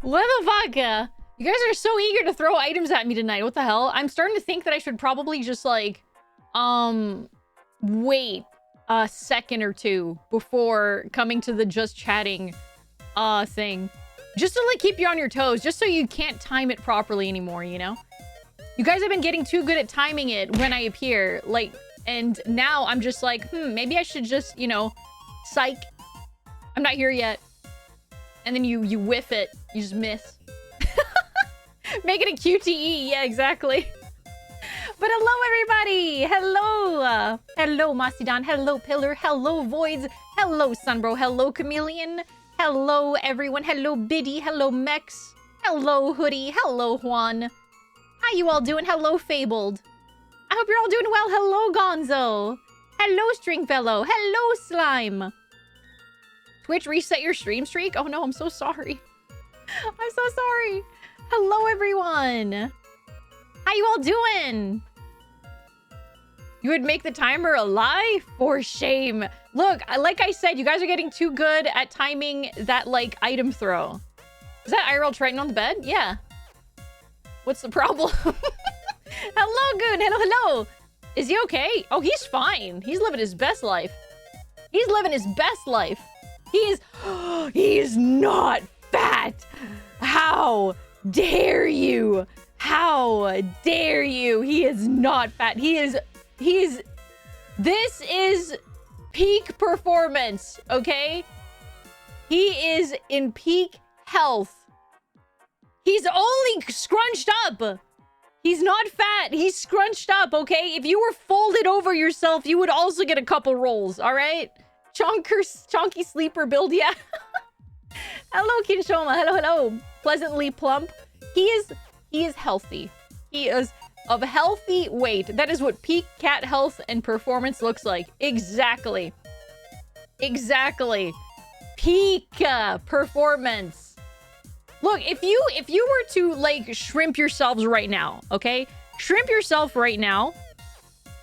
What the fuck? You guys are so eager to throw items at me tonight. What the hell? I'm starting to think that I should probably just like, wait a second or two before coming to the just chatting, thing. Just to like keep you on your toes, just so you can't time it properly anymore, you know? You guys have been getting too good at timing it when I appear, like, and now I'm just like, maybe I should just, you know, psych. I'm not here yet. And then you whiff it. You just miss. Make it a QTE. Yeah, exactly. But hello, everybody. Hello. Hello, Masidan. Hello, Pillar. Hello, Voids. Hello, Sunbro. Hello, Chameleon. Hello, everyone. Hello, Biddy. Hello, Mex. Hello, Hoodie. Hello, Juan. How you all doing? Hello, Fabled. I hope you're all doing well. Hello, Gonzo. Hello, Stringfellow. Hello, Slime. Twitch, reset your stream streak? Oh no, I'm so sorry. I'm so sorry. Hello, everyone. How you all doing? You would make the timer a lie? For shame. Look, like I said, you guys are getting too good at timing that, like, item throw. Is that IRL Triton on the bed? Yeah. What's the problem? Hello, Goon. Hello, hello. Is he okay? Oh, he's fine. He's living his best life. He's living his best life. He is not fat. How dare you? How dare you? He is not fat. This is peak performance, okay? He is in peak health. He's only scrunched up. He's not fat. He's scrunched up, okay? If you were folded over yourself, you would also get a couple rolls, all right? Chonky sleeper build, yeah. Hello, Kinshoma. Hello, hello. Pleasantly plump. He is healthy. He is of healthy weight. That is what peak cat health and performance looks like. Exactly. Exactly. Peak performance. Look, if you were to like shrimp yourselves right now, okay? Shrimp yourself right now,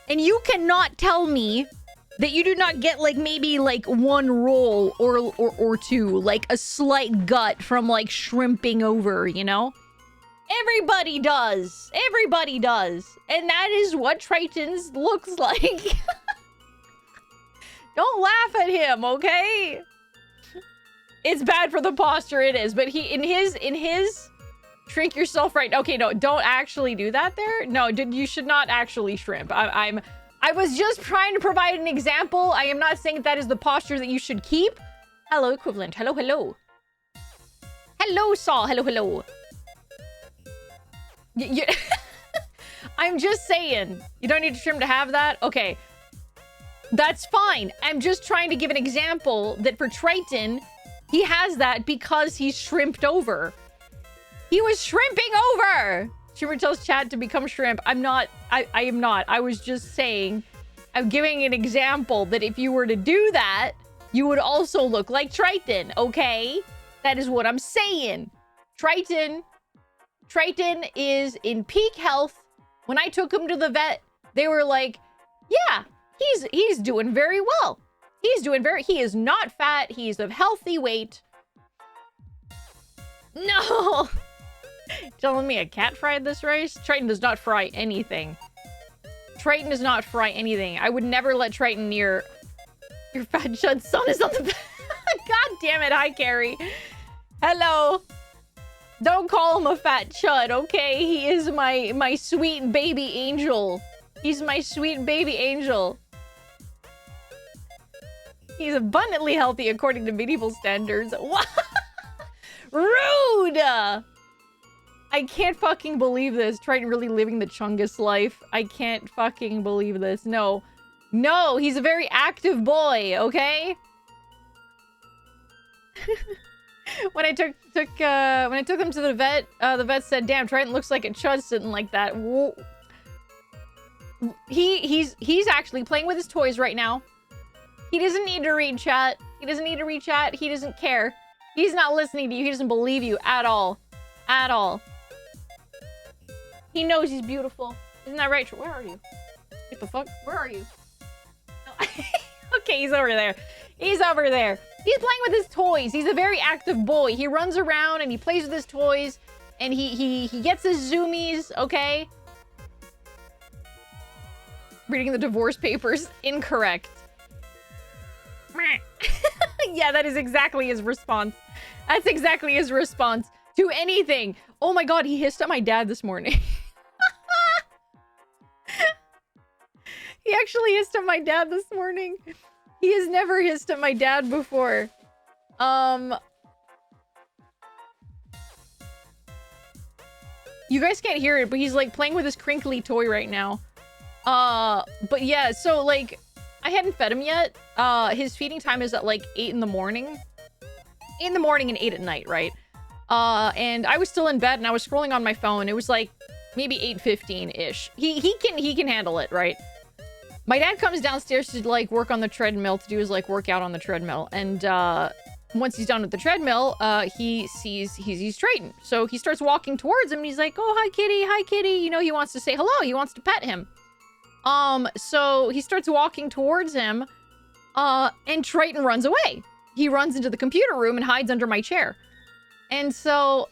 and you cannot tell me that you do not get like maybe like one roll or two, like a slight gut from like shrimping over, you know? Everybody does. Everybody does. And that is what Triton's looks like. Don't laugh at him, okay? It's bad for the posture, it is. But in his shrink yourself right. Okay, no, don't actually do that there. No, you should not actually shrimp. I was just trying to provide an example. I am not saying that is the posture that you should keep. Hello, equivalent. Hello, hello. Hello, Saul. Hello, hello. I'm just saying. You don't need to trim to have that? Okay. That's fine. I'm just trying to give an example that for Triton, he has that because he's shrimped over. He was shrimping over! Shrimper tells chat to become shrimp. I am not. I was just saying, I'm giving an example that if you were to do that, you would also look like Triton, okay? That is what I'm saying. Triton is in peak health. When I took him to the vet, they were like, yeah, he's doing very well. He is not fat. He's of healthy weight. No. Telling me a cat fried this rice? Triton does not fry anything. Triton does not fry anything. I would never let Triton near your fat chud. Son is on the bed. God damn it. Hi, Carrie. Hello. Don't call him a fat chud, okay? He is my sweet baby angel. He's my sweet baby angel. He's abundantly healthy according to medieval standards. What? Rude! I can't fucking believe this. Triton really living the Chungus life. I can't fucking believe this. No. No, he's a very active boy, okay? When I took him to the vet said, "Damn, Triton looks like a chud sitting like that." He's actually playing with his toys right now. He doesn't need to read chat. He doesn't need to read chat. He doesn't care. He's not listening to you. He doesn't believe you at all. At all. He knows he's beautiful. Isn't that right? Where are you? What the fuck? Where are you? No. Okay, he's over there. He's over there. He's playing with his toys. He's a very active boy. He runs around and he plays with his toys. And he gets his zoomies, okay? Reading the divorce papers. Incorrect. Yeah, that is exactly his response. That's exactly his response to anything. Oh my god, he hissed at my dad this morning. He actually hissed at my dad this morning. He has never hissed at my dad before. You guys can't hear it, but he's like playing with his crinkly toy right now. But yeah, so like I hadn't fed him yet. His feeding time is at like 8 in the morning. 8 in the morning and 8 at night, right? And I was still in bed and I was scrolling on my phone. It was like maybe 8:15-ish. He can handle it, right? My dad comes downstairs to like work on the treadmill, to do his like workout on the treadmill. And once he's done with the treadmill, he sees he's Triton. So he starts walking towards him and he's like, "Oh, hi kitty, hi kitty." You know, he wants to say hello. He wants to pet him. So he starts walking towards him, and Triton runs away. He runs into the computer room and hides under my chair. And so,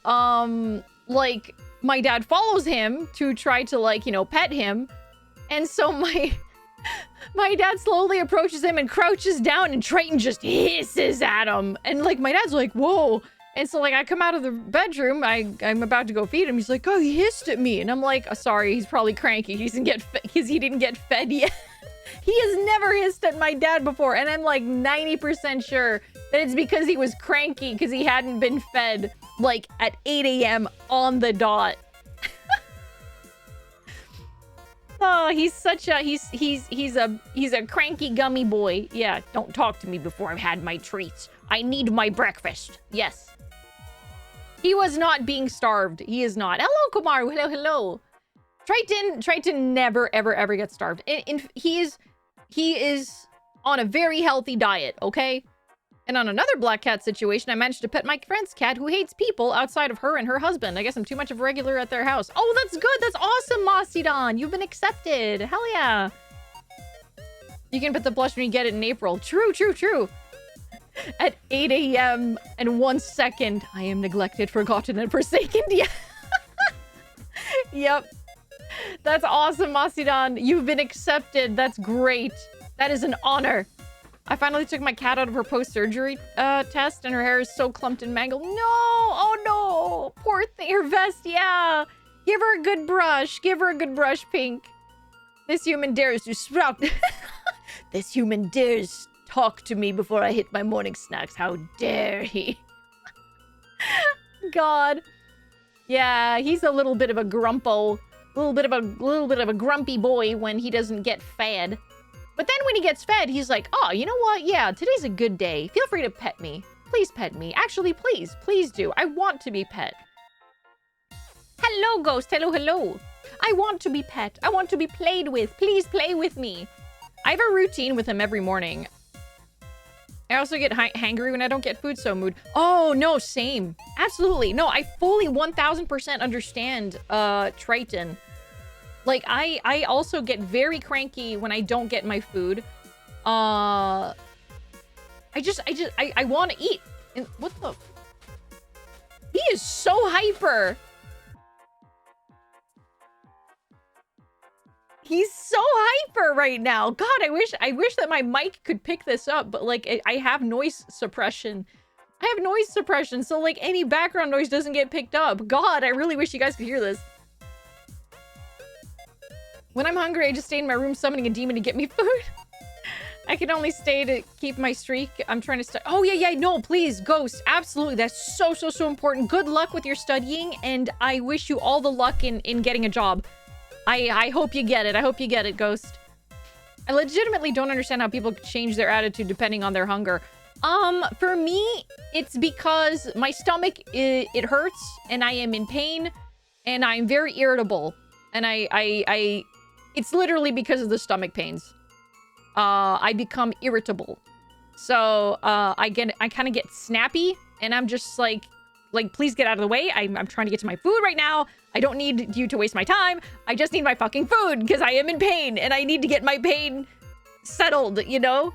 like, my dad follows him to try to, like, you know, pet him. And so my dad slowly approaches him and crouches down, and Triton just hisses at him. And, like, my dad's like, "Whoa." And so, like, I come out of the bedroom. I'm about to go feed him. He's like, "Oh, he hissed at me." And I'm like, "Oh, sorry, he's probably cranky. He didn't get fed yet." He has never hissed at my dad before. And I'm, like, 90% sure that it's because he was cranky because he hadn't been fed, like, at 8 a.m. on the dot. Oh, he's such a he's a cranky gummy boy. Yeah, don't talk to me before I've had my treats. I need my breakfast. Yes. He was not being starved. He is not. Hello, Komaru. Hello, hello. Triton never ever gets starved. He is on a very healthy diet, okay? And on another black cat situation, I managed to pet my friend's cat who hates people outside of her and her husband. I guess I'm too much of a regular at their house. Oh, that's good. That's awesome, Masidan. You've been accepted. Hell yeah. You can pet the blush when you get it in April. True, true, true. At 8 a.m. and 1 second, I am neglected, forgotten, and forsaken. Yeah. Yep. That's awesome, Masidan. You've been accepted. That's great. That is an honor. I finally took my cat out of her post-surgery test, and her hair is so clumped and mangled. No! Oh, no! Poor thing. Her vest, yeah. Give her a good brush. Give her a good brush, Pink. This human dares to sprout. This human dares talk to me before I hit my morning snacks. How dare he? God. Yeah, he's a little bit of a grumpo. A little bit of a grumpy boy when he doesn't get fed. But then when he gets fed, he's like, "Oh, you know what? Yeah, today's a good day. Feel free to pet me. Please pet me. Actually, please do. I want to be pet." Hello, Ghost. Hello, hello. I want to be pet. I want to be played with. Please play with me. I have a routine with him every morning. I also get hangry when I don't get food, so mood. Oh, no, same. Absolutely. No, I fully 1000% understand Triton. Like, I also get very cranky when I don't get my food. I want to eat. And what the? He is so hyper. He's so hyper right now. God, I wish that my mic could pick this up, but like I have noise suppression. I have noise suppression, so like any background noise doesn't get picked up. God, I really wish you guys could hear this. When I'm hungry, I just stay in my room summoning a demon to get me food. I can only stay to keep my streak. I'm trying to study. Oh, yeah, no, please, Ghost. Absolutely. That's so important. Good luck with your studying, and I wish you all the luck in getting a job. I hope you get it. I hope you get it, Ghost. I legitimately don't understand how people change their attitude depending on their hunger. For me, it's because my stomach, it hurts, and I am in pain, and I'm very irritable. And it's literally because of the stomach pains. I become irritable. So, I kind of get snappy, and I'm just like, please get out of the way. I'm trying to get to my food right now. I don't need you to waste my time. I just need my fucking food, because I am in pain, and I need to get my pain settled, you know?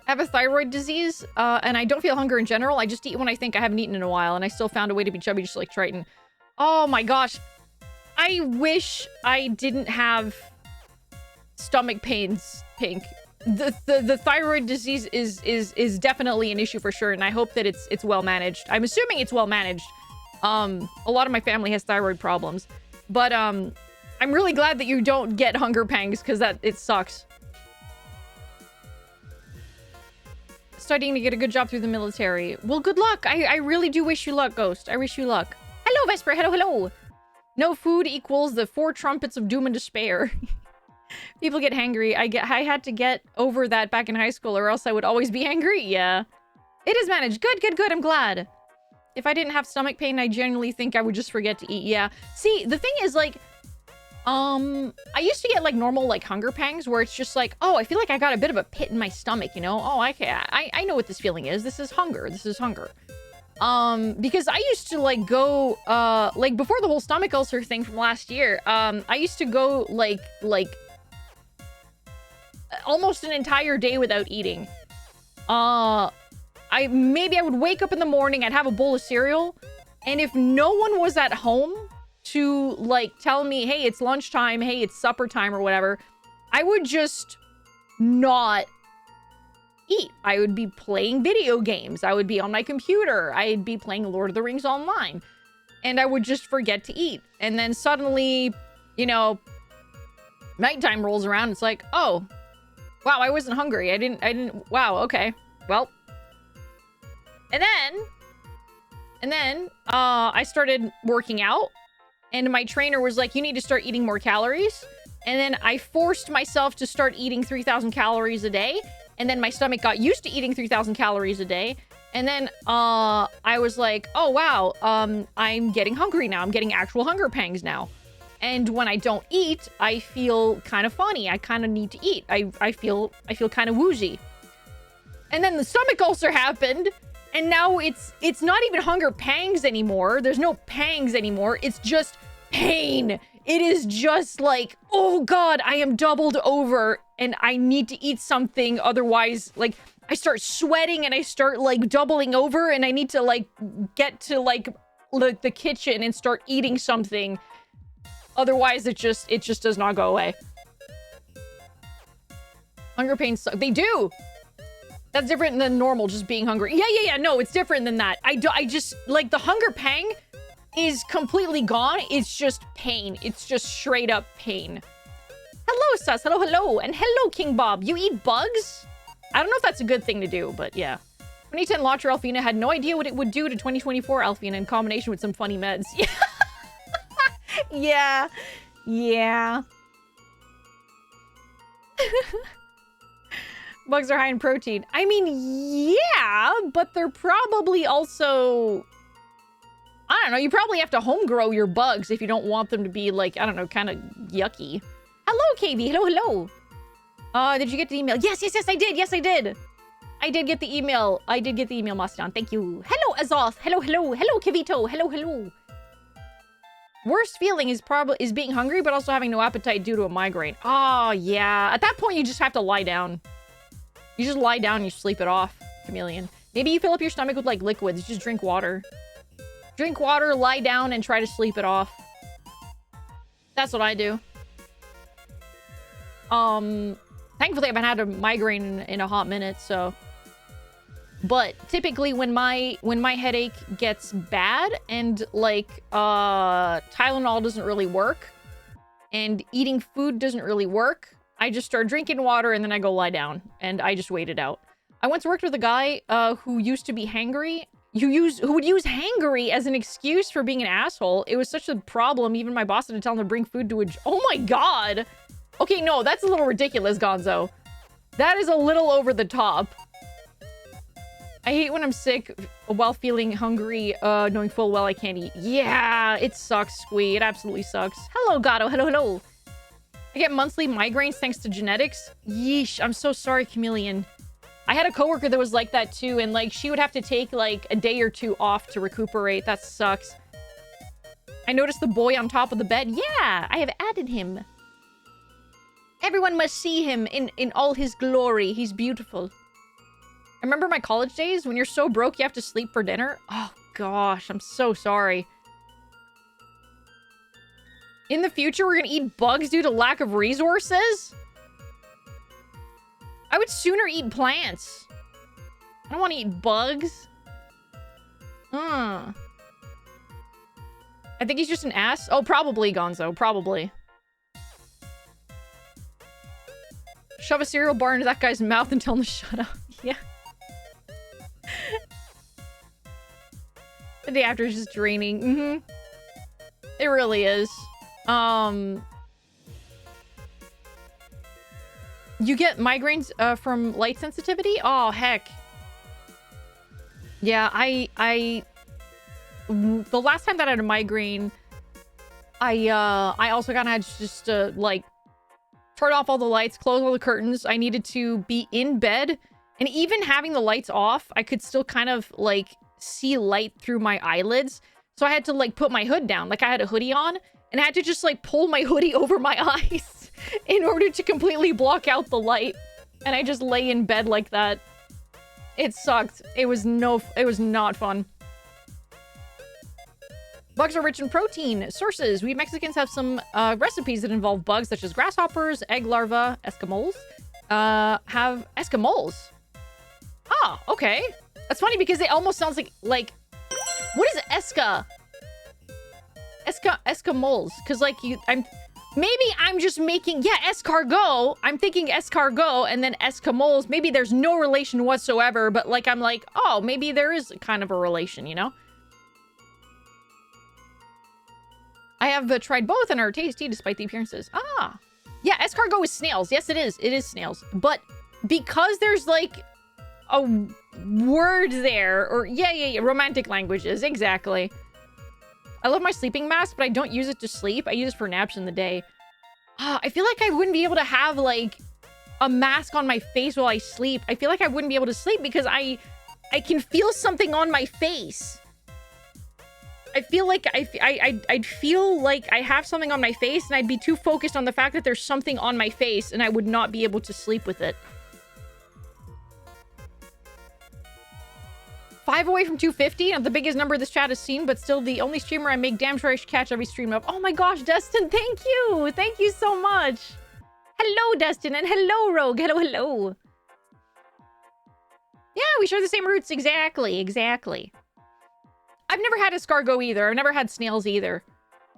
I have a thyroid disease, and I don't feel hunger in general. I just eat when I think I haven't eaten in a while, and I still found a way to be chubby just like Triton. Oh my gosh. I wish I didn't have stomach pains, Pink. The thyroid disease is definitely an issue for sure, and I hope that it's well managed. I'm assuming it's well managed. A lot of my family has thyroid problems, but I'm really glad that you don't get hunger pangs, because it sucks. Studying to get a good job through the military. Well, good luck. I really do wish you luck, Ghost. I wish you luck. Hello, Vesper. Hello, hello. No food equals the 4 trumpets of doom and despair. People get hangry. I had to get over that back in high school, or else I would always be angry. Yeah. It is managed. Good, good, good. I'm glad. If I didn't have stomach pain, I genuinely think I would just forget to eat. Yeah. See, the thing is, like, I used to get, like, normal, like, hunger pangs, where it's just like, oh, I feel like I got a bit of a pit in my stomach, you know? Oh, I know what this feeling is. This is hunger. This is hunger. Because I used to, like, go, like, before the whole stomach ulcer thing from last year, I used to go, like, almost an entire day without eating. Maybe I would wake up in the morning, I'd have a bowl of cereal, and if no one was at home to, like, tell me, hey, it's lunchtime, hey, it's supper time, or whatever, I would just not eat. I would be playing video games. I would be on my computer. I'd be playing Lord of the Rings online. And I would just forget to eat. And then suddenly, you know, nighttime rolls around. It's like, oh, wow, I wasn't hungry. I didn't, wow, okay. Well. And then, I started working out. And my trainer was like, you need to start eating more calories. And then I forced myself to start eating 3,000 calories a day. And then my stomach got used to eating 3,000 calories a day. And then I was like, oh, wow, I'm getting hungry now. I'm getting actual hunger pangs now. And when I don't eat, I feel kind of funny. I kind of need to eat. I feel kind of woozy. And then the stomach ulcer happened. And now it's not even hunger pangs anymore. There's no pangs anymore. It's just pain. It is just like, oh God, I am doubled over and I need to eat something. Otherwise, like, I start sweating and I start, like, doubling over and I need to, like, get to, like, the kitchen and start eating something. Otherwise, it just does not go away. Hunger pains suck. They do. That's different than normal, just being hungry. Yeah. No, it's different than that. I just, like, the hunger pang is completely gone. It's just pain. It's just straight up pain. Hello, Sus. Hello, hello. And hello, King Bob. You eat bugs? I don't know if that's a good thing to do, but yeah. 2010 launcher Alphena had no idea what it would do to 2024 Alphena in combination with some funny meds. Yeah. Yeah. Bugs are high in protein. I mean, yeah, but they're probably also... I don't know, you probably have to home grow your bugs if you don't want them to be, like, I don't know, kind of yucky. Hello, KB. Hello. Did you get the email? Yes, I did. Yes, I did. I did get the email. Mastodon. Thank you. Hello, Azoth. Hello. Hello, Kivito. Hello. Worst feeling is being hungry, but also having no appetite due to a migraine. Oh, yeah. At that point, you just have to lie down. You just lie down and you sleep it off, Chameleon. Maybe you fill up your stomach with, like, liquids. Just drink water. Drink water, lie down, and try to sleep it off. That's what I do. Thankfully, I haven't had a migraine in a hot minute, so... But typically, when my headache gets bad and, like, Tylenol doesn't really work, and eating food doesn't really work, I just start drinking water and then I go lie down, and I just wait it out. I once worked with a guy who used to be hangry, who would use hangry as an excuse for being an asshole. It was such a problem, even my boss had to tell him to bring food to a... Oh my God! Okay, no, that's a little ridiculous, Gonzo. That is a little over the top. I hate when I'm sick while feeling hungry, knowing full well I can't eat. Yeah, it sucks, Squee. It absolutely sucks. Hello, Gato. Hello. I get monthly migraines thanks to genetics. Yeesh, I'm so sorry, Chameleon. I had a coworker that was like that too, and, like, she would have to take, like, a day or two off to recuperate. That sucks. I noticed the boy on top of the bed. Yeah, I have added him. Everyone must see him in all his glory. He's beautiful. remember my college days when you're so broke you have to sleep for dinner. Oh gosh, I'm so sorry. In the future, we're gonna eat bugs due to lack of resources? I would sooner eat plants. I don't want to eat bugs. I think he's just an ass. Oh, probably, Gonzo. Probably. Shove a cereal bar into that guy's mouth and tell him to shut up. Yeah. The day after is just draining. It really is. You get migraines from light sensitivity? Oh, heck. Yeah, the last time that I had a migraine, I also kind of had to just like turn off all the lights, close all the curtains. I needed to be in bed, and even having the lights off, I could still kind of like see light through my eyelids. So I had to like put my hood down, like I had a hoodie on, and I had to just like pull my hoodie over my eyes in order to completely block out the light. And I just lay in bed like that. It sucked. It was not fun. Bugs are rich in protein. Sources. We Mexicans have some recipes that involve bugs such as grasshoppers, egg larvae, Eskimos. Have Eskimos. Ah, okay. That's funny because it almost sounds like what is Eskimos? Because like maybe I'm just making, yeah, escargot. I'm thinking escargot and then Eskimos. Maybe there's no relation whatsoever, but like, I'm like, oh, maybe there is kind of a relation, you know? I have tried both and are tasty despite the appearances. Ah, yeah, escargot is snails. Yes, it is. It is snails. But because there's like a word there, or yeah, romantic languages, exactly. I love my sleeping mask, but I don't use it to sleep. I use it for naps in the day. I feel like I wouldn't be able to have like a mask on my face while I sleep. I feel like I wouldn't be able to sleep because I can feel something on my face. I feel like I'd feel like I have something on my face and I'd be too focused on the fact that there's something on my face and I would not be able to sleep with it. 5 away from 250, not the biggest number this chat has seen, but still the only streamer I make damn sure I should catch every stream of. Oh my gosh, Destin, thank you! Thank you so much! Hello, Destin, and hello, Rogue! Hello! Yeah, we share the same roots, exactly. I've never had escargot either. I've never had snails either.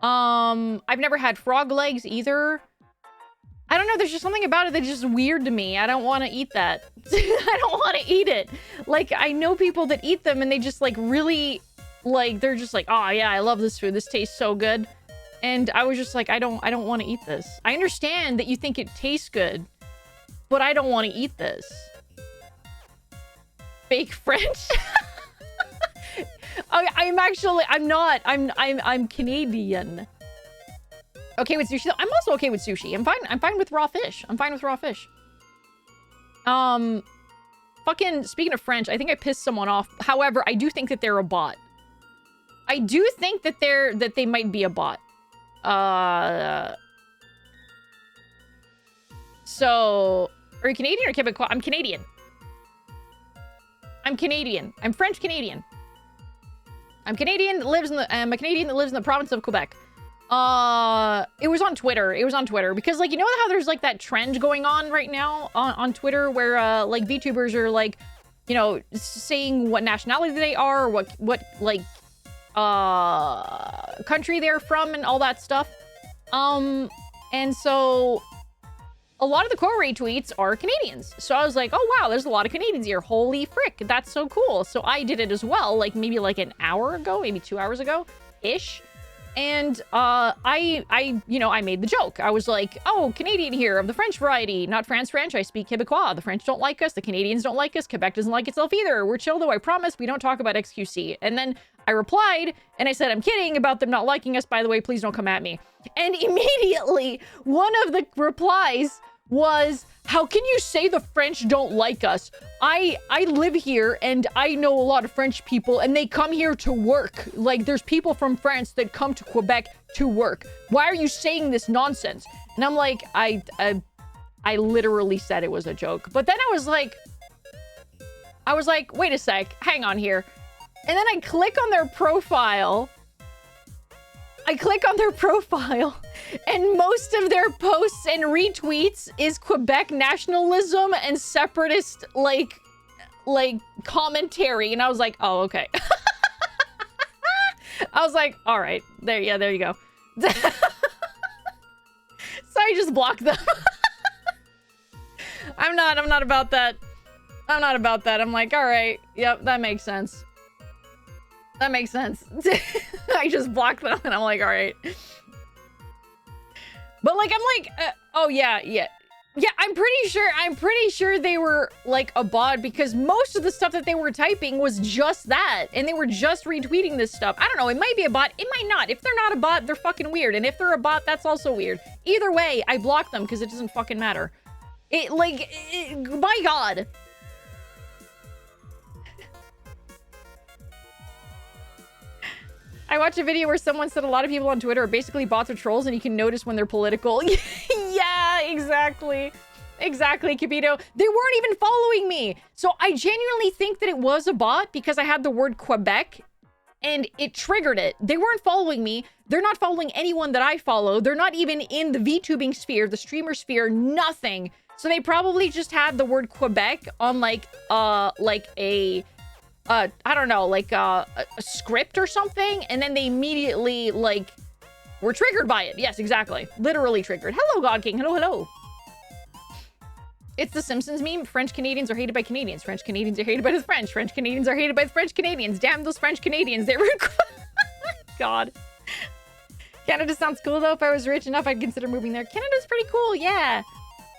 I've never had frog legs either. I don't know, there's just something about it that's just weird to me. I don't want to eat that. I don't want to eat it. Like, I know people that eat them and they just like really, like, they're just like, oh yeah, I love this food. This tastes so good. And I was just like, I don't want to eat this. I understand that you think it tastes good, but I don't want to eat this. Fake French? I'm Canadian. Okay with sushi. I'm also okay with sushi. I'm fine with raw fish. Fucking speaking of French, I think I pissed someone off. However, I do think that they're a bot. I do think that they might be a bot. So are you Canadian or Quebecois? I'm Canadian. I'm French Canadian. I'm Canadian that lives in the I'm a Canadian that lives in the province of Quebec. It was on Twitter. Because, like, you know how there's, like, that trend going on right now on Twitter where, like, VTubers are, like, you know, saying what nationality they are, or what, like, country they're from and all that stuff. And so a lot of the quote retweets are Canadians. So I was like, oh, wow, there's a lot of Canadians here. Holy frick, that's so cool. So I did it as well, like, maybe, like, an hour ago, maybe 2 hours ago-ish. And, you know, I made the joke. I was like, oh, Canadian here of the French variety, not France French. I speak Quebecois. The French don't like us. The Canadians don't like us. Quebec doesn't like itself either. We're chill though, I promise. We don't talk about XQC. And then I replied and I said, I'm kidding about them not liking us. By the way, please don't come at me. And immediately one of the replies was, how can you say the French don't like us? I live here and I know a lot of French people and they come here to work. Like, there's people from France that come to Quebec to work. Why are you saying this nonsense? And I'm like, I literally said it was a joke. But then I was like, I was like, wait a sec, hang on here. And then I click on their profile. And most of their posts and retweets is Quebec nationalism and separatist, like commentary. And I was like, oh, okay. I was like, all right, there you go. So I just blocked them. I'm not about that. I'm not about that. I'm like, all right, yep, that makes sense. That makes sense. I just blocked them and I'm like, all right. But like, I'm like, oh yeah. I'm pretty sure they were like a bot because most of the stuff that they were typing was just that. And they were just retweeting this stuff. I don't know. It might be a bot. It might not. If they're not a bot, they're fucking weird. And if they're a bot, that's also weird. Either way, I blocked them because it doesn't fucking matter. My God. I watched a video where someone said a lot of people on Twitter are basically bots or trolls and you can notice when they're political. Yeah, exactly. Exactly, Capito. They weren't even following me. So I genuinely think that it was a bot because I had the word Quebec and it triggered it. They weren't following me. They're not following anyone that I follow. They're not even in the VTubing sphere, the streamer sphere, nothing. So they probably just had the word Quebec on like a... I don't know, like a script or something, and then they immediately, like, were triggered by it. Yes, exactly. Literally triggered. Hello, God King. Hello, hello. It's the Simpsons meme. French Canadians are hated by Canadians. French Canadians are hated by the French. French Canadians are hated by the French Canadians. Damn those French Canadians. They were... God. Canada sounds cool, though. If I was rich enough, I'd consider moving there. Canada's pretty cool, yeah.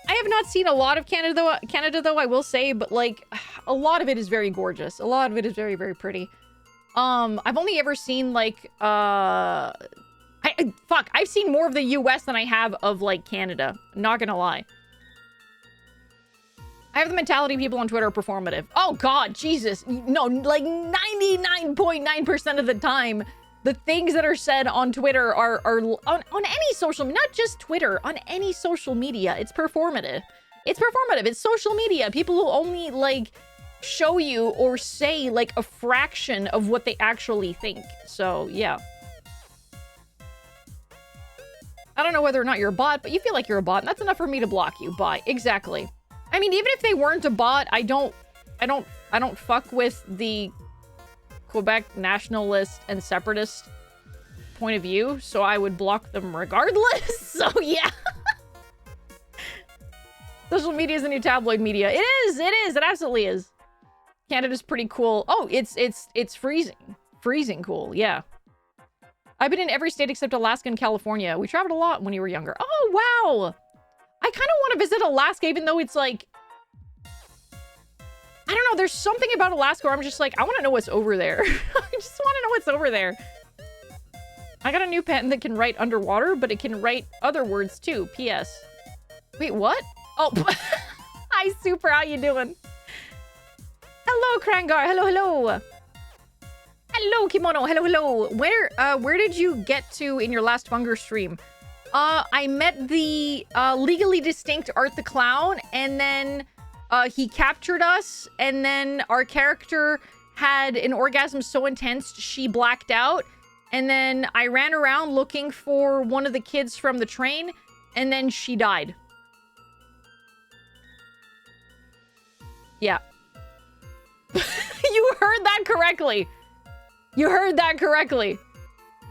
I have not seen a lot of Canada though, I will say, but like a lot of it is very gorgeous. A lot of it is very, very pretty. I've only ever seen like I've seen more of the US than I have of like Canada. Not gonna lie. I have the mentality people on Twitter are performative. Oh God, Jesus. No, like 99.9% of the time, the things that are said on Twitter are on any social, not just Twitter, on any social media. It's performative. It's performative. It's social media. People will only like show you or say like a fraction of what they actually think. So yeah. I don't know whether or not you're a bot, but you feel like you're a bot, and that's enough for me to block you. Bye. Exactly. I mean, even if they weren't a bot, I don't fuck with the Quebec nationalist and separatist point of view, so I would block them regardless. So yeah. Social media is the new tabloid media. It is, it absolutely is. Canada's pretty cool. Oh, it's freezing cool, yeah. I've been in every state except Alaska and California. We traveled a lot when you were younger. Oh wow, I kind of want to visit Alaska, even though it's like, I don't know, there's something about Alaska where I'm just like, I want to know what's over there. I just want to know what's over there. I got a new pen that can write underwater, but it can write other words too. P.S. Wait, what? Oh, hi, Super. How you doing? Hello, Krangar. Hello, hello. Hello, Kimono. Hello, hello. Where did you get to in your last Funger stream? I met the legally distinct Art the Clown, and then he captured us, and then our character had an orgasm so intense she blacked out, and then I ran around looking for one of the kids from the train, and then she died. Yeah. You heard that correctly. You heard that correctly.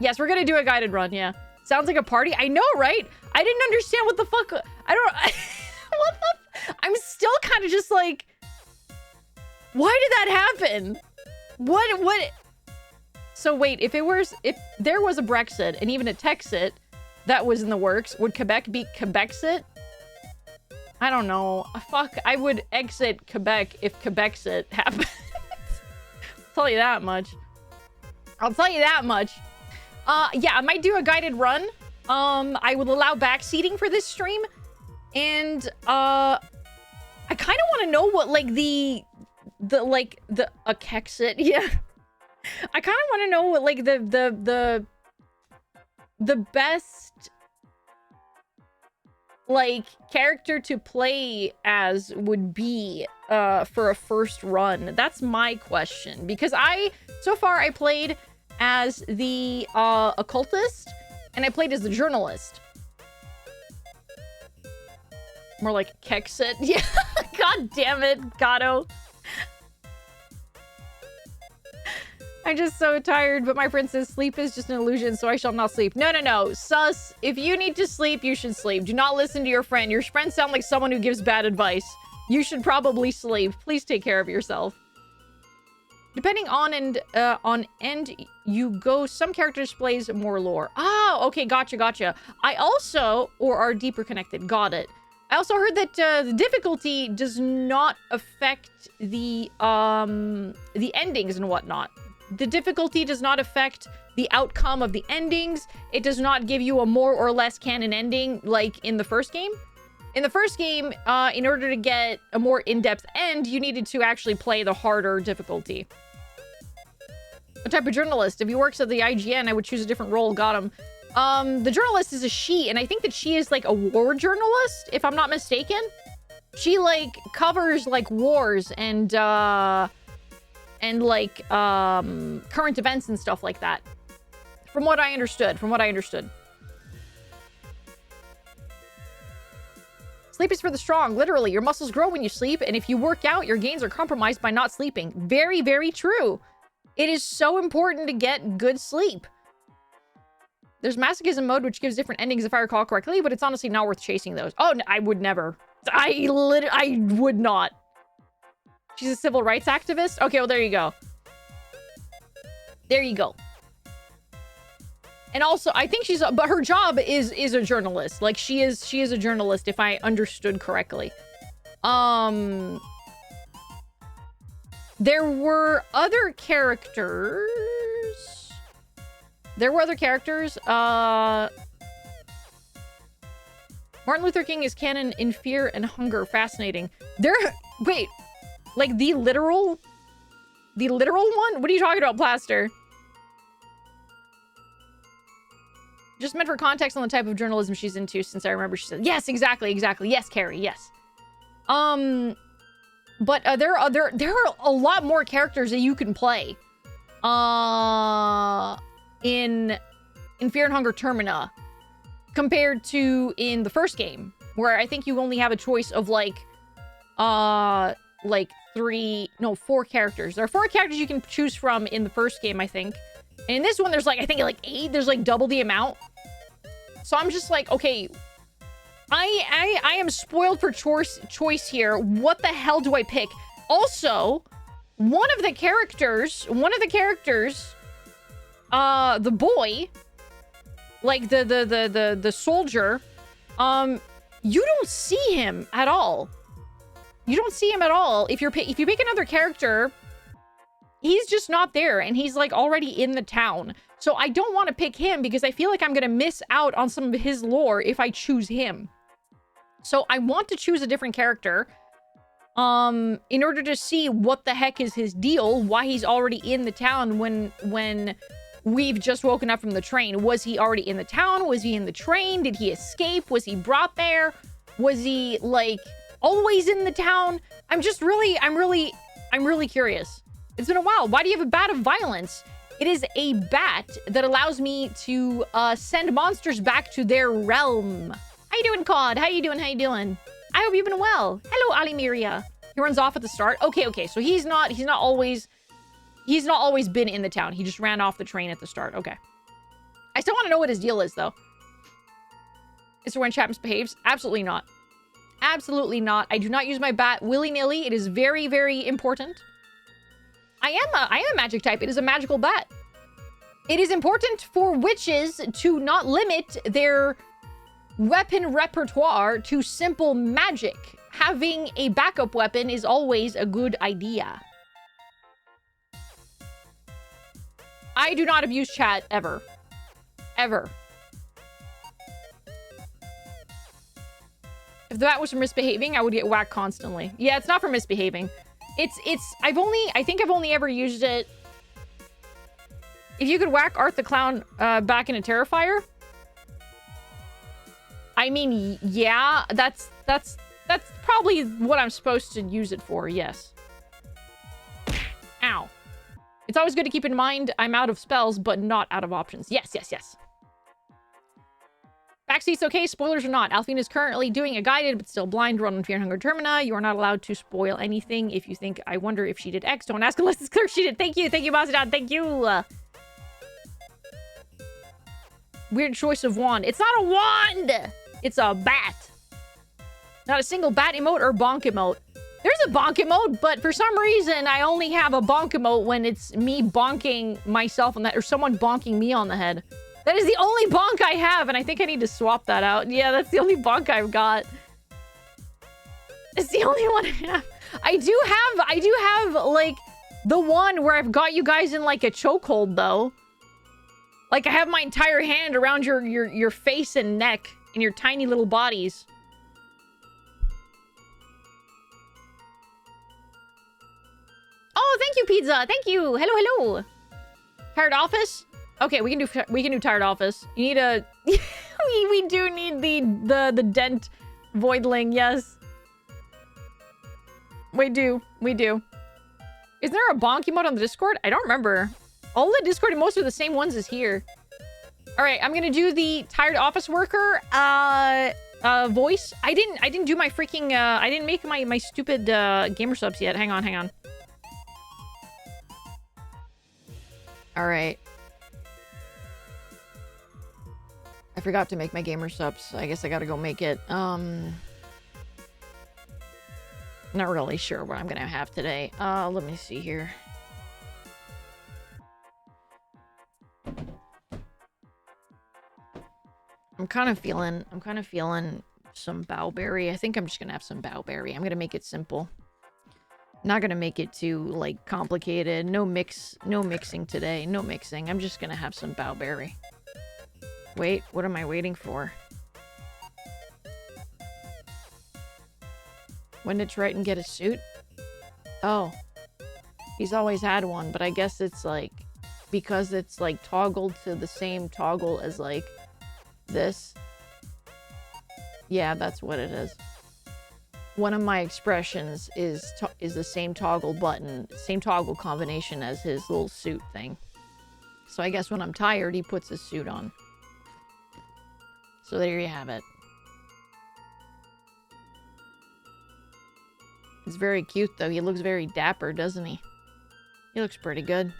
Yes, we're gonna do a guided run, yeah. Sounds like a party. I know, right? I didn't understand what the fuck. I don't... What the... I'm still kind of just like... Why did that happen? What... So wait, if there was a Brexit and even a Texit that was in the works, would Quebec be Quebexit? I don't know. Fuck, I would exit Quebec if Quebexit happened. I'll tell you that much. I'll tell you that much. Yeah, I might do a guided run. I will allow backseating for this stream. And, I kind of want to know what, like, a Kexit, yeah. I kind of want to know what, like, the best, like character to play as would be for a first run? That's my question, because so far I played as the occultist and I played as the journalist. More like Kexit. Yeah. God damn it, Gato. I'm just so tired, but my friend says sleep is just an illusion, so I shall not sleep. No, no, no. Sus, if you need to sleep, you should sleep. Do not listen to your friend. Your friends sound like someone who gives bad advice. You should probably sleep. Please take care of yourself. Depending on end you go, some character displays more lore. Oh, okay, gotcha, gotcha. I also, or are deeper connected. Got it. I also heard that the difficulty does not affect the endings and whatnot. The difficulty does not affect the outcome of the endings. It does not give you a more or less canon ending like in the first game. In the first game, in order to get a more in-depth end, you needed to actually play the harder difficulty. What type of journalist? If he works at the IGN, I would choose a different role. Got him. The journalist is a she, and I think that she is like a war journalist, if I'm not mistaken. She like covers like wars and like current events and stuff like that. From what I understood. Sleep is for the strong. Literally, your muscles grow when you sleep, and if you work out, your gains are compromised by not sleeping. Very, very true. It is so important to get good sleep. There's masochism mode, which gives different endings if I recall correctly, but it's honestly not worth chasing those. Oh, I would never. I would not. She's a civil rights activist? Okay, well, there you go. There you go. And also, I think but her job is a journalist. Like, she is a journalist, if I understood correctly. There were other characters. Martin Luther King is canon in Fear and Hunger. Fascinating. Wait, like the literal one? What are you talking about, Plaster? Just meant for context on the type of journalism she's into, since I remember she said, yes, exactly. Yes, Carrie, yes. But there are a lot more characters that you can play. In Fear and Hunger TERMINA compared to in the first game, where I think you only have a choice of like 4 characters. There are 4 characters you can choose from in the first game, I think. And in this one, there's I think 8. There's like double the amount. So I'm just like, okay, I am spoiled for choice here. What the hell do I pick? Also, one of the characters, the boy, like the soldier, you don't see him at all. If you pick another character, he's just not there, and he's like already in the town. So I don't want to pick him because I feel like I'm gonna miss out on some of his lore if I choose him. So I want to choose a different character in order to see what the heck is his deal, why he's already in the town when we've just woken up from the train. Was he already in the town? Was he in the train? Did he escape? Was he brought there? Was he like always in the town? I'm really curious. It's been a while. Why do you have a bat of violence? It is a bat that allows me to send monsters back to their realm. How you doing, Cod? How you doing? I hope you've been well. Hello, Alimiria. He runs off at the start. Okay. So he's not always been in the town. He just ran off the train at the start. Okay. I still want to know what his deal is, though. Is there when chat misbehaves? Absolutely not. Absolutely not. I do not use my bat willy-nilly. It is very, very important. I am a magic type. It is a magical bat. It is important for witches to not limit their weapon repertoire to simple magic. Having a backup weapon is always a good idea. I do not abuse chat ever. Ever. If the bat was for misbehaving, I would get whacked constantly. Yeah, it's not for misbehaving. I think I've only ever used it. If you could whack Art the Clown back in a Terrifier, I mean, yeah, that's probably what I'm supposed to use it for, yes. Ow. It's always good to keep in mind I'm out of spells, but not out of options. Yes, yes, yes. Backseat's okay, spoilers or not. Alphena is currently doing a guided but still blind run on Fear and Hunger Termina. You are not allowed to spoil anything. If you think, I wonder if she did X, don't ask unless it's clear she did. Thank you, Mazadon, thank you. Weird choice of wand. It's not a wand! It's a bat. Not a single bat emote or bonk emote. There's a bonk emote, but for some reason, I only have a bonk emote when it's me bonking myself on that, or someone bonking me on the head. That is the only bonk I have, and I think I need to swap that out. Yeah, that's the only bonk I've got. It's the only one I have. I do have, like, the one where I've got you guys in, like, a chokehold, though. Like, I have my entire hand around your face and neck and your tiny little bodies. Oh, thank you, pizza. Thank you. Hello, hello. Tired office? Okay, we can do tired office. You need a we do need the dent voidling, yes. We do. Is there a bonk emote on the Discord? I don't remember. All the Discord emotes are the same ones as here. Alright, I'm gonna do the tired office worker voice. I didn't do my freaking I didn't make my stupid gamer subs yet. Hang on. Alright. I forgot to make my gamer subs. I guess I gotta go make it. Not really sure what I'm gonna have today. Let me see here. I'm kind of feeling some bowberry. I think I'm just gonna have some bowberry. I'm gonna make it simple. Not gonna make it too, like, complicated. No mixing today. No mixing. I'm just gonna have some bowberry. Wait, what am I waiting for? When did Triton get a suit? Oh. He's always had one, but I guess it's, like, because it's, like, toggled to the same toggle as, like, this. Yeah, that's what it is. One of my expressions is the same toggle button, same toggle combination as his little suit thing. So I guess when I'm tired, he puts his suit on. So there you have it. He's very cute, though. He looks very dapper, doesn't he? He looks pretty good.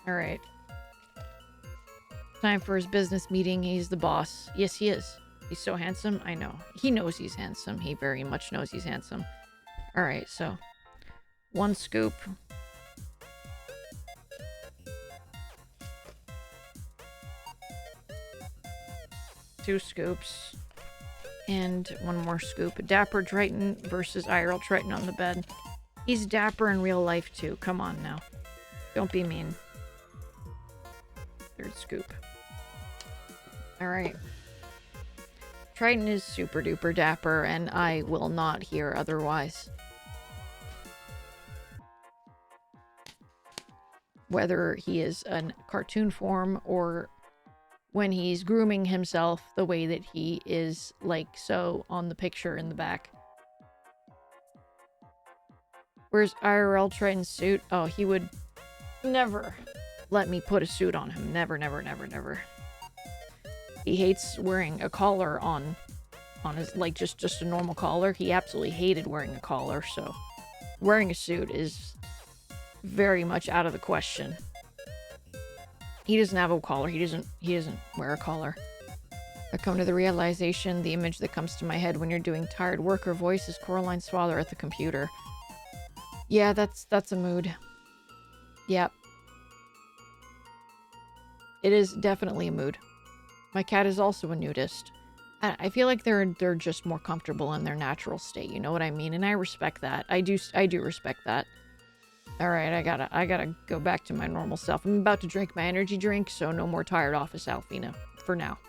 Alright. Time for his business meeting. He's the boss. Yes, he is. He's so handsome. I know. He knows he's handsome. He very much knows he's handsome. Alright, so 1 scoop. Two scoops. And 1 more scoop. Dapper Triton versus IRL Triton on the bed. He's dapper in real life, too. Come on now. Don't be mean. 3rd scoop. Alright. Triton is super duper dapper, and I will not hear otherwise. Whether he is a cartoon form or when he's grooming himself the way that he is, like so, on the picture in the back. Where's IRL Triton's suit? Oh, he would never let me put a suit on him. Never, never, never, never. He hates wearing a collar on his, like, just a normal collar. He absolutely hated wearing a collar, so wearing a suit is very much out of the question. He doesn't have a collar. He doesn't wear a collar. I come to the realization the image that comes to my head when you're doing tired worker voice is Coraline's father at the computer. Yeah, that's a mood. Yep. It is definitely a mood. My cat is also a nudist. I feel like they're just more comfortable in their natural state, you know what I mean? And I respect that. I do respect that. Alright, I gotta go back to my normal self. I'm about to drink my energy drink, so no more tired office Alphena. For now.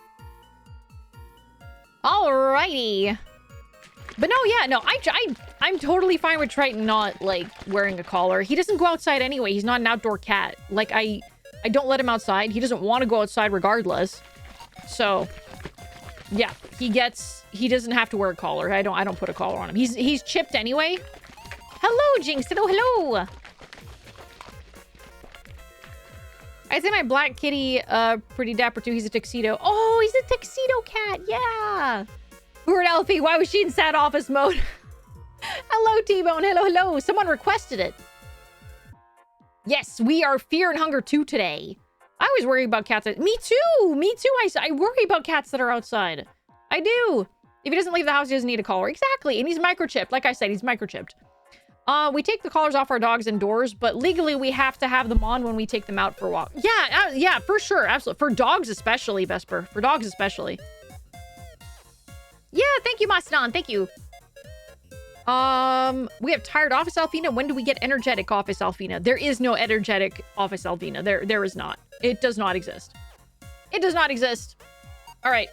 Alrighty. But no, yeah, no, I'm totally fine with Triton not, like, wearing a collar. He doesn't go outside anyway. He's not an outdoor cat. Like, I don't let him outside. He doesn't want to go outside regardless. So, yeah, he doesn't have to wear a collar. I don't put a collar on him. He's chipped anyway. Hello, Jinx. Hello. I'd say my black kitty, pretty dapper too. He's a tuxedo. Oh, he's a tuxedo cat. Yeah. Poor Alfie. Why was she in sad office mode? Hello, T-Bone. Hello. Someone requested it. Yes, we are Fear and Hunger 2 today. I always worry about cats. Me too. I worry about cats that are outside. I do. If he doesn't leave the house, he doesn't need a collar. Exactly. And he's microchipped. Like I said, he's microchipped. We take the collars off our dogs indoors, but legally we have to have them on when we take them out for a walk. Yeah, for sure. Absolutely. For dogs especially, Vesper. For dogs especially. Yeah, thank you, Mastan. Thank you. We have tired office Alphena. When do we get energetic office Alphena? There is no energetic office Alphena. There is not. It does not exist. It does not exist. All right.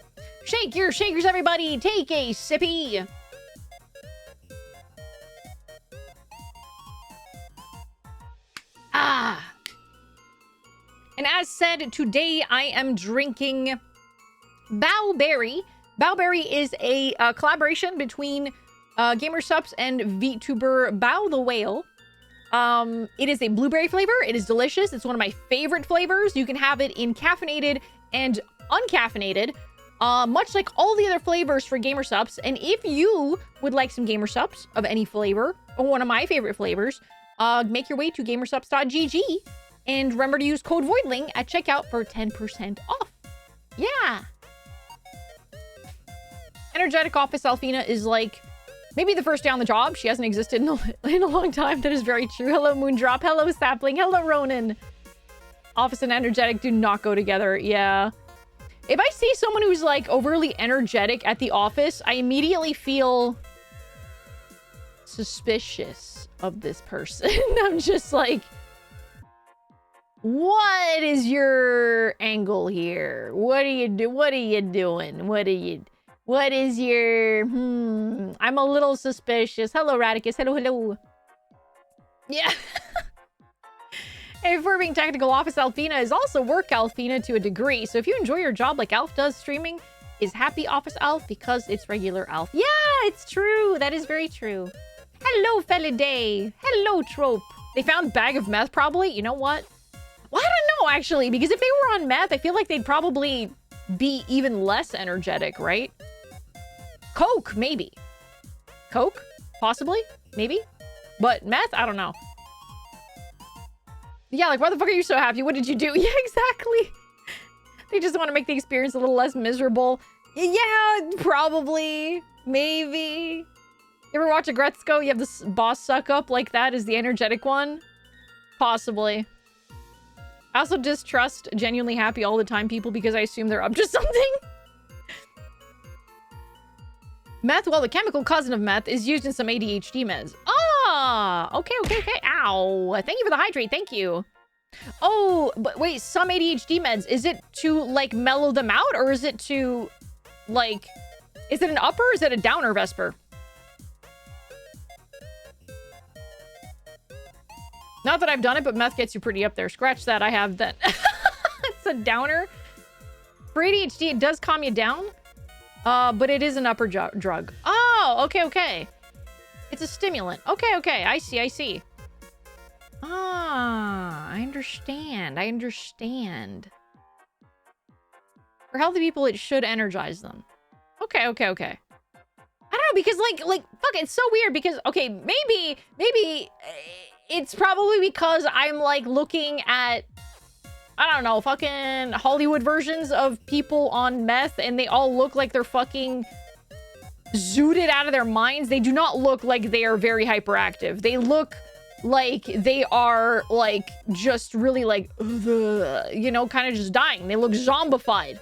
Shake your shakers, everybody. Take a sippy. And as said, today I am drinking Bowberry. Bowberry is a collaboration between GamerSupps and VTuber Bow the Whale. It is a blueberry flavor. It is delicious. It's one of my favorite flavors. You can have it in caffeinated and uncaffeinated, much like all the other flavors for GamerSupps. And if you would like some GamerSupps of any flavor, or one of my favorite flavors, make your way to gamersupps.gg and remember to use code VOIDLING at checkout for 10% off. Yeah. Energetic Office Alphena is like maybe the first day on the job. She hasn't existed in a long time. That is very true. Hello, Moondrop. Hello, Sapling. Hello, Ronan. Office and energetic do not go together. Yeah. If I see someone who's like overly energetic at the office, I immediately feel suspicious of this person. I'm just like, what is your angle here? What are you doing? What is your, I'm a little suspicious. Hello, Radicus. Hello. Yeah. If we're being technical, Office Alphena is also work Alphena to a degree. So if you enjoy your job like Alf does, streaming is happy Office Alf because it's regular Alf. Yeah, it's true. That is very true. Hello, Feliday. Hello, Trope. They found bag of meth probably. You know what? Well, I don't know, actually, because if they were on meth, I feel like they'd probably be even less energetic, right? Coke, maybe. Coke? Possibly? Maybe? But meth? I don't know. Yeah, like, why the fuck are you so happy? What did you do? Yeah, exactly. They just want to make the experience a little less miserable. Yeah, probably. Maybe. You ever watch a Gretzko? You have this boss suck up like that is the energetic one? Possibly. I also distrust genuinely happy all the time people because I assume they're up to something. Meth, well, the chemical cousin of meth is used in some ADHD meds. Ah, okay. Ow. Thank you for the hydrate. Thank you. Oh, but wait, some ADHD meds. Is it to, like, mellow them out? Or is it to, like, is it an upper or is it a downer, Vesper? Not that I've done it, but meth gets you pretty up there. Scratch that. I have that. It's a downer. For ADHD, it does calm you down. But it is an upper drug. Oh, okay. It's a stimulant. Okay. I see. Ah, I understand. For healthy people, it should energize them. Okay. I don't know, because like, fuck, it's so weird because, okay, maybe it's probably because I'm like looking at, I don't know, fucking Hollywood versions of people on meth and they all look like they're fucking zooted out of their minds. They do not look like they are very hyperactive. They look like they are like just really like, you know, kind of just dying. They look zombified.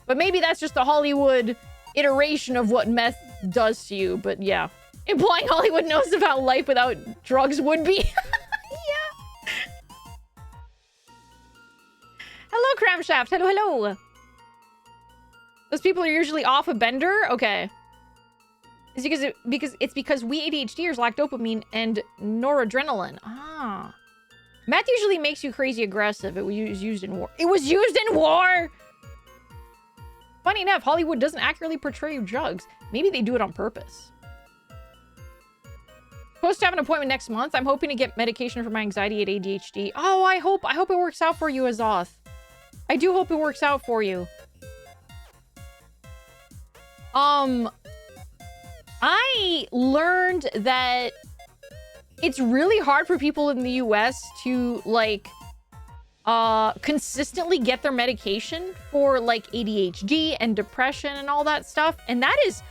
But maybe that's just the Hollywood iteration of what meth does to you. But yeah, implying Hollywood knows about life without drugs would be. Yeah. Hello, Cramshaft. Hello. Those people are usually off a bender? Okay. It's because we ADHDers lack dopamine and noradrenaline. Ah. Meth usually makes you crazy aggressive. It was used in war. It was used in war! Funny enough, Hollywood doesn't accurately portray drugs. Maybe they do it on purpose. Supposed to have an appointment next month. I'm hoping to get medication for my anxiety and ADHD. Oh, I hope it works out for you, Azoth. I do hope it works out for you. I learned that it's really hard for people in the US to, like, consistently get their medication for, like, ADHD and depression and all that stuff. And that is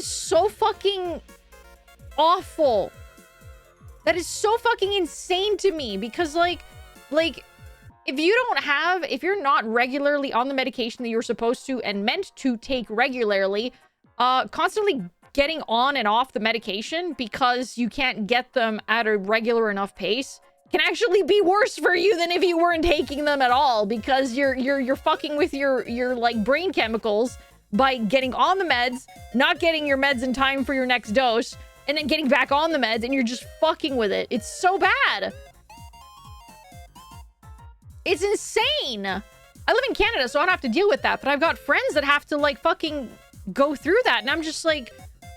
so fucking awful. That is so fucking insane to me because, like, if you're not regularly on the medication that you're supposed to and meant to take regularly, constantly getting on and off the medication because you can't get them at a regular enough pace can actually be worse for you than if you weren't taking them at all, because you're fucking with your like brain chemicals by getting on the meds, not getting your meds in time for your next dose, and then getting back on the meds, and you're just fucking with it. It's so bad. It's insane. I live in Canada, so I don't have to deal with that, but I've got friends that have to, like, fucking go through that, and I'm just like,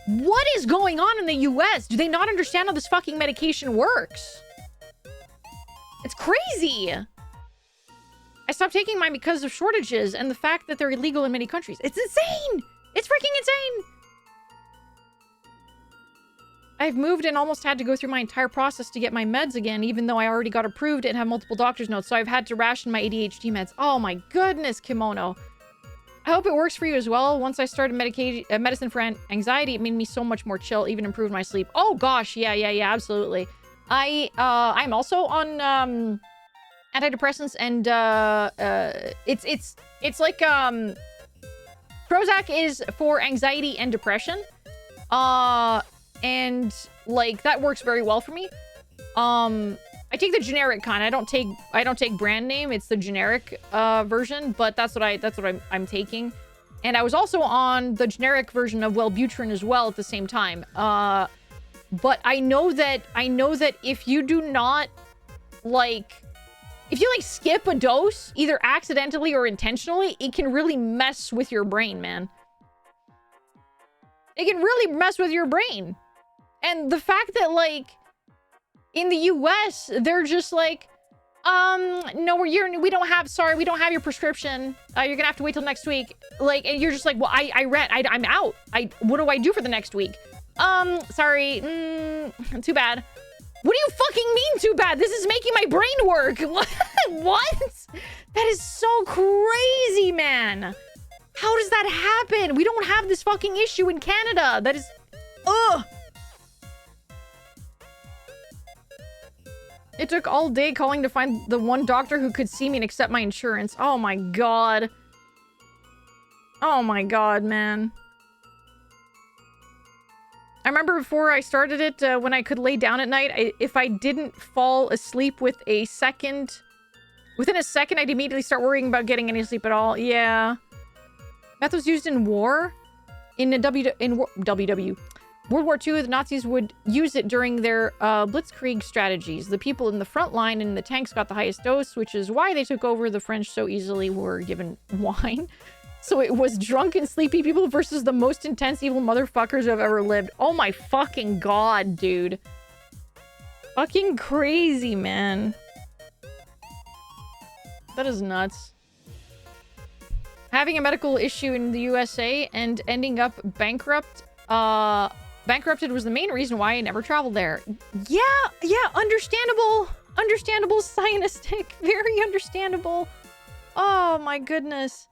what is going on in the US? Do they not understand how this fucking medication works? It's crazy. I stopped taking mine because of shortages and the fact that they're illegal in many countries. It's insane. It's freaking insane. I've moved and almost had to go through my entire process to get my meds again, even though I already got approved and have multiple doctor's notes. So I've had to ration my ADHD meds. Oh my goodness, Kimono. I hope it works for you as well. Once I started medicine for anxiety, it made me so much more chill, even improved my sleep. Oh gosh, yeah, absolutely. I'm also on antidepressants, and it's like Prozac is for anxiety and depression. And like that works very well for me. I take the generic kind. I don't take brand name. It's the generic version, but that's what I'm taking. And I was also on the generic version of Wellbutrin as well at the same time. But I know that if you do not if you skip a dose, either accidentally or intentionally, it can really mess with your brain, man. It can really mess with your brain. And the fact that, in the US, they're just like, no, we don't have your prescription. You're gonna have to wait till next week. And you're just like, well, I'm out. What do I do for the next week? Sorry. Too bad. What do you fucking mean too bad? This is making my brain work. What? That is so crazy, man. How does that happen? We don't have this fucking issue in Canada. That is... Ugh. It took all day calling to find the one doctor who could see me and accept my insurance. Oh my god. Oh my god, man. I remember before I started it, when I could lay down at night, if I didn't fall asleep within a second, I'd immediately start worrying about getting any sleep at all. Yeah. Meth was used in war. In WW. World War II, the Nazis would use it during their blitzkrieg strategies. The people in the front line and the tanks got the highest dose, which is why they took over. The French so easily were given wine. So it was drunk and sleepy people versus the most intense evil motherfuckers who have ever lived. Oh my fucking god, dude. Fucking crazy, man. That is nuts. Having a medical issue in the USA and ending up bankrupted was the main reason why I never traveled there. Yeah, understandable. Understandable, Cyanistic. Very understandable. Oh my goodness.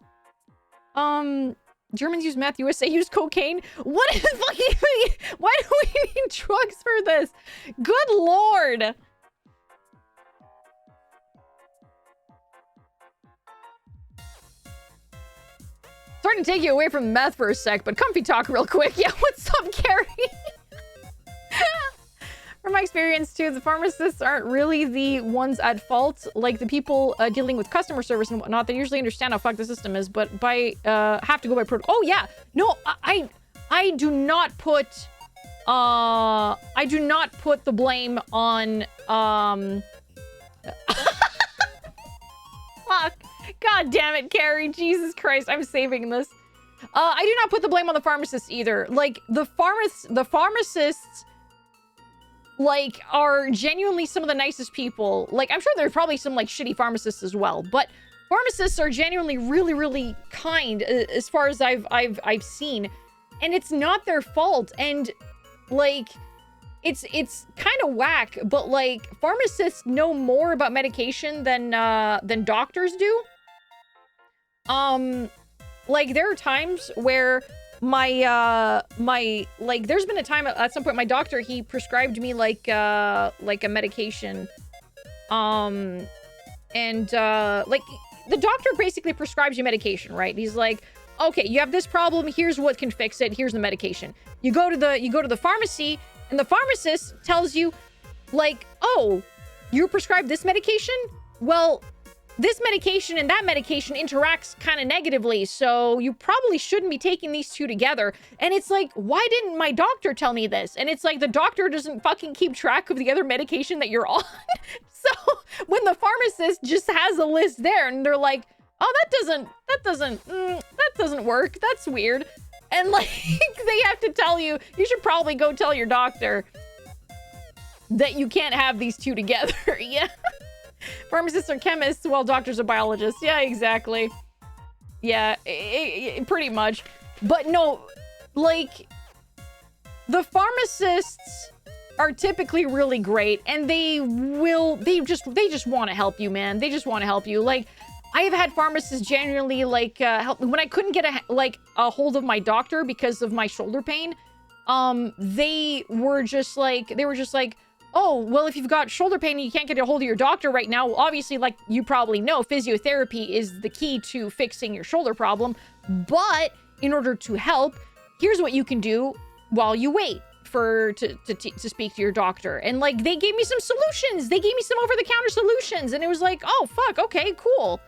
Germans use meth, USA use cocaine. What is fucking... Why do we need drugs for this? Good lord. Starting to take you away from meth for a sec, but comfy talk real quick. Yeah, what's up, Carrie? From my experience, too, the pharmacists aren't really the ones at fault. Like, the people dealing with customer service and whatnot, they usually understand how fucked the system is, but have to go by protocol. Oh, yeah. No, I do not put... I do not put the blame on God damn it, Carrie. Jesus Christ, I'm saving this. I do not put the blame on the pharmacists either. Like, the pharmacists, like, are genuinely some of the nicest people. Like, I'm sure there's probably some, like, shitty pharmacists as well, but pharmacists are genuinely really, really kind as far as I've seen. And it's not their fault. And, like, it's kind of whack, but, like, pharmacists know more about medication than doctors do. Like, there are times where my there's been a time at some point my doctor, he prescribed me like a medication. Like, the doctor basically prescribes you medication, right? He's like, okay, you have this problem, here's what can fix it, here's the medication. You go to the pharmacy, and the pharmacist tells you, like, oh, you're prescribed this medication? Well, this medication and that medication interacts kind of negatively, so you probably shouldn't be taking these two together. And it's like, why didn't my doctor tell me this? And it's like, the doctor doesn't fucking keep track of the other medication that you're on. So when the pharmacist just has a list there, and they're like, oh, that doesn't work. That's weird. And, like, they have to tell you, you should probably go tell your doctor that you can't have these two together. Yeah. Pharmacists are chemists, while doctors are biologists. Yeah, exactly. Yeah, pretty much. But no, like, the pharmacists are typically really great, and they just want to help you, man. They just want to help you. Like, I have had pharmacists genuinely, like, help when I couldn't get a hold of my doctor because of my shoulder pain. They were just like, oh, well, if you've got shoulder pain and you can't get a hold of your doctor right now, obviously, like you probably know, physiotherapy is the key to fixing your shoulder problem. But in order to help, here's what you can do while you wait to speak to your doctor. And, like, they gave me some solutions. They gave me some over-the-counter solutions. And it was like, oh, fuck, okay, cool.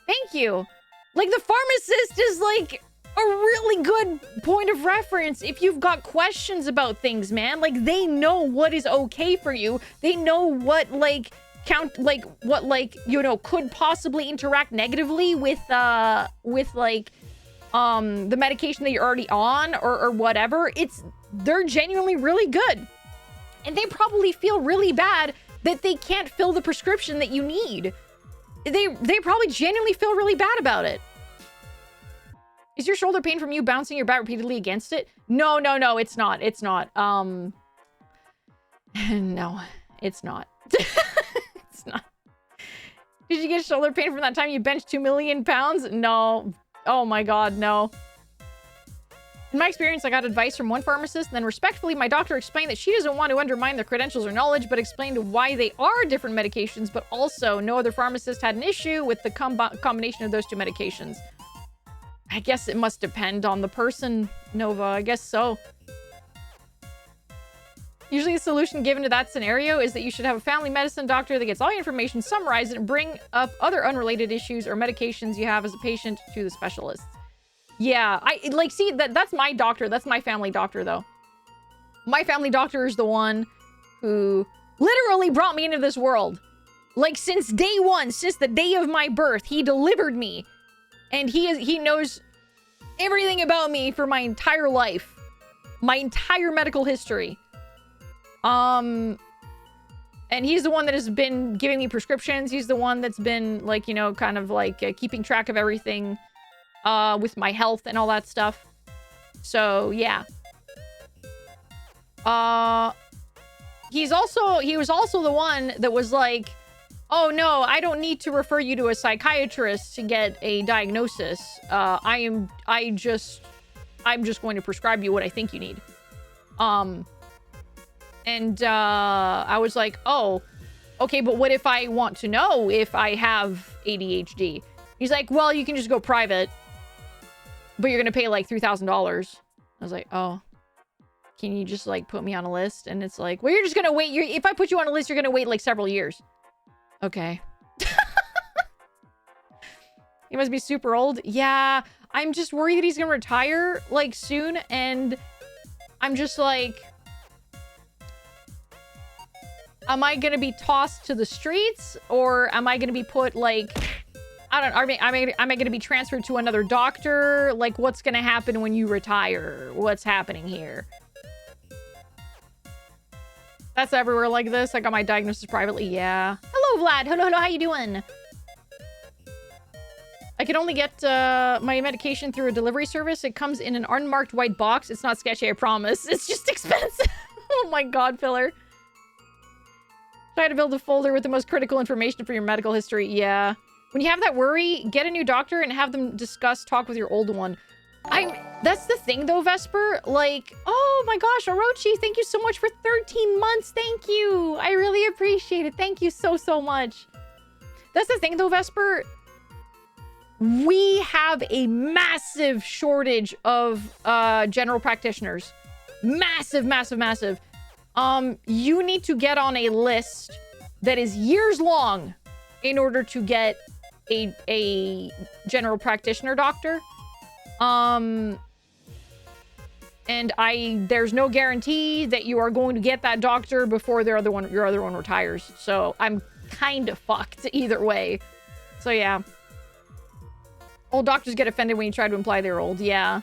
Thank you. Like, the pharmacist is, like, a really good point of reference if you've got questions about things, man. Like, they know what is okay for you. They know what, like, you know, could possibly interact negatively with the medication that you're already on or whatever. They're genuinely really good. And they probably feel really bad that they can't fill the prescription that you need. They probably genuinely feel really bad about it. Is your shoulder pain from you bouncing your bat repeatedly against it? No, it's not. It's not. No, it's not. It's not. Did you get shoulder pain from that time you benched 2 million pounds? No. Oh my God, no. In my experience, I got advice from one pharmacist, and then respectfully, my doctor explained that she doesn't want to undermine their credentials or knowledge, but explained why they are different medications, but also no other pharmacist had an issue with the combination of those two medications. I guess it must depend on the person, Nova. I guess so. Usually the solution given to that scenario is that you should have a family medicine doctor that gets all your information, summarize it, and bring up other unrelated issues or medications you have as a patient to the specialist. Yeah, see, that's my doctor. That's my family doctor, though. My family doctor is the one who literally brought me into this world. Like, since day one, since the day of my birth, he delivered me. And he knows everything about me for my entire life. My entire medical history. And he's the one that has been giving me prescriptions. He's the one that's been, like, you know, kind of like keeping track of everything with my health and all that stuff. So, yeah. He was also the one that was like, oh no, I don't need to refer you to a psychiatrist to get a diagnosis. I'm just going to prescribe you what I think you need. I was like, oh, okay, but what if I want to know if I have ADHD? He's like, well, you can just go private, but you're gonna pay like $3,000. I was like, oh, can you just like put me on a list? And it's like, well, you're just gonna wait. If I put you on a list, you're gonna wait like several years. Okay. He must be super old. Yeah, I'm just worried that he's gonna retire like soon, and I'm just like, am I gonna be tossed to the streets, or am I gonna be put like I don't, am I going to be transferred to another doctor? Like, what's going to happen when you retire? What's happening here? That's everywhere like this. I got my diagnosis privately. Yeah. Hello, Vlad. Hello. How you doing? I can only get my medication through a delivery service. It comes in an unmarked white box. It's not sketchy, I promise. It's just expensive. Oh my god, filler. Try to build a folder with the most critical information for your medical history. Yeah. When you have that worry, get a new doctor and have them talk with your old one. That's the thing though, Vesper. Like, oh my gosh, Orochi, thank you so much for 13 months. Thank you. I really appreciate it. Thank you so, so much. That's the thing though, Vesper. We have a massive shortage of general practitioners. Massive, massive, massive. You need to get on a list that is years long in order to get a general practitioner doctor. And there's no guarantee that you are going to get that doctor before your other one retires. So I'm kind of fucked either way. So yeah. Old doctors get offended when you try to imply they're old. Yeah.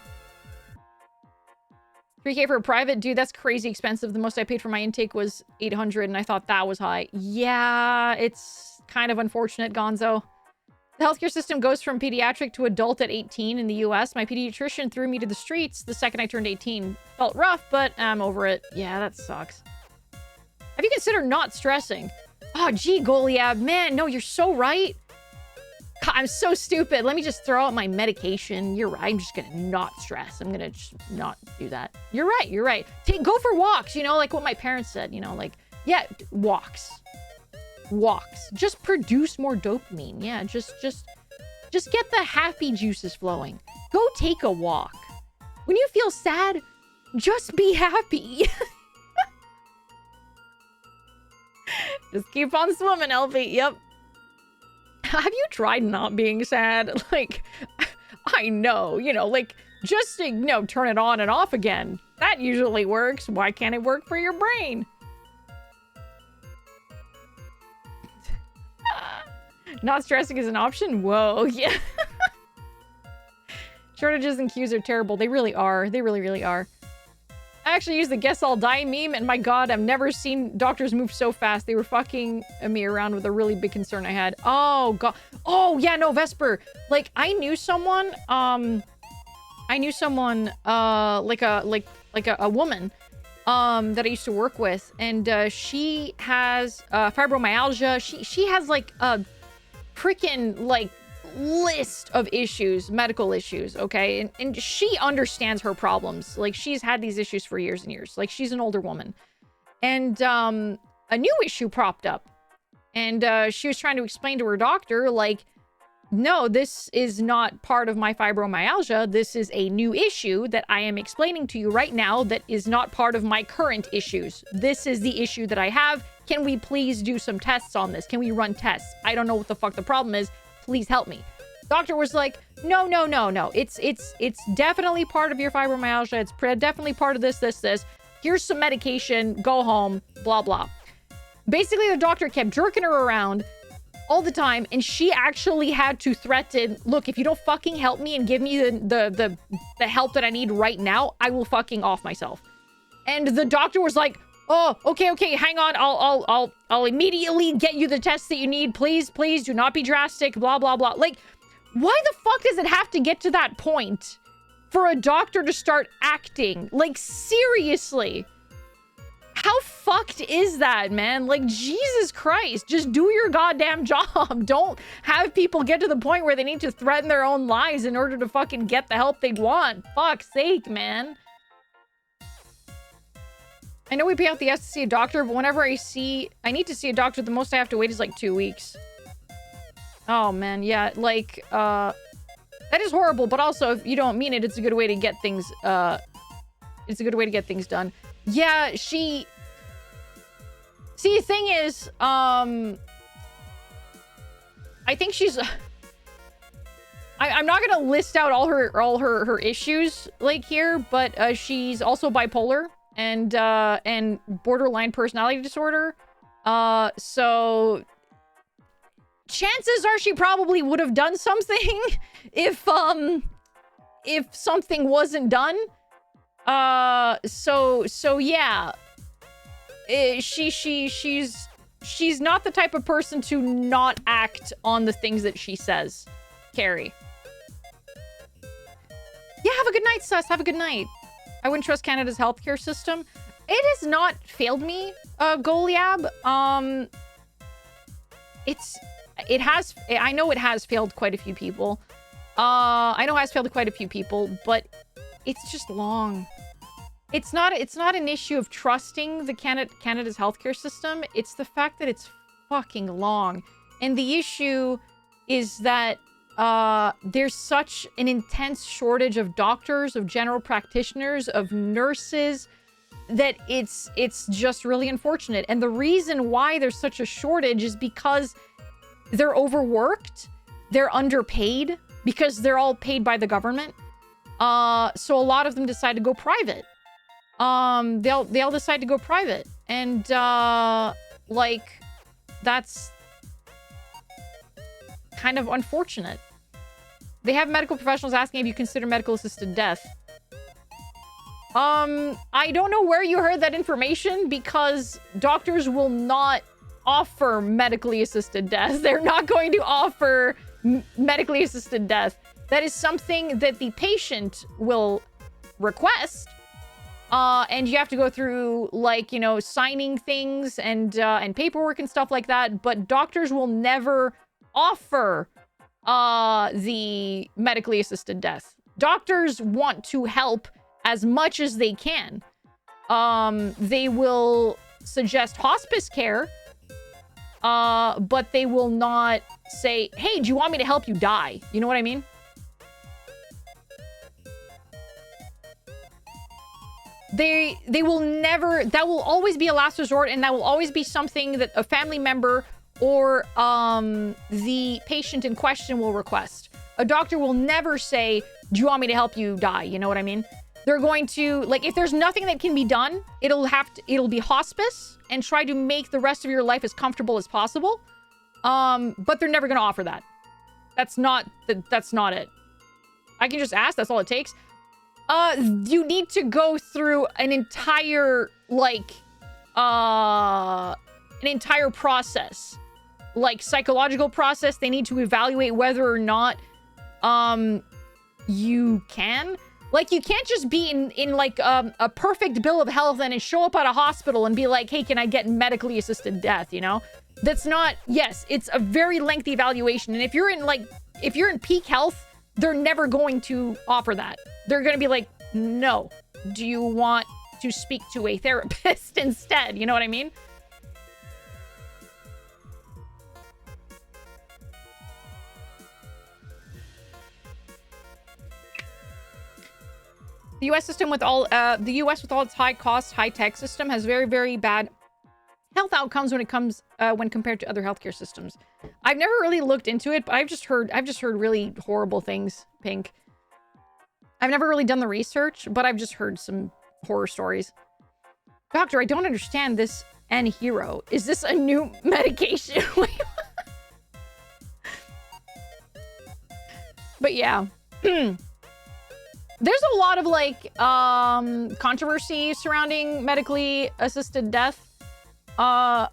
3K for a private? Dude, that's crazy expensive. The most I paid for my intake was 800 and I thought that was high. Yeah, it's kind of unfortunate, Gonzo. The healthcare system goes from pediatric to adult at 18 in the US. My pediatrician threw me to the streets the second I turned 18. Felt rough, but I'm over it. Yeah, that sucks. Have you considered not stressing? Oh, gee, Goliab. Man, no, you're so right. God, I'm so stupid. Let me just throw out my medication. You're right. I'm just going to not stress. I'm going to just not do that. You're right. You're right. Go for walks, you know, like what my parents said, you know, like, yeah, walks. Walks. Just produce more dopamine. Yeah, just get the happy juices flowing. Go take a walk. When you feel sad, just be happy. Just keep on swimming, Elfie. Yep. Have you tried not being sad? Like, I know, you know, like, just, you know, turn it on and off again. That usually works. Why can't it work for your brain? Not stressing is an option? Whoa, yeah. Shortages and queues are terrible. They really are. They really, really are. I actually used the guess I'll die meme, and my god, I've never seen doctors move so fast. They were fucking me around with a really big concern I had. Oh god. Oh yeah, no, Vesper. Like, I knew someone, like a woman, that I used to work with, and she has fibromyalgia. She has like a freaking like list of issues, medical issues, okay? And she understands her problems. Like, she's had these issues for years and years. Like, she's an older woman. And a new issue propped up. And she was trying to explain to her doctor, like, no, this is not part of my fibromyalgia. This is a new issue that I am explaining to you right now that is not part of my current issues. This is the issue that I have. Can we please do some tests on this? Can we run tests? I don't know what the fuck the problem is. Please help me. Doctor was like, no. It's definitely part of your fibromyalgia. It's definitely part of this. Here's some medication. Go home. Blah, blah. Basically, the doctor kept jerking her around all the time, and she actually had to threaten, look, if you don't fucking help me and give me the help that I need right now, I will fucking off myself. And the doctor was like, oh, okay, hang on. I'll immediately get you the tests that you need. Please do not be drastic. Blah, blah, blah. Like, why the fuck does it have to get to that point for a doctor to start acting? Like, seriously. How fucked is that, man? Like, Jesus Christ, just do your goddamn job. Don't have people get to the point where they need to threaten their own lives in order to fucking get the help they want. Fuck's sake, man. I know we pay out the S to see a doctor, but whenever I need to see a doctor, the most I have to wait is like 2 weeks. Oh man, yeah, like, that is horrible, but also, if you don't mean it, it's a good way to get things, done. Yeah, see, the thing is, I think she's, I'm not gonna list out all her issues, like, here, but, she's also bipolar. And borderline personality disorder. So chances are she probably would have done something if something wasn't done. So yeah. She's not the type of person to not act on the things that she says. Carrie. Yeah, have a good night, Sus. Have a good night. I wouldn't trust Canada's healthcare system. It has not failed me, Goliab. I know it has failed quite a few people. I know it has failed quite a few people, but it's just long. It's not an issue of trusting the Canada's healthcare system. It's the fact that it's fucking long. And the issue is that there's such an intense shortage of doctors, of general practitioners, of nurses, that it's just really unfortunate. And the reason why there's such a shortage is because they're overworked, they're underpaid, because they're all paid by the government. So a lot of them decide to go private. They'll decide to go private. And like, that's kind of unfortunate. They have medical professionals asking if you consider medical assisted death. I don't know where you heard that information, because doctors will not offer medically assisted death. They're not going to offer medically assisted death. That is something that the patient will request. And you have to go through, like, you know, signing things and paperwork and stuff like that. But doctors will never offer the medically assisted death. Doctors want to help as much as they can. They will suggest hospice care, but they will not say, hey, do you want me to help you die? You know what I mean? They will never, that will always be a last resort, and that will always be something that a family member or the patient in question will request. A doctor will never say, do you want me to help you die? You know what I mean? They're going to, like, if there's nothing that can be done, it'll be hospice and try to make the rest of your life as comfortable as possible. But they're never going to offer that. That's not it. I can just ask, that's all it takes. You need to go through an entire, like, an entire process. Like, psychological process. They need to evaluate whether or not, you can. Like, you can't just be in like, a perfect bill of health and show up at a hospital and be like, hey, can I get medically assisted death, you know? That's not, yes, it's a very lengthy evaluation. And if you're in peak health, they're never going to offer that. They're going to be like, no. Do you want to speak to a therapist instead? You know what I mean? The U.S. system with all its high cost, high tech system has very, very bad health outcomes when compared to other healthcare systems. I've never really looked into it, but I've just heard really horrible things, Pink. I've never really done the research, but I've just heard some horror stories. Doctor, I don't understand this N-Hero. Is this a new medication? But yeah. There's a lot of, like, controversy surrounding medically assisted death. But,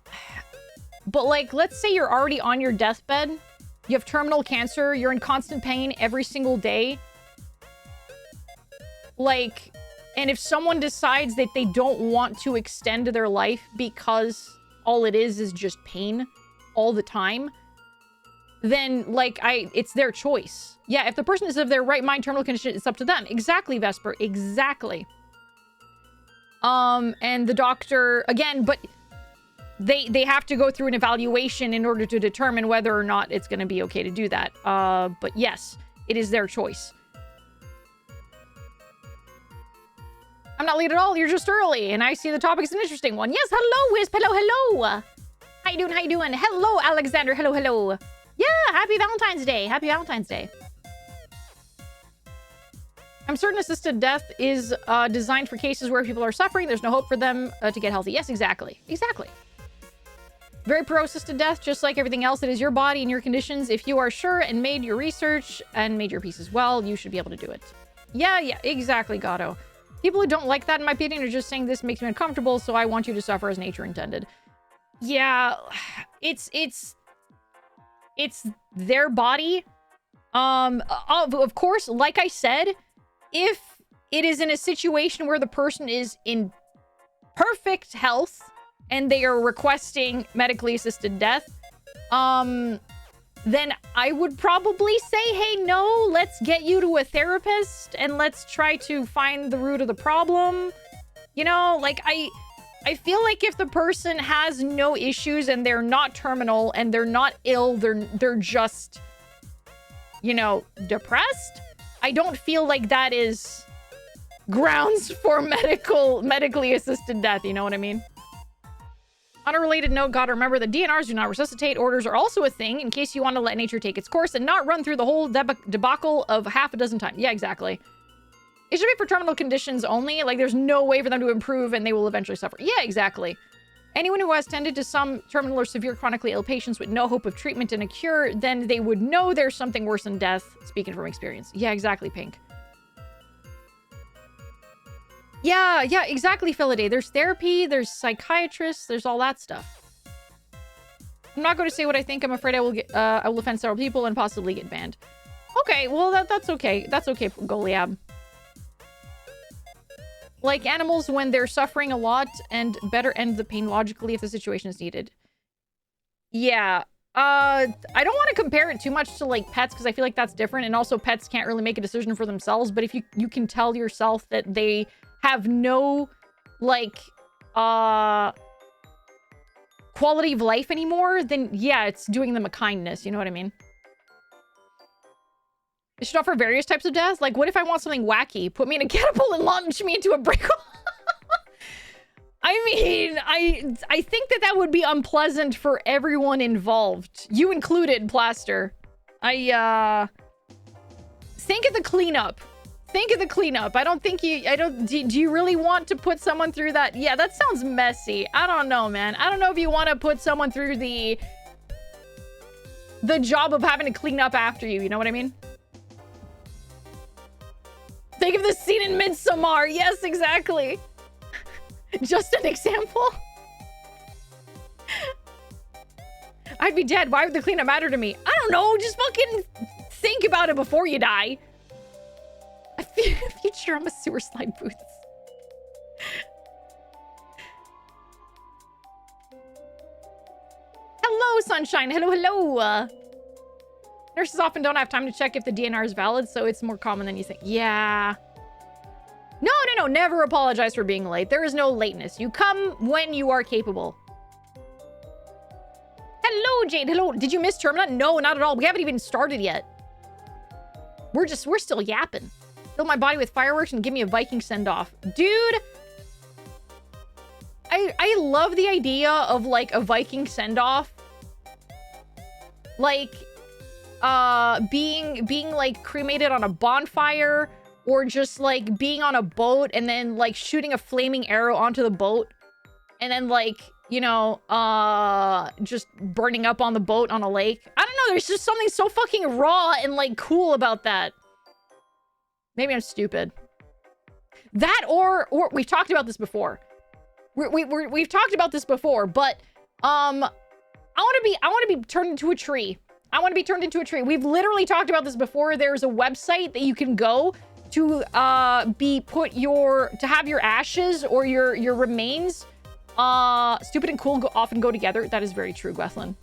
like, let's say you're already on your deathbed. You have terminal cancer. You're in constant pain every single day. Like, and if someone decides that they don't want to extend their life because all it is just pain all the time, then, like, it's their choice. Yeah, if the person is of their right mind, terminal condition, it's up to them. Exactly, Vesper. Exactly. And the doctor, again, but they have to go through an evaluation in order to determine whether or not it's going to be okay to do that. But yes, it is their choice. I'm not late at all. You're just early. And I see the topic is an interesting one. Yes, hello, Wisp. Hello, hello. How you doing? How you doing? Hello, Alexander. Hello, hello. Yeah, happy Valentine's Day. Happy Valentine's Day. I'm certain assisted death is designed for cases where people are suffering. There's no hope for them to get healthy. Yes, exactly. Exactly. Very pro-assisted death, just like everything else. It is your body and your conditions. If you are sure and made your research and made your peace as well, you should be able to do it. Yeah, exactly, Gato. People who don't like that, in my opinion, are just saying this makes me uncomfortable, so I want you to suffer as nature intended. Yeah, it's their body. Of course, like I said, if it is in a situation where the person is in perfect health and they are requesting medically assisted death, then I would probably say, hey, no, let's get you to a therapist and let's try to find the root of the problem. You know, like, I feel like if the person has no issues and they're not terminal and they're not ill, they're just, you know, depressed, I don't feel like that is grounds for medically assisted death, you know what I mean? On a related note, gotta remember that DNRs do not resuscitate. Orders are also a thing in case you want to let nature take its course and not run through the whole debacle of half a dozen times. Yeah, exactly. It should be for terminal conditions only. Like, there's no way for them to improve and they will eventually suffer. Yeah, exactly. Anyone who has tended to some terminal or severe chronically ill patients with no hope of treatment and a cure, then they would know there's something worse than death, speaking from experience. Yeah, exactly, Pink. Yeah, exactly, Philaday. There's therapy, there's psychiatrists, there's all that stuff. I'm not going to say what I think. I'm afraid I will offend several people and possibly get banned. Okay, well, that's okay. That's okay, Goliab. Like animals when they're suffering a lot and better end the pain logically if the situation is needed. Yeah. I don't want to compare it too much to, like, pets because I feel like that's different. And also pets can't really make a decision for themselves. But if you can tell yourself that they have no, like, quality of life anymore, then yeah, it's doing them a kindness. You know what I mean? It should offer various types of deaths. Like, what if I want something wacky? Put me in a catapult and launch me into a brick wall. I mean, I think that would be unpleasant for everyone involved. You included, Plaster. Think of the cleanup. Think of the cleanup. I don't think do you really want to put someone through that? Yeah, that sounds messy. I don't know, man. I don't know if you want to put someone through the job of having to clean up after you. You know what I mean? Think of the scene in Midsommar. Yes, exactly. Just an example. I'd be dead. Why would the cleanup matter to me? I don't know. Just fucking think about it before you die. Future, I'm a sewer slide booth. Hello, sunshine. Hello. Nurses often don't have time to check if the DNR is valid, so it's more common than you think. Yeah. No. Never apologize for being late. There is no lateness. You come when you are capable. Hello, Jade. Hello. Did you miss Termina? No, not at all. We haven't even started yet. We're still yapping. Fill my body with fireworks and give me a Viking send-off. Dude. I love the idea of, like, a Viking send-off. Like, being like cremated on a bonfire, or just like being on a boat and then like shooting a flaming arrow onto the boat and then, like, you know, just burning up on the boat on a lake. I don't know, there's just something so fucking raw and, like, cool about that. Maybe I'm stupid. That or we've talked about this before. We've talked about this before, but I want to be turned into a tree. I want to be turned into a tree. We've literally talked about this before. There's a website that you can go to have your ashes or your remains. Stupid and cool often go together. That is very true, Gwethlin.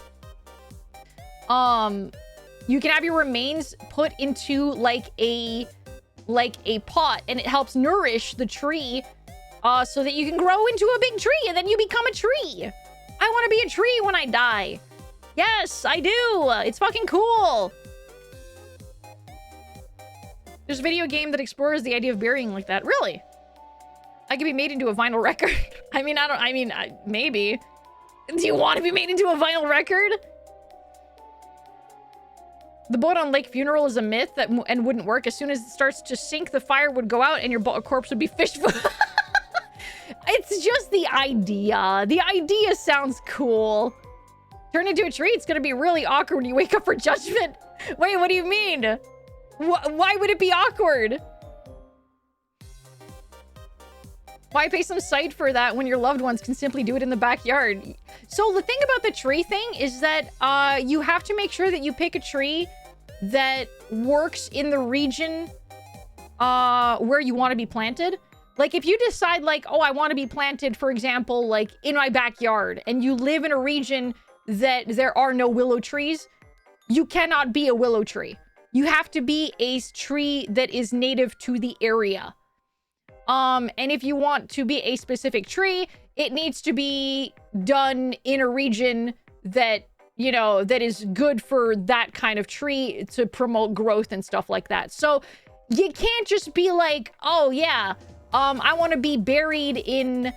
You can have your remains put into like a pot, and it helps nourish the tree so that you can grow into a big tree, and then you become a tree. I want to be a tree when I die. Yes, I do. It's fucking cool. There's a video game that explores the idea of burying like that. Really? I could be made into a vinyl record. Maybe. Do you want to be made into a vinyl record? The boat on Lake Funeral is a myth and wouldn't work. As soon as it starts to sink, the fire would go out and your corpse would be fished for. It's just the idea. The idea sounds cool. Turn into a tree? It's gonna be really awkward when you wake up for judgment. Wait, what do you mean? Why would it be awkward? Why pay some sight for that when your loved ones can simply do it in the backyard? So the thing about the tree thing is that you have to make sure that you pick a tree that works in the region where you want to be planted. Like if you decide like, oh, I want to be planted, for example, like in my backyard, and you live in a region that there are no willow trees, you cannot be a willow tree. You have to be a tree that is native to the area. And if you want to be a specific tree, it needs to be done in a region that, you know, that is good for that kind of tree to promote growth and stuff like that. So you can't just be like, oh yeah, I want to be buried in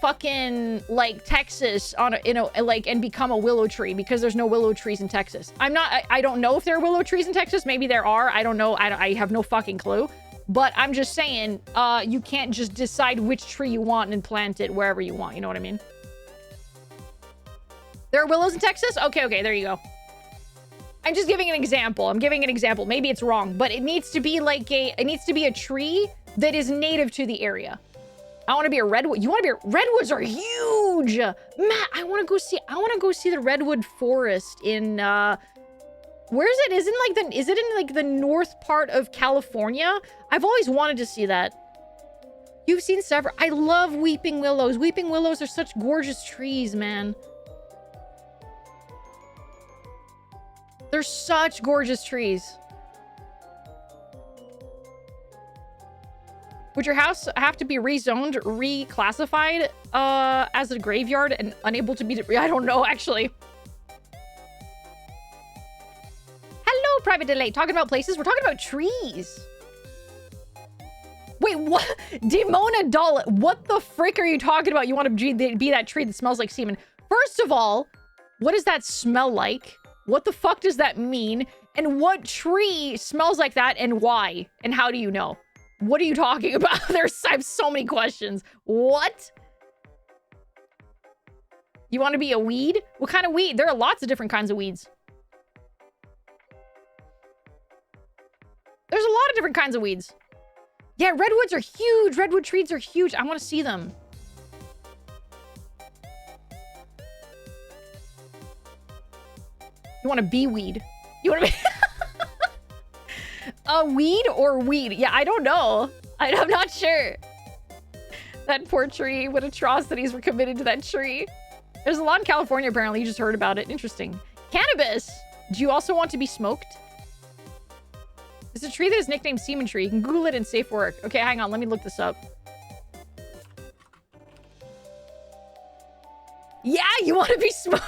fucking like Texas on a, you know, like, and become a willow tree because there's no willow trees in Texas. I don't know if there are willow trees in Texas. Maybe there are. I don't know. I have no fucking clue. But I'm just saying, you can't just decide which tree you want and plant it wherever you want. You know what I mean? There are willows in Texas? Okay, there you go. I'm just giving an example. I'm giving an example. Maybe it's wrong, but it needs to be like it needs to be a tree that is native to the area. I want to be a redwood. You want to be redwoods are huge. Matt, I want to go see the redwood forest in, where is it? Is it in like the north part of California? I've always wanted to see that. You've seen several. I love weeping willows. Weeping willows are such gorgeous trees, man. They're such gorgeous trees. Would your house have to be rezoned, reclassified as a graveyard and unable to be... I don't know, actually. Hello, Private Delay. Talking about places? We're talking about trees. Wait, what? Demona Doll. What the frick are you talking about? You want to be that tree that smells like semen. First of all, what does that smell like? What the fuck does that mean? And what tree smells like that and why? And how do you know? What are you talking about? I have so many questions. What? You want to be a weed? What kind of weed? There are lots of different kinds of weeds. There's a lot of different kinds of weeds. Yeah, redwoods are huge. Redwood trees are huge. I want to see them. You want to be weed? You want to be... A weed or weed? Yeah, I don't know. I'm not sure. That poor tree. What atrocities were committed to that tree. There's a lot in California, apparently. You just heard about it. Interesting. Cannabis. Do you also want to be smoked? It's a tree that is nicknamed Semen Tree. You can Google it in safe work. Okay, hang on. Let me look this up. Yeah, you want to be smoked.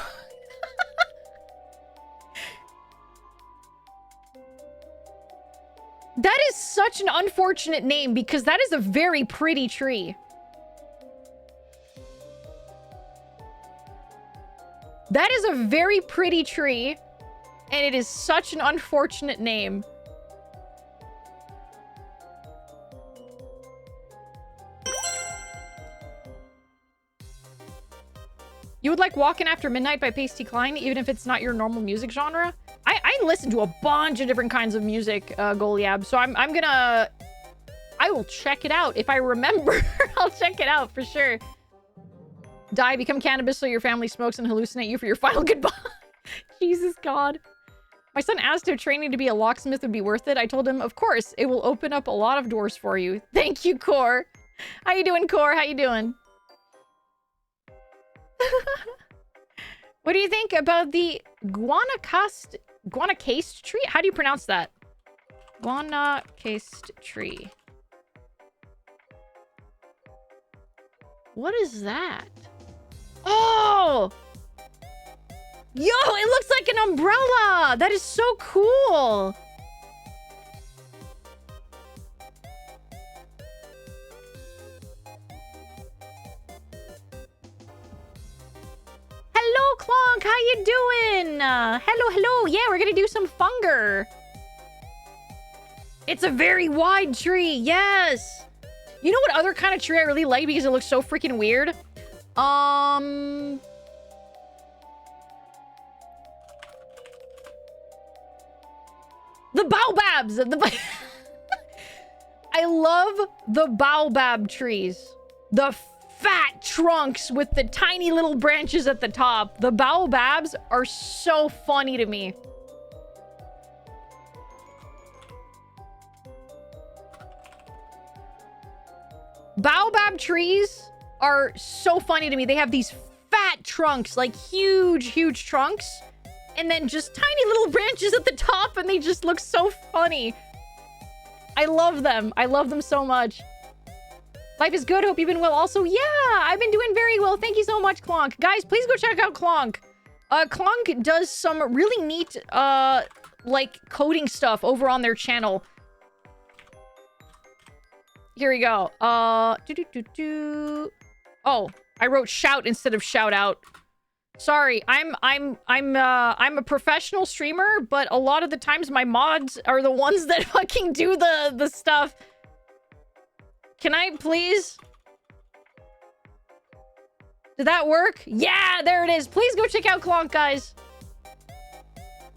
That is such an unfortunate name because that is a very pretty tree. That is a very pretty tree, and it is such an unfortunate name. You would like Walkin' After Midnight by Pasty Klein, even if it's not your normal music genre? I listen to a bunch of different kinds of music, Goliab, so I will check it out. If I remember, I'll check it out for sure. Die, become cannabis so your family smokes and hallucinate you for your final goodbye. Jesus God. My son asked if training to be a locksmith would be worth it. I told him, of course, it will open up a lot of doors for you. Thank you, Core. How you doing, Core? How you doing? What do you think about the guanacast tree? How do you pronounce that? Guanacast tree. What is that? Oh! Yo, it looks like an umbrella! That is so cool! Hello, Clonk! How you doing? Hello. Yeah, we're gonna do some funger. It's a very wide tree. Yes! You know what other kind of tree I really like because it looks so freaking weird? The baobabs! I love the baobab trees. The fat trunks with the tiny little branches at the top. The baobabs are so funny to me. Baobab trees are so funny to me. They have these fat trunks, like huge, huge trunks. And then just tiny little branches at the top, and they just look so funny. I love them. I love them so much. Life is good. Hope you've been well. Also, yeah, I've been doing very well. Thank you so much, Clonk. Guys, please go check out Clonk. Clonk does some really neat, like, coding stuff over on their channel. Here we go. Oh, I wrote shout instead of shout out. Sorry, I'm a professional streamer, but a lot of the times my mods are the ones that fucking do the stuff. Can I please? Did that work? Yeah, there it is. Please go check out Clonk, guys.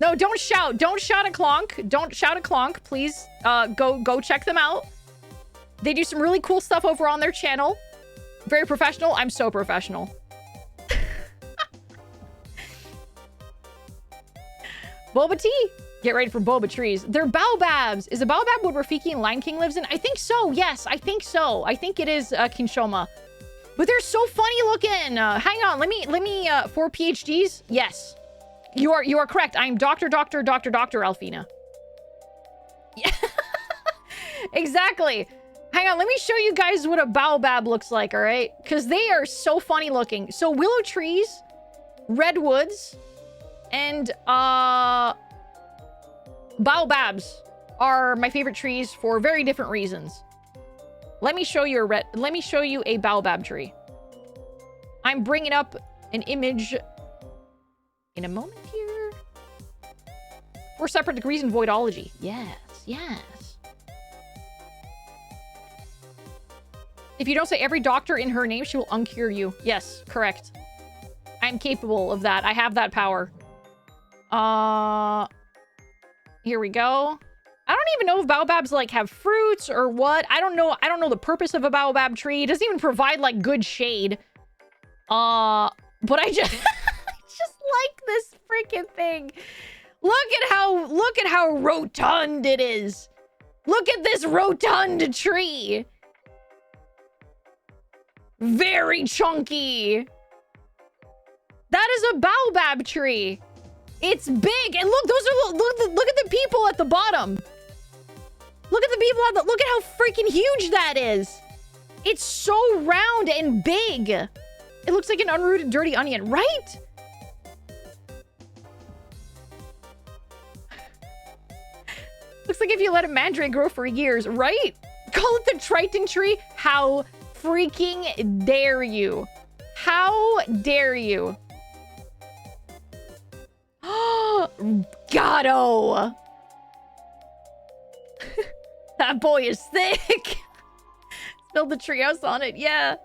No, don't shout. Don't shout at Clonk. Don't shout at Clonk. Please, go check them out. They do some really cool stuff over on their channel. Very professional. I'm so professional. Boba tea. Get ready for boba trees. They're baobabs. Is a baobab what Rafiki and Lion King lives in? I think so. Yes, I think so. I think it is Kinshoma. But they're so funny looking. Hang on. Let me 4 PhDs. Yes. You are correct. I'm Dr. Alphena. Yeah. Exactly. Hang on, let me show you guys what a baobab looks like, all right? Because they are so funny looking. So willow trees, redwoods, and baobabs are my favorite trees for very different reasons. Let me show you a baobab tree. I'm bringing up an image in a moment here. 4 separate degrees in voidology. Yes, yes. If you don't say every doctor in her name, she will uncure you. Yes, correct. I'm capable of that. I have that power. Here we go. I don't even know if baobabs like have fruits or what. I don't know the purpose of a baobab tree. It doesn't even provide like good shade. But I just I just like this freaking thing. Look at how rotund it is. Look at this rotund tree. Very chunky. That is a baobab tree. It's big. And look, look at the people at the bottom. Look at the people at the, look at how freaking huge that is. It's so round and big. It looks like an unrooted dirty onion, right? Looks like if you let a mandrake grow for years, right? Call it the Triton tree? How freaking dare you? How dare you? Gato! That boy is thick. Build the treehouse on it, yeah.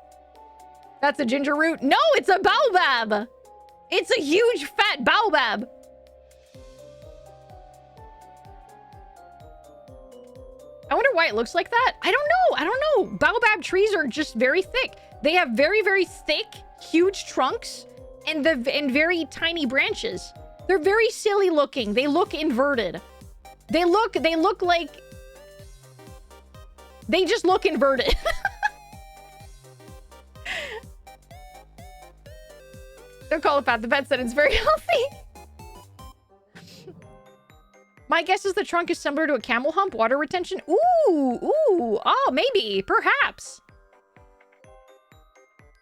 That's a ginger root. No, it's a baobab. It's a huge fat baobab. I wonder why it looks like that. I don't know. Baobab trees are just very thick. They have very, very thick, huge trunks and very tiny branches. They're very silly looking. They look inverted. They just look inverted. Don't call it fat. The vet said it's very healthy. My guess is the trunk is similar to a camel hump, water retention. Ooh. Oh, maybe, perhaps.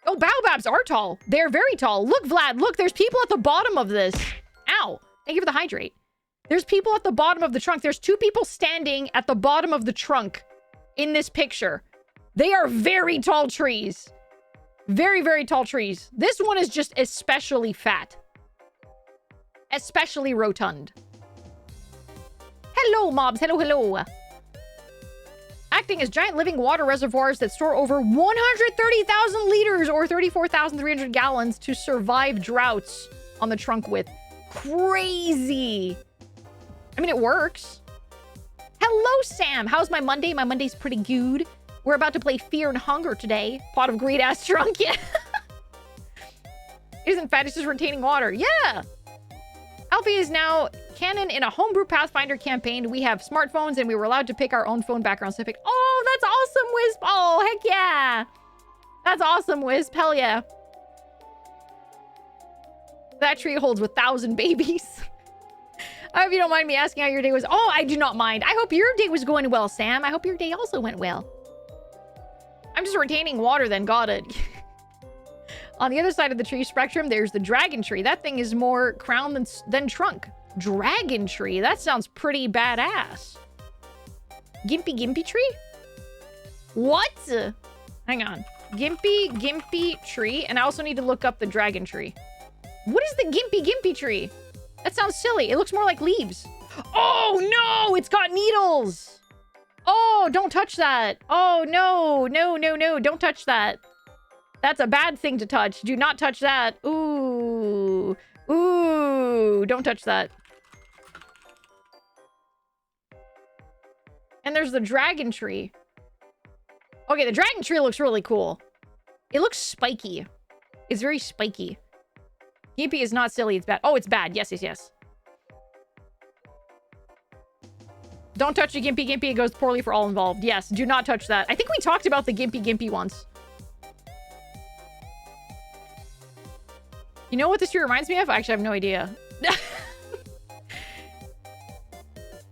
Oh, baobabs are tall. They're very tall. Look, Vlad, look, there's people at the bottom of this. Ow. Thank you for the hydrate. There's people at the bottom of the trunk. There's 2 people standing at the bottom of the trunk in this picture. They are very tall trees. Very, very tall trees. This one is just especially fat. Especially rotund. Hello, mobs. Hello. Acting as giant living water reservoirs that store over 130,000 liters or 34,300 gallons to survive droughts on the trunk width. Crazy. I mean, it works. Hello, Sam. How's my Monday? My Monday's pretty good. We're about to play Fear and Hunger today. Pot of greed ass drunk. Yeah. Isn't fat, it's just retaining water. Yeah. Alfie is now canon in a homebrew Pathfinder campaign. We have smartphones and we were allowed to pick our own phone backgrounds to pick. Oh, that's awesome, Wisp. Oh, heck yeah. That's awesome, Wisp. Hell yeah. That tree holds 1,000 babies. I hope you don't mind me asking how your day was. Oh, I do not mind. I hope your day was going well, Sam. I hope your day also went well. I'm just retaining water then. Got it. On the other side of the tree spectrum, there's the dragon tree. That thing is more crown than trunk. Dragon tree? That sounds pretty badass. Gimpy tree? What? Hang on. Gimpy tree. And I also need to look up the dragon tree. What is the gimpy tree? That sounds silly. It looks more like leaves. Oh, no! It's got needles! Oh, don't touch that. Oh, no. No. Don't touch that. That's a bad thing to touch. Do not touch that. Ooh. Ooh. Don't touch that. And there's the dragon tree. Okay, the dragon tree looks really cool. It looks spiky. It's very spiky. Gimpy is not silly. It's bad. Oh, it's bad. Yes. Don't touch the Gimpy. It goes poorly for all involved. Yes, do not touch that. I think we talked about the Gimpy once. You know what this tree reminds me of? Actually, I have no idea.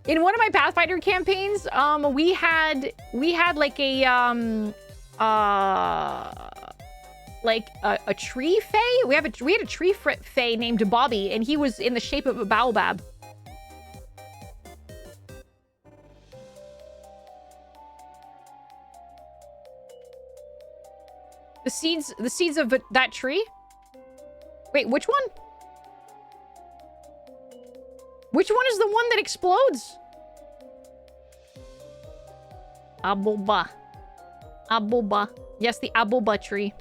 In one of my Pathfinder campaigns, we had like a a tree fae. We had a tree fae named Bobby, and he was in the shape of a baobab. The seeds of that tree? Wait, which one? Which one is the one that explodes? Aboba. Yes, the aboba tree.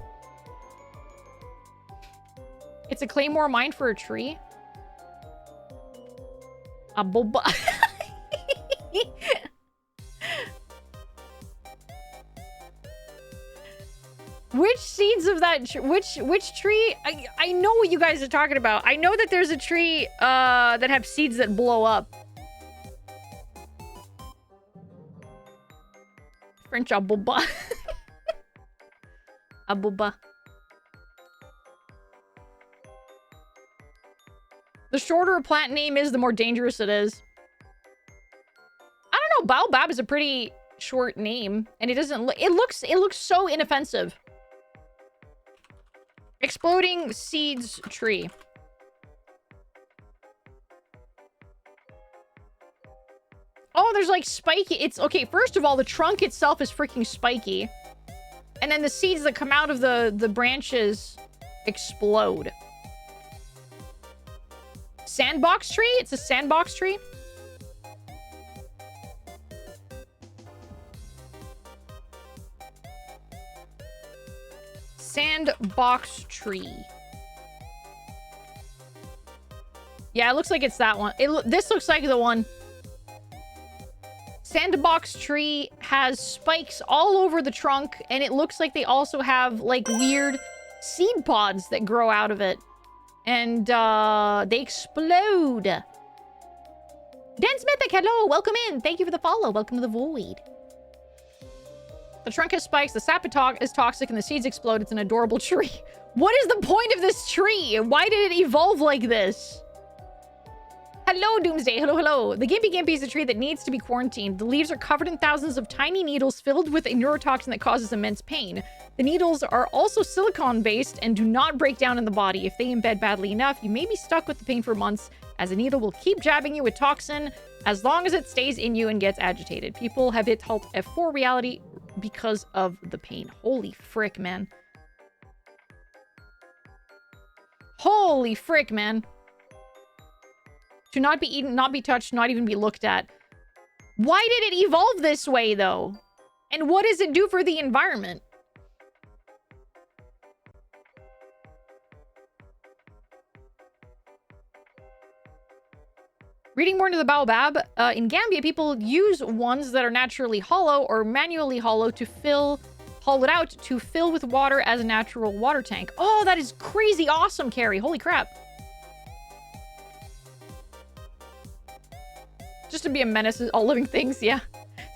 It's a claymore mine for a tree. Aboba. Which seeds of that which tree? I know what you guys are talking about. I know that there's a tree that have seeds that blow up. French aboba. Aboba. The shorter a plant name is, the more dangerous it is. I don't know. Baobab is a pretty short name, and it doesn't look. It looks so inoffensive. Exploding seeds tree. Oh, there's like spiky. It's okay. First of all, the trunk itself is freaking spiky, and then the seeds that come out of the branches explode. Sandbox tree? It's a sandbox tree? Sandbox tree. Yeah, it looks like it's that one. This looks like the one. Sandbox tree has spikes all over the trunk, and it looks like they also have like weird seed pods that grow out of it. And they explode. Dan Smithic, hello, welcome in. Thank you for the follow. Welcome to the void. The trunk has spikes, the sap is toxic, and the seeds explode. It's an adorable tree. What is the point of this tree? Why did it evolve like this? Hello, Doomsday. Hello. The Gimpy is a tree that needs to be quarantined. The leaves are covered in thousands of tiny needles filled with a neurotoxin that causes immense pain. The needles are also silicone-based and do not break down in the body. If they embed badly enough, you may be stuck with the pain for months, as a needle will keep jabbing you with toxin as long as it stays in you and gets agitated. People have hit halt F4 reality because of the pain. Holy frick, man. Holy frick, man. To not be eaten, not be touched, not even be looked at. Why did it evolve this way, though? And what does it do for the environment? Reading more into the baobab, in Gambia, people use ones that are naturally hollow or manually hollowed out to fill with water as a natural water tank. Oh, that is crazy awesome, Carrie. Holy crap. Just to be a menace to all living things, yeah.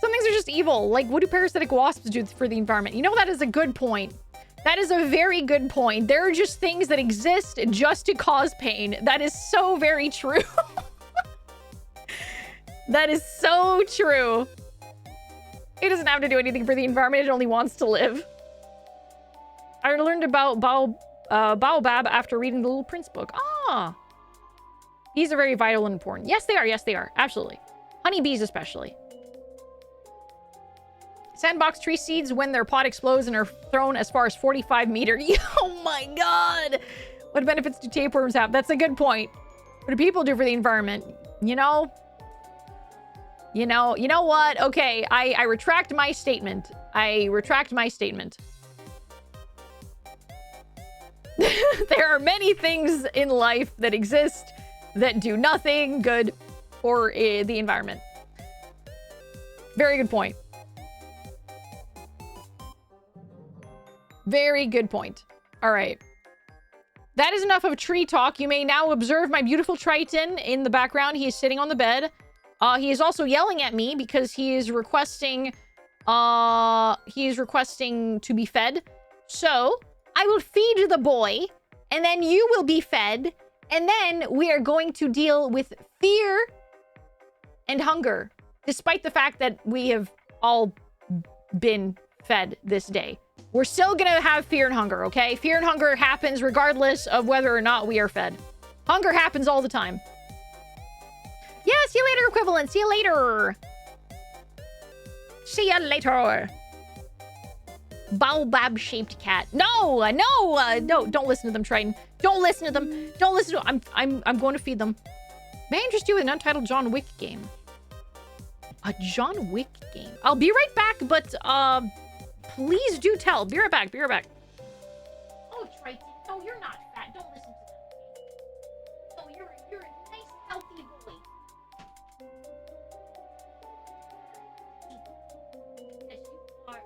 Some things are just evil. Like, what do parasitic wasps do for the environment? You know, that is a good point. That is a very good point. There are just things that exist just to cause pain. That is so very true. That is so true. It doesn't have to do anything for the environment. It only wants to live. I learned about baobab after reading the Little Prince book. Ah. Bees are very vital and important. Yes, they are. Yes, they are. Absolutely. Honeybees especially. Sandbox tree seeds, when their pod explodes and are thrown as far as 45 meters. Oh my god. What benefits do tapeworms have? That's a good point. What do people do for the environment? You know what? Okay, I retract my statement. I retract my statement. There are many things in life that exist that do nothing good for the environment. Very good point. Very good point. All right. That is enough of tree talk. You may now observe my beautiful Triton in the background. He is sitting on the bed. He is also yelling at me because he is requesting to be fed. So I will feed the boy and then you will be fed. And then we are going to deal with fear and hunger, despite the fact that we have all been fed this day. We're still gonna have fear and hunger, okay? Fear and hunger happens regardless of whether or not we are fed. Hunger happens all the time. Yeah, see you later, equivalent. See you later. See you later. Baobab-shaped cat. No, don't listen to them, Triton. Don't listen to them. Don't listen to them. I'm going to feed them. May I interest you with an untitled John Wick game? A John Wick game. I'll be right back, but please do tell. Be right back. Be right back. Oh, Triton. No, you're not fat. Don't listen to them. No, you're a nice, healthy boy. Yes, you are.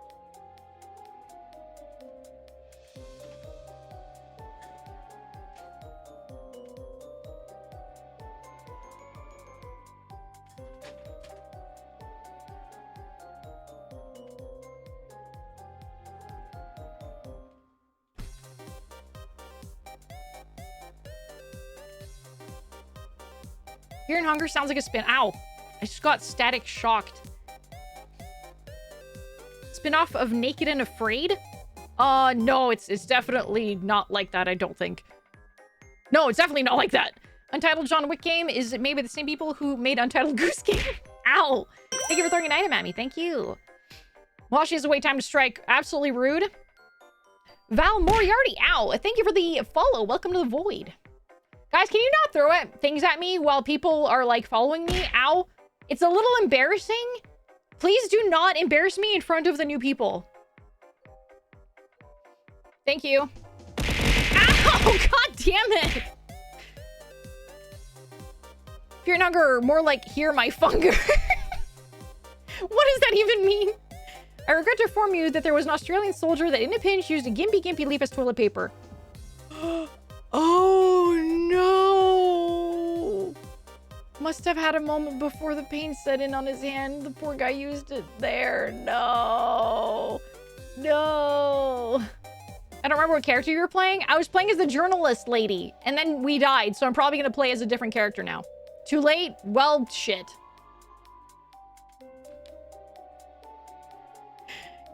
Fear and hunger sounds like a spin. Ow. I just got static shocked. Spin-off of Naked and Afraid? No, it's definitely not like that, I don't think. No, it's definitely not like that. Untitled John Wick game is maybe the same people who made Untitled Goose Game. Ow. Thank you for throwing an item at me. Thank you. While she has to wait time to strike. Absolutely rude. Val Moriarty. Ow. Thank you for the follow. Welcome to the void. Guys, can you not throw things at me while people are, like, following me? Ow. It's a little embarrassing. Please do not embarrass me in front of the new people. Thank you. Ow! God damn it! Fear and hunger, more like hear my funger. What does that even mean? I regret to inform you that there was an Australian soldier that in a pinch used a gimpy leaf as toilet paper. Oh no! Must have had a moment before the pain set in on his hand. The poor guy used it there. No. No. I don't remember what character you were playing. I was playing as the journalist lady, and then we died, so I'm probably gonna play as a different character now. Too late? Well, shit.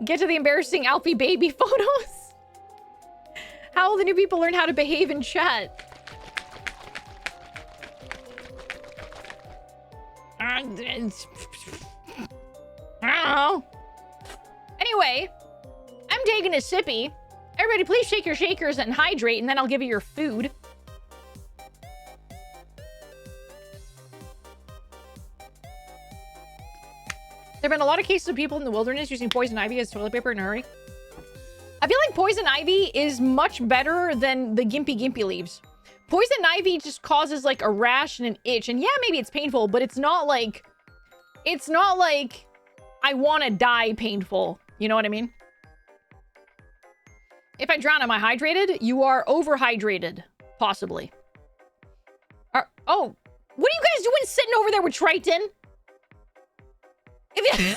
Get to the embarrassing Alfie baby photos. How will the new people learn how to behave in chat? I don't know. Anyway, I'm taking a sippy. Everybody, please shake your shakers and hydrate, and then I'll give you your food. There have been a lot of cases of people in the wilderness using poison ivy as toilet paper in a hurry. I feel like poison ivy is much better than the gimpy leaves. Poison ivy just causes like a rash and an itch. And yeah, maybe it's painful, but it's not like I want to die painful. You know what I mean? If I drown, am I hydrated? You are overhydrated, possibly. Oh, what are you guys doing sitting over there with Triton? If you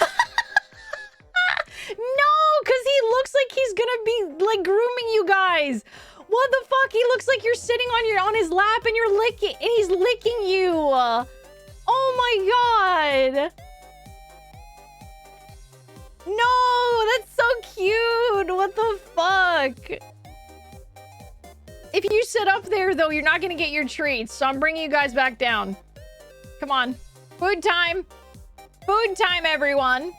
no, because he looks like he's gonna be like grooming you guys. What the fuck? He looks like you're sitting on his lap and you're licking, and he's licking you. Oh my god. No, that's so cute. What the fuck? If you sit up there, though, you're not going to get your treats. So I'm bringing you guys back down. Come on. Food time. Food time, everyone.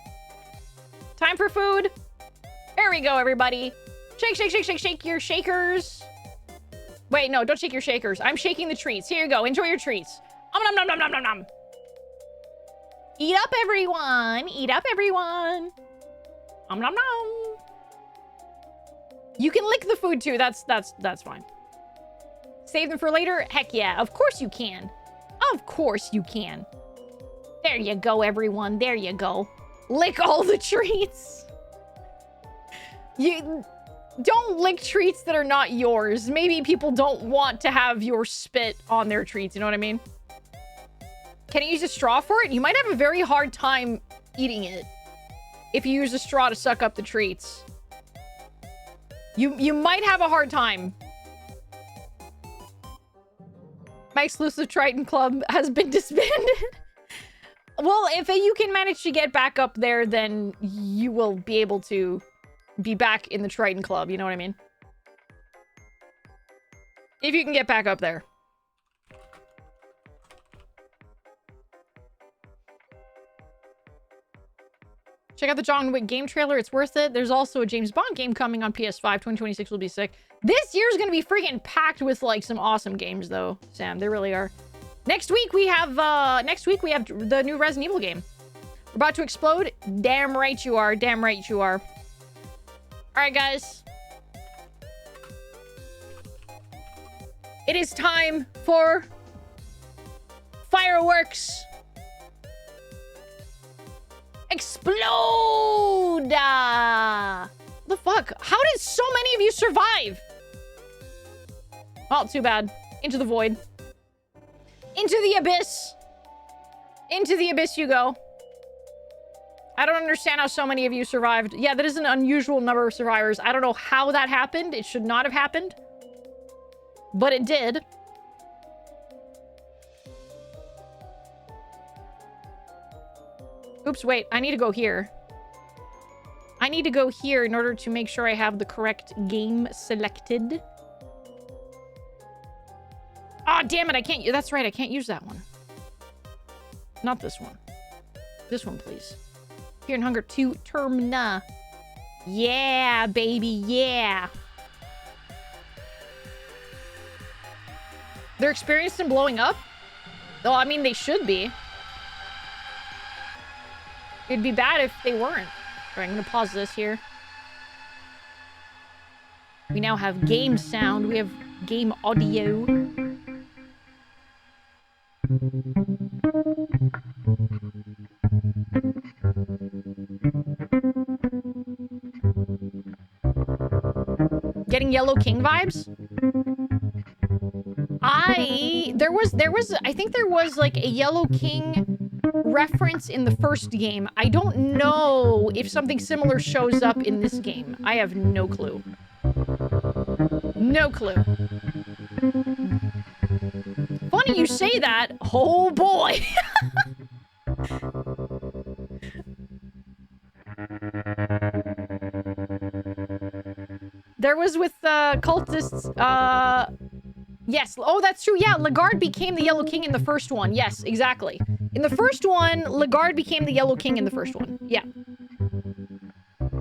Time for food. There we go, everybody. Shake, shake, shake, shake, shake your shakers. Wait, no, don't shake your shakers. I'm shaking the treats. Here you go. Enjoy your treats. Nom, nom, nom, nom, nom, nom. Eat up, everyone. Eat up, everyone. Nom, nom, nom. You can lick the food, too. That's fine. Save them for later? Heck yeah. Of course you can. Of course you can. There you go, everyone. There you go. Lick all the treats. You don't lick treats that are not yours. Maybe people don't want to have your spit on their treats. You know what I mean? Can you use a straw for it? You might have a very hard time eating it if you use a straw to suck up the treats. You might have a hard time. My exclusive Triton Club has been disbanded. Well, if you can manage to get back up there, then you will be able to be back in the Triton Club. You know what I mean? If you can get back up there. Check out the John Wick game trailer. It's worth it. There's also a James Bond game coming on PS5. 2026 will be sick. This year's going to be freaking packed with like some awesome games though, Sam. They really are. Next week we have the new Resident Evil game. We're about to explode. Damn right you are. Damn right you are. All right, guys. It is time for fireworks. Explode! What the fuck? How did so many of you survive? Well, too bad. Into the void. Into the abyss. Into the abyss you go. I don't understand how so many of you survived. Yeah, that is an unusual number of survivors. I don't know how that happened. It should not have happened. But it did. Oops, wait. I need to go here. I need to go here in order to make sure I have the correct game selected. Ah, damn it. I can't. That's right. I can't use that one. Not this one. This one, please. Fear and Hunger 2 Termina. Yeah, baby. Yeah. They're experienced in blowing up? Though, I mean, they should be. It'd be bad if they weren't. Alright, I'm gonna pause this here. We now have game sound. We have game audio. Getting Yellow King vibes? I think there was like a Yellow King reference in the first game. I don't know if something similar shows up in this game. I have no clue. No clue. Funny you say that. Oh boy. There was with cultists, yes. Oh, that's true. Yeah, Lagarde became the Yellow King in the first one. Yes, exactly. In the first one, Lagarde became the Yellow King in the first one. Yeah.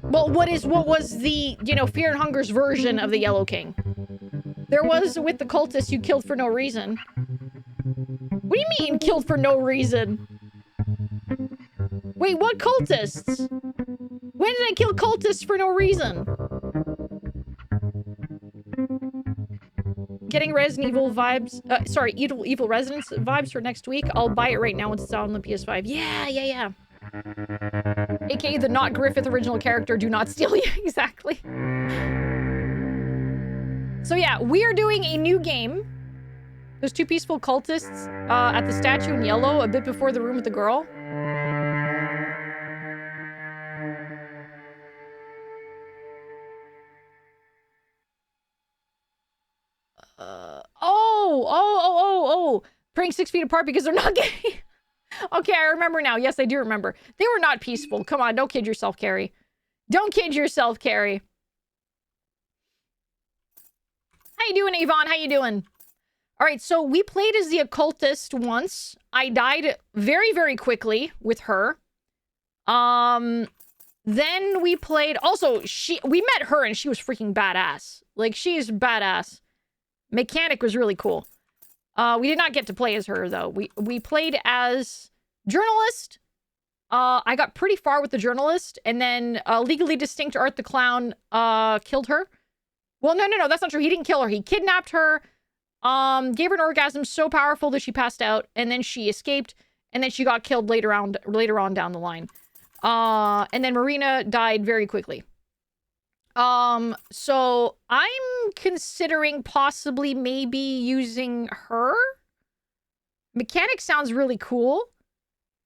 Well, what was the, you know, Fear and Hunger's version of the Yellow King? There was with the cultists you killed for no reason. What do you mean, killed for no reason? Wait, what cultists? When did I kill cultists for no reason? getting Resident Evil vibes. Sorry, Evil Residence vibes for next week. I'll buy it right now once it's out on the PS5. Yeah. AKA the not Griffith original character. Do not steal you. Exactly. So yeah, we are doing a new game. There's two peaceful cultists at the statue in yellow, a bit before the room with the girl. Oh. Praying 6 feet apart because they're not gay. Okay, I remember now. Yes, I do remember. They were not peaceful. Come on, don't kid yourself, Carrie. Don't kid yourself, Carrie. How you doing, Avon? How you doing? All right, so we played as the occultist once. I died very, very quickly with her. Then we played... Also, we met her and she was freaking badass. Like, she's badass. Mechanic was really cool. We did not get to play as her, though. We played as journalist. I got pretty far with the journalist, and then Legally Distinct Art the Clown killed her. Well, no, that's not true. He didn't kill her. He kidnapped her, gave her an orgasm so powerful that she passed out, and then she escaped, and then she got killed later on down the line. And then Marina died very quickly. So I'm considering possibly maybe using her. Mechanic sounds really cool.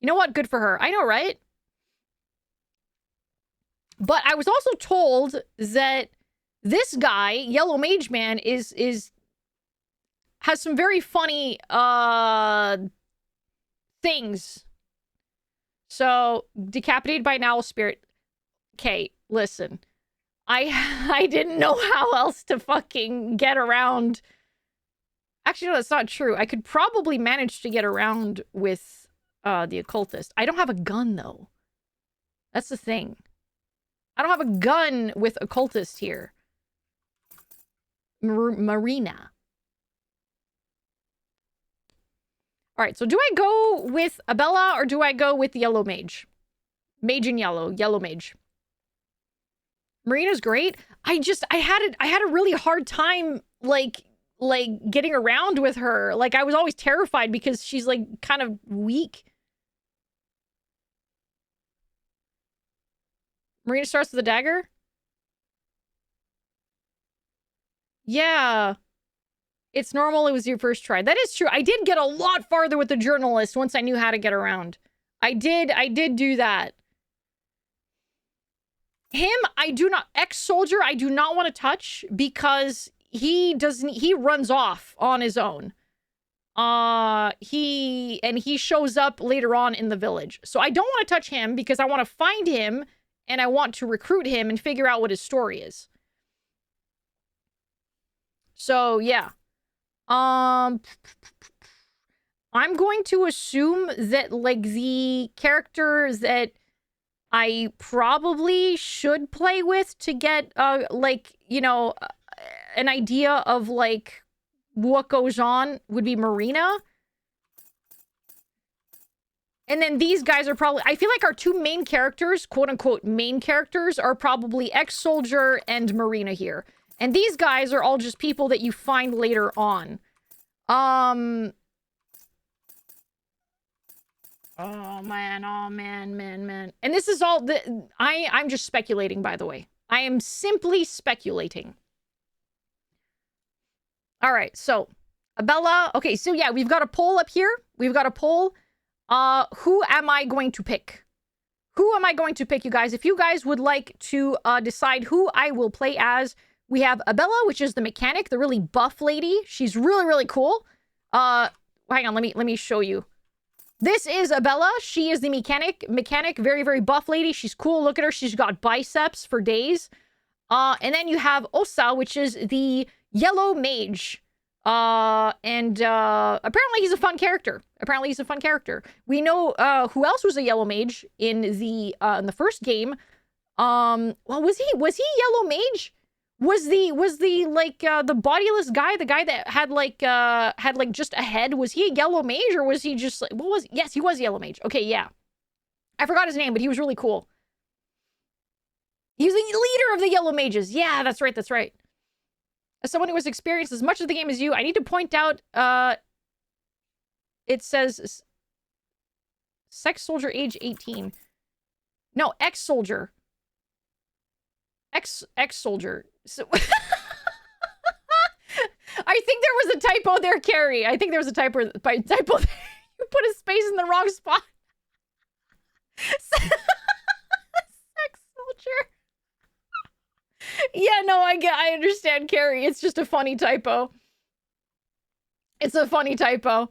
You know what? Good for her. I know, right? But I was also told that this guy, Yellow Mage Man, has some very funny things. So, decapitated by an owl spirit. Okay, listen. I didn't know how else to fucking get around. Actually, no, that's not true. I could probably manage to get around with the occultist. I don't have a gun, though. That's the thing. I don't have a gun with occultist here. Marina. All right, so do I go with Abella or do I go with the yellow mage? Mage in yellow mage. Marina's great. I had a really hard time like getting around with her. Like, I was always terrified because she's like kind of weak. Marina starts with a dagger? Yeah. It's normal. It was your first try. That is true. I did get a lot farther with the journalist once I knew how to get around. I did do that. Him, ex-soldier, I do not want to touch because he runs off on his own. He shows up later on in the village. So I don't want to touch him because I want to find him and I want to recruit him and figure out what his story is. So, yeah. I'm going to assume that, like, the characters that I probably should play with to get, like, you know, an idea of, like, what goes on would be Marina. And then these guys are probably... I feel like our two main characters, quote-unquote main characters, are probably ex-soldier and Marina here. And these guys are all just people that you find later on. Oh, man. And this is all... I'm just speculating, by the way. I am simply speculating. All right, so... Abella... Okay, so yeah, we've got a poll up here. We've got a poll. Who am I going to pick? Who am I going to pick, you guys? If you guys would like to decide who I will play as... We have Abella, which is the mechanic, the really buff lady. She's really, really cool. Hang on, let me show you. This is Abella. She is the mechanic, very, very buff lady. She's cool. Look at her. She's got biceps for days. And then you have Osa, which is the yellow mage. Apparently he's a fun character. We know who else was a yellow mage in the first game. Well, was he yellow mage? Was the like the bodiless guy, the guy that had like just a head, was he a yellow mage or was he just like, yes, he was a yellow mage. Okay, yeah. I forgot his name, but he was really cool. He was the leader of the yellow mages. Yeah, that's right. As someone who has experienced as much of the game as you, I need to point out, it says sex soldier age 18. No, ex-soldier. Ex-soldier. So I think there was a typo there, Carrie. I think there was a typo there. You put a space in the wrong spot. Sex soldier. Yeah, no, I understand, Carrie. It's just a funny typo. It's a funny typo.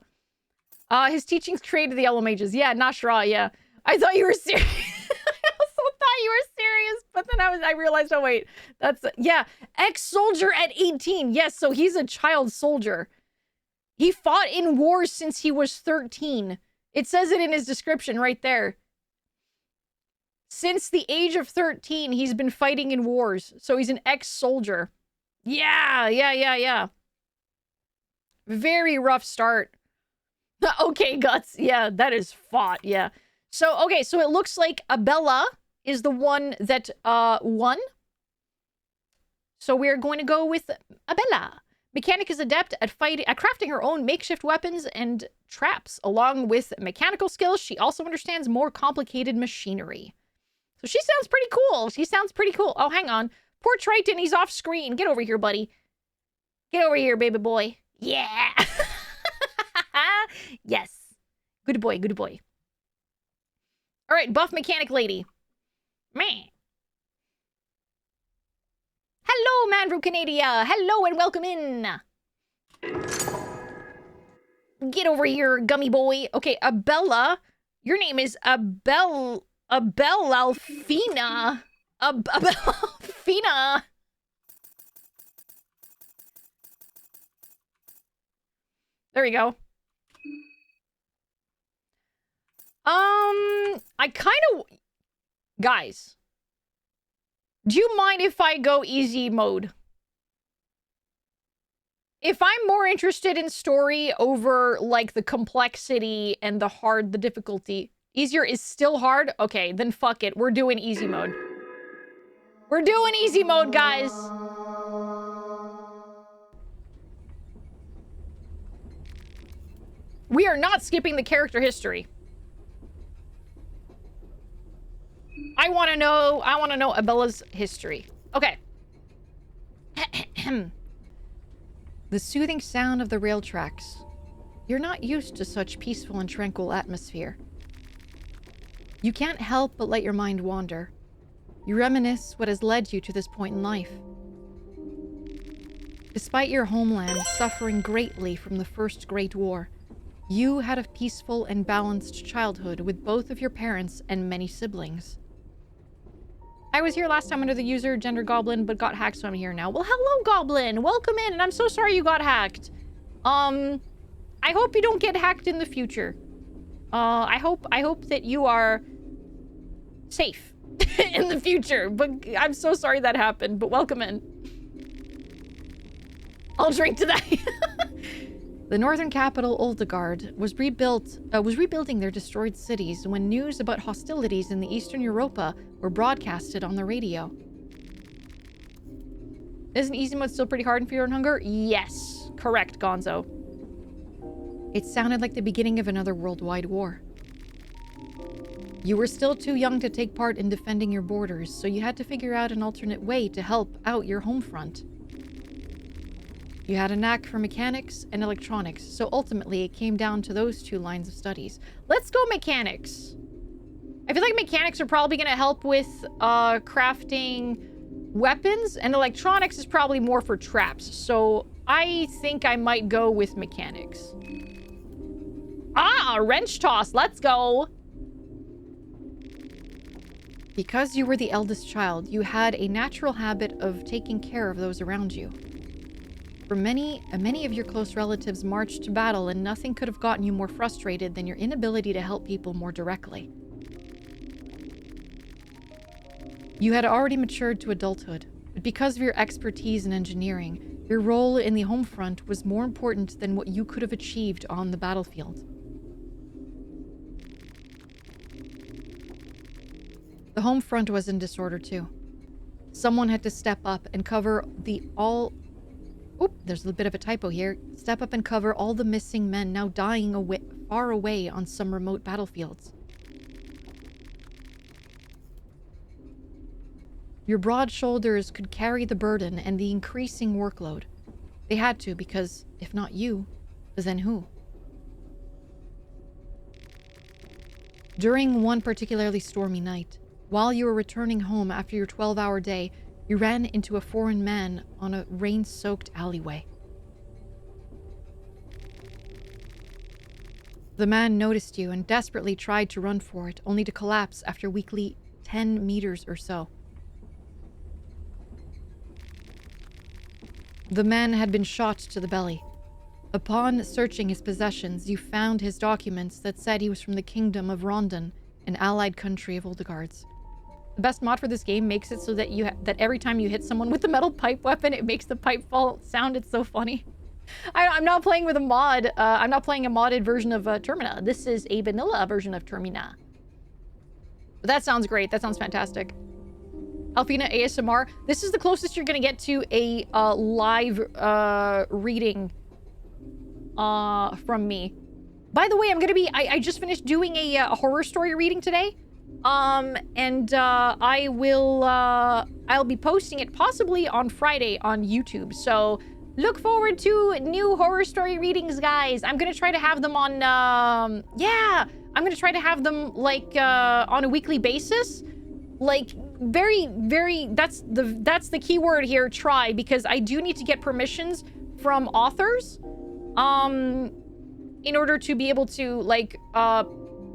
His teachings created the Yellow Mages. Yeah, Nashra, yeah. I thought you were serious. I also thought you were serious, but then I realized, oh wait, that's, yeah, ex-soldier at 18. Yes, so he's a child soldier. He fought in wars since he was 13. It says it in his description right there. Since the age of 13, he's been fighting in wars. So he's an ex-soldier. Yeah. Very rough start. Okay, Guts. Yeah, that is fought. Yeah. So, okay, so it looks like Abella is the one that won. So we're going to go with Abella. Mechanic is adept at crafting her own makeshift weapons and traps. Along with mechanical skills, she also understands more complicated machinery. So she sounds pretty cool. Oh, hang on. Poor Triton, he's off screen. Get over here, buddy. Get over here, baby boy. Yeah. Yes. Good boy. All right, buff mechanic lady. Man. Hello, man from Canada. Hello and welcome in. Get over here, gummy boy. Okay, Abella. Your name is Alphena. Alphena. There we go. I kind of... Guys. Do you mind if I go easy mode? If I'm more interested in story over, like, the complexity and the difficulty... Easier is still hard? Okay, then fuck it. We're doing easy mode. We're doing easy mode, guys. We are not skipping the character history. I want to know Abella's history. Okay. The soothing sound of the rail tracks. You're not used to such peaceful and tranquil atmosphere. You can't help but let your mind wander. You reminisce what has led you to this point in life. Despite your homeland suffering greatly from the First Great War, you had a peaceful and balanced childhood with both of your parents and many siblings. I was here last time under the user Gender Goblin, but got hacked, so I'm here now. Well, hello, Goblin! Welcome in, and I'm so sorry you got hacked. I hope you don't get hacked in the future. I hope that you are safe in the future, but I'm so sorry that happened, but welcome in. I'll drink to that. The northern capital, Oldegard, was rebuilding their destroyed cities when news about hostilities in the Eastern Europa were broadcasted on the radio. Isn't easy mode still pretty hard in Fear and Hunger? Yes. Correct, Gonzo. It sounded like the beginning of another worldwide war. You were still too young to take part in defending your borders, so you had to figure out an alternate way to help out your home front. You had a knack for mechanics and electronics, so ultimately it came down to those two lines of studies. Let's go mechanics. I feel like mechanics are probably going to help with crafting weapons, and electronics is probably more for traps, so I think I might go with mechanics. Ah, wrench toss, let's go! Because you were the eldest child, you had a natural habit of taking care of those around you. For many of your close relatives marched to battle, and nothing could have gotten you more frustrated than your inability to help people more directly. You had already matured to adulthood, but because of your expertise in engineering, your role in the home front was more important than what you could have achieved on the battlefield. The home front was in disorder too. Someone had to step up and cover Oop, there's a bit of a typo here. Step up and cover all the missing men now dying far away on some remote battlefields. Your broad shoulders could carry the burden and the increasing workload. They had to, because if not you, then who? During one particularly stormy night, while you were returning home after your 12-hour day, you ran into a foreign man on a rain-soaked alleyway. The man noticed you and desperately tried to run for it, only to collapse after weakly 10 meters or so. The man had been shot to the belly. Upon searching his possessions, you found his documents that said he was from the Kingdom of Rondon, an allied country of Oldegards. The best mod for this game makes it so that that every time you hit someone with the metal pipe weapon, it makes the pipe fall sound. It's so funny. I'm not playing with a mod. I'm not playing a modded version of Termina. This is a vanilla version of Termina. But that sounds great. That sounds fantastic. Alphena ASMR. This is the closest you're going to get to a live reading from me. By the way, I'm going to be... I just finished doing a horror story reading today. I will, I'll be posting it possibly on Friday on YouTube. So look forward to new horror story readings, guys. I'm going to try to have them on, yeah, I'm going to try to have them like, on a weekly basis. Like very, that's the key word here, try, because I do need to get permissions from authors, in order to be able to like,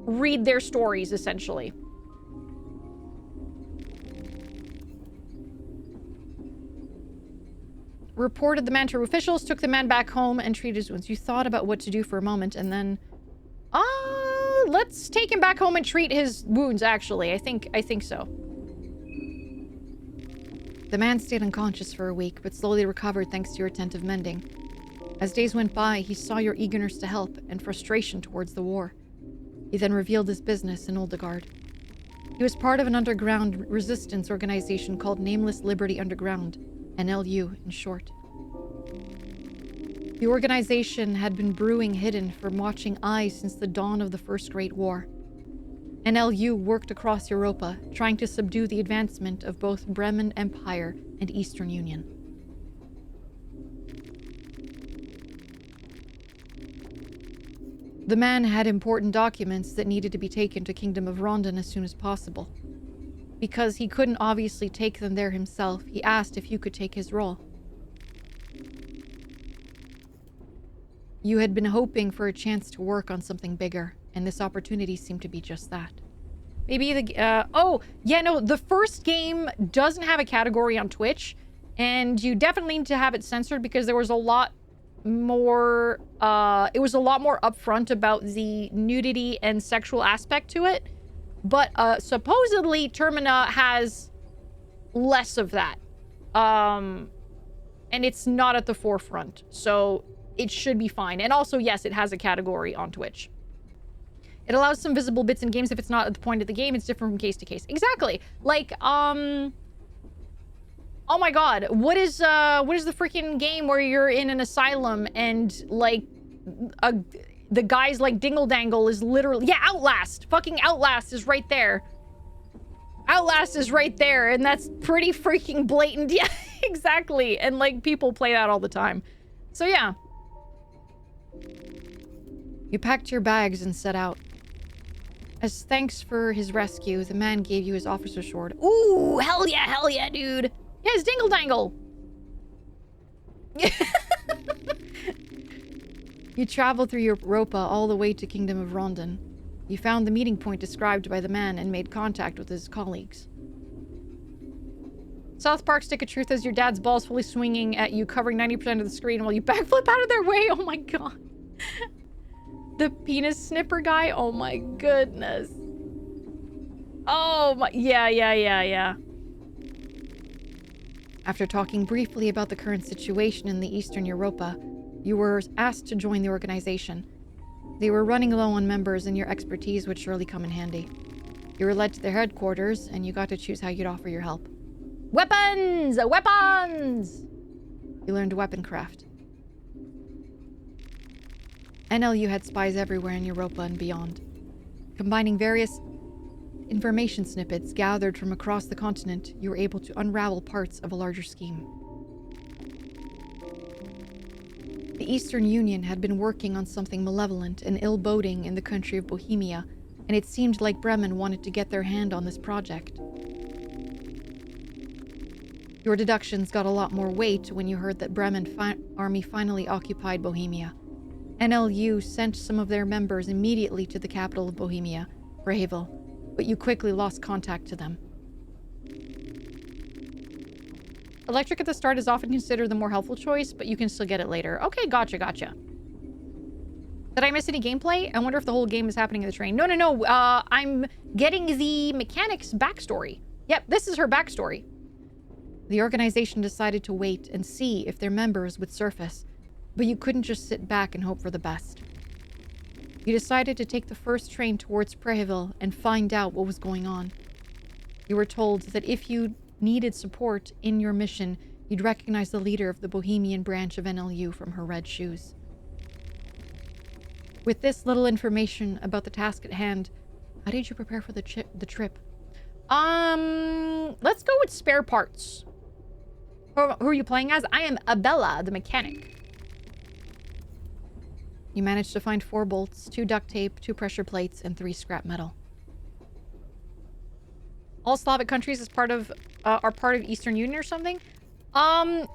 read their stories essentially. Reported the man to officials, took the man back home, and treated his wounds. You thought about what to do for a moment, and then... let's take him back home and treat his wounds, actually. I think so. The man stayed unconscious for a week, but slowly recovered thanks to your attentive mending. As days went by, he saw your eagerness to help and frustration towards the war. He then revealed his business in Oldegard. He was part of an underground resistance organization called Nameless Liberty Underground. NLU, in short. The organization had been brewing hidden from watching eyes since the dawn of the First Great War. NLU worked across Europa, trying to subdue the advancement of both Bremen Empire and Eastern Union. The man had important documents that needed to be taken to Kingdom of Rondon as soon as possible. Because he couldn't obviously take them there himself, he asked if you could take his role. You had been hoping for a chance to work on something bigger, and this opportunity seemed to be just that. Maybe the first game doesn't have a category on Twitch, and you definitely need to have it censored because there was a lot more, it was a lot more upfront about the nudity and sexual aspect to it. But supposedly Termina has less of that. And it's not at the forefront. So it should be fine. And also, yes, it has a category on Twitch. It allows some visible bits in games if it's not at the point of the game. It's different from case to case. Exactly. Like, oh my god. What is the freaking game where you're in an asylum and, like, the guy's like dingle dangle is literally... Yeah, Outlast. Fucking Outlast is right there. Outlast is right there, and that's pretty freaking blatant. Yeah, exactly. And like people play that all the time. So yeah. You packed your bags and set out. As thanks for his rescue, the man gave you his officer's sword. Ooh, hell yeah, dude. Yeah, it's dingle dangle. You traveled through Europa all the way to Kingdom of Rondon. You found the meeting point described by the man and made contact with his colleagues. South Park Stick of Truth has your dad's balls fully swinging at you, covering 90% of the screen while you backflip out of their way. Oh my god. The penis sniffer guy? Oh my goodness. Oh my... Yeah. After talking briefly about the current situation in the Eastern Europa, you were asked to join the organization. They were running low on members, and your expertise would surely come in handy. You were led to their headquarters, and you got to choose how you'd offer your help. Weapons! Weapons! You learned weaponcraft. NLU had spies everywhere in Europa and beyond. Combining various information snippets gathered from across the continent, you were able to unravel parts of a larger scheme. The Eastern Union had been working on something malevolent and ill-boding in the country of Bohemia, and it seemed like Bremen wanted to get their hand on this project. Your deductions got a lot more weight when you heard that Bremen army finally occupied Bohemia. NLU sent some of their members immediately to the capital of Bohemia, Brahevel, but you quickly lost contact to them. Electric at the start is often considered the more helpful choice, but you can still get it later. Okay, gotcha. Did I miss any gameplay? I wonder if the whole game is happening in the train. No. I'm getting the mechanic's backstory. Yep, this is her backstory. The organization decided to wait and see if their members would surface, but you couldn't just sit back and hope for the best. You decided to take the first train towards Prehaville and find out what was going on. You were told that if you needed support in your mission, you'd recognize the leader of the Bohemian branch of NLU from her red shoes. With this little information about the task at hand, how did you prepare for the trip? Let's go with spare parts. Who are you playing as? I am Abella, the mechanic. You managed to find 4 bolts, 2 duct tape, 2 pressure plates, and 3 scrap metal. All Slavic countries are part of Eastern Union or something? I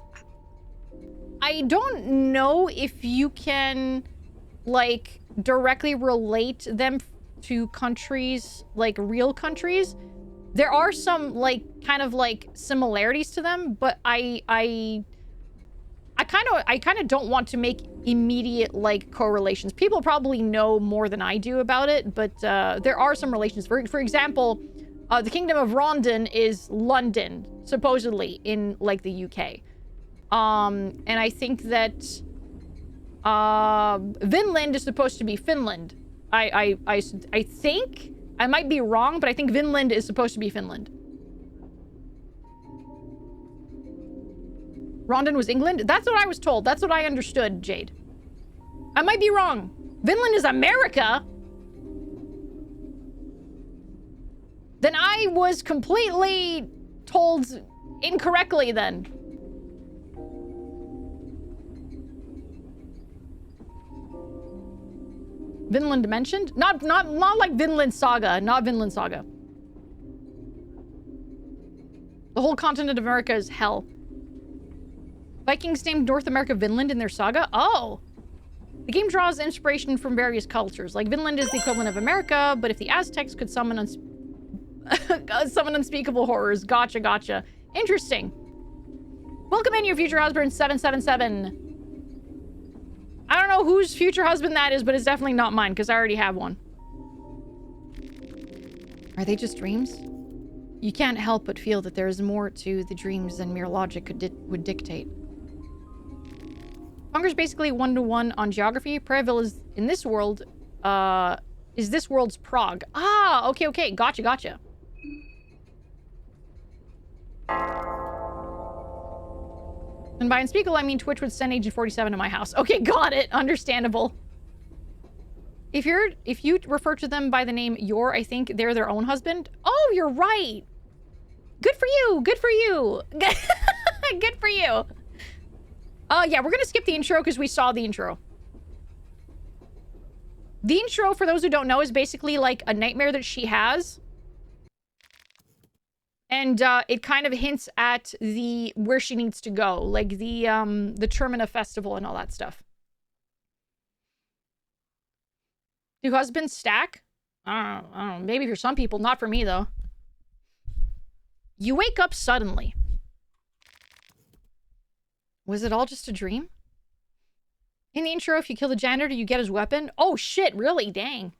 don't know if you can, like, directly relate them to countries, like, real countries. There are some, like, kind of, like, similarities to them, but I kind of don't want to make immediate, like, correlations. People probably know more than I do about it, but there are some relations. For example, the Kingdom of Rondon is London, supposedly, in, like, the UK. And I think that Vinland is supposed to be Finland. I think, I might be wrong, but I think Vinland is supposed to be Finland. Rondon was England? That's what I was told. That's what I understood, Jade. I might be wrong. Vinland is America? Then I was completely told incorrectly then. Vinland mentioned? Not like Vinland Saga. Not Vinland Saga. The whole continent of America is hell. Vikings named North America Vinland in their saga? Oh! The game draws inspiration from various cultures. Like, Vinland is the equivalent of America, but if the Aztecs could summon unspeakable horrors. Gotcha. Interesting. Welcome in, your future husband, 777. I don't know whose future husband that is, but it's definitely not mine, because I already have one. Are they just dreams? You can't help but feel that there is more to the dreams than mere logic would dictate. Hunger's basically 1-to-1 on geography. Praireville is, in this world, is this world's Prague. Ah, okay. Gotcha. And by unspeakable, I mean Twitch would send Agent 47 to my house. Okay, got it. Understandable. If you refer to them by the name your, I think they're their own husband. Oh, you're right. Good for you. Good for you. Yeah, we're gonna skip the intro because we saw the intro. The intro, for those who don't know, is basically like a nightmare that she has. And it kind of hints at where she needs to go, like the Termina festival and all that stuff. Do husbands stack? I don't know. Maybe for some people, not for me though. You wake up suddenly. Was it all just a dream? In the intro, if you kill the janitor, you get his weapon. Oh shit, really? Dang.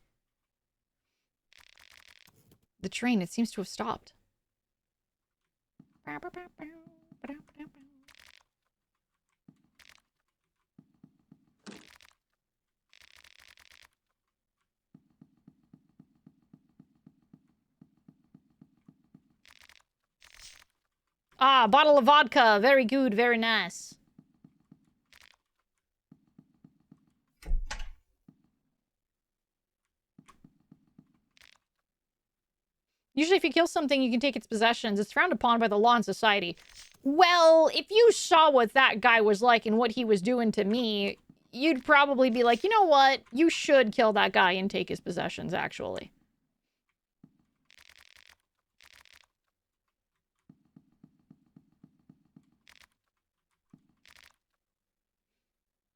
The train, it seems to have stopped. Ah, bottle of vodka. Very good, very nice. Usually if you kill something, you can take its possessions. It's frowned upon by the law and society. Well, if you saw what that guy was like and what he was doing to me, you'd probably be like, you know what? You should kill that guy and take his possessions, actually.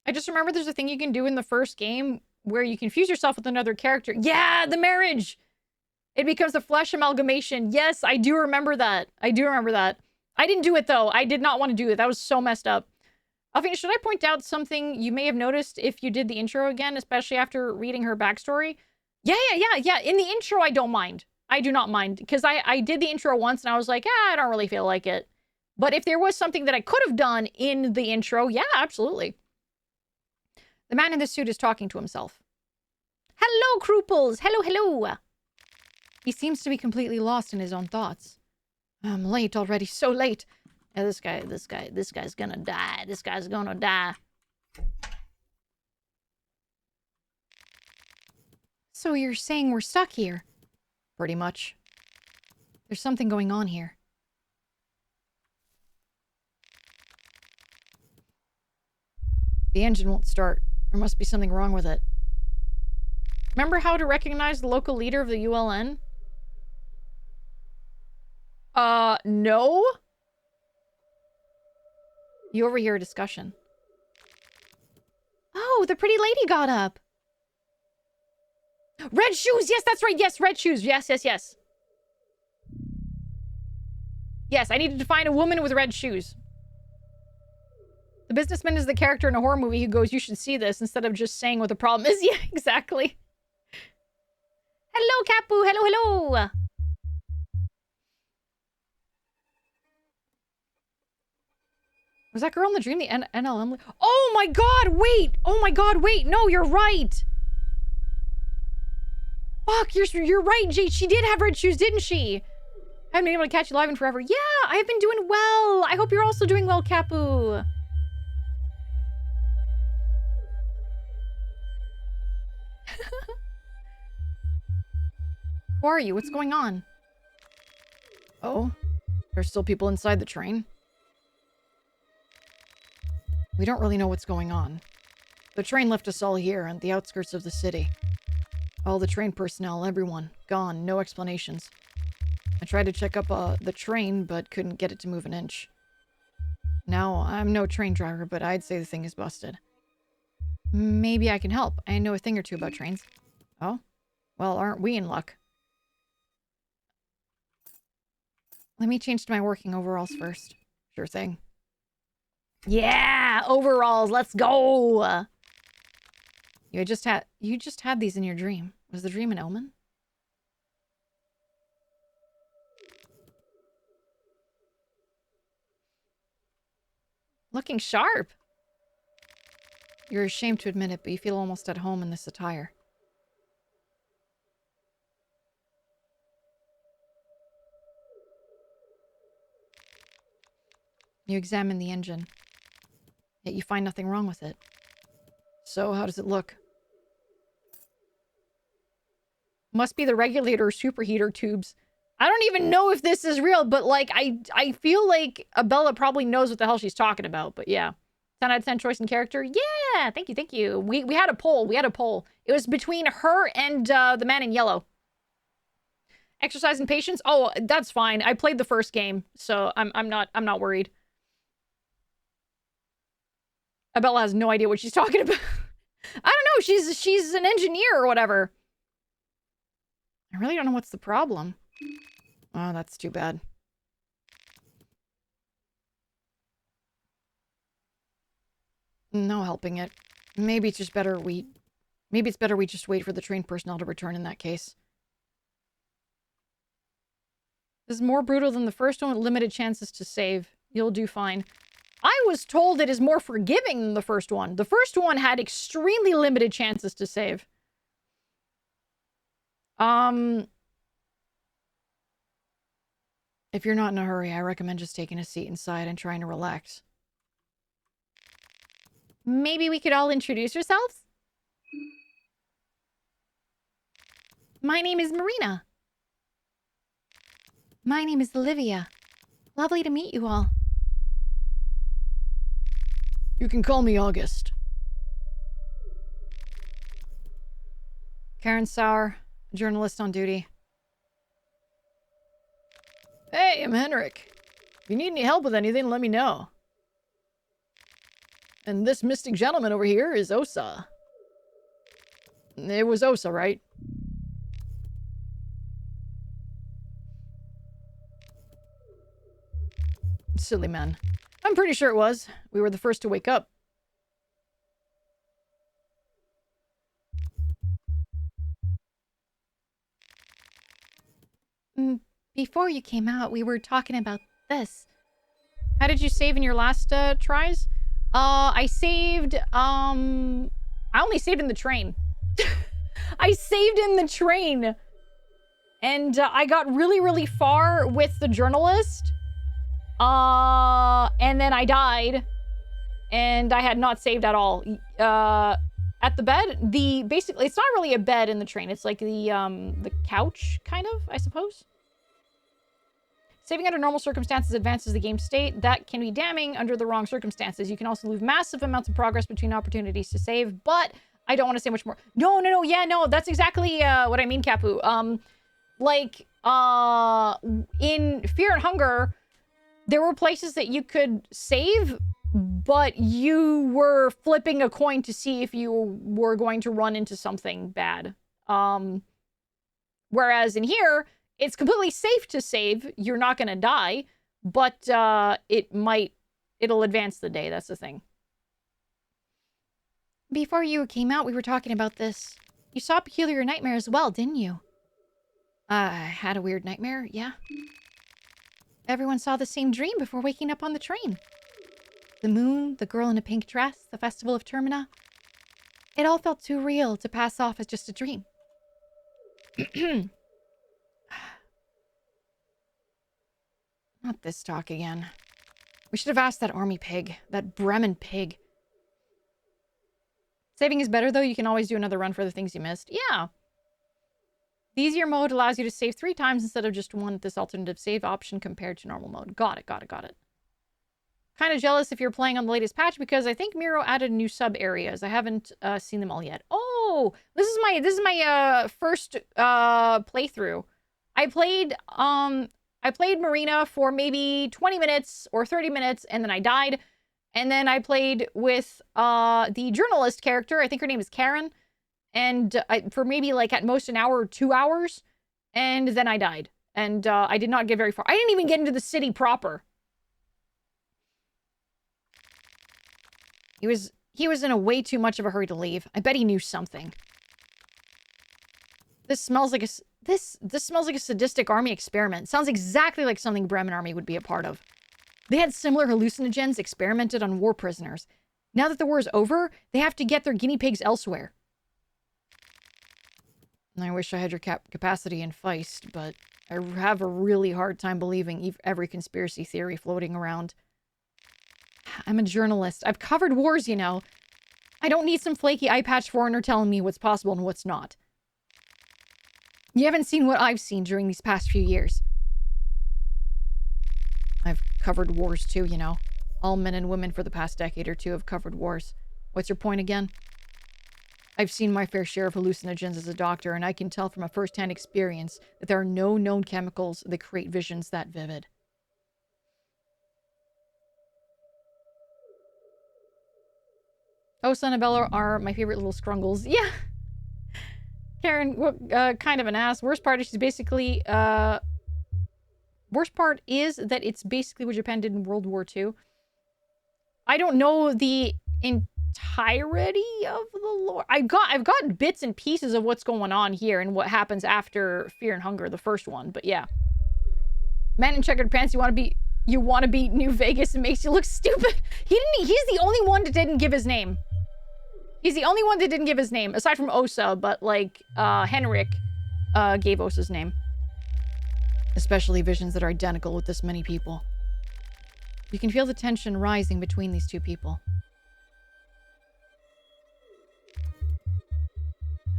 I just remember there's a thing you can do in the first game where you confuse yourself with another character. Yeah, the marriage! It becomes a flesh amalgamation. Yes, I do remember that. I do remember that. I didn't do it, though. I did not want to do it. That was so messed up. Alphena, should I point out something you may have noticed if you did the intro again, especially after reading her backstory? Yeah. In the intro, I don't mind. I do not mind. Because I did the intro once and I was like, I don't really feel like it. But if there was something that I could have done in the intro, yeah, absolutely. The man in the suit is talking to himself. Hello, Crouples! Hello! He seems to be completely lost in his own thoughts. I'm late already, so late. Yeah, this guy's gonna die. This guy's gonna die. So you're saying we're stuck here? Pretty much. There's something going on here. The engine won't start. There must be something wrong with it. Remember how to recognize the local leader of the ULN? No? You overhear a discussion. Oh, the pretty lady got up. Red shoes! Yes, that's right! Yes, red shoes! Yes. Yes, I needed to find a woman with red shoes. The businessman is the character in a horror movie who goes, you should see this, instead of just saying what the problem is. Yeah, exactly. Hello, Capu! Hello! Was that girl in the dream the NLM? Oh my god, wait! Oh my god, wait! No, you're right! Fuck, you're right, Jade. She did have red shoes, didn't she? I haven't been able to catch you live in forever. Yeah, I have been doing well. I hope you're also doing well, Capu. Who are you? What's going on? Oh, there's still people inside the train. We don't really know what's going on. The train left us all here on the outskirts of the city. All the train personnel, everyone, gone, no explanations. I tried to check up the train, but couldn't get it to move an inch. Now, I'm no train driver, but I'd say the thing is busted. Maybe I can help. I know a thing or two about trains. Oh? Well, aren't we in luck? Let me change to my working overalls first. Sure thing. Yeah! Overalls! Let's go! You just had these in your dream. Was the dream an omen? Looking sharp! You're ashamed to admit it, but you feel almost at home in this attire. You examine the engine, yet you find nothing wrong with it. So, how does it look? Must be the regulator or superheater tubes. I don't even know if this is real, but like, I feel like Abella probably knows what the hell she's talking about, but yeah. 10 out of 10 choice in character. Yeah, thank you. We had a poll. It was between her and the man in yellow. Exercise and patience. Oh, that's fine. I played the first game, so I'm not worried. Abella has no idea what she's talking about. I don't know. She's an engineer or whatever. I really don't know what's the problem. Oh, that's too bad. No helping it. Maybe it's better we just wait for the train personnel to return in that case. This is more brutal than the first one with limited chances to save. You'll do fine. I was told it is more forgiving than the first one. The first one had extremely limited chances to save. If you're not in a hurry, I recommend just taking a seat inside and trying to relax. Maybe we could all introduce ourselves? My name is Marina. My name is Olivia. Lovely to meet you all. You can call me August. Karen Sauer, journalist on duty. Hey, I'm Henrik. If you need any help with anything, let me know. And this mystic gentleman over here is Osa. It was Osa, right? Silly man. I'm pretty sure it was. We were the first to wake up. Before you came out, we were talking about this. How did you save in your last tries? I saved, I only saved in the train. I saved in the train. And I got really, really far with the journalist. And then I died. And I had not saved at all. At the bed, basically, it's not really a bed in the train. It's like the couch, kind of, I suppose. Saving under normal circumstances advances the game state. That can be damning under the wrong circumstances. You can also lose massive amounts of progress between opportunities to save, but I don't want to say much more. No, yeah, no, that's exactly what I mean, Capu. In Fear and Hunger, there were places that you could save, but you were flipping a coin to see if you were going to run into something bad. Whereas in here, it's completely safe to save. You're not going to die, but it'll advance the day. That's the thing. Before you came out, we were talking about this. You saw a peculiar nightmare as well, didn't you? I had a weird nightmare, yeah. Everyone saw the same dream before waking up on the train. The moon, the girl in a pink dress, the festival of Termina. It all felt too real to pass off as just a dream. Not this talk again. We should have asked that army pig. That Bremen pig. Saving is better, though. You can always do another run for the things you missed. Yeah. The easier mode allows you to save 3 times instead of just one with this alternative save option compared to normal mode. Got it. Kind of jealous if you're playing on the latest patch because I think Miro added new sub areas. I haven't seen them all yet. Oh, this is my first playthrough. I played Marina for maybe 20 minutes or 30 minutes, and then I died. And then I played with the journalist character. I think her name is Karen. And for maybe like at most an hour or 2 hours. And then I died. And I did not get very far. I didn't even get into the city proper. He was in a way too much of a hurry to leave. I bet he knew something. This smells like a sadistic army experiment. Sounds exactly like something Bremen army would be a part of. They had similar hallucinogens experimented on war prisoners. Now that the war is over, they have to get their guinea pigs elsewhere. I wish I had your capacity in Feist, but I have a really hard time believing every conspiracy theory floating around. I'm a journalist. I've covered wars, you know. I don't need some flaky eye patch foreigner telling me what's possible and what's not. You haven't seen what I've seen during these past few years. I've covered wars too, you know. All men and women for the past decade or two have covered wars. What's your point again? I've seen my fair share of hallucinogens as a doctor, and I can tell from a first-hand experience that there are no known chemicals that create visions that vivid. Osa and Abella are my favorite little scrungles. Yeah! Karen, kind of an ass. Worst part is she's basically, worst part is that it's basically what Japan did in World War II. I don't know the entirety of the lore. I've got bits and pieces of what's going on here and what happens after Fear and Hunger, the first one, but yeah. Man in checkered pants, you want to be New Vegas and makes you look stupid. He's the only one that didn't give his name. He's the only one that didn't give his name, aside from Osa, but like, Henrik gave Osa's name. Especially visions that are identical with this many people. You can feel the tension rising between these two people.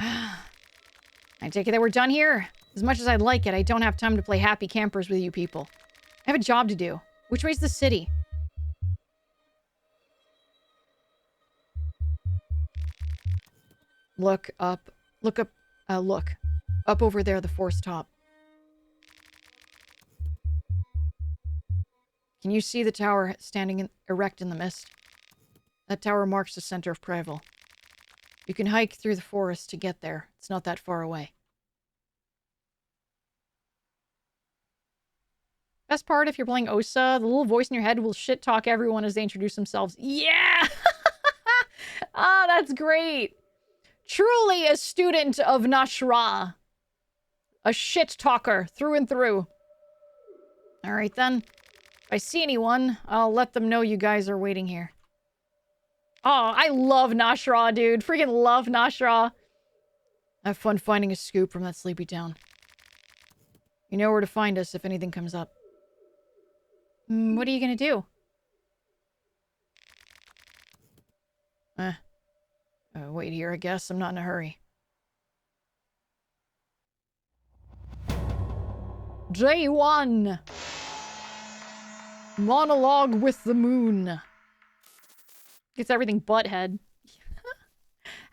I take it that we're done here. As much as I'd like it, I don't have time to play happy campers with you people. I have a job to do. Which way's the city? Look up. Look up. Look. Up over there, the forest top. Can you see the tower standing erect in the mist? That tower marks the center of Prival. You can hike through the forest to get there. It's not that far away. Best part, if you're playing Osa, the little voice in your head will shit talk everyone as they introduce themselves. Yeah! Ah, that's great. Truly a student of Nashra. A shit talker through and through. Alright then. If I see anyone, I'll let them know you guys are waiting here. Oh, I love Nashra, dude. Freaking love Nashra. Have fun finding a scoop from that sleepy town. You know where to find us if anything comes up. What are you gonna do? Wait here, I guess. I'm not in a hurry. J1! Monologue with the moon. It's everything butthead.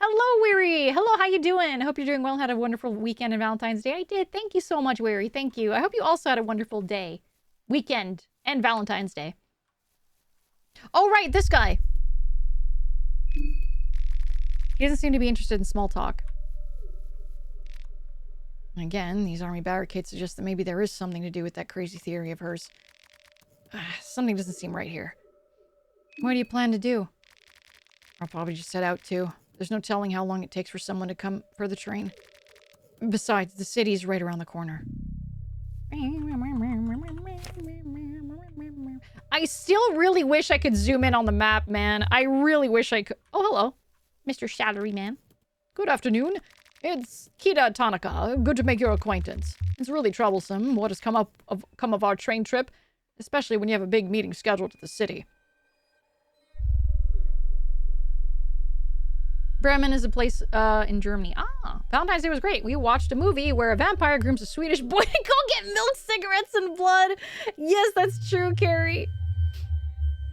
Hello, Weary! Hello, how you doing? I hope you're doing well and had a wonderful weekend and Valentine's Day. I did. Thank you so much, Weary. Thank you. I hope you also had a wonderful day. Weekend. And Valentine's Day. Oh, right, this guy. He doesn't seem to be interested in small talk. Again, these army barricades suggest that maybe there is something to do with that crazy theory of hers. Something doesn't seem right here. What do you plan to do? I'll probably just set out too. There's no telling how long it takes for someone to come for the train. Besides, the city's right around the corner. I still really wish I could zoom in on the map, man. I really wish I could. Oh, hello, Mr. Salary Man. Good afternoon. It's Kida Tanaka. Good to make your acquaintance. It's really troublesome what has come of our train trip, especially when you have a big meeting scheduled at the city. Bremen is a place in Germany. Ah, Valentine's Day was great. We watched a movie where a vampire grooms a Swedish boy to go get milk, cigarettes, and blood. Yes, that's true, Carrie.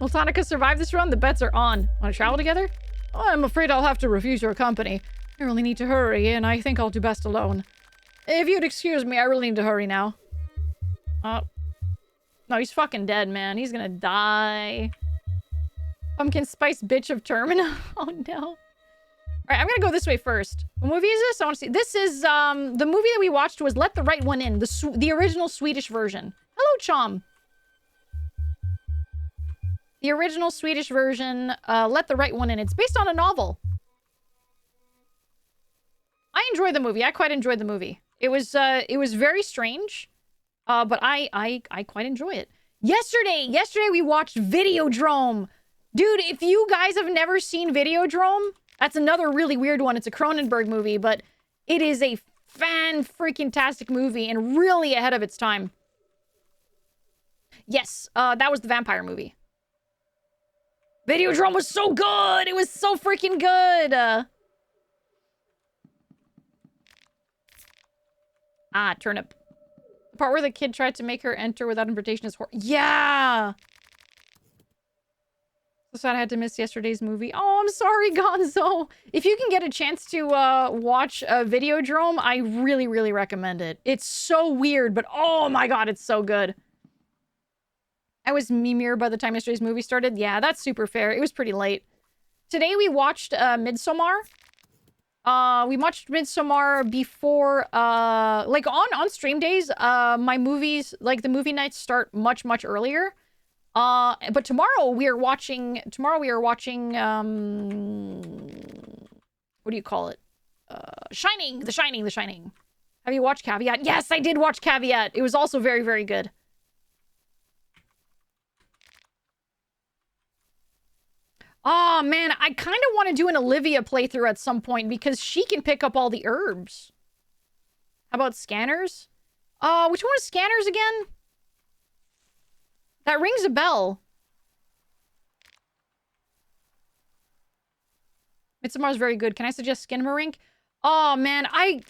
Will Tanaka survive this run? The bets are on. Want to travel together? Oh, I'm afraid I'll have to refuse your company. I really need to hurry, and I think I'll do best alone. If you'd excuse me, I really need to hurry now. No, he's fucking dead, man. He's gonna die. Pumpkin spice bitch of Termina. Oh, no. Alright, I'm gonna go this way first. What movie is this? I want to see. This is, the movie that we watched was Let the Right One In. The original Swedish version. Hello, Chom. The original Swedish version, Let the Right One In. It's based on a novel. I enjoyed the movie. I quite enjoyed the movie. It was very strange. But I quite enjoy it. Yesterday we watched Videodrome. Dude, if you guys have never seen Videodrome, that's another really weird one. It's a Cronenberg movie, but it is a fan-freaking-tastic movie and really ahead of its time. Yes, that was the vampire movie. Videodrome was so good! It was so freaking good! Turnip. The part where the kid tried to make her enter without invitation is yeah! So sad I had to miss yesterday's movie. Oh, I'm sorry, Gonzo. If you can get a chance to watch Videodrome, I really, really recommend it. It's so weird, but oh my god, it's so good. I was Mimir by the time yesterday's movie started. Yeah, that's super fair. It was pretty late. Today we watched Midsommar. We watched Midsommar before, like on stream days, my movies, like the movie nights start much, much earlier. But tomorrow we are watching, what do you call it? Shining, The Shining. Have you watched Caveat? Yes, I did watch Caveat. It was also very, very good. Oh, man, I kind of want to do an Olivia playthrough at some point because she can pick up all the herbs. How about Scanners? Which one is Scanners again? That rings a bell. Midsommar's very good. Can I suggest Skinamarink? Oh, man, I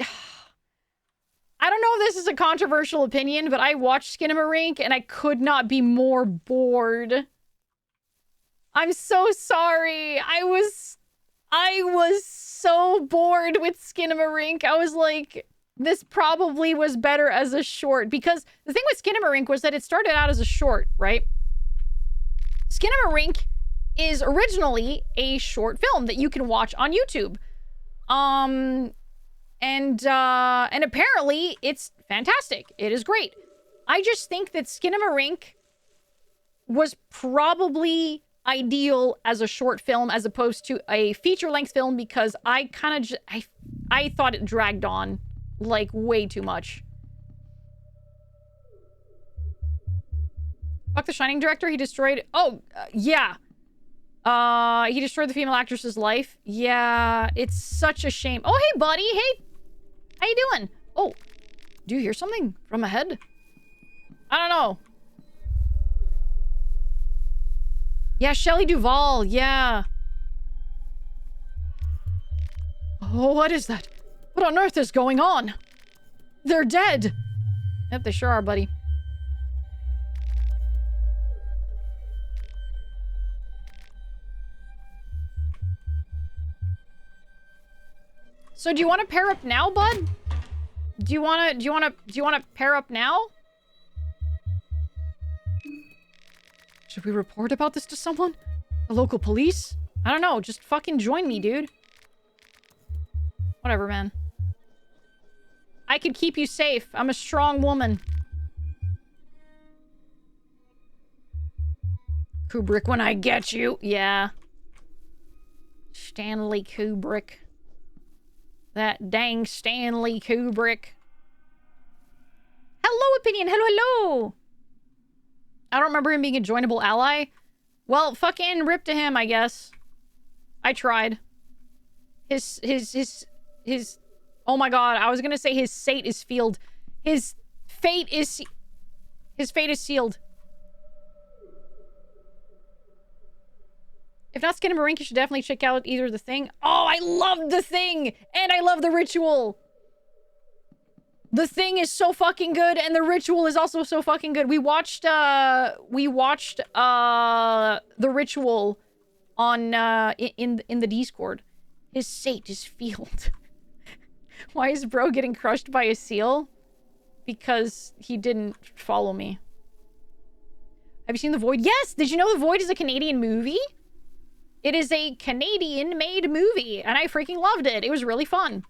I don't know if this is a controversial opinion, but I watched Skinamarink and I could not be more bored. I'm so sorry. I was so bored with Skinamarink. I was like, this probably was better as a short, because the thing with Skinamarink was that it started out as a short, right? Skinamarink is originally a short film that you can watch on YouTube. And apparently it's fantastic. It is great. I just think that Skinamarink was probably ideal as a short film as opposed to a feature-length film, because I kind of I thought it dragged on like way too much. Fuck the Shining director. He destroyed. Oh, yeah. He destroyed the female actress's life. Yeah, it's such a shame. Oh, hey, buddy. Hey. How you doing? Oh, do you hear something from ahead? I don't know. Yeah, Shelley Duvall. Yeah. Oh, what is that? What on earth is going on? They're dead. Yep, they sure are, buddy. So do you want to pair up now, bud? Do you want to pair up now? Should we report about this to someone? The local police? I don't know. Just fucking join me, dude. Whatever, man. I could keep you safe. I'm a strong woman. Kubrick when I get you. Yeah. Stanley Kubrick. That dang Stanley Kubrick. Hello, Opinion. Hello, hello. I don't remember him being a joinable ally. Well, fucking rip to him, I guess. I tried. His... Oh my god, I was gonna say his fate is sealed. His fate is sealed. If not Skinamarink, you should definitely check out either The Thing. Oh, I love The Thing! And I love The Ritual! The Thing is so fucking good, and The Ritual is also so fucking good. We watched The Ritual on, in the Discord. His fate is sealed. Why is bro getting crushed by a seal? Because he didn't follow me. Have you seen The Void? Yes! Did you know The Void is a Canadian movie? It is a Canadian-made movie, and I freaking loved it. It was really fun.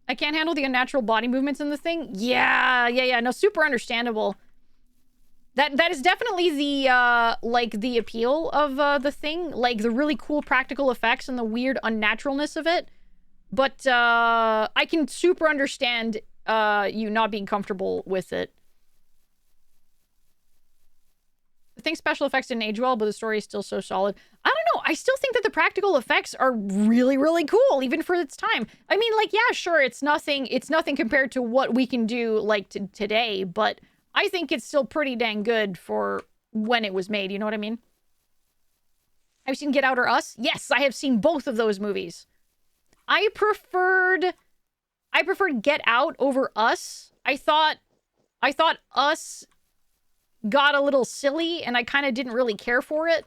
I can't handle the unnatural body movements in The Thing. Yeah. No, super understandable. That is definitely the, like, the appeal of, The Thing. Like, the really cool practical effects and the weird unnaturalness of it. But, I can super understand, you not being comfortable with it. The Thing special effects didn't age well, but the story is still so solid. I don't know. I still think that the practical effects are really, really cool, even for its time. I mean, like, yeah, sure, it's nothing compared to what we can do, like, today, but I think it's still pretty dang good for when it was made, you know what I mean? Have you seen Get Out or Us? Yes, I have seen both of those movies. I preferred Get Out over Us. I thought Us got a little silly, and I kind of didn't really care for it.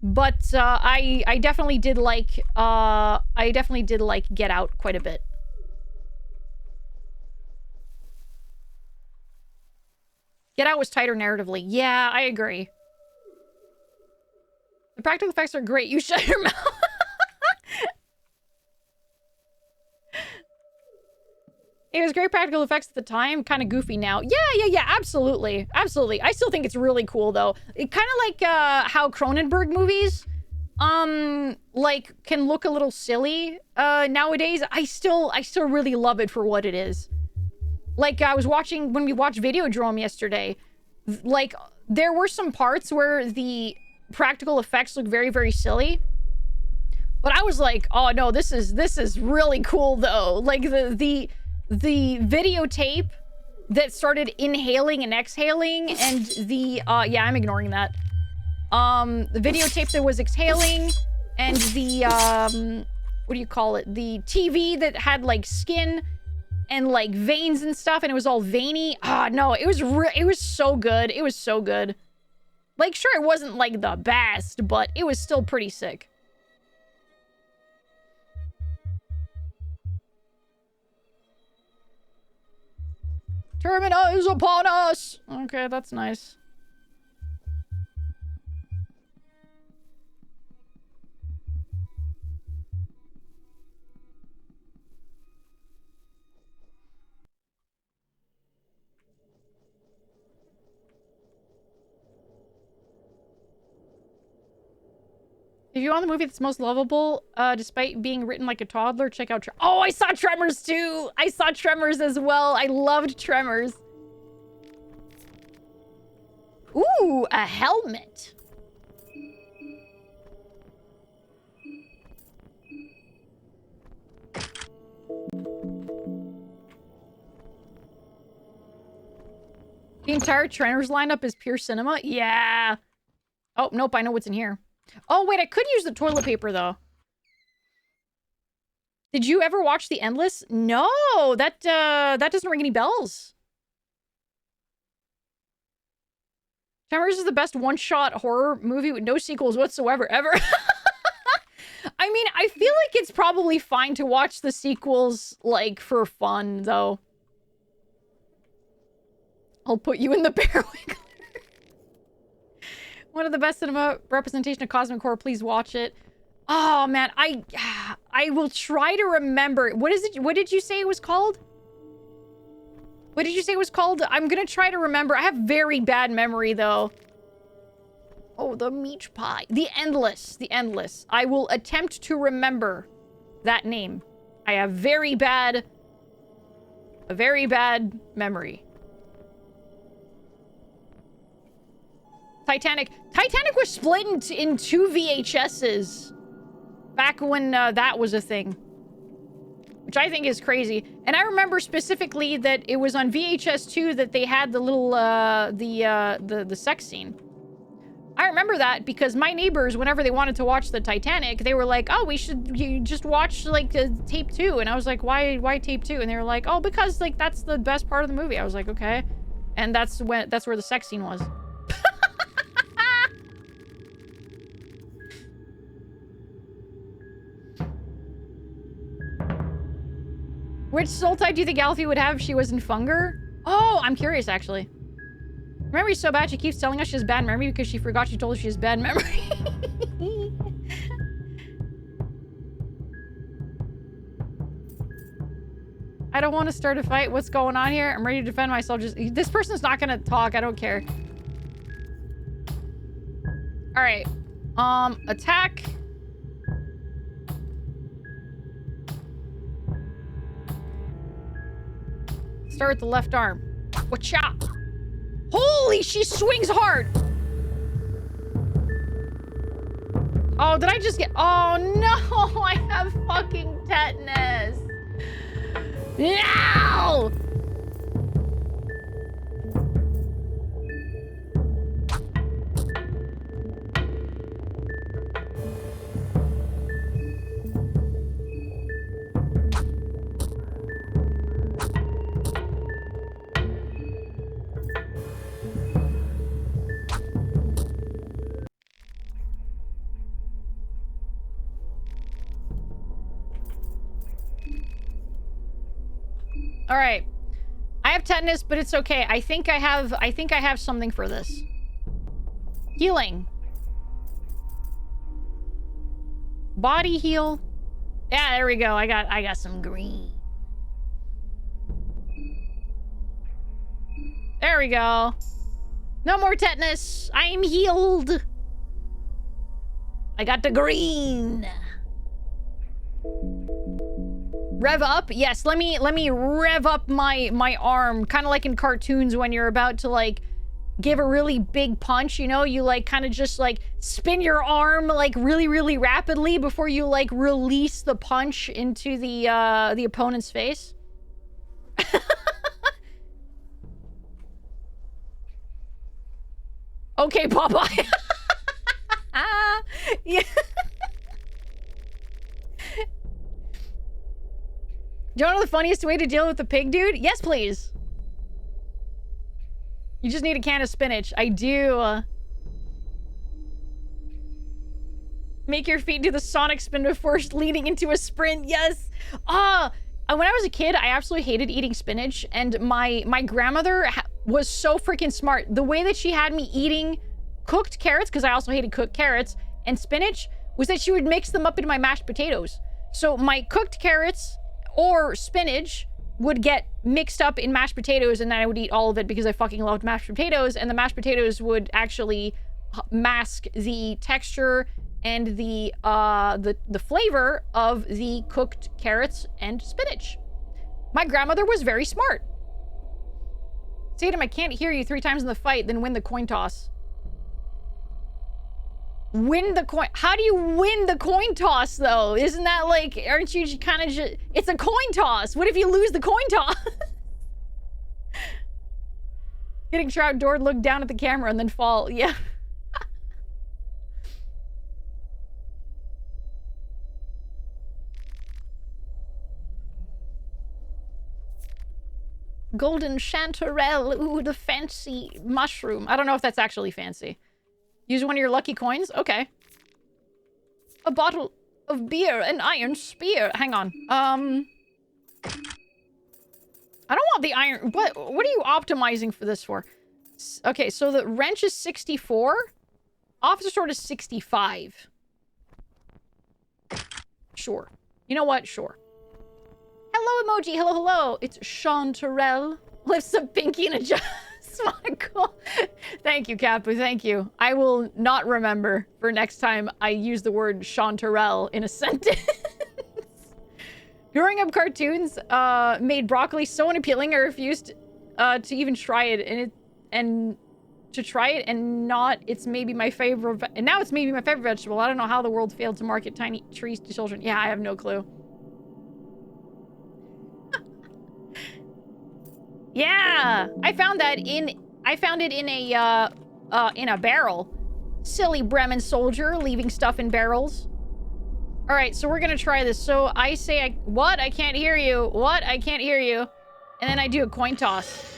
But I definitely did like Get Out quite a bit. Get Out was tighter narratively. Yeah, I agree. The practical effects are great. You shut your mouth. It was great practical effects at the time, kind of goofy now. Yeah, absolutely. Absolutely. I still think it's really cool, though. It kind of like how Cronenberg movies, like, can look a little silly nowadays. I still really love it for what it is. Like, I was watching, when we watched Videodrome yesterday, like, there were some parts where the practical effects look very, very silly. But I was like, oh no, this is really cool, though. Like, the videotape that started inhaling and exhaling, and the, yeah, I'm ignoring that. the videotape that was exhaling, and the, what do you call it? The TV that had, like, skin and, like, veins and stuff, and it was all veiny. Ah, no, it was so good. It was so good. Like, sure, it wasn't, like, the best, but it was still pretty sick. Termina is upon us! Okay, that's nice. If you want the movie that's most lovable, despite being written like a toddler, check out Oh, I saw Tremors too! I saw Tremors as well. I loved Tremors. Ooh, a helmet. The entire Tremors lineup is pure cinema? Yeah. Oh, nope, I know what's in here. Oh, wait, I could use the toilet paper, though. Did you ever watch The Endless? No, that doesn't ring any bells. Tremors is the best one-shot horror movie with no sequels whatsoever, ever. I mean, I feel like it's probably fine to watch the sequels, like, for fun, though. I'll put you in the bear wig. One of the best cinema representation of cosmic horror. Please watch it. Oh man, I will try to remember. What is it? What did you say it was called? What did you say it was called? I'm gonna try to remember. I have very bad memory though. Oh, the meat pie. The Endless. The Endless. I will attempt to remember that name. I have a very bad memory. Titanic. Titanic was split in 2 VHSs back when that was a thing, which I think is crazy. And I remember specifically that it was on VHS 2 that they had the little the sex scene. I remember that because my neighbors, whenever they wanted to watch the Titanic, they were like, "Oh, you just watch like tape 2," and I was like, "Why tape 2?" And they were like, "Oh, because like that's the best part of the movie." I was like, "Okay," and that's where the sex scene was. Which soul type do you think Alfie would have if she was in Funger? Oh, I'm curious, actually. Memory's so bad, she keeps telling us she has bad memory because she forgot she told us she has bad memory. I don't want to start a fight. What's going on here? I'm ready to defend myself. This person's not gonna talk. I don't care. All right. Attack. Start with the left arm. Whatcha? Holy, she swings hard. Oh, did I just get... Oh, no. I have fucking tetanus. No! All right. I have tetanus, but it's okay. I think I have something for this. Healing. Body heal. Yeah, there we go. I got some green. There we go. No more tetanus. I'm healed. I got the green. Rev up? Yes, let me rev up my arm. Kind of like in cartoons when you're about to like give a really big punch, you know? You like kind of just like spin your arm like really, really rapidly before you like release the punch into the opponent's face. Okay, Popeye. Yeah. Do you want to know the funniest way to deal with the pig, dude? Yes, please. You just need a can of spinach. I do. Make your feet do the Sonic spin before leading into a sprint. Yes. When I was a kid, I absolutely hated eating spinach, and my grandmother was so freaking smart. The way that she had me eating cooked carrots, because I also hated cooked carrots, and spinach, was that she would mix them up into my mashed potatoes. So my cooked carrots or spinach would get mixed up in mashed potatoes, and then I would eat all of it because I fucking loved mashed potatoes, and the mashed potatoes would actually mask the texture and the flavor of the cooked carrots and spinach. My grandmother was very smart. Say to him, I can't hear you 3 times in the fight, then win the coin toss. Win the coin... How do you win the coin toss, though? Isn't that like... Aren't you kind of just... It's a coin toss. What if you lose the coin toss? Getting trapdoored, look down at the camera, and then fall. Yeah. Golden chanterelle. Ooh, the fancy mushroom. I don't know if that's actually fancy. Use one of your lucky coins? Okay. A bottle of beer, an iron spear. Hang on. I don't want the iron... What are you optimizing for this for? Okay, so the wrench is 64. Officer sword is 65. Sure. You know what? Sure. Hello, emoji. Hello, hello. It's Chanterelle. Lifts a pinky and adjusts. Cool. Thank you, Capu. Thank you. I will not remember for next time I use the word chanterelle in a sentence. Growing up, cartoons made broccoli so unappealing I refused to even try it, and not it's maybe my favorite, and now it's maybe my favorite vegetable. I don't know how the world failed to market tiny trees to children. Yeah, I have no clue. Yeah, I found it in a barrel. Silly Bremen soldier leaving stuff in barrels. All right, so we're gonna try this. So I say, what? I can't hear you. What? I can't hear you. And then I do a coin toss.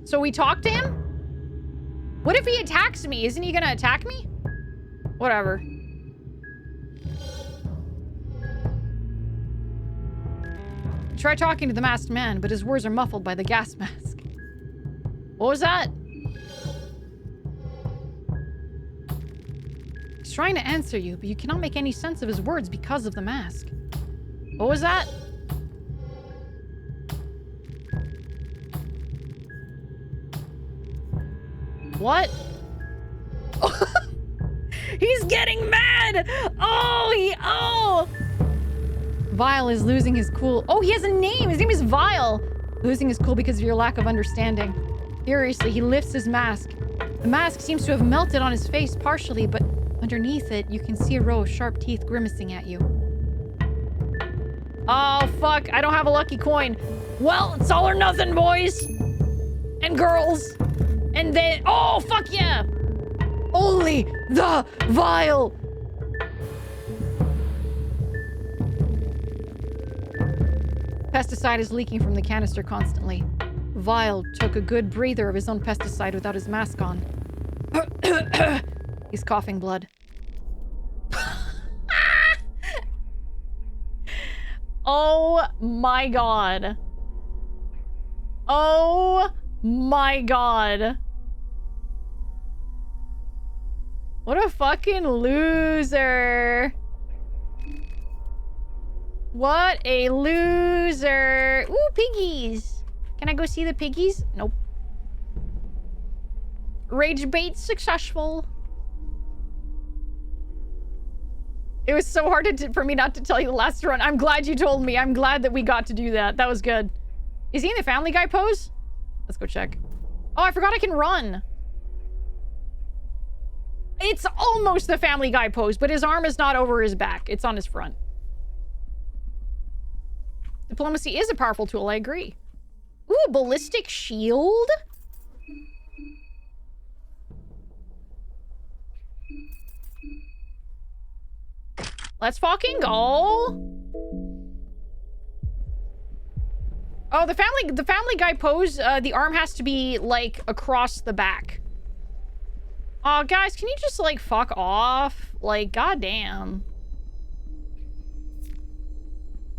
So we talk to him? What if he attacks me? Isn't he gonna attack me? Whatever. Try talking to the masked man, but his words are muffled by the gas mask. What was that? He's trying to answer you, but you cannot make any sense of his words because of the mask. What was that? What? He's getting mad! Oh! Vile is losing his cool. Oh, he has a name! His name is Vile! Losing his cool because of your lack of understanding. Furiously, he lifts his mask. The mask seems to have melted on his face partially, but underneath it, you can see a row of sharp teeth grimacing at you. Oh, fuck. I don't have a lucky coin. Well, it's all or nothing, boys! And girls! And then... Oh, fuck yeah! Only the Vile! Pesticide is leaking from the canister constantly. Vile took a good breather of his own pesticide without his mask on. He's coughing blood. Oh my god. Oh my god. What a fucking loser. What a loser. Ooh, piggies. Can I go see the piggies? Nope. Rage bait successful. It was so hard for me not to tell you the last run. I'm glad you told me. I'm glad that we got to do that. That was good. Is he in the Family Guy pose? Let's go check. Oh, I forgot I can run. It's almost the Family Guy pose, but his arm is not over his back. It's on his front. Diplomacy is a powerful tool, I agree. Ooh, ballistic shield? Let's fucking go. Oh, the family guy pose, the arm has to be, like, across the back. Aw, guys, can you just, like, fuck off? Like, goddamn.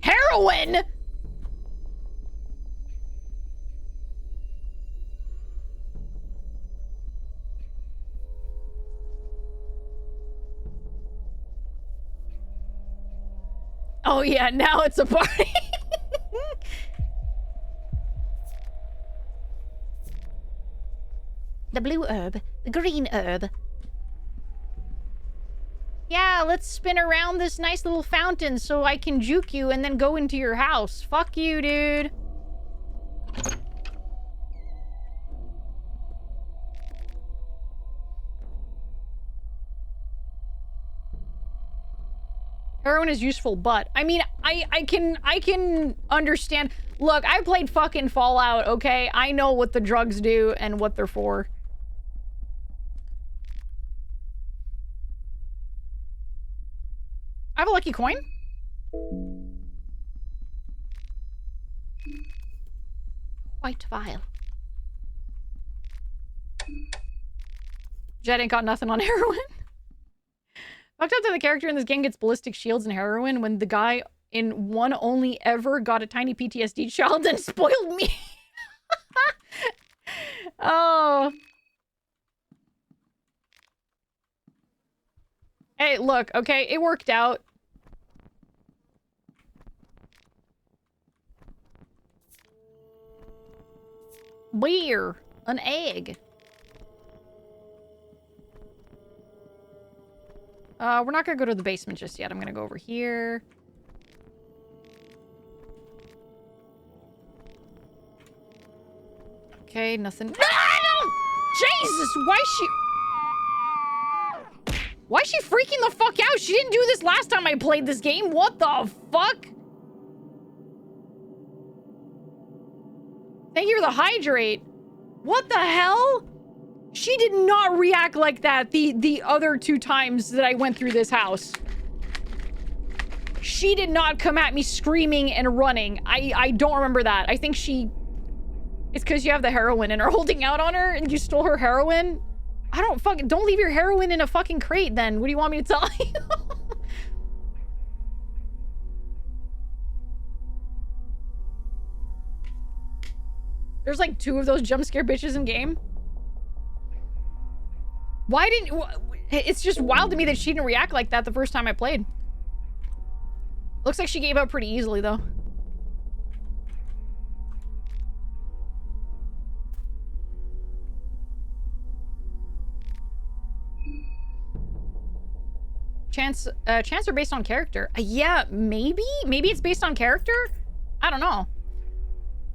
Heroin?! Oh yeah, now it's a party. The blue herb, the green herb. Yeah, let's spin around this nice little fountain so I can juke you and then go into your house. Fuck you, dude. Heroin is useful, but I mean, I can understand. Look, I played fucking Fallout, okay? I know what the drugs do and what they're for. I have a lucky coin. White vial. Jet ain't got nothing on heroin. Fucked up that the character in this game gets ballistic shields and heroin when the guy in one only ever got a tiny PTSD child and spoiled me. Oh. Hey, look, okay, it worked out. Beer. An egg. We're not gonna go to the basement just yet. I'm gonna go over here. Okay, nothing. Jesus, why is she freaking the fuck out? She didn't do this last time I played this game. What the fuck? Thank you for the hydrate. What the hell? She did not react like that the other 2 times that I went through this house. She did not come at me screaming and running. I don't remember that. I think she... It's because you have the heroin and are holding out on her and you stole her heroin. I don't fucking... Don't leave your heroin in a fucking crate then. What do you want me to tell you? There's like 2 of those jump scare bitches in game. Why didn't... It's just wild to me that she didn't react like that the first time I played. Looks like she gave up pretty easily, though. Chance are based on character. Yeah, maybe? Maybe it's based on character? I don't know.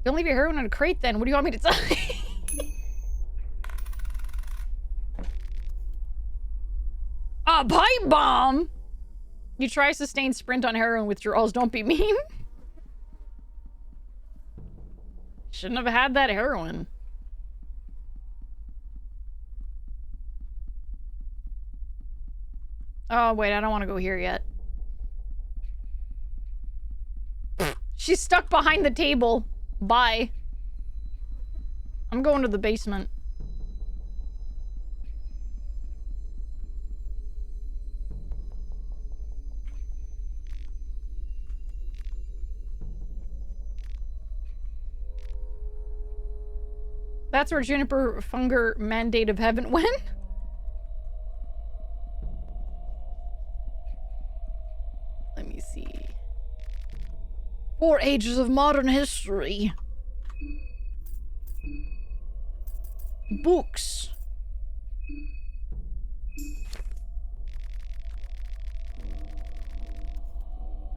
Don't leave your heroin in a crate, then. What do you want me to tell you? A pipe bomb! You try sustained sprint on heroin withdrawals. Don't be mean. Shouldn't have had that heroin. Oh, wait. I don't want to go here yet. She's stuck behind the table. Bye. I'm going to the basement. That's where Juniper Funger Mandate of Heaven went. Let me see. 4 ages of modern history. Books.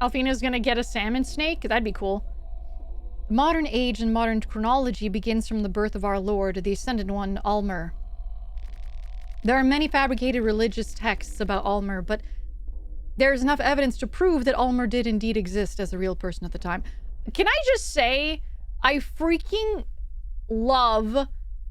Alphena's gonna get a salmon snake? That'd be cool. The modern age and modern chronology begins from the birth of our Lord, the Ascended One, Almer. There are many fabricated religious texts about Almer, but there is enough evidence to prove that Almer did indeed exist as a real person at the time. Can I just say, I freaking love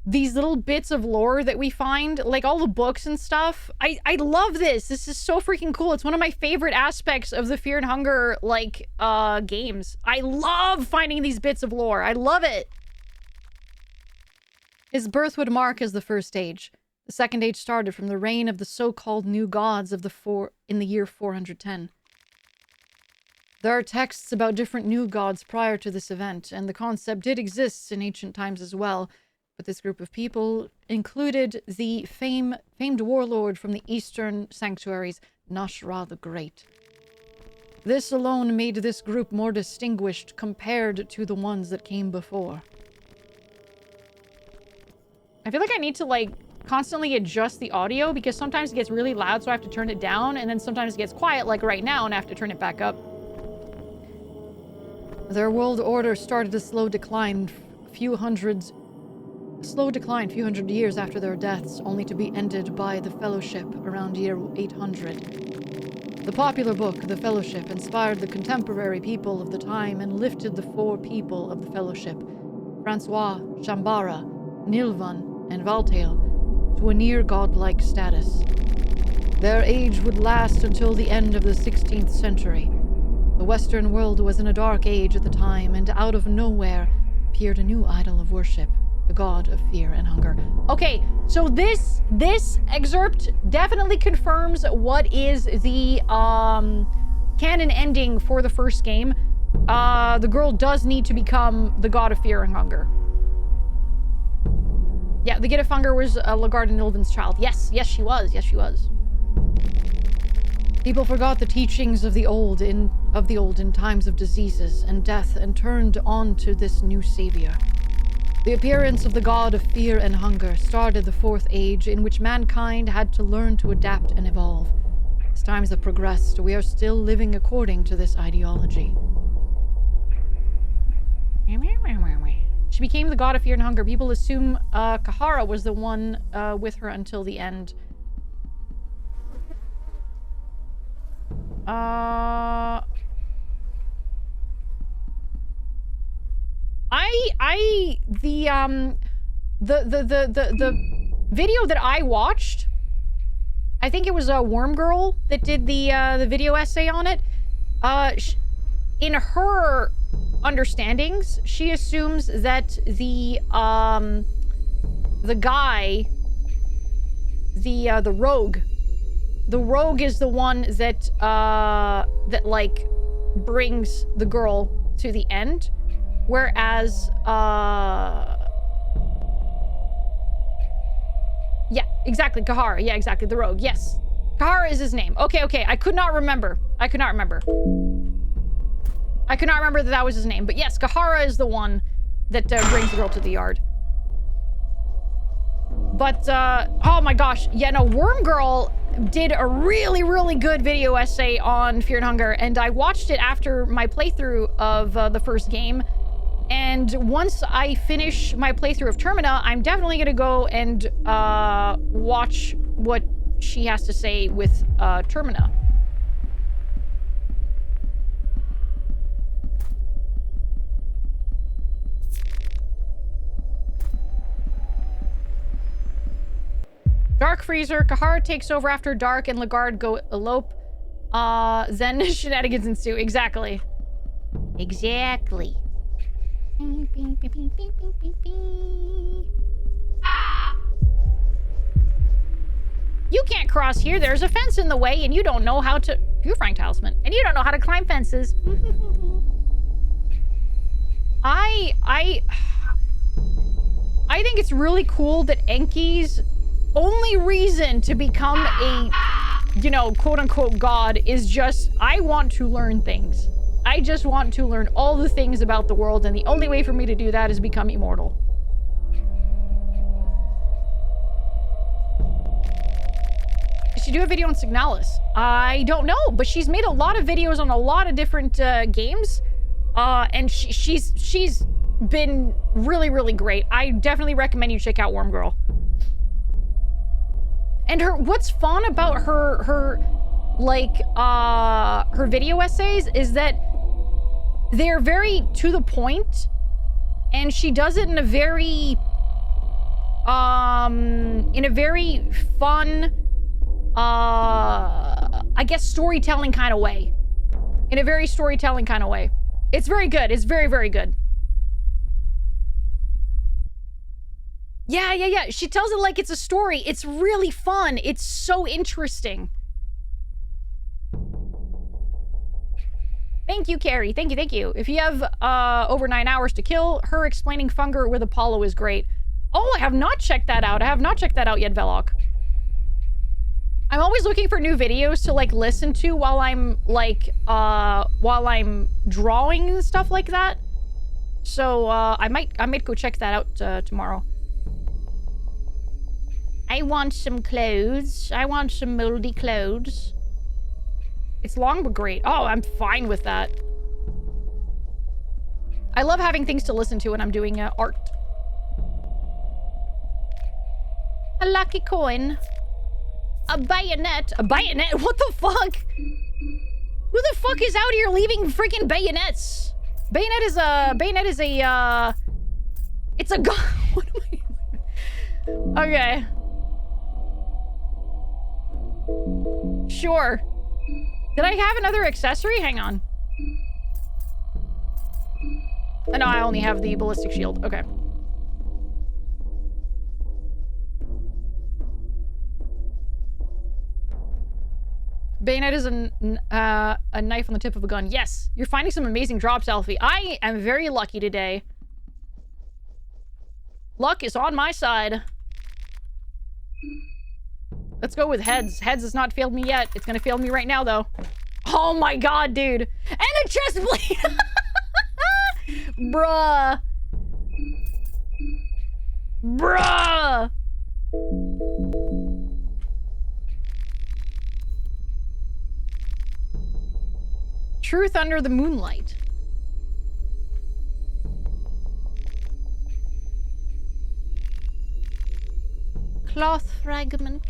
these little bits of lore that we find, like all the books and stuff. I love this. This is so freaking cool. It's one of my favorite aspects of the Fear and Hunger, like, games. I love finding these bits of lore. I love it. His birth would mark as the first age. The second age started from the reign of the so-called new gods of in the year 410. There are texts about different new gods prior to this event, and the concept did exist in ancient times as well. But this group of people included the famed warlord from the eastern sanctuaries, Nashra the Great. This alone made this group more distinguished compared to the ones that came before. I feel like I need to, like, constantly adjust the audio because sometimes it gets really loud, so I have to turn it down, and then sometimes it gets quiet, like right now, and I have to turn it back up. Their world order started a slow decline a few hundred years after their deaths, only to be ended by the Fellowship around year 800. The popular book, The Fellowship, inspired the contemporary people of the time and lifted the four people of the Fellowship, Francois, Shambara, Nilvan, and Valtail, to a near godlike status. Their age would last until the end of the 16th century. The Western world was in a dark age at the time, and out of nowhere appeared a new idol of worship, the god of fear and hunger. Okay, so this excerpt definitely confirms what is the canon ending for the first game. The girl does need to become the god of fear and hunger. Yeah, the god of hunger was Lagarde and Ilvin's child. Yes, she was. Yes, she was. People forgot the teachings of the old in times of diseases and death and turned on to this new savior. The appearance of the god of fear and hunger started the fourth age in which mankind had to learn to adapt and evolve. As times have progressed, we are still living according to this ideology. She became the god of fear and hunger. People assume Kahara was the one with her until the end. The video that I watched, I think it was a Worm Girl that did the video essay on it. In her understandings, she assumes that the guy, the rogue is the one that that like brings the girl to the end, whereas yeah, exactly, Kahara. Yeah, exactly, the rogue. Yes, Kahara is his name. Okay, I could not remember that that was his name, but yes, Kahara is the one that brings the girl to the yard. But oh my gosh, yeah, no, Worm Girl did a really, really good video essay on Fear and Hunger, and I watched it after my playthrough of the first game. And once I finish my playthrough of Termina, I'm definitely gonna go and watch what she has to say with Termina. Dark Freezer, Kahara takes over after dark and Lagarde go elope. Then shenanigans ensue. Exactly. You can't cross here. There's a fence in the way and you don't know how to... Purifying talisman. And you don't know how to climb fences. I think it's really cool that Enki's only reason to become a, you know, quote-unquote god is just, I want to learn things. I just want to learn all the things about the world, and the only way for me to do that is become immortal. Did she do a video on Signalis? I don't know, but she's made a lot of videos on a lot of different games, and she's been really, really great. I definitely recommend you check out Worm Girl. And what's fun about her video essays is that they're very to the point, and she does it in a very, in a very fun, I guess storytelling kind of way. In a very storytelling kind of way. It's very good. It's very, very good. Yeah. She tells it like it's a story. It's really fun. It's so interesting. Thank you, Carrie. Thank you. If you have over 9 hours to kill, her explaining Funger with Apollo is great. Oh, I have not checked that out. I have not checked that out yet, Velok. I'm always looking for new videos to like listen to while I'm like while I'm drawing and stuff like that. So I might go check that out tomorrow. I want some clothes. I want some moldy clothes. It's long but great. Oh, I'm fine with that. I love having things to listen to when I'm doing art. A lucky coin. A bayonet. A bayonet? What the fuck? Who the fuck is out here leaving freaking bayonets? Bayonet is a, it's a gun. What am I? Okay. Sure. Did I have another accessory? Hang on. Oh, no, I only have the ballistic shield. Okay. Bayonet is a knife on the tip of a gun. Yes, you're finding some amazing drops, Alfie. I am very lucky today. Luck is on my side. Let's go with heads. Heads has not failed me yet. It's gonna fail me right now, though. Oh my god, dude. And a chest plate! Bruh. Bruh! Truth under the moonlight. Cloth fragment.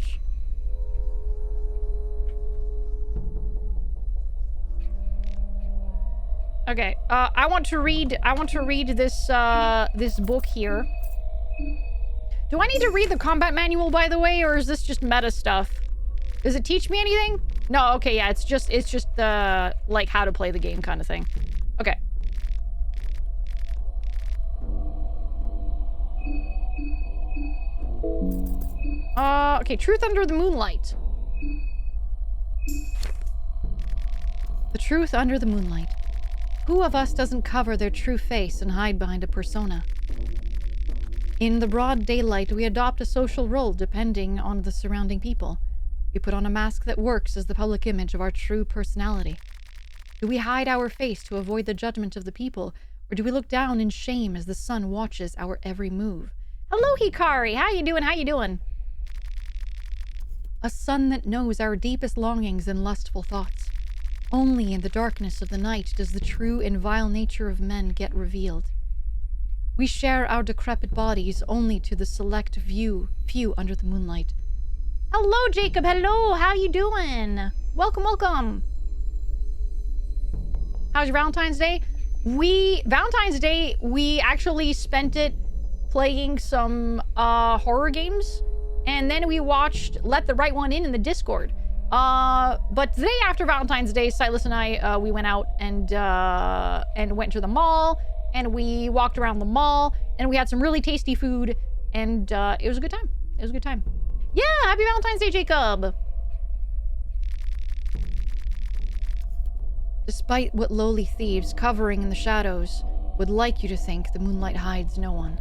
Okay, I want to read this, this book here. Do I need to read the combat manual, by the way, or is this just meta stuff? Does it teach me anything? No, okay, yeah, it's just the, like, how to play the game kind of thing. Okay. Okay, Truth Under the Moonlight. The truth under the moonlight. Who of us doesn't cover their true face and hide behind a persona? In the broad daylight, we adopt a social role depending on the surrounding people. We put on a mask that works as the public image of our true personality. Do we hide our face to avoid the judgment of the people, or do we look down in shame as the sun watches our every move? Hello, Hikari! How you doing? How you doing? A sun that knows our deepest longings and lustful thoughts. Only in the darkness of the night does the true and vile nature of men get revealed. We share our decrepit bodies only to the select few under the moonlight. Hello, Jacob. Hello. How you doing? Welcome, welcome. How's your Valentine's Day? Valentine's Day, we actually spent it playing some horror games, and then we watched Let the Right One In the Discord. But the day after Valentine's Day, Silas and I, we went out and went to the mall, and we walked around the mall, and we had some really tasty food, and it was a good time. It was a good time. Yeah, happy Valentine's Day, Jacob! Despite what lowly thieves covering in the shadows would like you to think, the moonlight hides no one.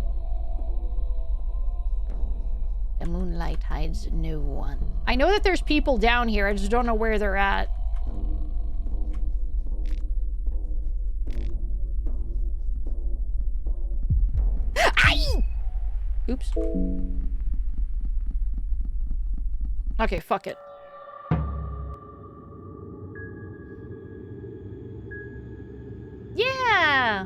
The moonlight hides no one. I know that there's people down here, I just don't know where they're at. Aye! Oops. Okay, fuck it. Yeah!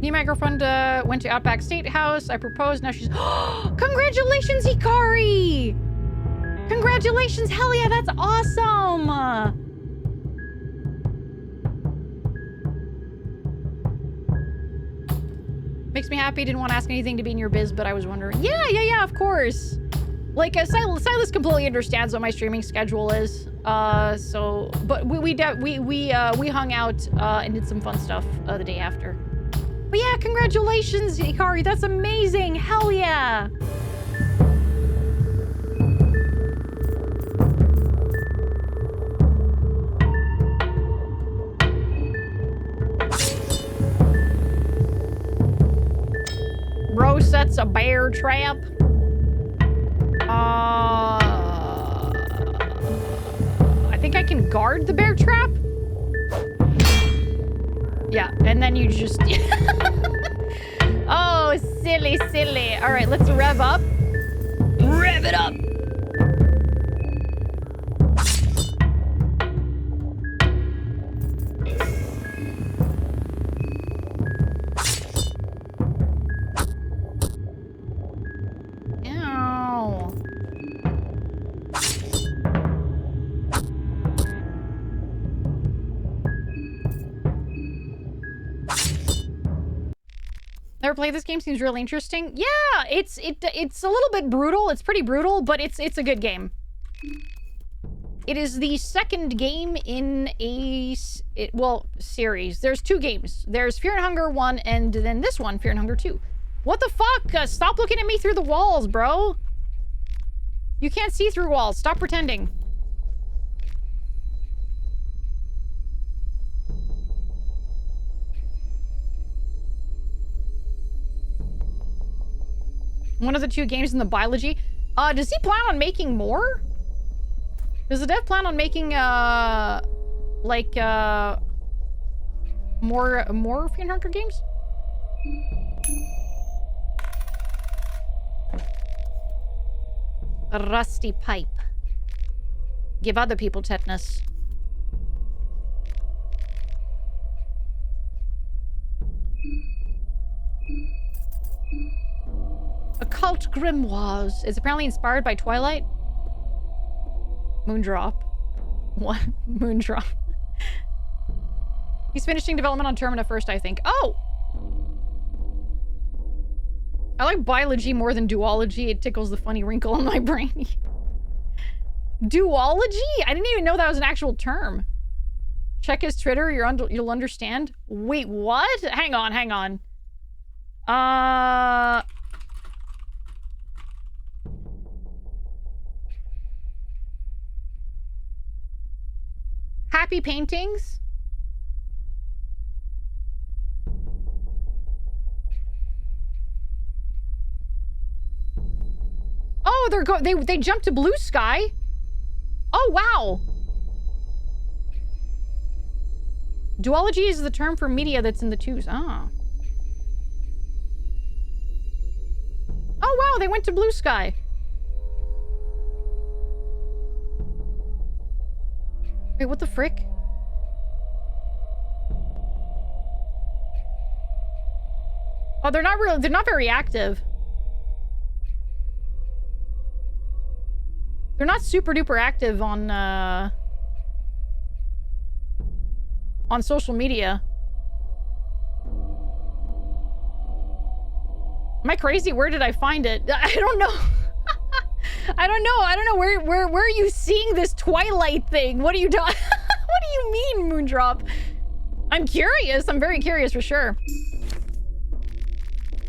Me and my girlfriend went to Outback Steakhouse. I proposed, now she's... Congratulations, Hikari! Congratulations, hell yeah, that's awesome! Makes me happy. Didn't want to ask anything to be in your biz, but I was wondering. Yeah, of course. Like, Silas completely understands what my streaming schedule is. But we hung out and did some fun stuff the day after. But yeah, congratulations, Hikari. That's amazing. Hell yeah. Bro sets a bear trap. I think I can guard the bear trap. Yeah, and then you just... Oh, silly. All right, let's rev up. Rev it up. Ow. Never played this game. Seems really interesting. Yeah, it's a little bit brutal. It's pretty brutal, but it's a good game. It is the second game in a series. There's 2 games. There's Fear and Hunger 1, and then this one, Fear and Hunger 2. What the fuck? Stop looking at me through the walls, bro. You can't see through walls. Stop pretending. One of the 2 games in the biology. Does he plan on making more? Does the dev plan on making, more Fear and Hunger games? A rusty pipe. Give other people tetanus. Occult grimoires is apparently inspired by Twilight. Moondrop. What? Moondrop. He's finishing development on Termina first, I think. Oh! I like biology more than duology. It tickles the funny wrinkle in my brain. Duology? I didn't even know that was an actual term. Check his Twitter. You'll understand. Wait, what? Hang on. Happy paintings? Oh, they jumped to blue sky. Oh, wow. Duology is the term for media that's in the 2s. Ah. Oh, wow, they went to blue sky. Wait, what the frick? Oh, they're not very active. They're not super duper active on social media. Am I crazy? Where did I find it? I don't know. I don't know. Where are you seeing this Twilight thing? What are you doing? What do you mean, Moondrop? I'm curious. I'm very curious for sure.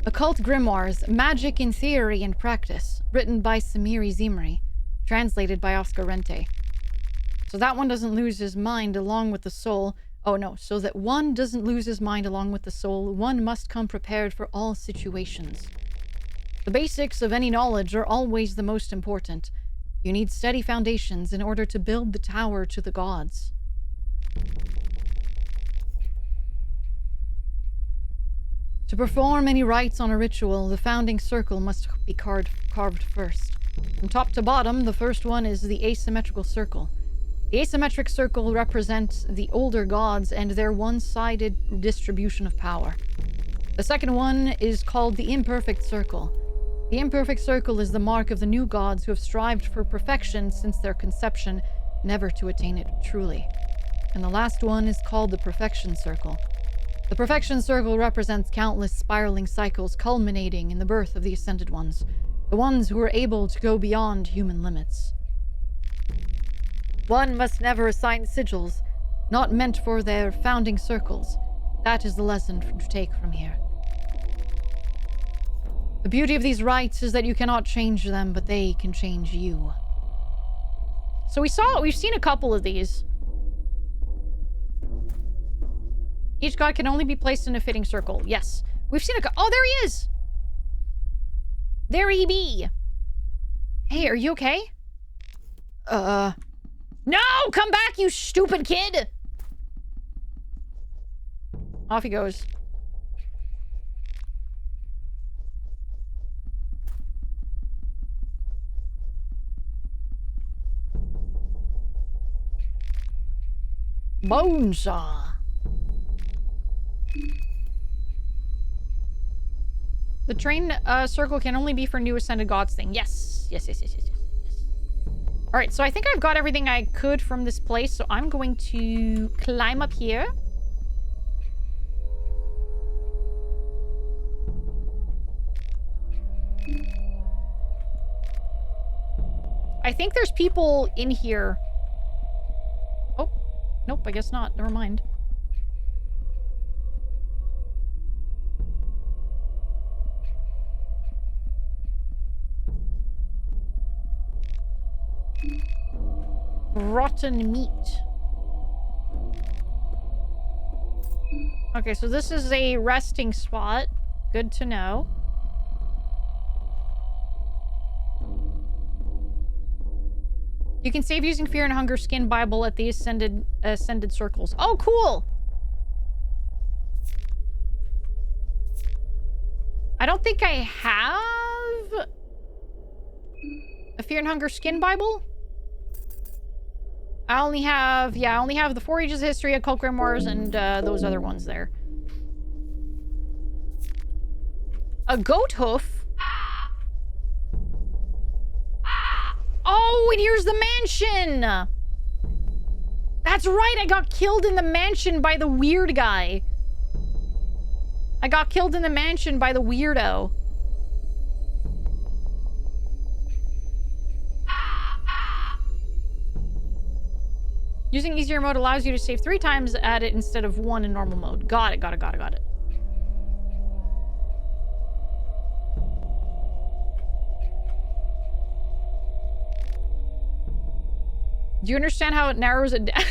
Occult Grimoires, Magic in Theory and Practice, written by Samiri Zimri, translated by Oscar Rente. So that one doesn't lose his mind along with the soul. Oh no, so that one doesn't lose his mind along with the soul, one must come prepared for all situations. The basics of any knowledge are always the most important. You need steady foundations in order to build the tower to the gods. To perform any rites on a ritual, the founding circle must be carved first. From top to bottom, the first one is the asymmetrical circle. The asymmetric circle represents the older gods and their one-sided distribution of power. The second one is called the imperfect circle. The imperfect circle is the mark of the new gods who have strived for perfection since their conception, never to attain it truly. And the last one is called the perfection circle. The Perfection Circle represents countless spiraling cycles culminating in the birth of the Ascended Ones, the ones who are able to go beyond human limits. One must never assign sigils, not meant for their founding circles. That is the lesson to take from here. The beauty of these rites is that you cannot change them, but they can change you. So we've seen a couple of these. Each god can only be placed in a fitting circle. Yes. We've seen oh, there he is! There he be! Hey, are you okay? No! Come back, you stupid kid! Off he goes. Bonesaw. The train circle can only be for new ascended gods thing. Yes. Yes. All right, so I think I've got everything I could from this place, so I'm going to climb up here. I think there's people in here. Oh, nope, I guess not. Never mind. Rotten meat. Okay, so this is a resting spot. Good to know. You can save using Fear and Hunger Skin Bible at the Ascended Circles. Oh, cool! I don't think I have a Fear and Hunger Skin Bible. I only have the 4 Ages of History, Occult Grimoires, and those other ones there. A goat hoof? Oh, and here's the mansion! That's right, I got killed in the mansion by the weird guy. I got killed in the mansion by the weirdo. Using easier mode allows you to save 3 times at it instead of 1 in normal mode. Got it. Do you understand how it narrows it down?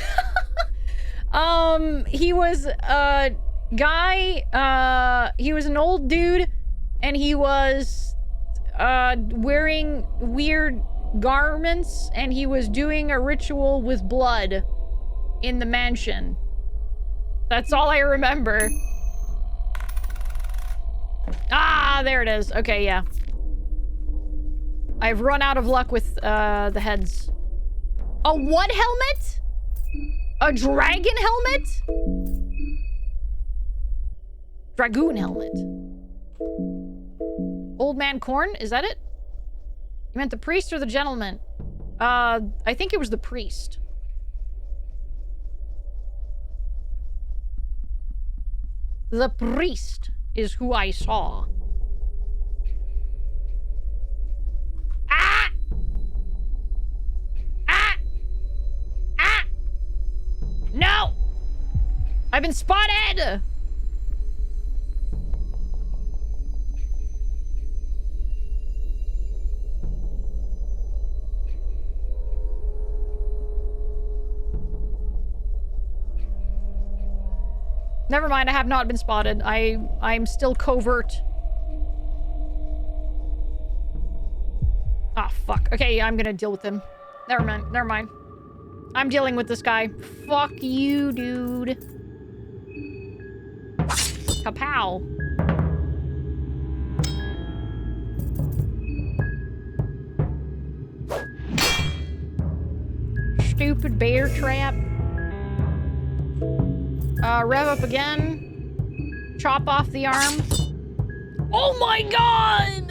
He was a guy, he was an old dude, and he was, wearing weird garments, and he was doing a ritual with blood in the mansion. That's all I remember. Ah, there it is. Okay, yeah. I've run out of luck with, the heads. A what helmet? A dragon helmet? Dragoon helmet. Old man corn? Is that it? You meant the priest or the gentleman? I think it was the priest. The priest is who I saw. Ah! Ah! Ah! No! I've been spotted! Never mind, I have not been spotted. I'm still covert. Ah, fuck. Okay, I'm gonna deal with him. Never mind. I'm dealing with this guy. Fuck you, dude. Kapow. Stupid bear trap. Rev up again. Chop off the arm. Oh my god!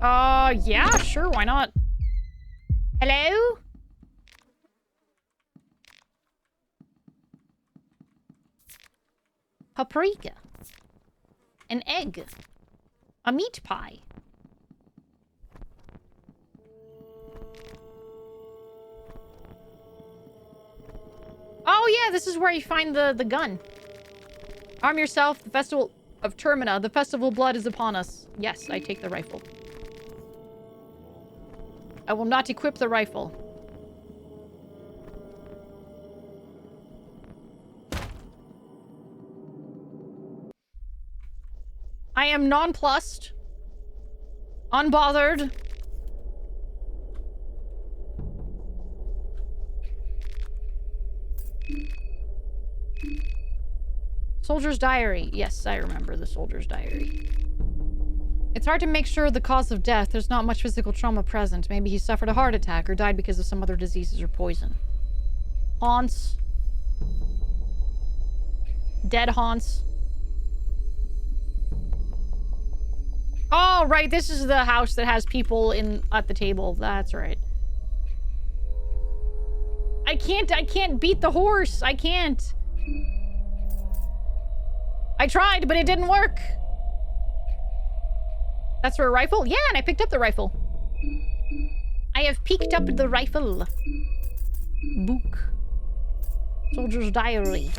Yeah, sure, why not? Hello? Paprika. An egg. A meat pie. Oh yeah, this is where you find the gun. Arm yourself, the festival of Termina. The festival blood is upon us. Yes, I take the rifle. I will not equip the rifle. I am nonplussed. Unbothered. Soldier's diary. Yes, I remember the soldier's diary. It's hard to make sure of the cause of death. There's not much physical trauma present. Maybe he suffered a heart attack or died because of some other diseases or poison. Haunts. Dead haunts. Oh, right. This is the house that has people at the table. That's right. I can't beat the horse. I can't. I tried, but it didn't work. That's for a rifle? Yeah, and I picked up the rifle. I have picked up the rifle. Book. Soldier's diary.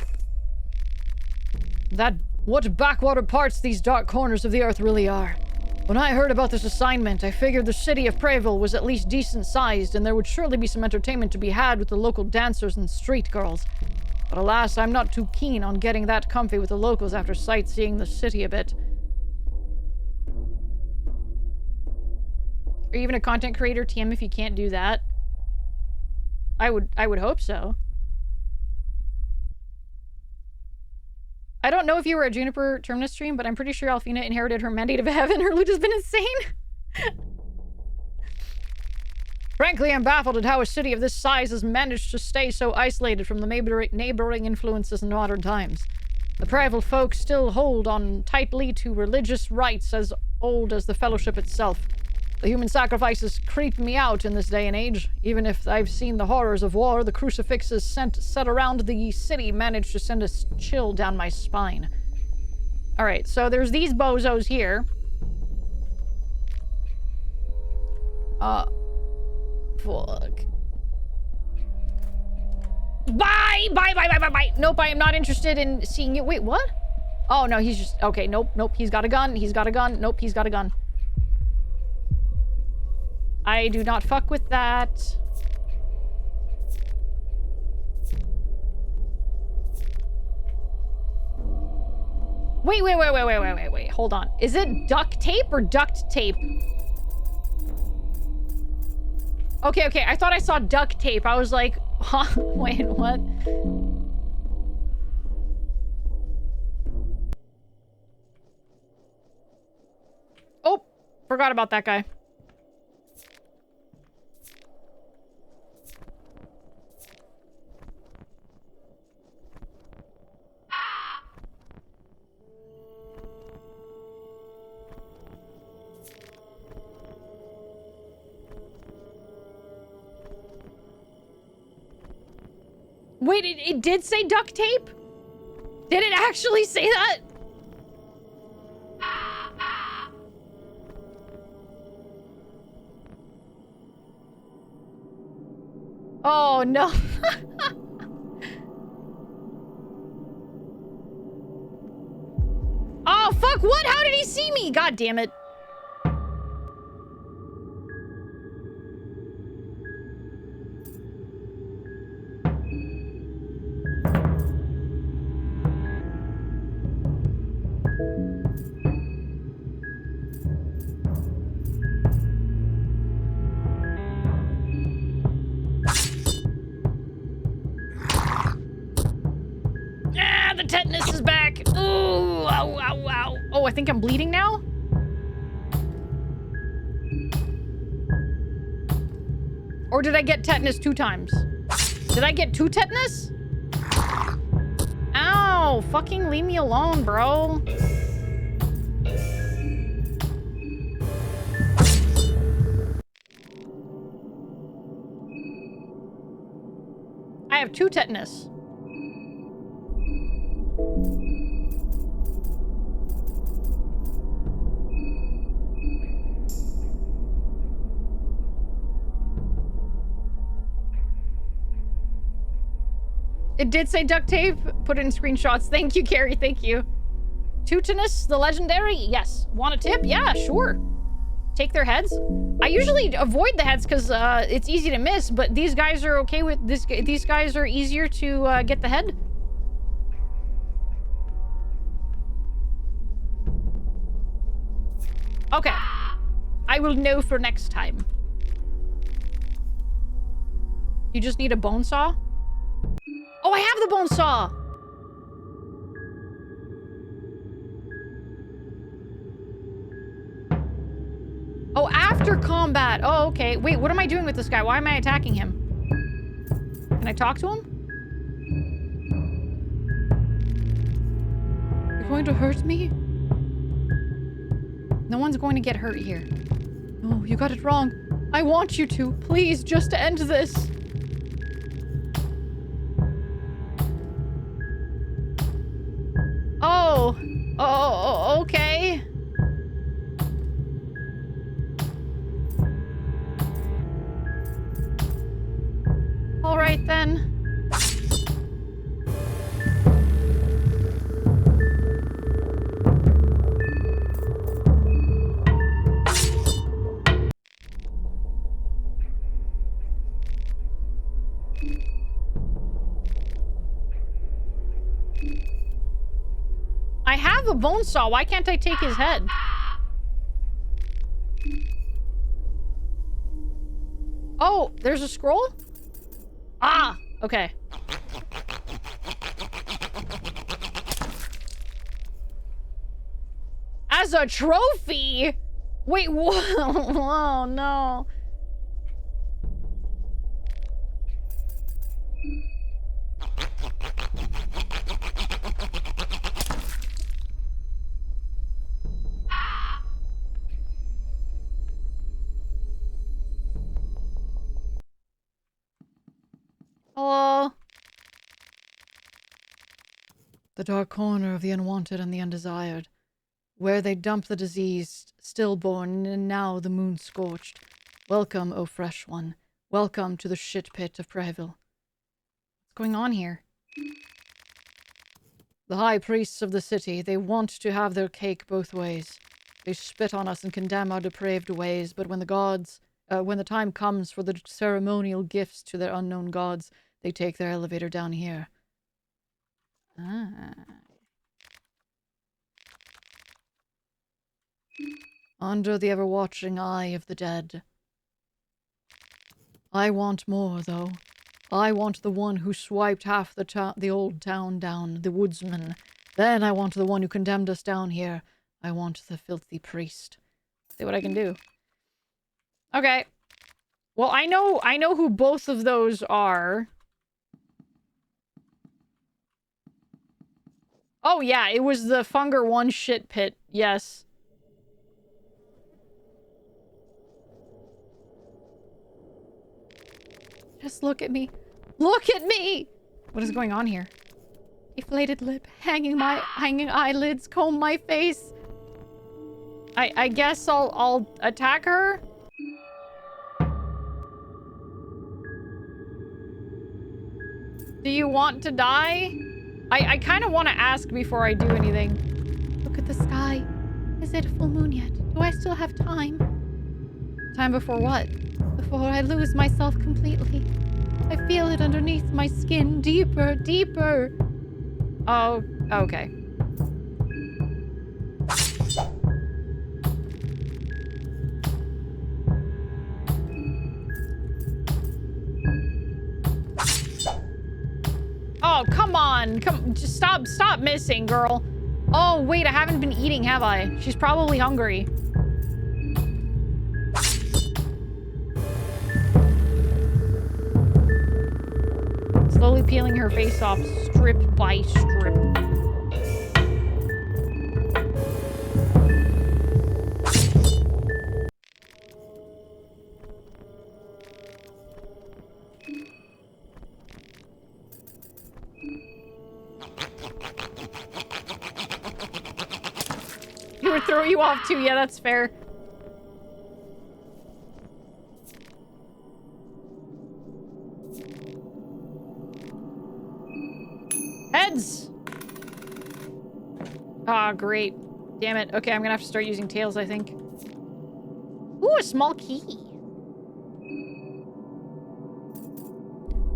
What backwater parts these dark corners of the earth really are. When I heard about this assignment, I figured the city of Prayville was at least decent sized, and there would surely be some entertainment to be had with the local dancers and street girls. But alas, I'm not too keen on getting that comfy with the locals after sightseeing the city a bit. Are you even a content creator, TM, if you can't do that? I would hope so. I don't know if you were a Juniper Terminus stream, but I'm pretty sure Alphena inherited her mandate of heaven. Her loot has been insane. Frankly, I'm baffled at how a city of this size has managed to stay so isolated from the neighboring influences in modern times. The Private folk still hold on tightly to religious rites as old as the Fellowship itself. The human sacrifices creep me out in this day and age. Even if I've seen the horrors of war, the crucifixes set around the city managed to send a chill down my spine. Alright, so there's these bozos here. Fuck. Bye! Bye, bye, bye, bye, bye! Nope, I am not interested in seeing you. Wait, what? Oh, no, he's just... Okay, nope, nope, he's got a gun. He's got a gun. Nope, he's got a gun. I do not fuck with that. Wait. Hold on. Is it duct tape or duct tape? Okay. I thought I saw duct tape. I was like, huh? Wait, what? Oh, forgot about that guy. Wait, it did say duct tape? Did it actually say that? Oh, no. Oh, fuck, what? How did he see me? God damn it. The tetanus is back. Ooh, ow, ow, ow. Oh, I think I'm bleeding now? Or did I get tetanus 2 times? Did I get 2 tetanus? Ow, fucking leave me alone, bro. have 2 tetanus. It did say duct tape. Put it in screenshots. Thank you, Carrie. Thank you. Teutonus, the legendary? Yes. Want a tip? Yeah, sure. Take their heads? I usually avoid the heads because it's easy to miss, but these guys are okay with this. These guys are easier to get the head. Okay. I will know for next time. You just need a bone saw? Oh, I have the bone saw! Oh, after combat. Oh, okay. Wait, what am I doing with this guy? Why am I attacking him? Can I talk to him? You're going to hurt me? No one's going to get hurt here. No, you got it wrong. I want you to. Please, just end this. Oh. Oh, okay. All right, then. I have a bone saw. Why can't I take his head? Oh, there's a scroll? Ah, okay. As a trophy? Wait, whoa, whoa, no. Hello? The dark corner of the unwanted and the undesired, where they dump the diseased, stillborn, and now the moon scorched. Welcome, O fresh one. Welcome to the shit pit of Preville. What's going on here? The high priests of the city, they want to have their cake both ways. They spit on us and condemn our depraved ways, but when the time comes for the ceremonial gifts to their unknown gods, they take their elevator down here. Ah. Under the ever-watching eye of the dead. I want more, though. I want the one who swiped half the old town down, the woodsman. Then I want the one who condemned us down here. I want the filthy priest. See what I can do. Okay. Well, I know who both of those are. Oh, yeah, it was the Funger 1 shit pit. Yes. Just look at me. Look at me! What is going on here? Deflated lip, hanging eyelids, comb my face. I guess I'll attack her? Do you want to die? I kind of want to ask before I do anything. Look at the sky. Is it a full moon yet? Do I still have time? Time before what? Before I lose myself completely. I feel it underneath my skin. Deeper, deeper. Oh, okay. Oh, come on. Just stop missing, girl. Oh, wait, I haven't been eating, have I? She's probably hungry. Slowly peeling her face off, strip by strip. would throw you off too. Yeah, that's fair. Heads! Ah, great. Damn it. Okay, I'm gonna have to start using tails, I think. Ooh, a small key.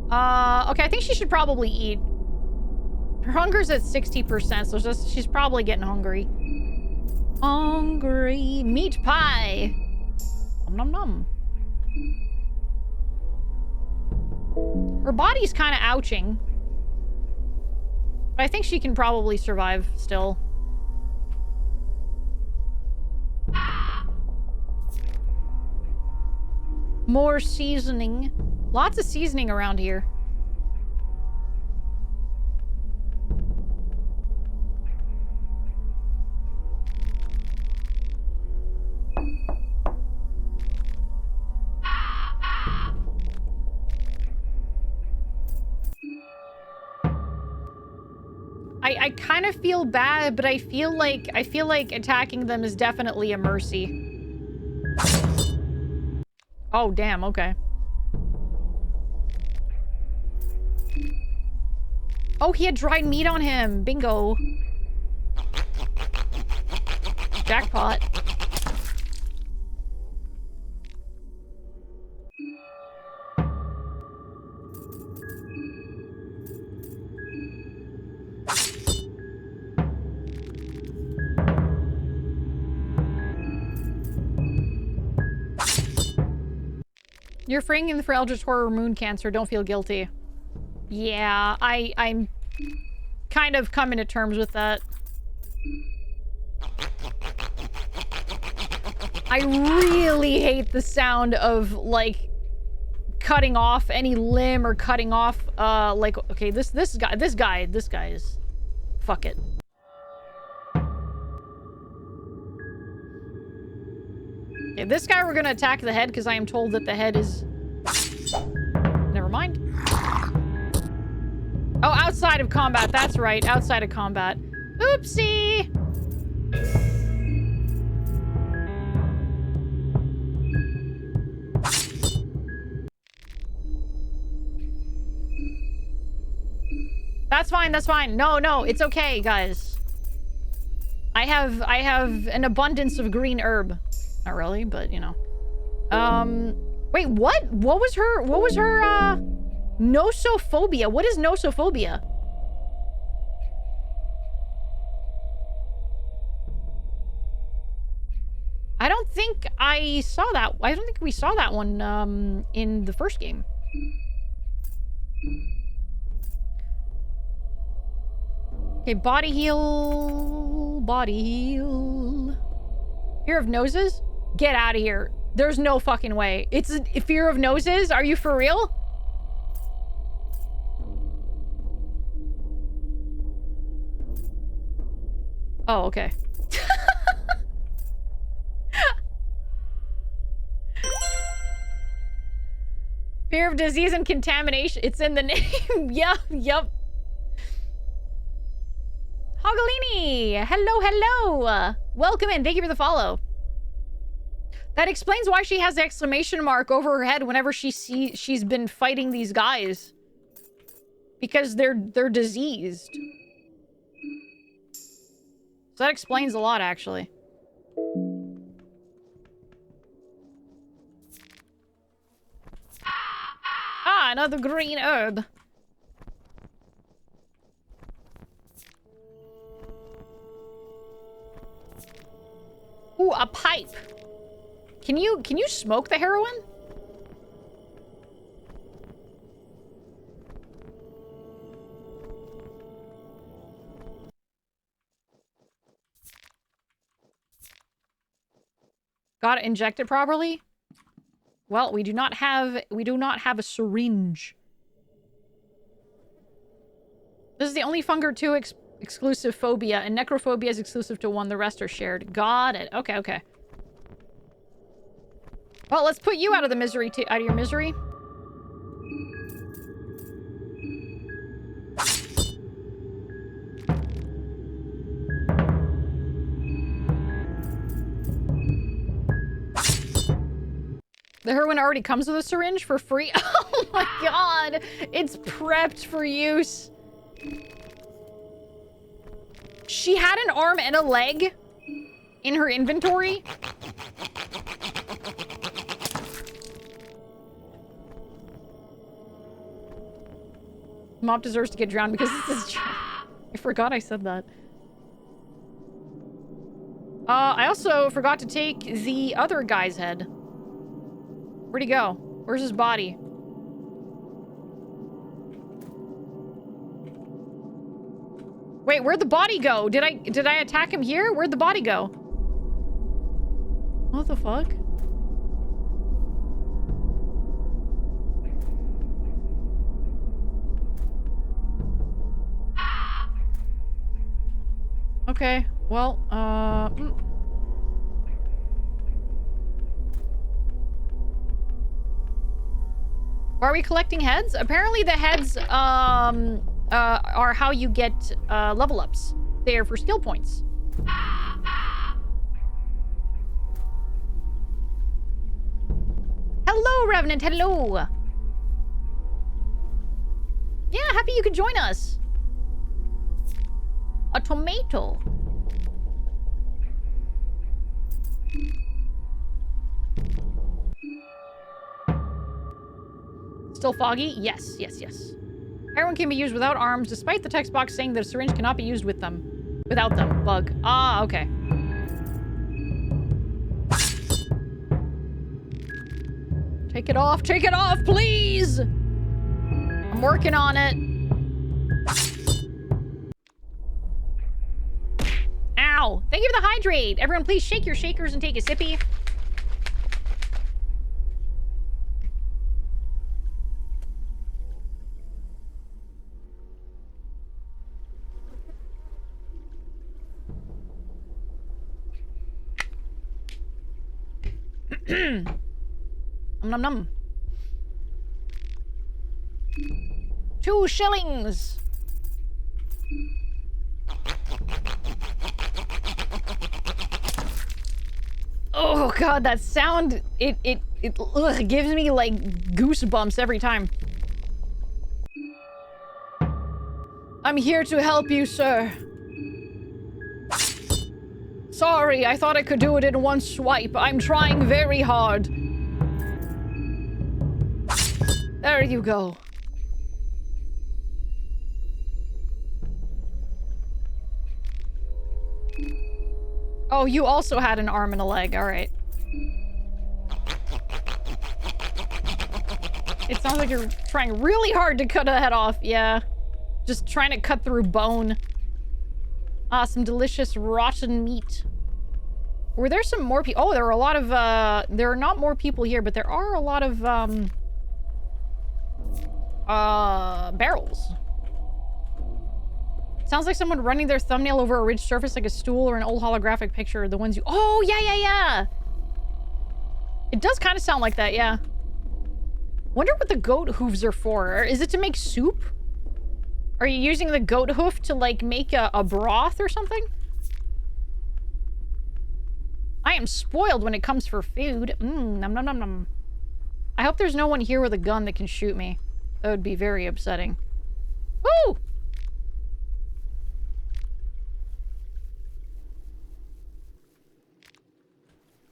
Okay, I think she should probably eat. Her hunger's at 60%, so she's probably getting hungry. Hungry. Meat pie. Nom nom nom. Her body's kind of ouching. But I think she can probably survive still. More seasoning. Lots of seasoning around here. I kind of feel bad, but I feel like attacking them is definitely a mercy. Oh, damn, okay. Oh, he had dried meat on him. Bingo. Jackpot. You're freeing him for Eldritch Horror Moon Cancer. Don't feel guilty. Yeah, I'm kind of coming to terms with that. I really hate the sound of, like, cutting off any limb or cutting off, like, okay, this guy is... Fuck it. Okay, this guy we're gonna attack the head because I am told that the head is... Never mind. Oh, outside of combat. That's right. Outside of combat. Oopsie! That's fine. That's fine. No, no. It's okay, guys. I have an abundance of green herb. Not really, but, you know. Wait, what? What was her, nosophobia? What is nosophobia? I don't think I saw that. I don't think we saw that one, in the first game. Okay, body heal. Body heal. Fear of noses? Get out of here. There's no fucking way. It's a fear of noses? Are you for real? Oh, okay. Fear of disease and contamination. It's in the name. Yep, yep. Hogolini! Hello, hello! Welcome in. Thank you for the follow. That explains why she has the exclamation mark over her head whenever she's been fighting these guys. Because they're diseased. So that explains a lot, actually. Ah, another green herb. Ooh, a pipe. Can you smoke the heroin? Gotta inject it properly? Well, we do not have a syringe. This is the only Funger 2 exclusive phobia, and necrophobia is exclusive to one. The rest are shared. Got it. Okay, okay. Well, let's put you out of the misery too. Out of your misery. The heroin already comes with a syringe for free. Oh my god! It's prepped for use. She had an arm and a leg in her inventory. Mop deserves to get drowned because this is... I forgot I said that. I also forgot to take the other guy's head. Where'd he go? Where's his body? Wait, where'd the body go? Did I attack him here? Where'd the body go? What the fuck? Okay, well, Why are we collecting heads? Apparently the heads, are how you get, level ups. They are for skill points. Hello, Revenant, hello! Yeah, happy you could join us. A tomato. Still foggy? Yes, yes, yes. Heroin can be used without arms, despite the text box saying that a syringe cannot be used with them. Without them. Bug. Ah, okay. Take it off, please! I'm working on it. Ow! Thank you for the hydrate! Everyone please shake your shakers and take a sippy. Nom nom. 2 shillings. Oh god, that sound, it gives me like goosebumps every time. I'm here to help you, sir. Sorry, I thought I could do it in one swipe. I'm trying very hard. There you go. Oh, you also had an arm and a leg. All right. It sounds like you're trying really hard to cut a head off. Yeah. Just trying to cut through bone. Ah, some delicious rotten meat. Were there some more people? Oh, there are a lot of, there are not more people here, but there are a lot of, barrels. Sounds like someone running their thumbnail over a ridged surface like a stool or an old holographic picture. The ones you... Oh, yeah. It does kind of sound like that, yeah. Wonder what the goat hooves are for. Or is it to make soup? Are you using the goat hoof to, like, make a broth or something? I am spoiled when it comes for food. Nom nom nom nom. I hope there's no one here with a gun that can shoot me. That would be very upsetting. Woo!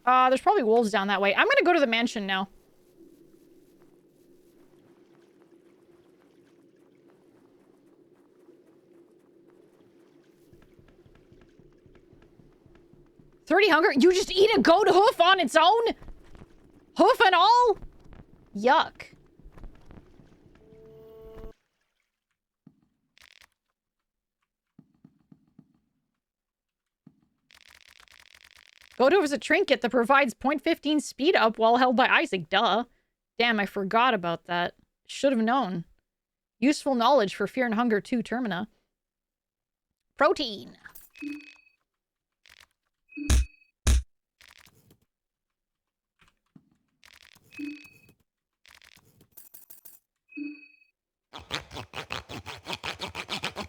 There's probably wolves down that way. I'm gonna go to the mansion now. $30 hunger? You just eat a goat hoof on its own? Hoof and all? Yuck. Goat hoof is a trinket that provides 0.15 speed up while held by Isaac. Duh. Damn, I forgot about that. Should have known. Useful knowledge for Fear and Hunger 2 Termina. Protein.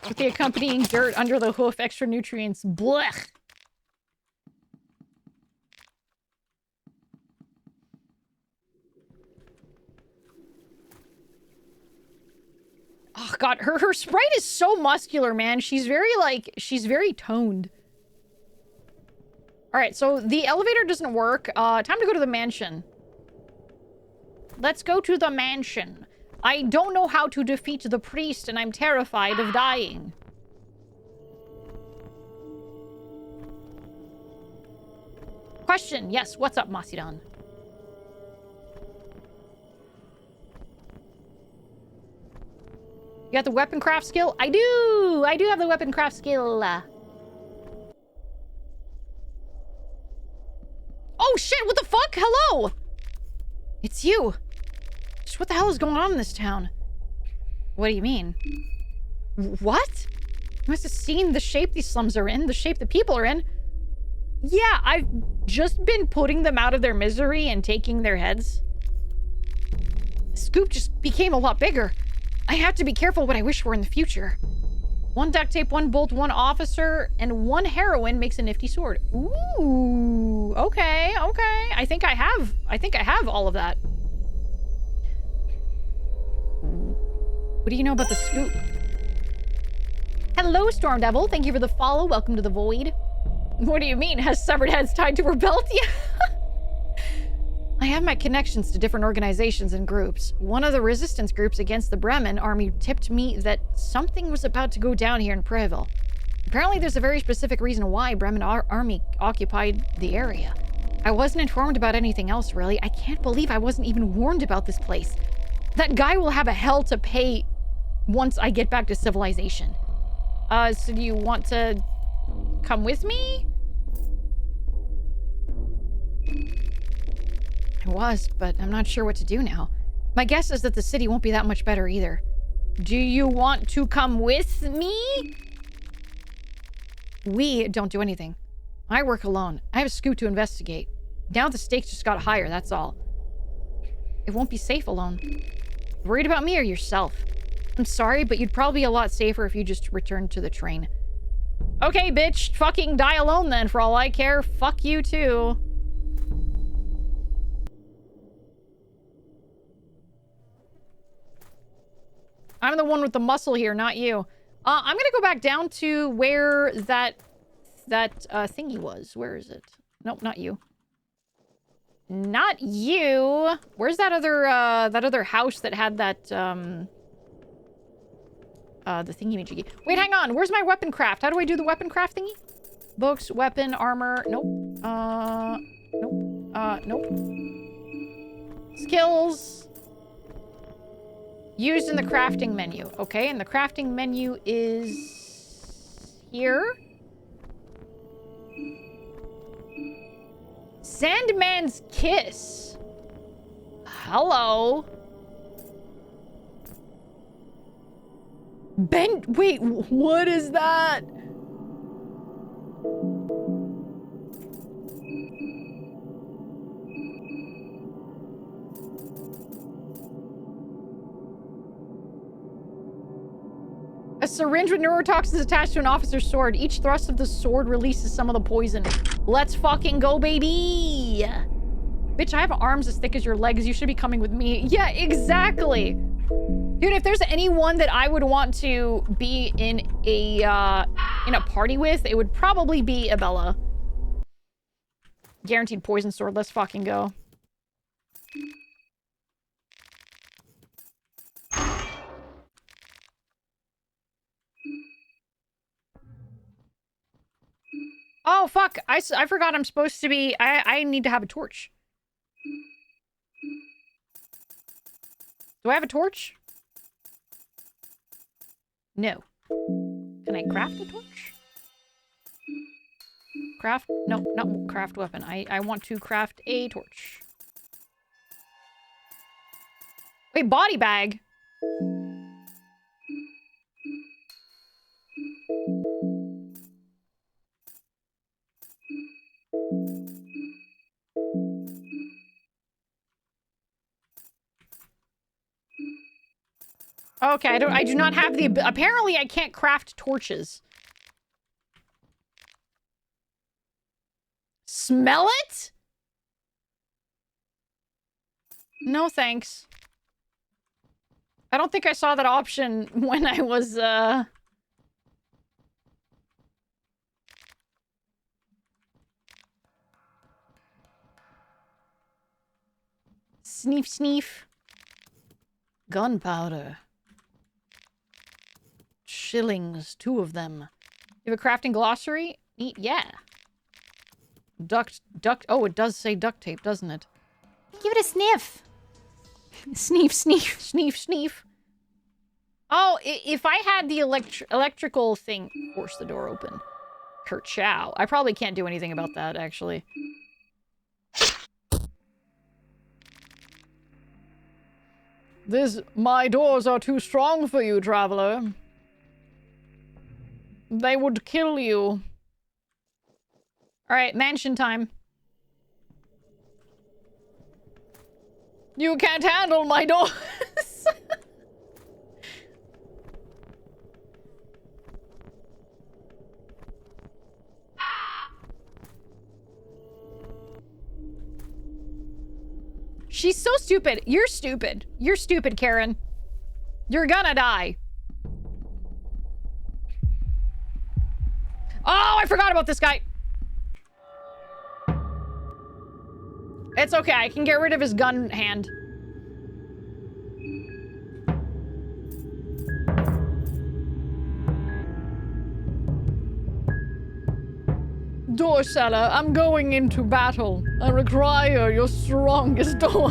With the accompanying dirt under the hoof, extra nutrients. Blech. God, her sprite is so muscular, man. She's very, like, she's very toned. All right, so the elevator doesn't work. Time to go to the mansion. Let's go to the mansion. I don't know how to defeat the priest, and I'm terrified of dying. Question. Yes, what's up, Masidan? You got the weapon craft skill? I do! I do have the weapon craft skill. Oh, shit! What the fuck? Hello! It's you. Just what the hell is going on in this town? What do you mean? What? You must have seen the shape these slums are in, the shape the people are in. Yeah, I've just been putting them out of their misery and taking their heads. Scoop just became a lot bigger. I have to be careful what I wish for in the future. 1 duct tape, 1 bolt, 1 officer, and 1 heroin makes a nifty sword. Ooh, okay, okay. I think I have all of that. What do you know about the Scoop? Hello, Storm Devil. Thank you for the follow. Welcome to the Void. What do you mean? Has severed heads tied to her belt? Yeah. I have my connections to different organizations and groups. One of the resistance groups against the Bremen army tipped me that something was about to go down here in Preville. Apparently there's a very specific reason why Bremen army occupied the area. I wasn't informed about anything else, really. I can't believe I wasn't even warned about this place. That guy will have a hell to pay once I get back to civilization. So do you want to come with me? I was, but I'm not sure what to do now. My guess is that the city won't be that much better either. Do you want to come with me? We don't do anything. I work alone. I have a Scoop to investigate. Now the stakes just got higher, that's all. It won't be safe alone. Worried about me or yourself? I'm sorry, but you'd probably be a lot safer if you just returned to the train. Okay, bitch. Fucking die alone then, for all I care. Fuck you too. I'm the one with the muscle here, not you. I'm gonna go back down to where that thingy was. Where is it? Nope, not you. Not you. Where's that other house that had that the thingy-majiggy? Wait, hang on. Where's my weapon craft? How do I do the weapon craft thingy? Books, weapon, armor. Nope. Nope. Skills. Used in the crafting menu. Okay, and the crafting menu is here. Sandman's Kiss. Hello. Wait, what is that? A syringe with neurotoxins attached to an officer's sword. Each thrust of the sword releases some of the poison. Let's fucking go, baby! Bitch, I have arms as thick as your legs. You should be coming with me. Yeah, exactly! Dude, if there's anyone that I would want to be in a party with, it would probably be Abella. Guaranteed poison sword. Let's fucking go. Oh, fuck. I forgot I'm supposed to be... I need to have a torch. Do I have a torch? No. Can I craft a torch? Craft? No, not craft weapon. I want to craft a torch. Wait, body bag? Okay, I do not have the... Apparently, I can't craft torches. Smell it? No, thanks. I don't think I saw that option when I was, Sneef, sneef. Gunpowder. Shillings, 2 of them. You have a crafting glossary? Neat, yeah. Duct, oh, it does say duct tape, doesn't it? Give it a sniff. Sneef, sneef, sneef, sneef. Oh, if I had the electrical thing... Force the door open. Kerchow. I probably can't do anything about that, actually. My doors are too strong for you, traveler. They would kill you. Alright, mansion time. You can't handle my doors! She's so stupid. You're stupid. You're stupid, Karen. You're gonna die. Oh, I forgot about this guy. It's okay. I can get rid of his gun hand. Door seller, I'm going into battle. I require your strongest door.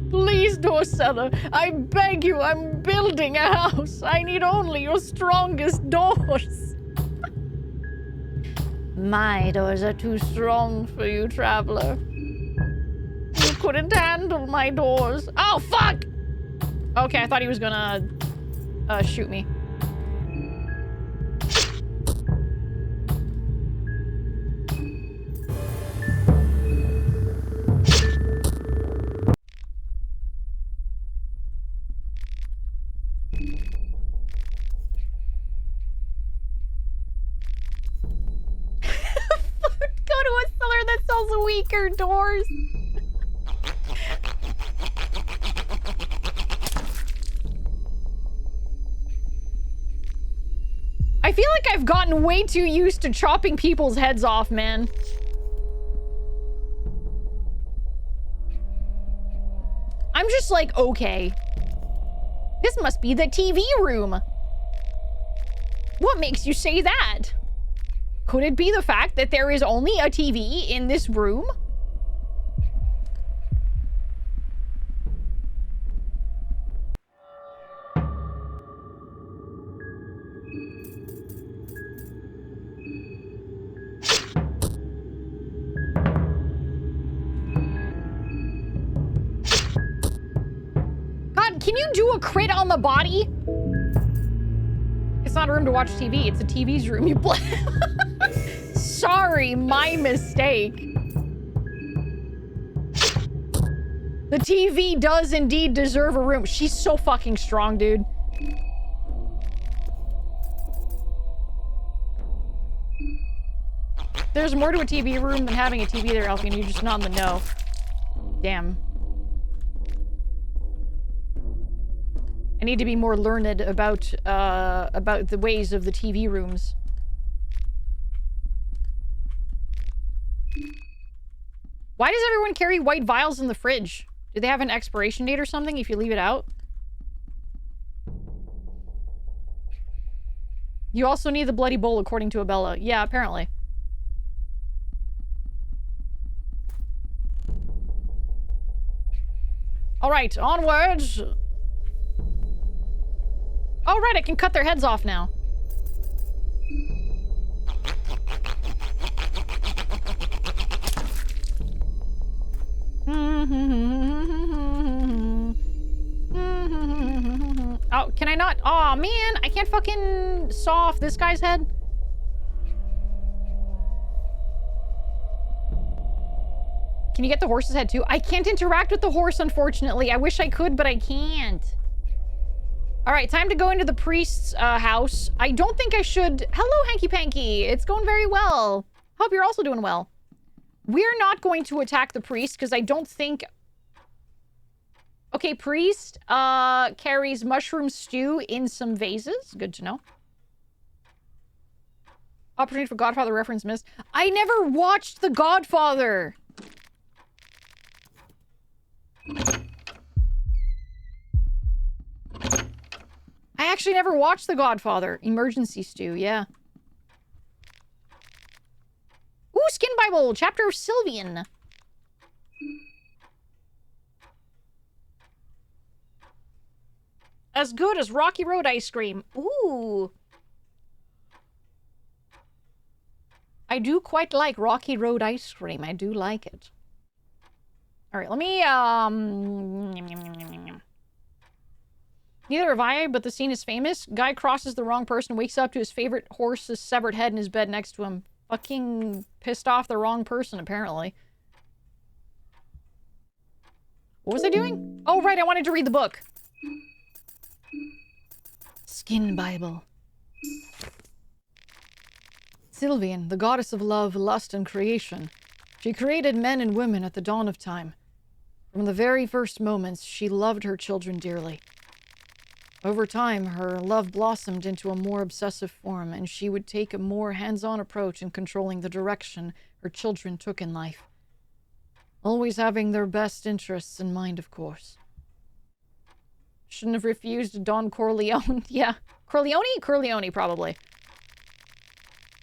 Please, door seller, I beg you, I'm building a house. I need only your strongest doors. My doors are too strong for you, traveler. You couldn't handle my doors. Oh, fuck! Okay, I thought he was gonna shoot me. Weaker doors. I feel like I've gotten way too used to chopping people's heads off, man. I'm just like, okay. This must be the TV room. What makes you say that? Could it be the fact that there is only a TV in this room? God, can you do a crit on the body? It's not a room to watch TV. It's a TV's room. You Sorry, my mistake. The TV does indeed deserve a room. She's so fucking strong, dude. There's more to a TV room than having a TV there, Alphena. You're just not in the know. Damn. I need to be more learned about the ways of the TV rooms. Why does everyone carry white vials in the fridge? Do they have an expiration date or something if you leave it out? You also need the bloody bowl, according to Abella. Yeah, apparently. Alright, onwards! Oh, right, I can cut their heads off now. Oh, can I not? Aw, man, I can't fucking saw off this guy's head. Can you get the horse's head too? I can't interact with the horse, unfortunately. I wish I could, but I can't. All right, time to go into the priest's house. I don't think I should... Hello, Hanky Panky. It's going very well. Hope you're also doing well. We're not going to attack the priest because I don't think... Okay, Okay, priest carries mushroom stew in some vases. Good to know. Opportunity for Godfather reference missed. I never watched The Godfather. I actually never watched The Godfather. Emergency stew, yeah. Ooh, Skin Bible, chapter of Sylvian. As good as Rocky Road ice cream. Ooh. I do quite like Rocky Road ice cream. I do like it. Alright, let me, Neither have I, but the scene is famous. Guy crosses the wrong person, wakes up to his favorite horse's severed head in his bed next to him. Fucking pissed off the wrong person, apparently. What was I doing? Oh, right, I wanted to read the book. Skin Bible. Sylvian, the goddess of love, lust, and creation. She created men and women at the dawn of time. From the very first moments, she loved her children dearly. Over time, her love blossomed into a more obsessive form, and she would take a more hands-on approach in controlling the direction her children took in life. Always having their best interests in mind, of course. Shouldn't have refused Don Corleone. Yeah. Corleone? Corleone, probably.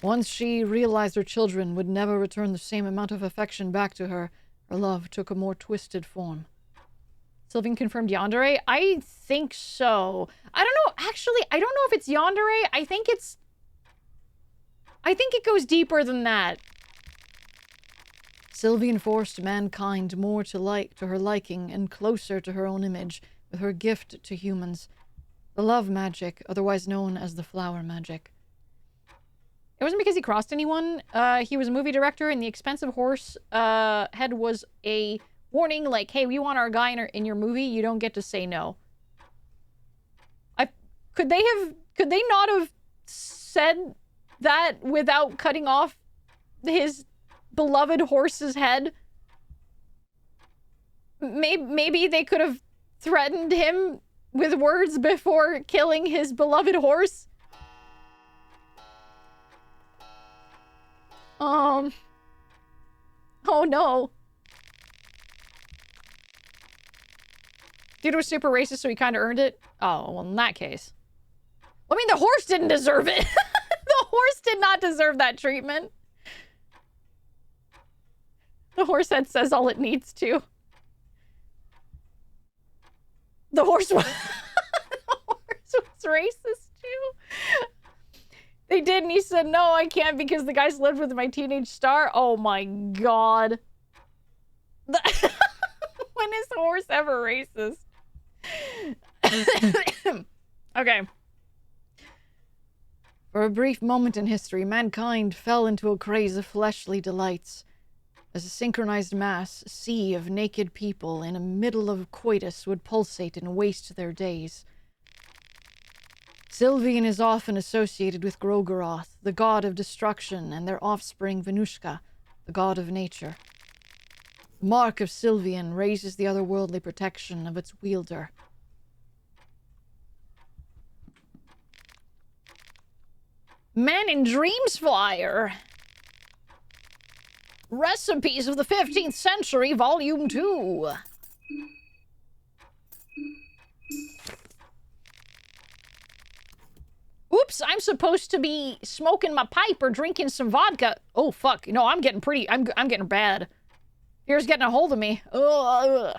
Once she realized her children would never return the same amount of affection back to her, her love took a more twisted form. Sylvian confirmed yandere? I think so. I don't know. Actually, I don't know if it's yandere. I think it goes deeper than that. Sylvian forced mankind more to her liking and closer to her own image with her gift to humans. The love magic, otherwise known as the flower magic. It wasn't because he crossed anyone. He was a movie director, and the expensive horse head was a warning, like, hey, we want our guy in your movie. You don't get to say no. Could they not have said that without cutting off his beloved horse's head? Maybe they could have threatened him with words before killing his beloved horse. Oh no. Dude was super racist, so he kind of earned it? Oh, well, in that case. I mean, the horse didn't deserve it. The horse did not deserve that treatment. The horse head says all it needs to. The horse was... the horse was racist, too. They did, and he said, no, I can't because the guy's lived with my teenage star. Oh, my God. When is the horse ever racist? Okay. For a brief moment in history, mankind fell into a craze of fleshly delights. As a synchronized mass, a sea of naked people in the middle of coitus would pulsate and waste their days. Sylvian is often associated with Grogoroth, the god of destruction, and their offspring Venushka, the god of nature. The mark of Sylvian raises the otherworldly protection of its wielder. Man in Dreams flyer. Recipes of the 15th Century, Volume 2. Oops, I'm supposed to be smoking my pipe or drinking some vodka. Oh, fuck. No, I'm getting getting bad. Fear's getting a hold of me. Ugh.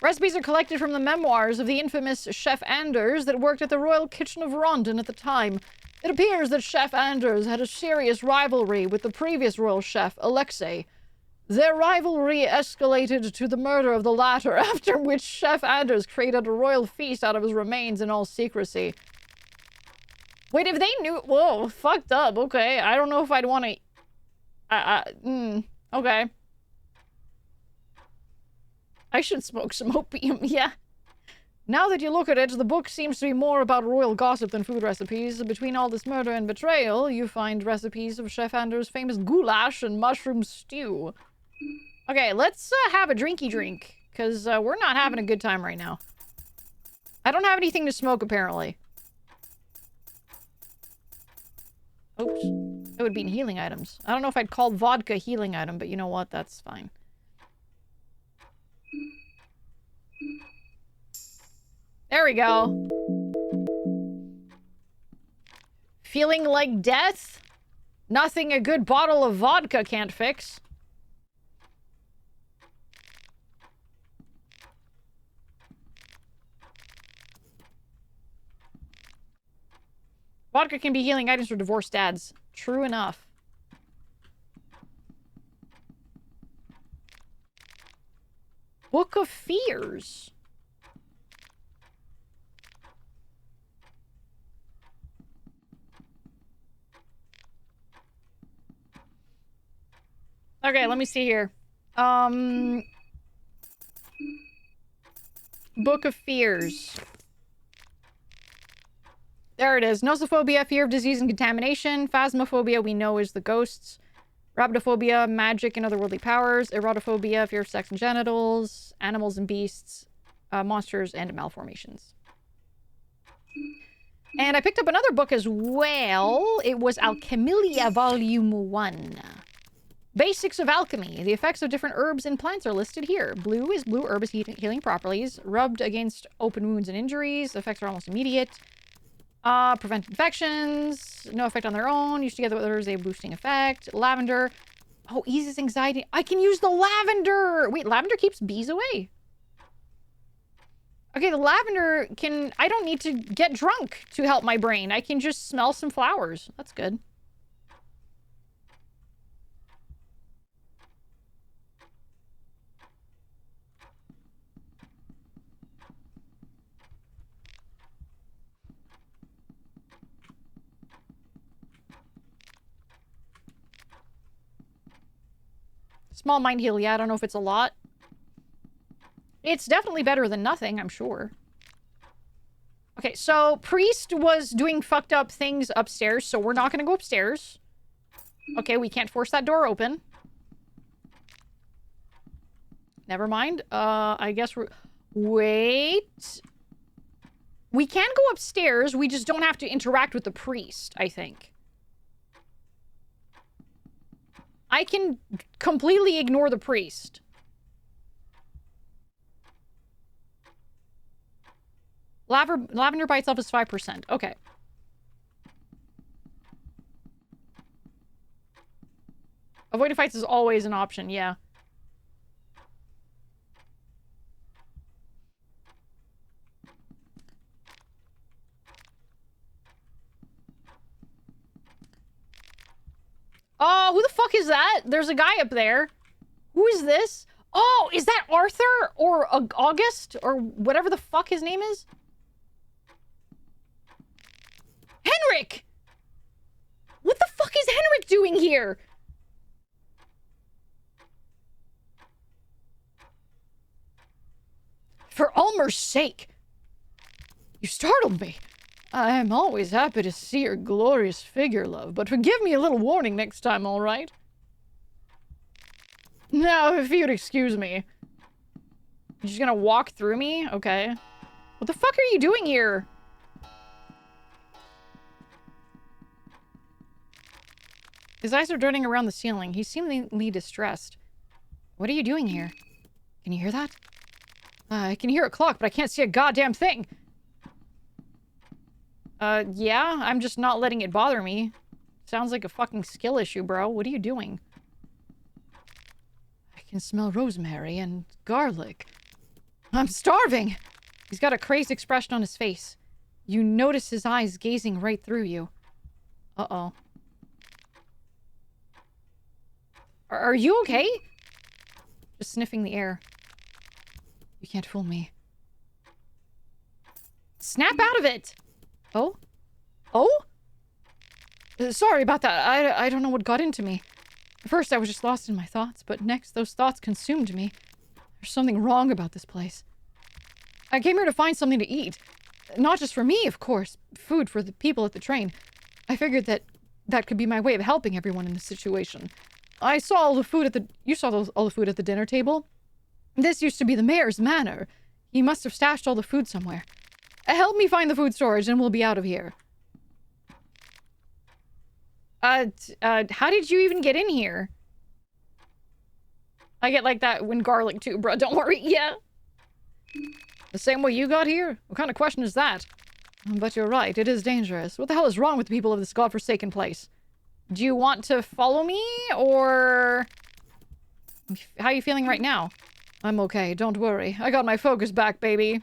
Recipes are collected from the memoirs of the infamous Chef Anders that worked at the Royal Kitchen of Rondon at the time. It appears that Chef Anders had a serious rivalry with the previous royal chef, Alexei. Their rivalry escalated to the murder of the latter, after which Chef Anders created a royal feast out of his remains in all secrecy. Wait, if they knew... Whoa, fucked up. Okay, I don't know if I'd want to... okay. I should smoke some opium, yeah. Now that you look at it, the book seems to be more about royal gossip than food recipes. Between all this murder and betrayal, you find recipes of Chef Anders' famous goulash and mushroom stew. Okay, let's have a drinky drink. because we're not having a good time right now. I don't have anything to smoke, apparently. Oops. It would be in healing items. I don't know if I'd call vodka a healing item, but you know what? That's fine. There we go. Feeling like death? Nothing a good bottle of vodka can't fix. Vodka can be healing items for divorced dads. True enough. Book of Fears. Okay, let me see here. Book of Fears. There it is. Nosophobia, fear of disease and contamination. Phasmophobia, we know, is the ghosts. Rabidophobia, magic and otherworldly powers. Erotophobia, fear of sex and genitals. Animals and beasts. Monsters and malformations. And I picked up another book as well. It was Alchemilia Volume 1. Basics of Alchemy. The effects of different herbs and plants are listed here. Blue is blue herb is healing properties. Rubbed against open wounds and injuries. The effects are almost immediate. Prevent infections. No effect on their own. Used together with others, they have boosting effect. Lavender. Oh, eases anxiety. I can use the lavender! Wait, lavender keeps bees away? Okay, the lavender can... I don't need to get drunk to help my brain. I can just smell some flowers. That's good. Small mind heal, yeah, I don't know if it's a lot. It's definitely better than nothing, I'm sure. Okay, so Priest was doing fucked up things upstairs, so we're not gonna go upstairs. Okay, we can't force that door open. Never mind. I guess we're... Wait. We can go upstairs, we just don't have to interact with the priest, I think. I can completely ignore the priest. Lavender by itself is 5%. Okay. Avoiding fights is always an option, yeah. Oh, who the fuck is that? There's a guy up there. Who is this? Oh, is that Arthur? Or August? Or whatever the fuck his name is? Henrik! What the fuck is Henrik doing here? For Ulmer's sake. You startled me. I am always happy to see your glorious figure, love, but forgive me a little warning next time, all right? Now, if you'd excuse me. You're just gonna walk through me? Okay. What the fuck are you doing here? His eyes are darting around the ceiling. He's seemingly distressed. What are you doing here? Can you hear that? I can hear a clock, but I can't see a goddamn thing. Yeah, I'm just not letting it bother me. Sounds like a fucking skill issue, bro. What are you doing? I can smell rosemary and garlic. I'm starving! He's got a crazed expression on his face. You notice his eyes gazing right through you. Uh-oh. Are you okay? Just sniffing the air. You can't fool me. Snap out of it! Oh? Oh? Sorry about that. I don't know what got into me. At first, I was just lost in my thoughts, but next, those thoughts consumed me. There's something wrong about this place. I came here to find something to eat. Not just for me, of course. Food for the people at the train. I figured that could be my way of helping everyone in this situation. I saw all the food at the... You saw all the food at the dinner table? This used to be the mayor's manor. He must have stashed all the food somewhere. Help me find the food storage and we'll be out of here. How did you even get in here? I get like that when garlic too, bro. Don't worry. Yeah. The same way you got here? What kind of question is that? But you're right. It is dangerous. What the hell is wrong with the people of this godforsaken place? Do you want to follow me or... How are you feeling right now? I'm okay. Don't worry. I got my focus back, baby.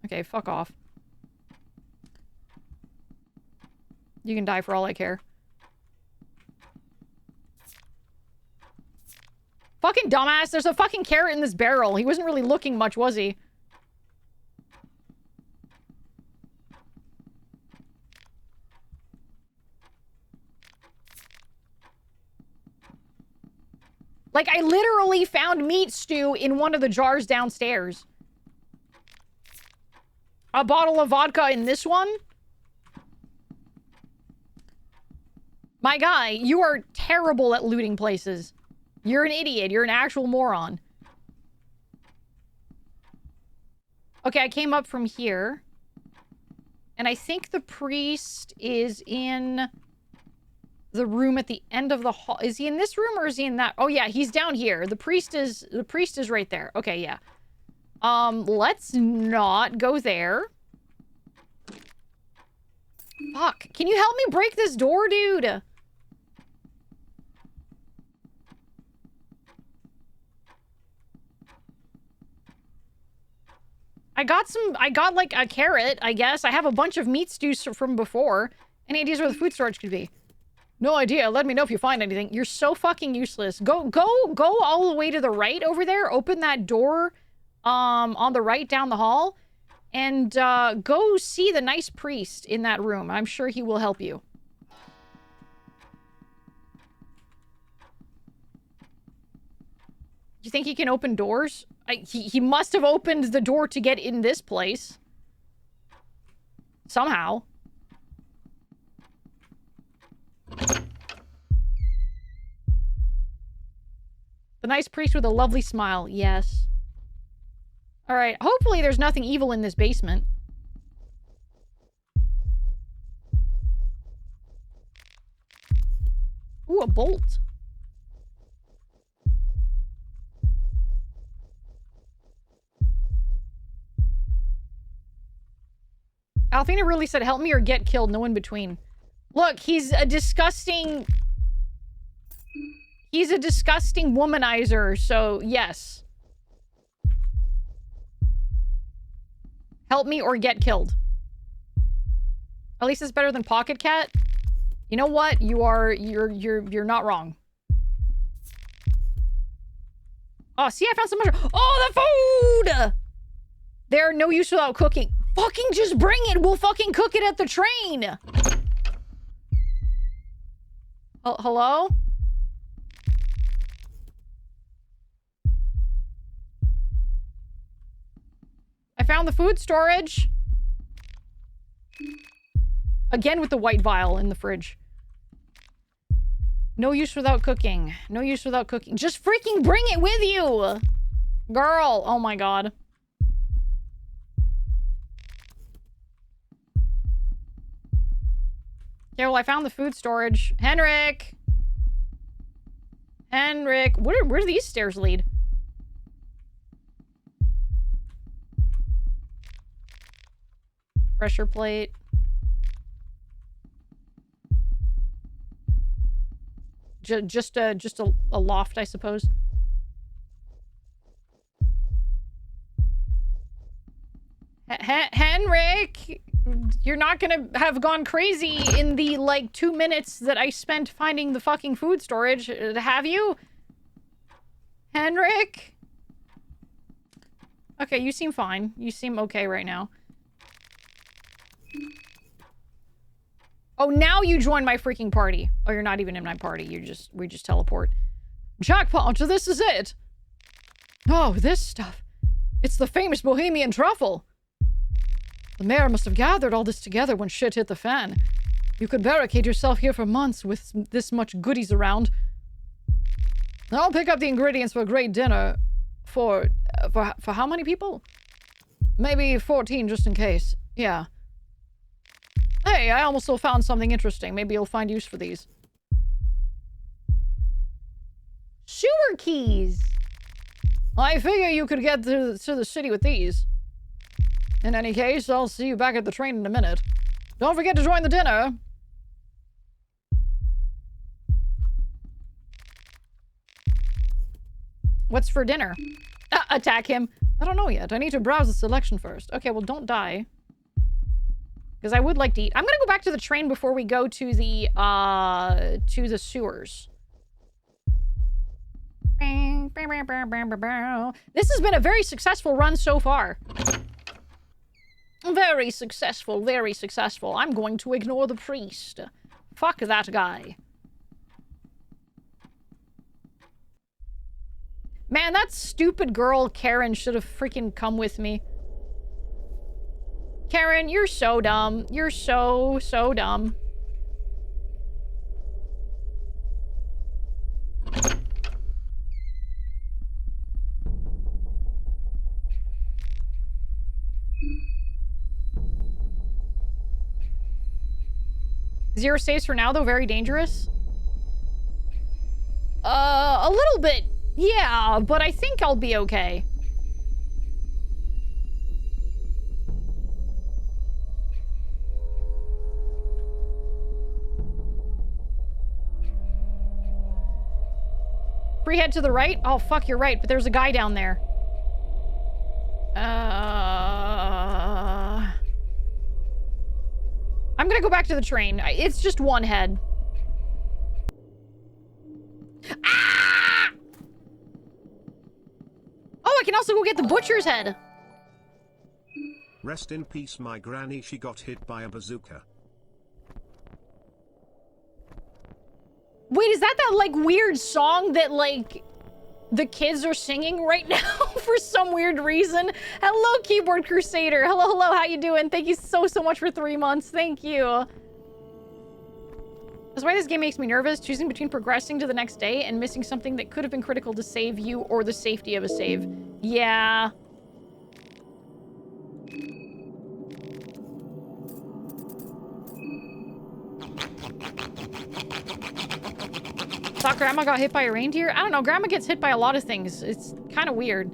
Okay, fuck off. You can die for all I care. Fucking dumbass. There's a fucking carrot in this barrel. He wasn't really looking much, was he? Like, I literally found meat stew in one of the jars downstairs. A bottle of vodka in this one? My guy, you are terrible at looting places. You're an idiot. You're an actual moron. Okay, I came up from here. And I think the priest is in the room at the end of the hall. Is he in this room or is he in that? Oh yeah, he's down here. The priest is right there. Okay, yeah. Let's not go there. Fuck. Can you help me break this door, dude? I got like a carrot, I guess. I have a bunch of meat stews from before. Any ideas where the food storage could be? No idea. Let me know if you find anything. You're so fucking useless. Go all the way to the right over there. Open that door, on the right down the hall. And, go see the nice priest in that room. I'm sure he will help you. You think he can open doors? He must have opened the door to get in this place. Somehow. The nice priest with a lovely smile. Yes. Alright, hopefully there's nothing evil in this basement. Ooh, a bolt. Alphena really said, help me or get killed, no in between. Look, he's a disgusting... He's a disgusting womanizer, so yes. Help me or get killed. At least it's better than Pocket Cat. You know what? You're not wrong. Oh, see, I found some mushroom. Oh, the food! They're no use without cooking. Fucking just bring it! We'll fucking cook it at the train! Oh, hello? I found the food storage. Again with the white vial in the fridge. No use without cooking. No use without cooking. Just freaking bring it with you! Girl, oh my god. Yeah, well, I found the food storage. Henrik! Henrik! Where do these stairs lead? Pressure plate. Just a loft, I suppose. Henrik! You're not gonna have gone crazy in the, like, 2 minutes that I spent finding the fucking food storage, have you? Henrik? Okay, you seem fine. You seem okay right now. Oh, now you join my freaking party. Oh, you're not even in my party. We just teleport. Jackpot, this is it! Oh, this stuff. It's the famous Bohemian truffle. The mayor must have gathered all this together when shit hit the fan. You could barricade yourself here for months with this much goodies around. I'll pick up the ingredients for a great dinner For how many people? Maybe 14 just in case. Yeah. Hey, I also found something interesting. Maybe you'll find use for these. Sewer keys! I figure you could get to the city with these. In any case, I'll see you back at the train in a minute. Don't forget to join the dinner. What's for dinner? Attack him. I don't know yet. I need to browse the selection first. Okay, well, don't die. Because I would like to eat. I'm gonna go back to the train before we go to the sewers. This has been a very successful run so far. Very successful, very successful. I'm going to ignore the priest. Fuck that guy. Man, that stupid girl, Karen, should have freaking come with me. Karen, you're so dumb. You're so dumb. Zero saves for now, though very dangerous. A little bit, yeah, but I think I'll be okay. Free head to the right? Oh, fuck, you're right, but there's a guy down there. I'm gonna go back to the train. It's just one head. Ah! Oh, I can also go get the butcher's head. Rest in peace, my granny. She got hit by a bazooka. Wait, is that like weird song that like the kids are singing right now for some weird reason? Hello, Keyboard Crusader. Hello, how you doing? Thank you so much for 3 months. Thank you. That's why this game makes me nervous, choosing between progressing to the next day and missing something that could have been critical to save you or the safety of a save. Yeah. Thought Grandma got hit by a reindeer? I don't know. Grandma gets hit by a lot of things. It's kind of weird.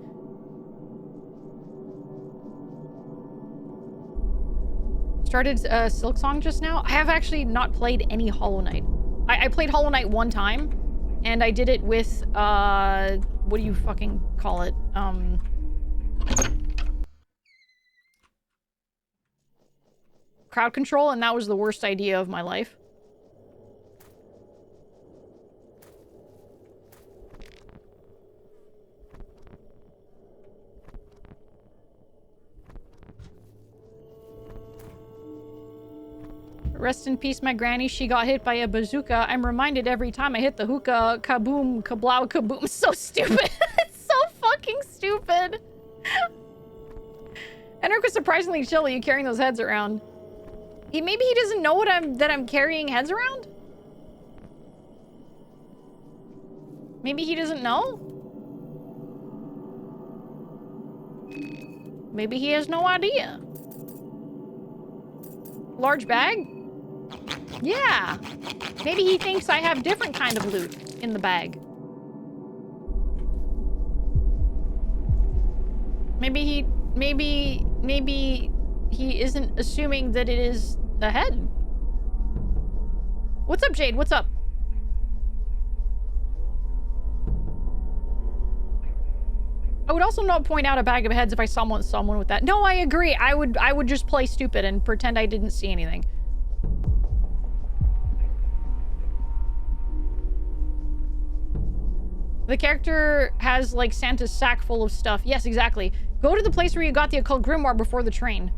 Started Silk Song just now. I have actually not played any Hollow Knight. I played Hollow Knight one time, and I did it with, what do you fucking call it? Crowd control, and that was the worst idea of my life. Rest in peace, my granny. She got hit by a bazooka. I'm reminded every time I hit the hookah. Kaboom, kablow, kaboom. So stupid. It's so fucking stupid. Enric was surprisingly chill at you carrying those heads around. Maybe he doesn't know that I'm carrying heads around? Maybe he doesn't know? Maybe he has no idea. Large bag? Yeah. Maybe he thinks I have different kind of loot in the bag. Maybe he isn't assuming that it is a head. What's up, Jade? What's up? I would also not point out a bag of heads if I saw someone with that. No, I agree. I would just play stupid and pretend I didn't see anything. The character has, like, Santa's sack full of stuff. Yes, exactly. Go to the place where you got the occult grimoire before the train.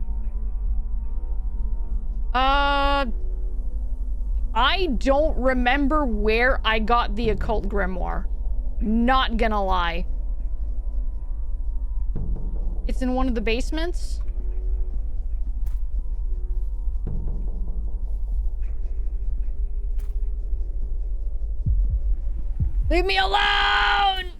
I don't remember where I got the occult grimoire. Not gonna lie. It's in one of the basements. Leave me alone!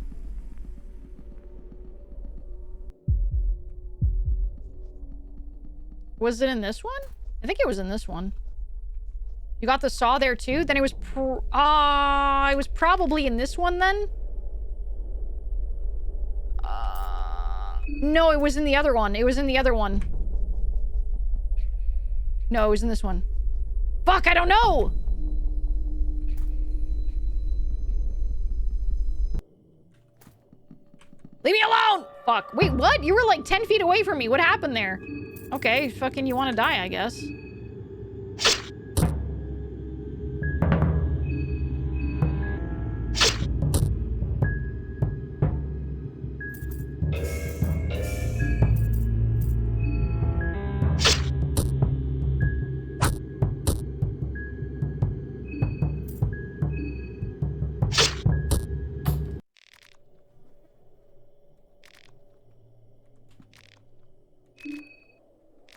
Was it in this one? I think it was in this one. You got the saw there too? Then it was it was probably in this one then? No, it was in the other one. It was in the other one. No, it was in this one. Fuck, I don't know! Leave me alone! Fuck. Wait, what? You were like 10 feet away from me. What happened there? Okay, fucking you want to die, I guess.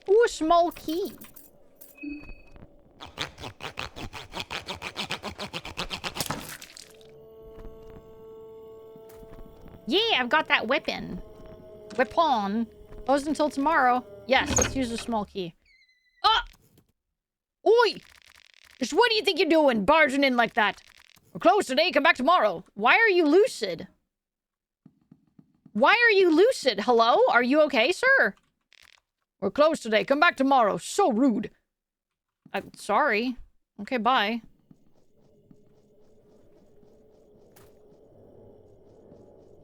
Ooh, a small key. Yeah, I've got that weapon. Weapon. Closed until tomorrow. Yes, let's use a small key. Ah! Oi! Just what do you think you're doing, barging in like that? We're closed today, come back tomorrow. Why are you lucid? Why are you lucid? Hello? Are you okay, sir? We're closed today. Come back tomorrow. So rude. I'm sorry. Okay, bye.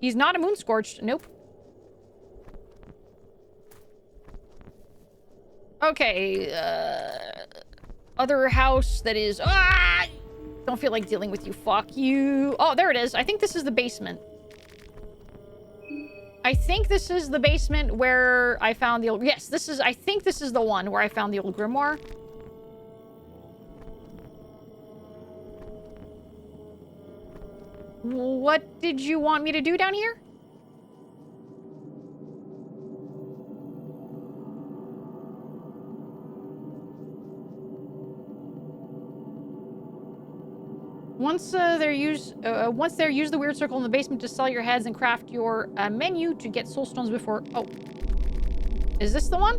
He's not a moon scorched. Nope. Okay. Other house that is... Ah! Don't feel like dealing with you. Fuck you. Oh, there it is. I think this is the basement. I think this is the basement where I found the old... Yes, this is... I think this is the one where I found the old grimoire. What did you want me to do down here? Once they're used the weird circle in the basement to sell your heads and craft your menu to get soul stones before... Oh. Is this the one?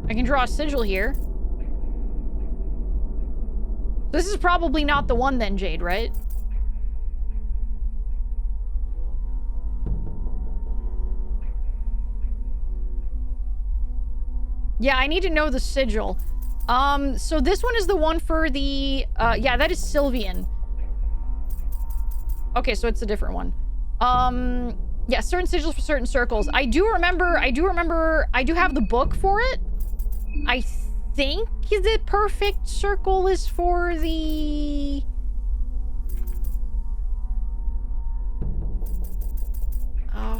I can draw a sigil here. This is probably not the one then, Jade, right? Yeah, I need to know the sigil. So this one is the one for the, yeah, that is Sylvian. Okay, so it's a different one. Yeah, certain sigils for certain circles. I do have the book for it. I think the perfect circle is for the...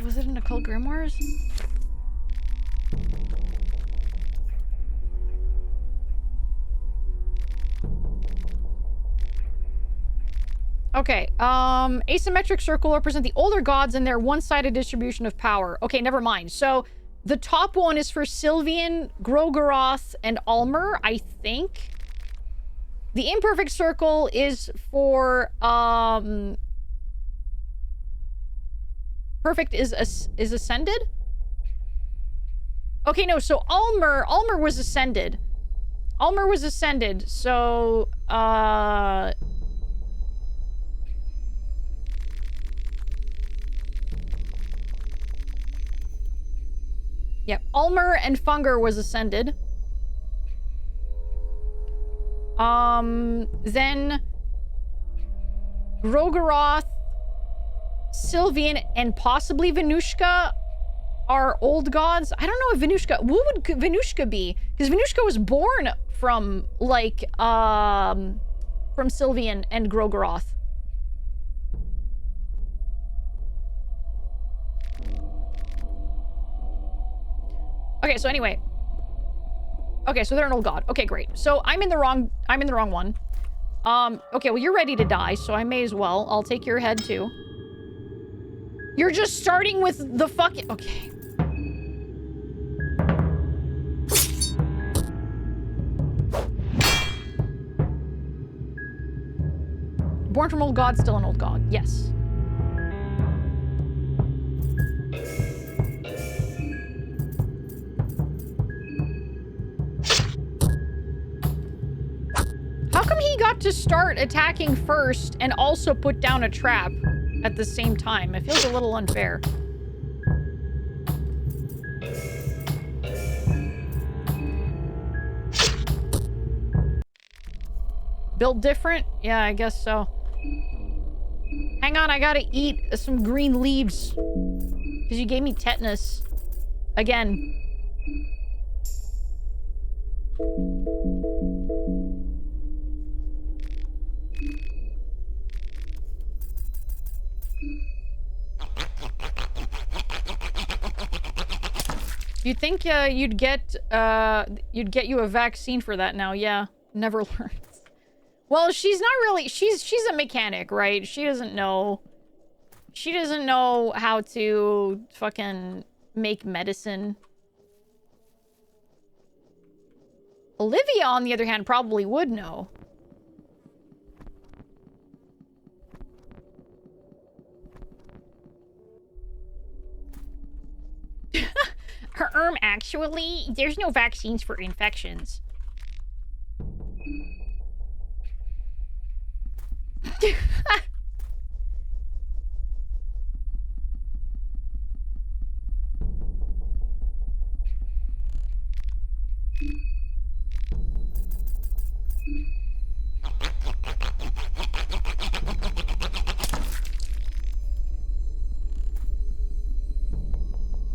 was it in Occult Grimoires? Okay, asymmetric circle represent the older gods and their one-sided distribution of power. Okay, never mind. So, the top one is for Sylvian, Grogaroth, and Almer, I think. The imperfect circle is for, Perfect is ascended? Okay, no, so Almer was ascended. Almer was ascended, so, Yep, Almer and Funger was ascended. Then Grogaroth, Sylvian, and possibly Venushka are old gods. I don't know if Venushka... What would Venushka be? Because Venushka was born from, like, from Sylvian and Grogaroth. Okay, so anyway. Okay, so they're an old god. Okay, great. So I'm in the wrong one. Okay, well, you're ready to die, so I may as well. I'll take your head, too. You're just starting with the fucking... Okay. Born from old god, still an old god. Yes. to start attacking first and also put down a trap at the same time. It feels a little unfair. Built different? Yeah, I guess so. Hang on, I gotta eat some green leaves. Because you gave me tetanus. Again. You'd think you'd get you a vaccine for that now. Yeah, never learns. Well, she's not really. She's a mechanic, right? She doesn't know. She doesn't know how to fucking make medicine. Olivia, on the other hand, probably would know. Actually, there's no vaccines for infections.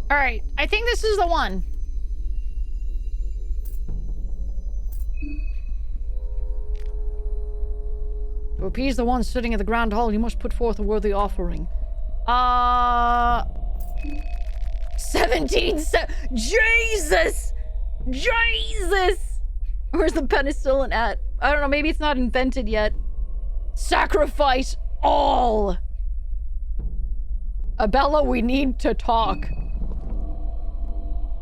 Alright, I think this is the one. To appease the one sitting in the grand hall, you must put forth a worthy offering. 17 Jesus! Jesus! Where's the penicillin at? I don't know, maybe it's not invented yet. Sacrifice all! Abella, we need to talk.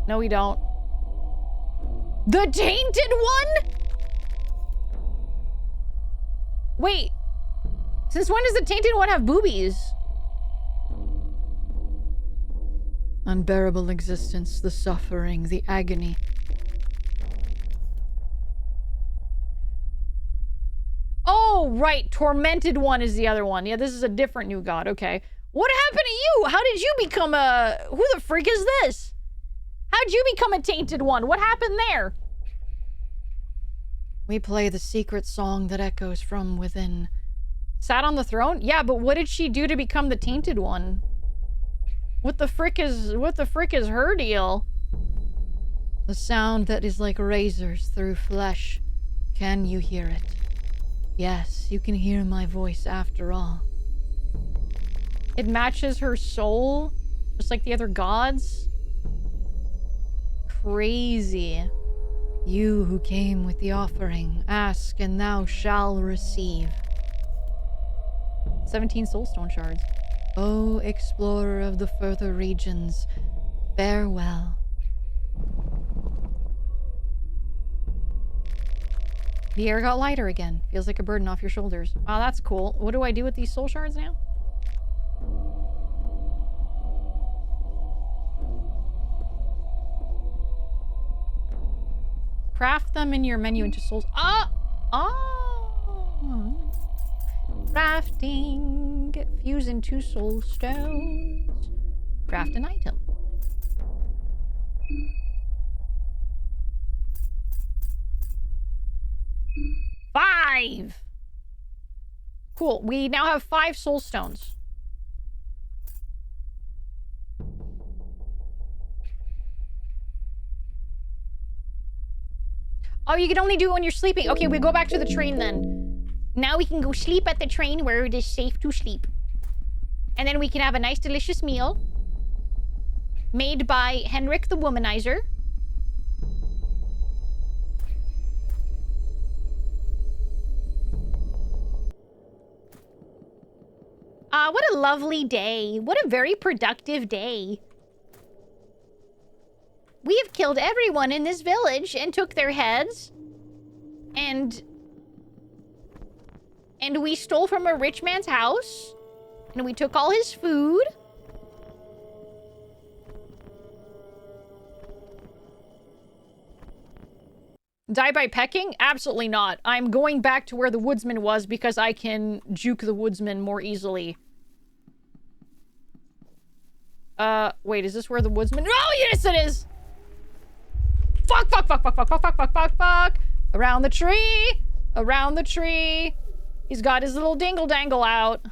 No, we don't. The tainted one? Wait. Since when does the tainted one have boobies? Unbearable existence, the suffering, the agony. Oh, right. Tormented one is the other one. Yeah, this is a different new god. Okay. What happened to you? How did you become a... Who the freak is this? How'd you become a tainted one? What happened there? We play the secret song that echoes from within. Sat on the throne? Yeah, but what did she do to become the tainted one? What the frick is her deal? The sound that is like razors through flesh. Can you hear it? Yes, you can hear my voice after all. It matches her soul, just like the other gods. Crazy. You who came with the offering, ask and thou shalt receive. 17 soulstone shards. O explorer of the further regions, farewell. The air got lighter again. Feels like a burden off your shoulders. Oh, that's cool. What do I do with these soul shards now? Craft them in your menu into souls. Ah! Oh! Crafting. Fuse into soul stones. Craft an item. Five! Cool. We now have 5 soul stones. Oh, you can only do it when you're sleeping. Okay, we go back to the train then. Now we can go sleep at the train where it is safe to sleep. And then we can have a nice, delicious meal. Made by Henrik the Womanizer. What a lovely day. What a very productive day. We have killed everyone in this village and took their heads. And we stole from a rich man's house. And we took all his food. Die by pecking? Absolutely not. I'm going back to where the woodsman was because I can juke the woodsman more easily. Wait, is this where the woodsman... Oh, yes, it is! Fuck, fuck, fuck, fuck, fuck, fuck, fuck, fuck, fuck, fuck. Around the tree. Around the tree. He's got his little dingle-dangle out.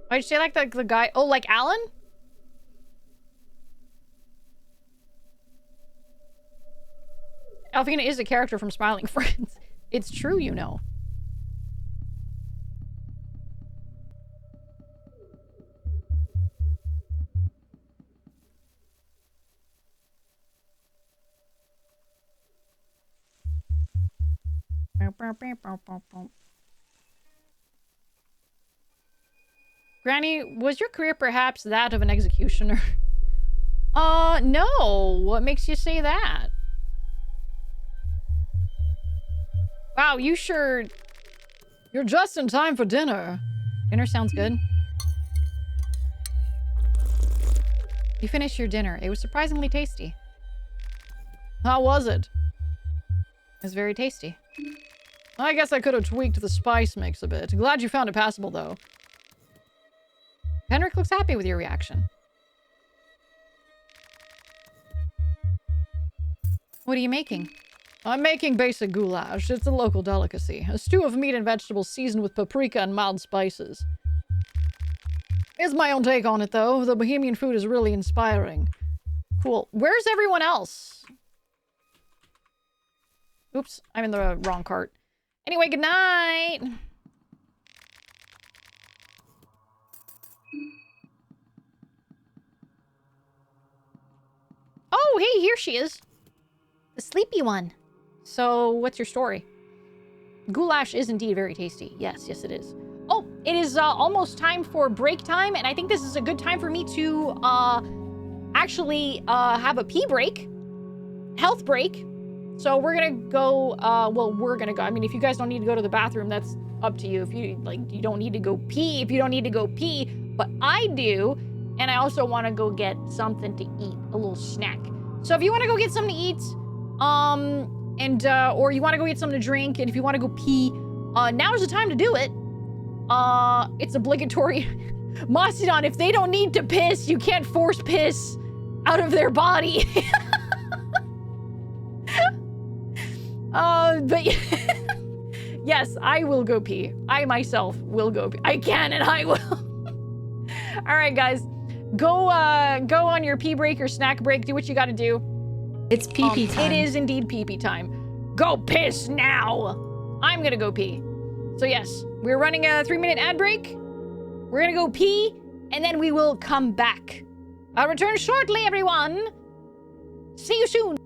Why'd you say like the guy... Oh, like Alan? Alphena is a character from Smiling Friends. It's true, you know. Granny, was your career perhaps that of an executioner? No. What makes you say that? Wow, you sure... You're just in time for dinner. Dinner sounds good. You finished your dinner. It was surprisingly tasty. How was it? It was very tasty. I guess I could have tweaked the spice mix a bit. Glad you found it passable, though. Henrik looks happy with your reaction. What are you making? I'm making basic goulash. It's a local delicacy. A stew of meat and vegetables seasoned with paprika and mild spices. It's my own take on it, though. The Bohemian food is really inspiring. Cool. Where's everyone else? Oops, I'm in the wrong cart. Anyway, good night! Oh, hey, here she is. The sleepy one. So, what's your story? Goulash is indeed very tasty. Yes, yes it is. Oh, it is almost time for break time, and I think this is a good time for me to actually have a pee break. Health break. So we're gonna go, well, we're gonna go. I mean, if you guys don't need to go to the bathroom, that's up to you. If you, like, you don't need to go pee, if you don't need to go pee, but I do, and I also want to go get something to eat, a little snack. So if you want to go get something to eat, or you want to go get something to drink, and if you want to go pee, now's the time to do it. It's obligatory. Mastodon, if they don't need to piss, you can't force piss out of their body. But yes, I will go pee. I myself will go pee. I can and I will. All right, guys. Go on your pee break or snack break. Do what you gotta do. It's pee-pee time. It is indeed pee-pee time. Go piss now. I'm gonna go pee. So yes, we're running a 3-minute ad break. We're gonna go pee, and then we will come back. I'll return shortly, everyone. See you soon.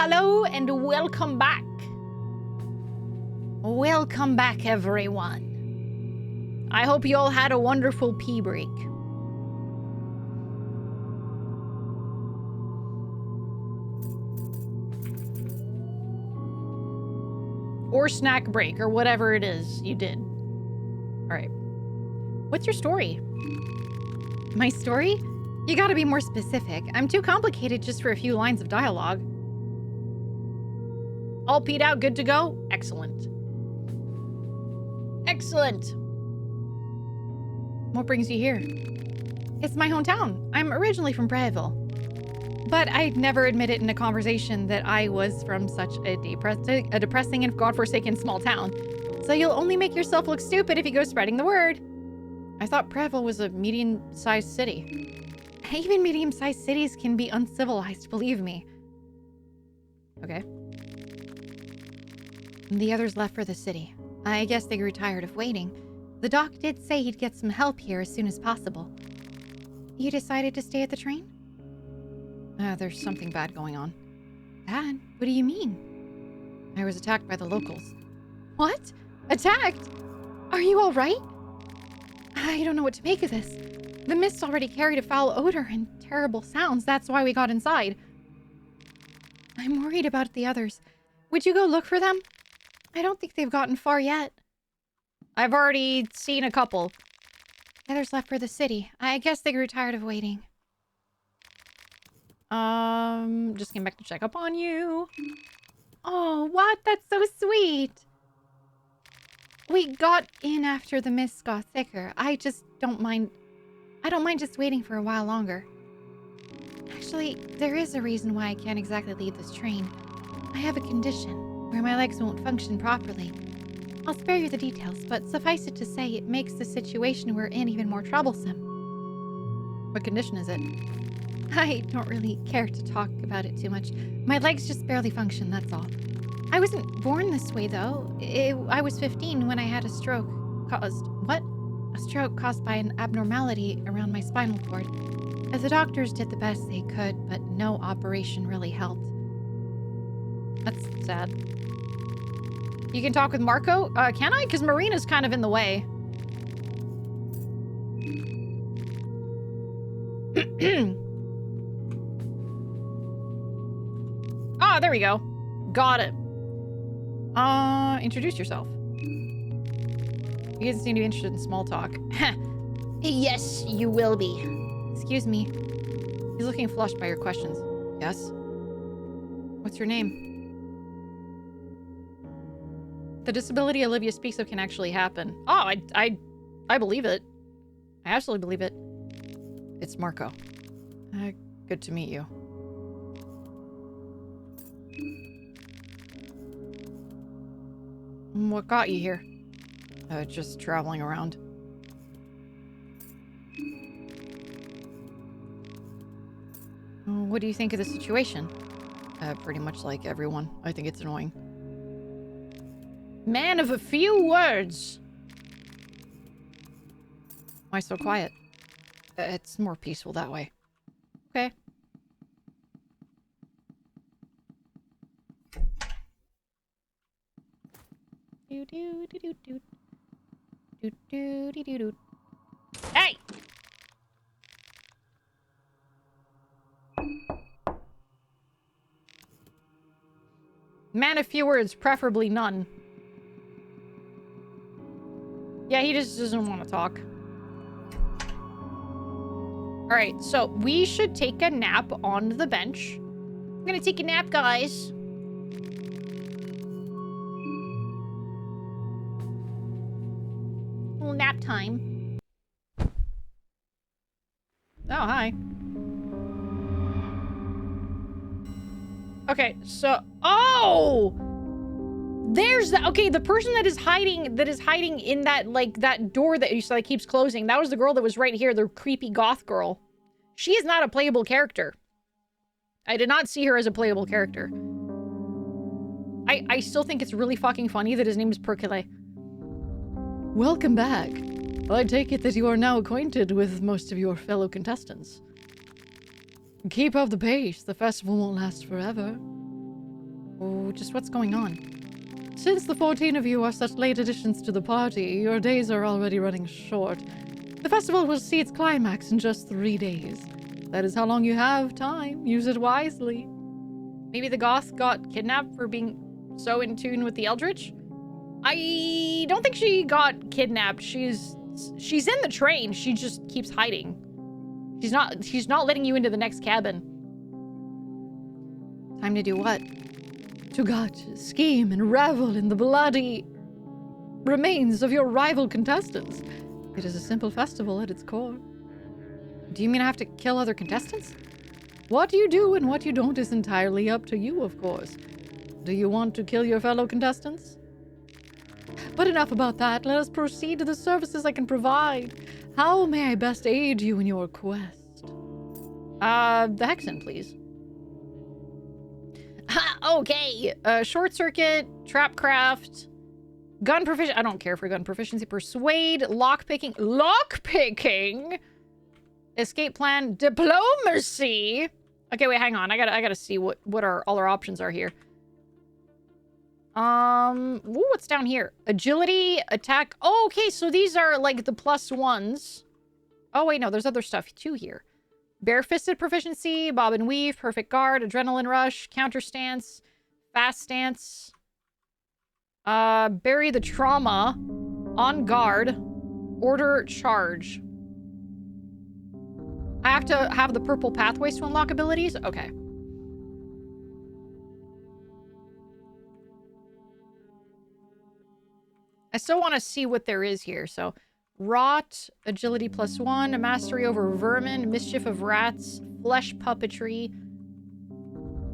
hello, and welcome back. Welcome back, everyone. I hope you all had a wonderful pee break. Or snack break, or whatever it is you did. All right. What's your story? My story? You gotta be more specific. I'm too complicated just for a few lines of dialogue. All peed out, good to go? Excellent. Excellent. What brings you here? It's my hometown. I'm originally from Breville. But I'd never admit it in a conversation that I was from such a depressing and godforsaken small town. So you'll only make yourself look stupid if you go spreading the word. I thought Breville was a medium-sized city. Even medium-sized cities can be uncivilized, believe me. Okay. The others left for the city. I guess they grew tired of waiting. The doc did say he'd get some help here as soon as possible. You decided to stay at the train? There's something bad going on. Bad? What do you mean? I was attacked by the locals. What? Attacked? Are you all right? I don't know what to make of this. The mist already carried a foul odor and terrible sounds. That's why we got inside. I'm worried about the others. Would you go look for them? I don't think they've gotten far yet. I've already seen a couple. The others left for the city. I guess they grew tired of waiting. Just came back to check up on you. Oh, what? That's so sweet. We got in after the mist got thicker. I don't mind just waiting for a while longer. Actually, there is a reason why I can't exactly leave this train. I have a condition where my legs won't function properly. I'll spare you the details, but suffice it to say it makes the situation we're in even more troublesome. What condition is it? I don't really care to talk about it too much. My legs just barely function, that's all. I wasn't born this way, though. I was 15 when I had a stroke caused... What? A stroke caused by an abnormality around my spinal cord. The doctors did the best they could, but no operation really helped. That's sad. You can talk with Marco? Can I? Because Marina's kind of in the way. Ah, there we go. Got it. Introduce yourself. You guys seem to be interested in small talk. Yes, you will be. Excuse me. He's looking flushed by your questions. Yes? What's your name? The disability Olivia speaks of can actually happen. Oh, I believe it. I absolutely believe it. It's Marco. Good to meet you. What got you here? Just traveling around. What do you think of the situation? Pretty much like everyone. I think it's annoying. Man of a few words! Why so quiet? It's more peaceful that way. Okay. Hey! Man of few words, preferably none. Yeah, he just doesn't want to talk. Alright, so we should take a nap on the bench. I'm gonna take a nap, guys. Little nap time. Oh, hi. Okay, so... Oh! There's the... Okay, the person that is hiding in that, like, that door that you saw that keeps closing, that was the girl that was right here, the creepy goth girl. She is not a playable character. I did not see her as a playable character. I still think it's really fucking funny that his name is Perkele. Welcome back. I take it that you are now acquainted with most of your fellow contestants. Keep up the pace. The festival won't last forever. Oh, just what's going on? Since the 14 of you are such late additions to the party, your days are already running short. The festival will see its climax in just 3 days. That is how long you have time. Use it wisely. Maybe the goth got kidnapped for being so in tune with the Eldritch? I don't think she got kidnapped. She's in the train. She just keeps hiding. She's not letting you into the next cabin. Time to do what? To gotcha, scheme, and revel in the bloody remains of your rival contestants. It is a simple festival at its core. Do you mean I have to kill other contestants? What you do and what you don't is entirely up to you, of course. Do you want to kill your fellow contestants? But enough about that. Let us proceed to the services I can provide. How may I best aid you in your quest? The Hexen, please. Okay. Short circuit, trapcraft, gun proficiency. I don't care for gun proficiency. Persuade, lockpicking. Lockpicking? Escape plan, diplomacy. Okay, wait, hang on. I gotta see what all our options are here. Ooh, what's down here? Agility, attack. Oh, okay, so these are like the +1s. Oh, wait, no, there's other stuff too here. Barefisted proficiency, bob and weave, perfect guard, adrenaline rush, counter stance, fast stance. Bury the trauma, on guard, order charge. I have to have the purple pathways to unlock abilities? Okay. I still want to see what there is here. So, rot, agility +1, mastery over vermin, mischief of rats, flesh puppetry,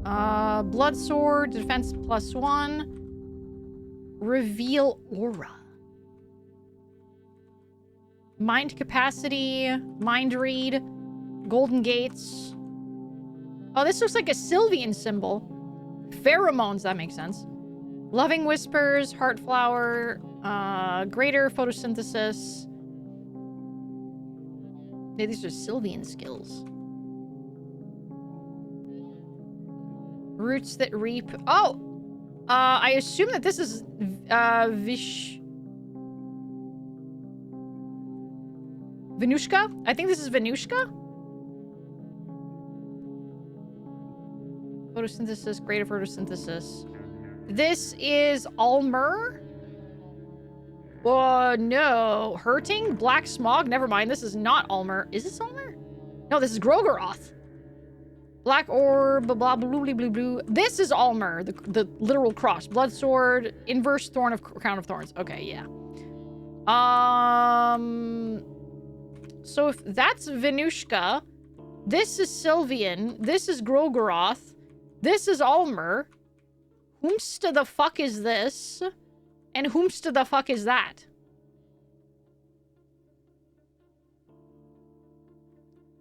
blood sword, defense +1, reveal aura, mind capacity, mind read, golden gates. Oh, this looks like a Sylvian symbol. Pheromones, that makes sense. Loving whispers, heart flower, greater photosynthesis. Yeah, these are Sylvian skills. Roots that reap. Oh! I assume that this is, Venushka? I think this is Venushka? Photosynthesis, greater photosynthesis. This is Almer? No. Hurting? Black smog? Never mind. This is not Almer. Is this Almer? No, this is Grogeroth. Black orb, blah, blah, blue, blue, blue. This is Almer, the literal cross. Blood sword, inverse thorn of crown of thorns. Okay, yeah. So if that's Venushka, this is Sylvian, this is Grogeroth, this is Almer. Whomsta the fuck is this? And whomsta the fuck is that?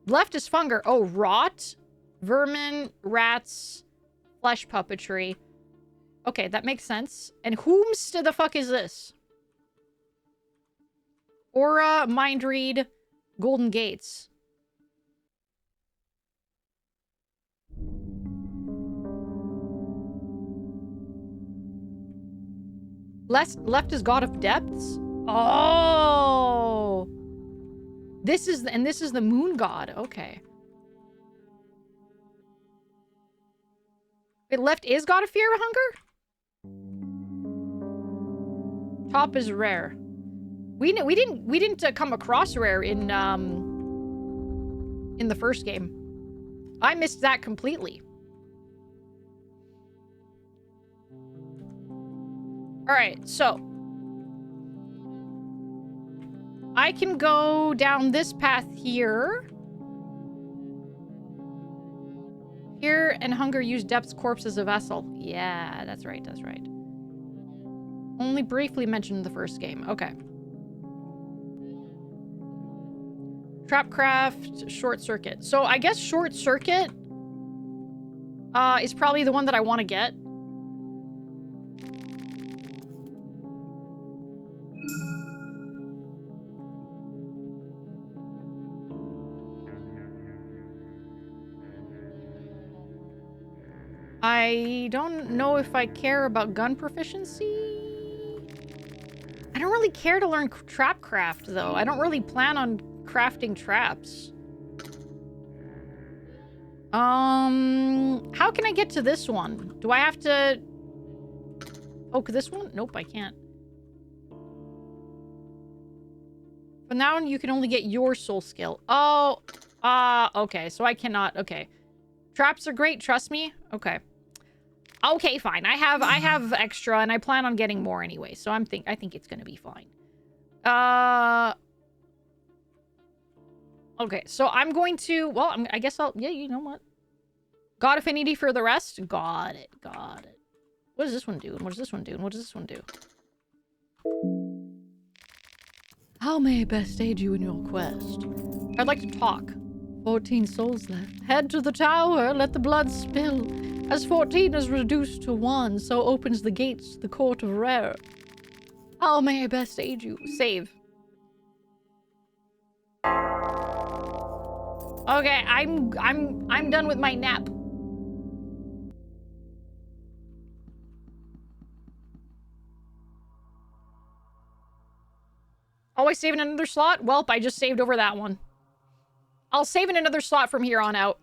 Left is Funger. Oh, rot, vermin, rats, flesh puppetry. Okay, that makes sense. And whomsta the fuck is this? Aura, mind read, golden gates. Left is God of Depths? Oh! This is the moon god. Okay. Wait, left is God of Fear Hunger? Top is rare. We didn't come across rare in the first game. I missed that completely. Alright, so I can go down this path here. Here and Hunger use Depth's corpse as a vessel. Yeah, that's right, that's right. Only briefly mentioned in the first game. Okay. Trapcraft, short circuit. So I guess short circuit is probably the one that I want to get. I don't know if I care about gun proficiency. I don't really care to learn trap craft, though. I don't really plan on crafting traps. How can I get to this one? Do I have to... Oh, this one? Nope, I can't. For now, you can only get your soul skill. Oh, okay, so I cannot... Okay. Traps are great, trust me. Okay. Okay, fine. I have extra, and I plan on getting more anyway, so I think it's gonna be fine. Okay, so I'm going to... Well, I guess I'll... Yeah, you know what? God affinity for the rest? Got it. Got it. What does this one do? And what does this one do? And what does this one do? How may I best aid you in your quest? I'd like to talk. 14 souls left. Head to the tower, let the blood spill. As 14 is reduced to 1, so opens the gates to the court of rare. How may I best aid you? Save. Okay, I'm done with my nap. Oh, I save in another slot? Welp, I just saved over that one. I'll save in another slot from here on out.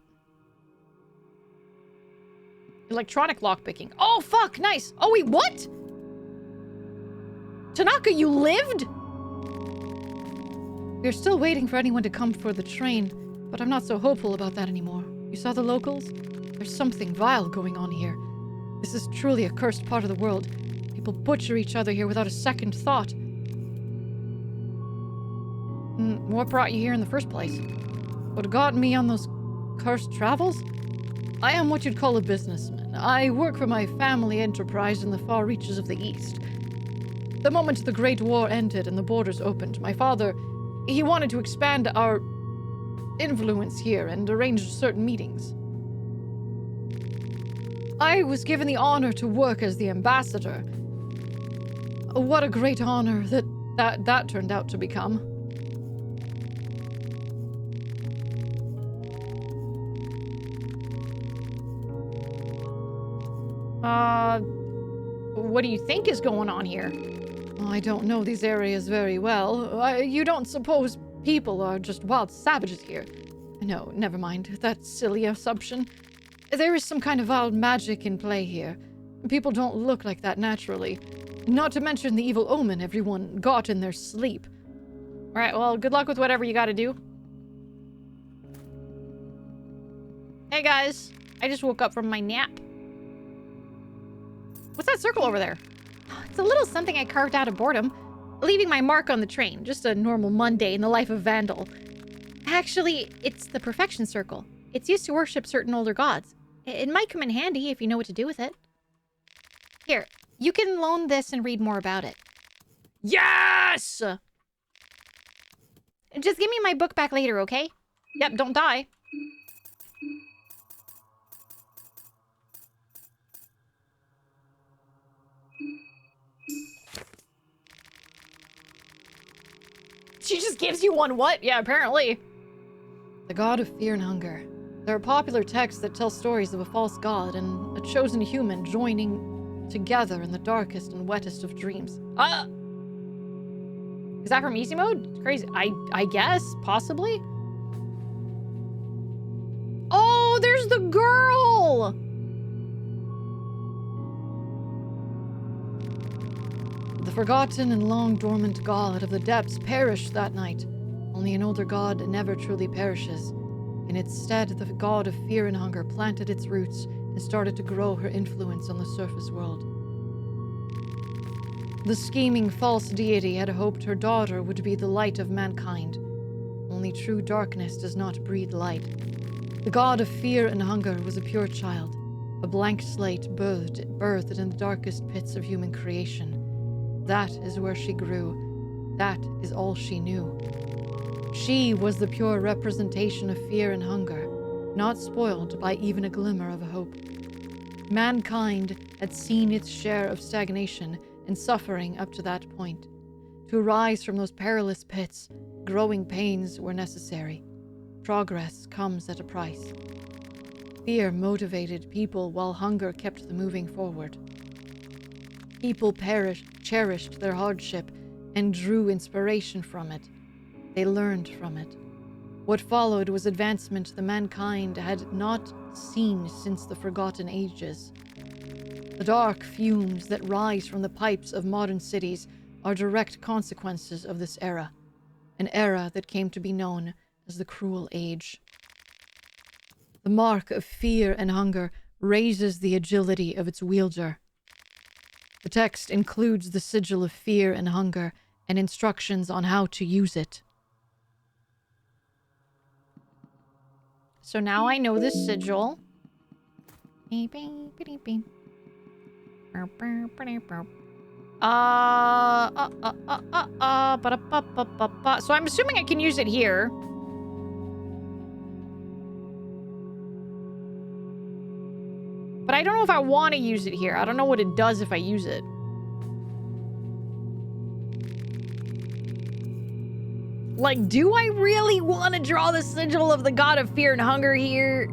Electronic lockpicking. Oh, fuck, nice. Oh, wait, what? Tanaka, you lived? We're still waiting for anyone to come for the train, but I'm not so hopeful about that anymore. You saw the locals? There's something vile going on here. This is truly a cursed part of the world. People butcher each other here without a second thought. What brought you here in the first place? What got me on those cursed travels? I am what you'd call a businessman. I work for my family enterprise in the far reaches of the East. The moment the Great War ended and the borders opened, my father, he wanted to expand our influence here and arranged certain meetings. I was given the honor to work as the ambassador. What a great honor that turned out to become. What do you think is going on here? I don't know these areas very well. You don't suppose people are just wild savages here? No, never mind. That silly assumption. There is some kind of wild magic in play here. People don't look like that naturally. Not to mention the evil omen everyone got in their sleep. Alright, well, good luck with whatever you gotta do. Hey guys, I just woke up from my nap. What's that circle over there? It's a little something I carved out of boredom, leaving my mark on the train. Just a normal Monday in the life of Vandal. Actually, it's the perfection circle. It's used to worship certain older gods. It might come in handy if you know what to do with it. Here, you can loan this and read more about it. Yes! Just give me my book back later, okay? Yep, don't die. She just gives you one what? Yeah, apparently. The god of fear and hunger. There are popular texts that tell stories of a false god and a chosen human joining together in the darkest and wettest of dreams. Is that from easy mode? It's crazy. I guess, possibly. Oh, there's the girl! The forgotten and long dormant god of the depths perished that night. Only an older god never truly perishes. In its stead, the god of fear and hunger planted its roots and started to grow her influence on the surface world. The scheming false deity had hoped her daughter would be the light of mankind. Only true darkness does not breed light. The god of fear and hunger was a pure child, a blank slate birthed in the darkest pits of human creation. That is where she grew. That is all she knew. She was the pure representation of fear and hunger, not spoiled by even a glimmer of hope. Mankind had seen its share of stagnation and suffering up to that point. To rise from those perilous pits, growing pains were necessary. Progress comes at a price. Fear motivated people while hunger kept them moving forward. People cherished their hardship and drew inspiration from it. They learned from it. What followed was advancement the mankind had not seen since the forgotten ages. The dark fumes that rise from the pipes of modern cities are direct consequences of this era, an era that came to be known as the Cruel Age. The mark of fear and hunger raises the agility of its wielder. The text includes the sigil of fear and hunger and instructions on how to use it. So now I know this sigil. So I'm assuming I can use it here. But I don't know if I want to use it here. I don't know what it does if I use it. Like, do I really want to draw the sigil of the god of fear and hunger here?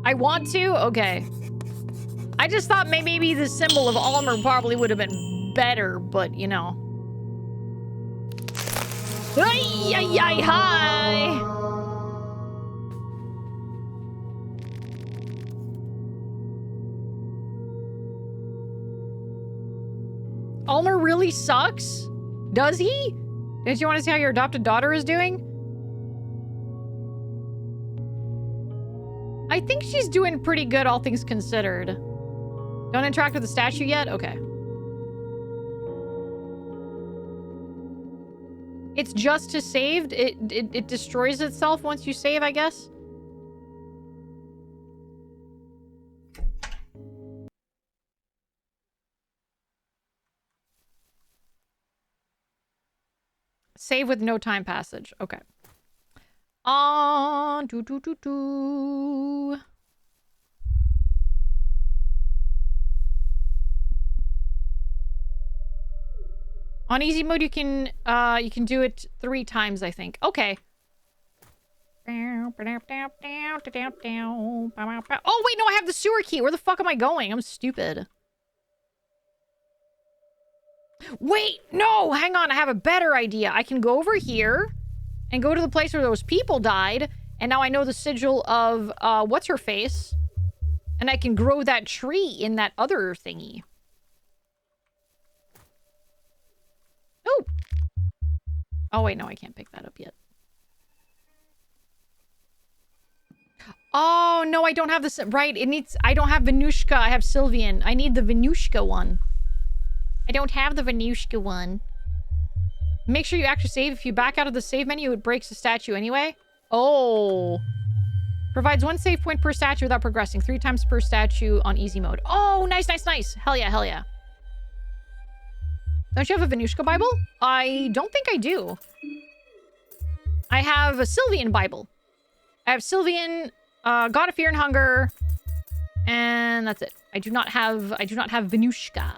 I want to? Okay. I just thought maybe the symbol of Almer probably would have been better, but, you know. Ay, ay, ay, hi! Almer really sucks? Does he? Didn't you want to see how your adopted daughter is doing? I think she's doing pretty good, all things considered. Don't interact with the statue yet? Okay. It's just to save? It destroys itself once you save, I guess? Save with no time passage. Okay. On easy mode, you can do it 3 times, I think. Okay. Oh, wait, no, I have the sewer key. Where the fuck am I going? I'm stupid. Wait, no, hang on. I have a better idea. I can go over here and go to the place where those people died. And now I know the sigil of, what's-her-face. And I can grow that tree in that other thingy. Oh. Oh, wait, no, I can't pick that up yet. Oh, no, I don't have this. Right, I don't have Venushka. I have Sylvian. I need the Venushka one. I don't have the Venushka one. Make sure you actually save. If you back out of the save menu, it breaks the statue anyway. Oh. Provides 1 save point per statue without progressing. 3 times per statue on easy mode. Oh, nice, nice, nice. Hell yeah, hell yeah. Don't you have a Venushka Bible? I don't think I do. I have a Sylvian Bible. I have Sylvian, God of Fear and Hunger, and that's it. I do not have Venushka.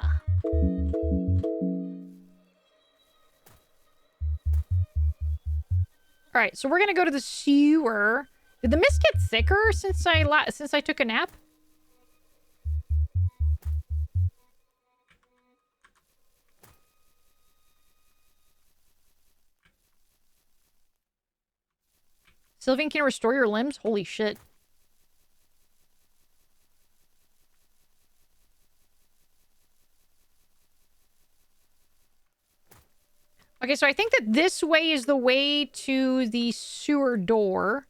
All right, so we're gonna go to the sewer. Did the mist get thicker since I took a nap? Sylvian can restore your limbs? Holy shit. Okay, so I think that this way is the way to the sewer door.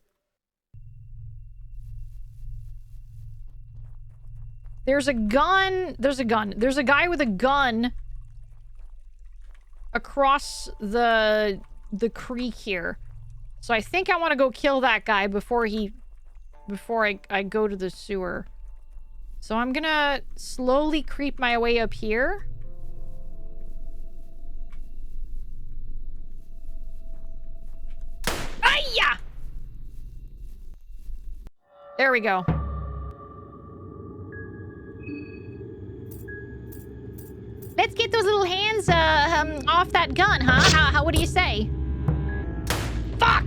There's a gun. There's a gun. There's a guy with a gun across the creek here. So I think I want to go kill that guy before I go to the sewer. So I'm gonna slowly creep my way up here. Ay-ya! There we go. Let's get those little hands off that gun, huh? What do you say? Fuck!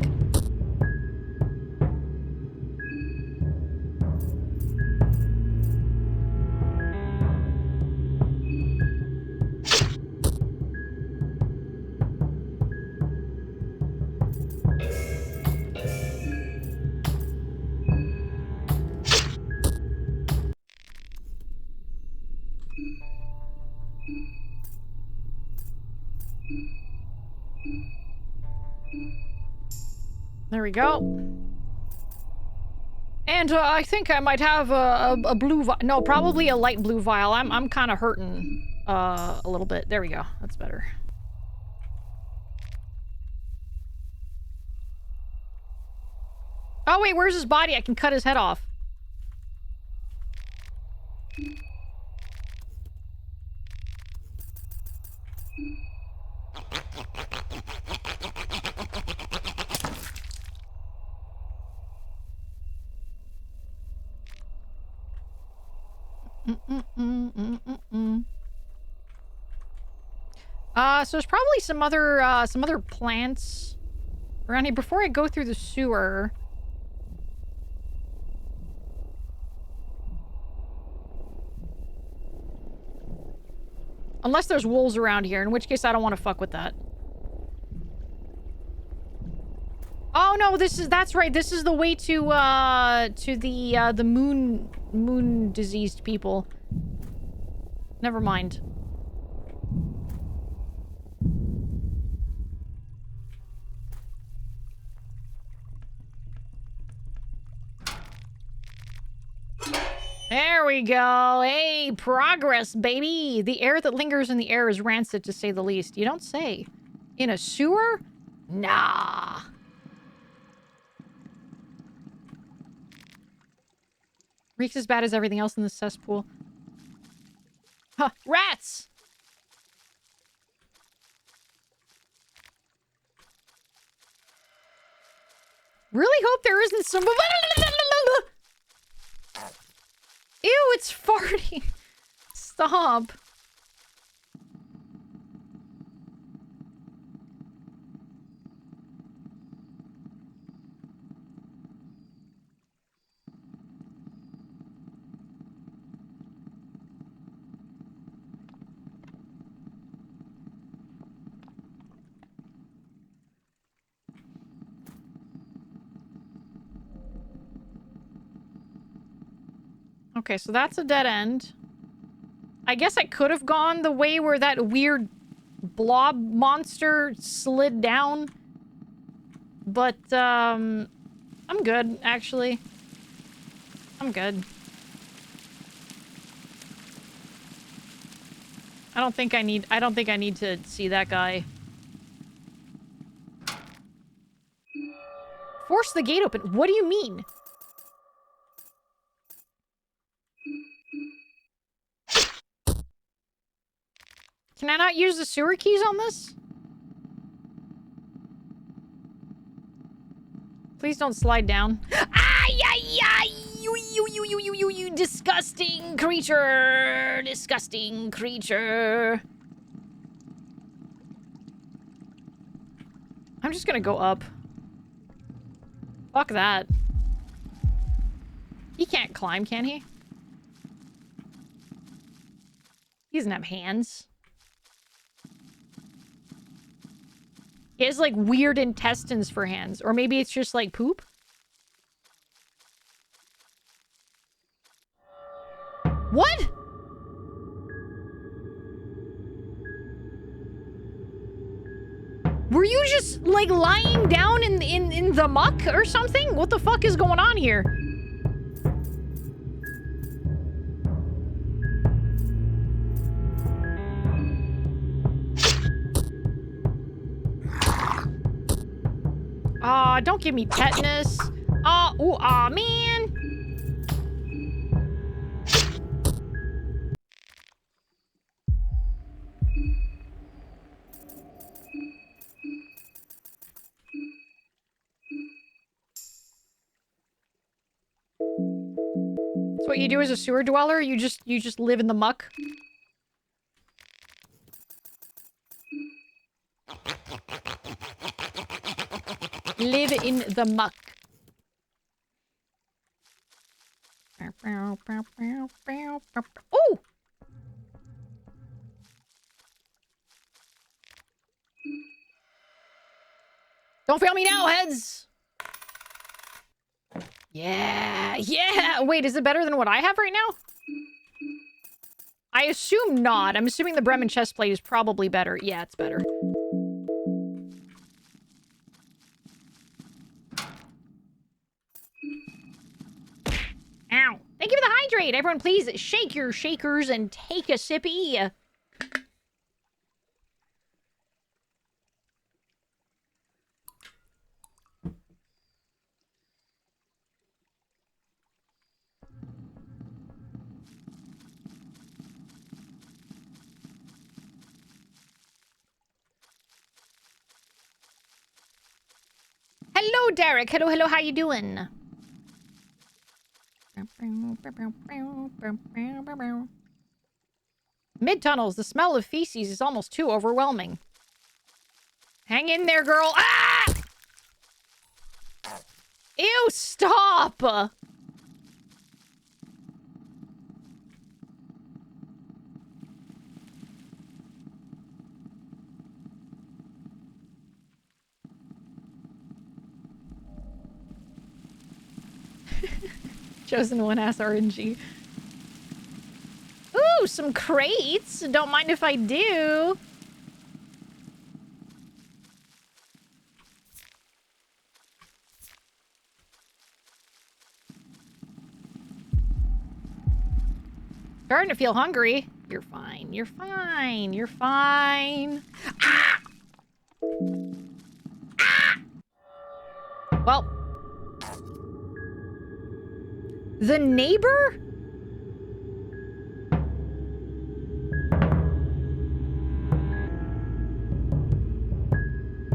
There we go. And I think I might have a blue vial. No, probably a light blue vial. I'm kind of hurting a little bit. There we go. That's better. Oh wait, where's his body? I can cut his head off. So there's probably some other plants around here before I go through the sewer. Unless there's wolves around here, in which case I don't want to fuck with that. Oh no, that's right. This is the way to the moon diseased people. Never mind. There we go. Hey, progress, baby. The air that lingers in the air is rancid, to say the least. You don't say. In a sewer? Nah. Reeks as bad as everything else in the cesspool. Huh, rats! Really hope there isn't some... Ew, it's farting. Stop. Okay, so that's a dead end. I guess I could have gone the way where that weird blob monster slid down. But, I'm good, actually. I'm good. I don't think I need to see that guy. Force the gate open. What do you mean? Can I not use the sewer keys on this? Please don't slide down. Ay, ay, ay! You disgusting creature! Disgusting creature! I'm just gonna go up. Fuck that. He can't climb, can he? He doesn't have hands. He has, like, weird intestines for hands. Or maybe it's just, like, poop? What? Were you just, like, lying down in the muck or something? What the fuck is going on here? Aw, don't give me tetanus. Aw, ooh, aw, man. That's what you do as a sewer dweller? You just live in the muck? Live in the muck. Oh! Don't fail me now, heads! Yeah, yeah! Wait, is it better than what I have right now? I assume not. I'm assuming the Bremen chestplate is probably better. Yeah, it's better. Ow. Thank you for the hydrate. Everyone, please shake your shakers and take a sippy. Hello, Derek. Hello, hello. How you doing? Mid-tunnels. The smell of feces is almost too overwhelming. Hang in there, girl. Ah! Ew, stop! Chosen one has RNG. Ooh, some crates. Don't mind if I do. Starting to feel hungry. You're fine. You're fine. You're fine. Ah! Ah! Well. The neighbor?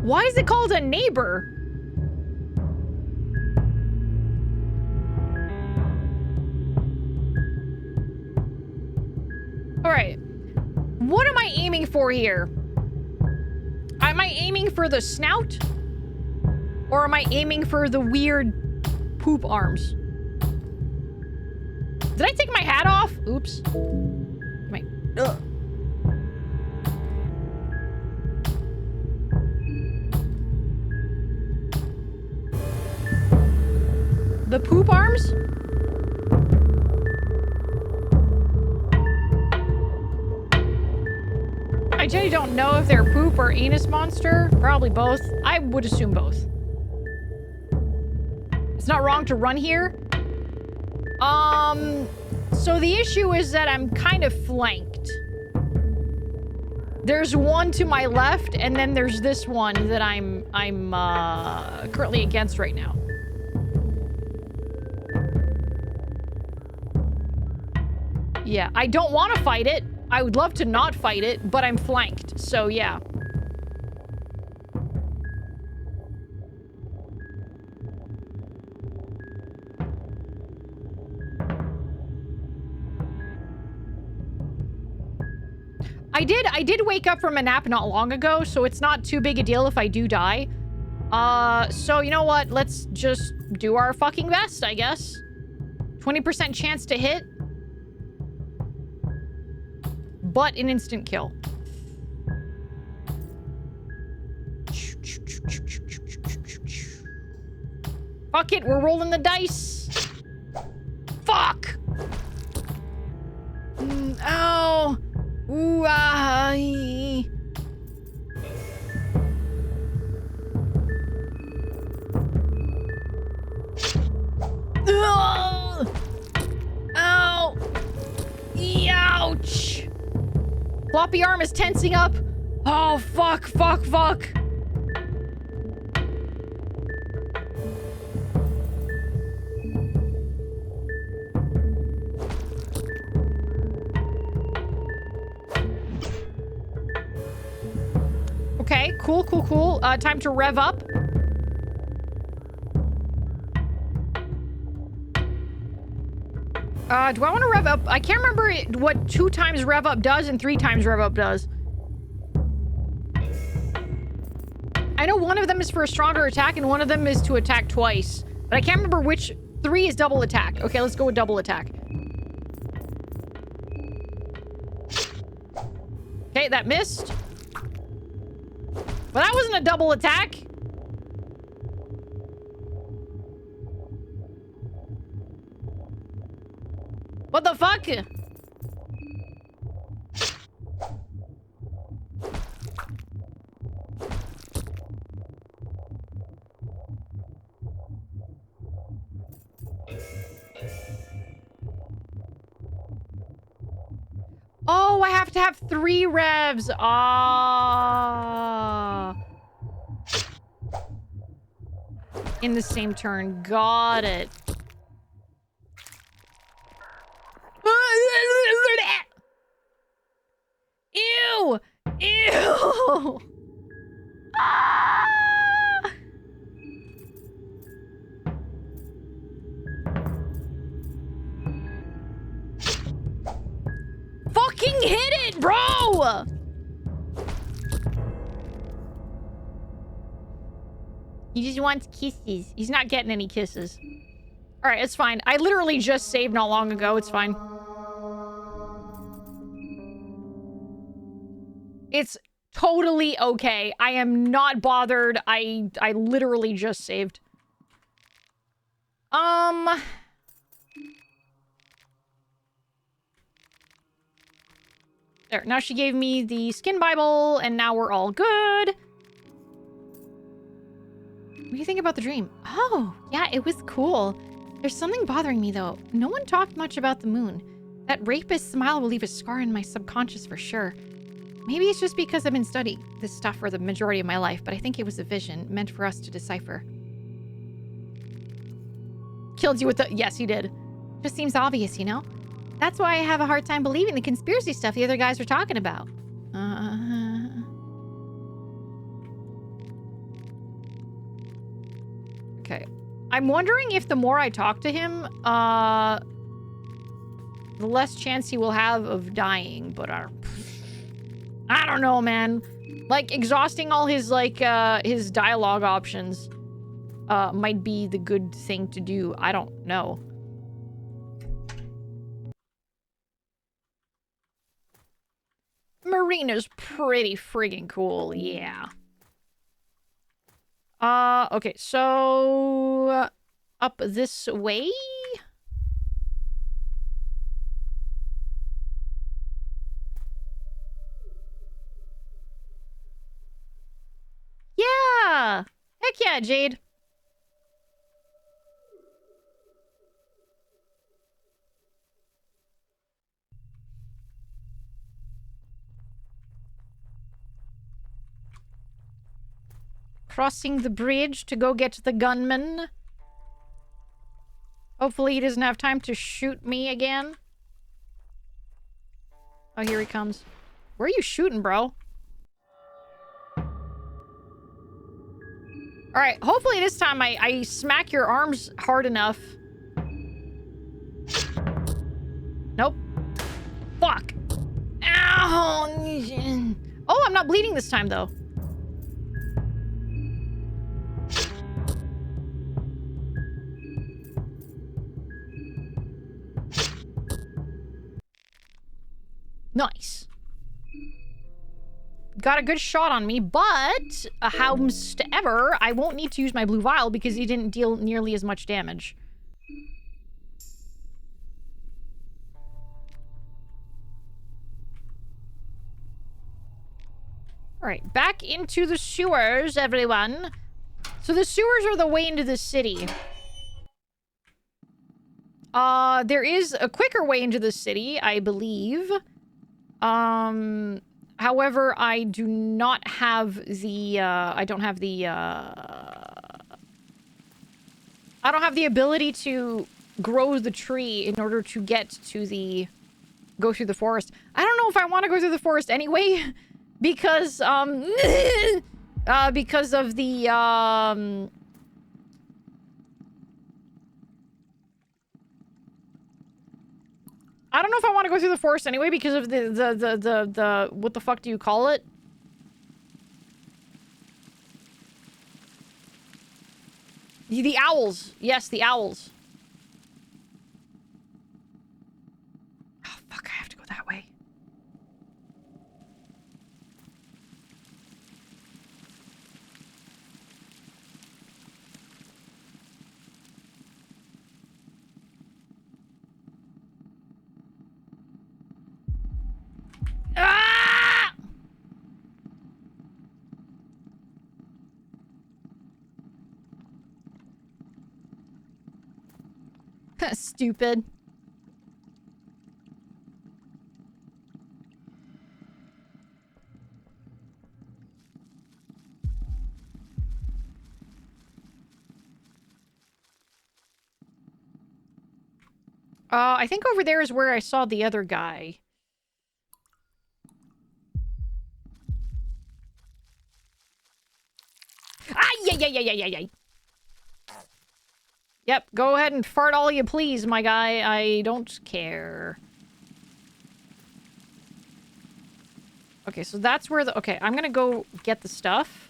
Why is it called a neighbor? Alright. What am I aiming for here? Am I aiming for the snout? Or am I aiming for the weird poop arms? Did I take my hat off? Oops. Wait. Ugh. The poop arms? I generally don't know if they're poop or anus monster. Probably both. I would assume both. It's not wrong to run here. So the issue is that I'm kind of flanked. There's one to my left, and then there's this one that I'm currently against right now. Yeah, I don't want to fight it. I would love to not fight it, but I'm flanked, so yeah. I did wake up from a nap not long ago, so it's not too big a deal if I do die. So you know what? Let's just do our fucking best, I guess. 20% chance to hit. But an instant kill. Fuck it, we're rolling the dice. Fuck! Ow! Ooh, ah, oh! Ow! Ouch! Floppy arm is tensing up. Oh, fuck, fuck, fuck. Okay, cool, cool, cool. Time to rev up. Do I want to rev up? I can't remember what 2 times rev up does and 3 times rev up does. I know one of them is for a stronger attack and one of them is to attack twice. But I can't remember which. 3 is double attack. Okay, let's go with double attack. Okay, that missed. Well, that wasn't a double attack. What the fuck? to have 3 revs. Ah. In the same turn. Got it. Ew! Ew! Ah! Fucking hit it, bro! He just wants kisses. He's not getting any kisses. Alright, it's fine. I literally just saved not long ago. It's fine. It's totally okay. I am not bothered. I literally just saved. There. Now she gave me the skin Bible, and now we're all good. What do you think about the dream? Oh, yeah, it was cool. There's something bothering me, though. No one talked much about the moon. That rapist smile will leave a scar in my subconscious for sure. Maybe it's just because I've been studying this stuff for the majority of my life, but I think it was a vision meant for us to decipher. Killed you with the... Yes, he did. Just seems obvious, you know? That's why I have a hard time believing the conspiracy stuff the other guys were talking about. Okay. I'm wondering if the more I talk to him, the less chance he will have of dying, but I don't know, man. Like, exhausting all his, like, his dialogue options, might be the good thing to do. I don't know. Marina's pretty friggin' cool, yeah. Okay, so... up this way? Yeah! Heck yeah, Jade. Crossing the bridge to go get the gunman. Hopefully he doesn't have time to shoot me again. Oh, here he comes. Where are you shooting, bro? Alright, hopefully this time I smack your arms hard enough. Nope. Fuck. Ow! Oh, I'm not bleeding this time, though. Nice. Got a good shot on me, but however, I won't need to use my blue vial because he didn't deal nearly as much damage. Alright, back into the sewers, everyone. So the sewers are the way into the city. There is a quicker way into the city, I believe. However, I do not have the, I don't have the ability to grow the tree in order to get to the... go through the forest. I don't know if I want to go through the forest anyway, because, because of the, I don't know if I want to go through the forest anyway because of the what the fuck do you call it? The owls. Yes, the owls. Oh, fuck, I have to go that way. Ah! Stupid. I think over there is where I saw the other guy. Ay. Yep, go ahead and fart all you please, my guy. I don't care. Okay, so that's where the... Okay, I'm gonna go get the stuff.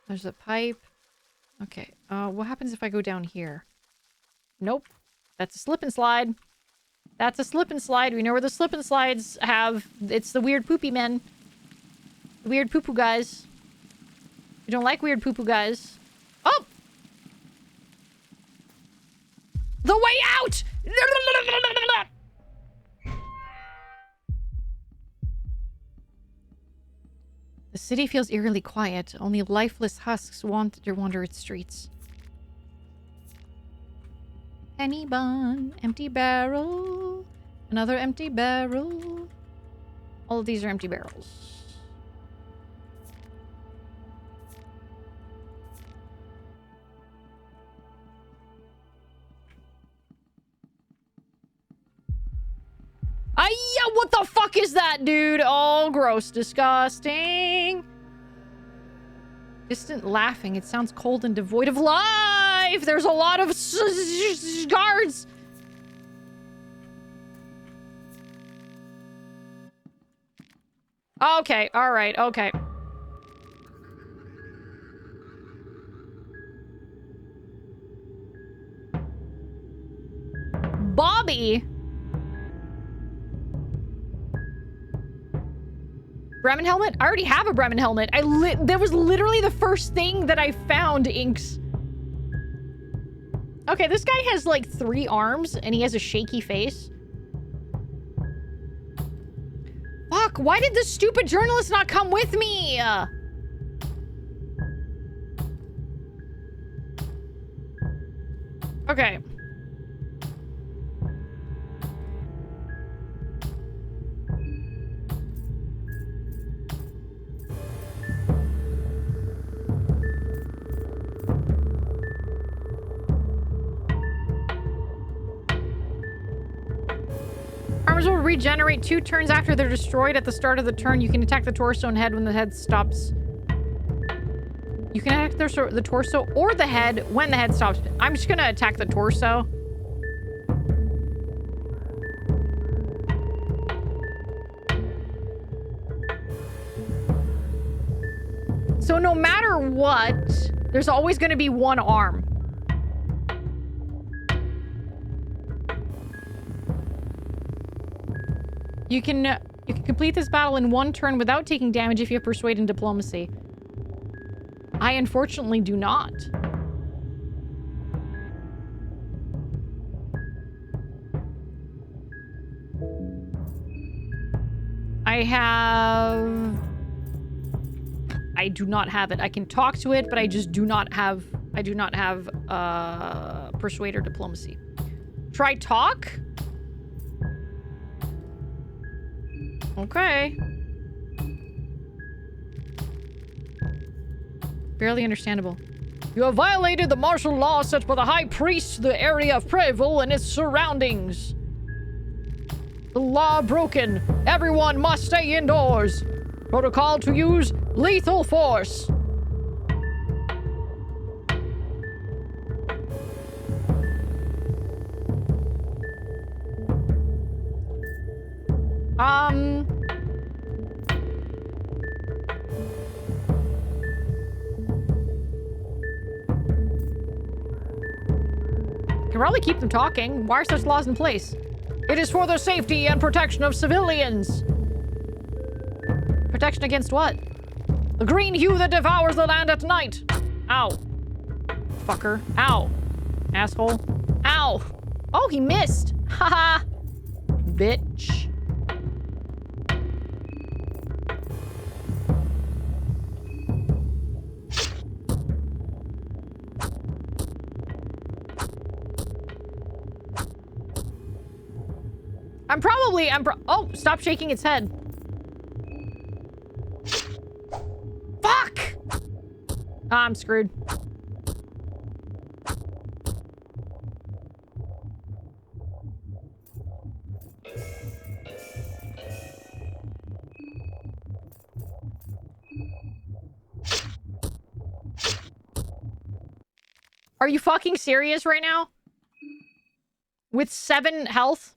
There's a pipe. Okay, what happens if I go down here? Nope. That's a slip and slide. That's a slip and slide. We know where the slip and slides have... It's the weird poopy men. The weird poo-poo guys. You don't like weird poo-poo guys. Oh! The way out! The city feels eerily quiet. Only lifeless husks wander its streets. Penny bun, empty barrel, another empty barrel. All of these are empty barrels. Ayya, what the fuck is that, dude? Oh, gross, disgusting. Distant laughing. It sounds cold and devoid of life. There's a lot of guards. Okay, all right, okay. Bobby. Bremen helmet? I already have a Bremen helmet. That was literally the first thing that I found, Inks. Okay, this guy has like 3 arms and he has a shaky face. Fuck, why did this stupid journalist not come with me? Okay. Armors will regenerate 2 turns after they're destroyed. At the start of the turn, you can attack the torso and head when the head stops. You can attack the torso or the head when the head stops. I'm just gonna attack the torso. So no matter what, there's always gonna be 1 arm. You can complete this battle in 1 turn without taking damage if you have Persuade and Diplomacy. I unfortunately do not. I do not have it. I can talk to it, but I just do not have... I do not have, Persuade or Diplomacy. Try talk? Okay. Barely understandable. You have violated the martial law set by the High Priest, the area of Preville and its surroundings. The law broken. Everyone must stay indoors. Protocol to use lethal force. Can probably keep them talking. Why are such laws in place? It is for the safety and protection of civilians. Protection against what? The green hue that devours the land at night. Ow. Fucker. Ow. Asshole. Ow. Oh, he missed. Haha. Bitch. Oh, stop shaking its head. Fuck! I'm screwed. Are you fucking serious right now? With 7 health?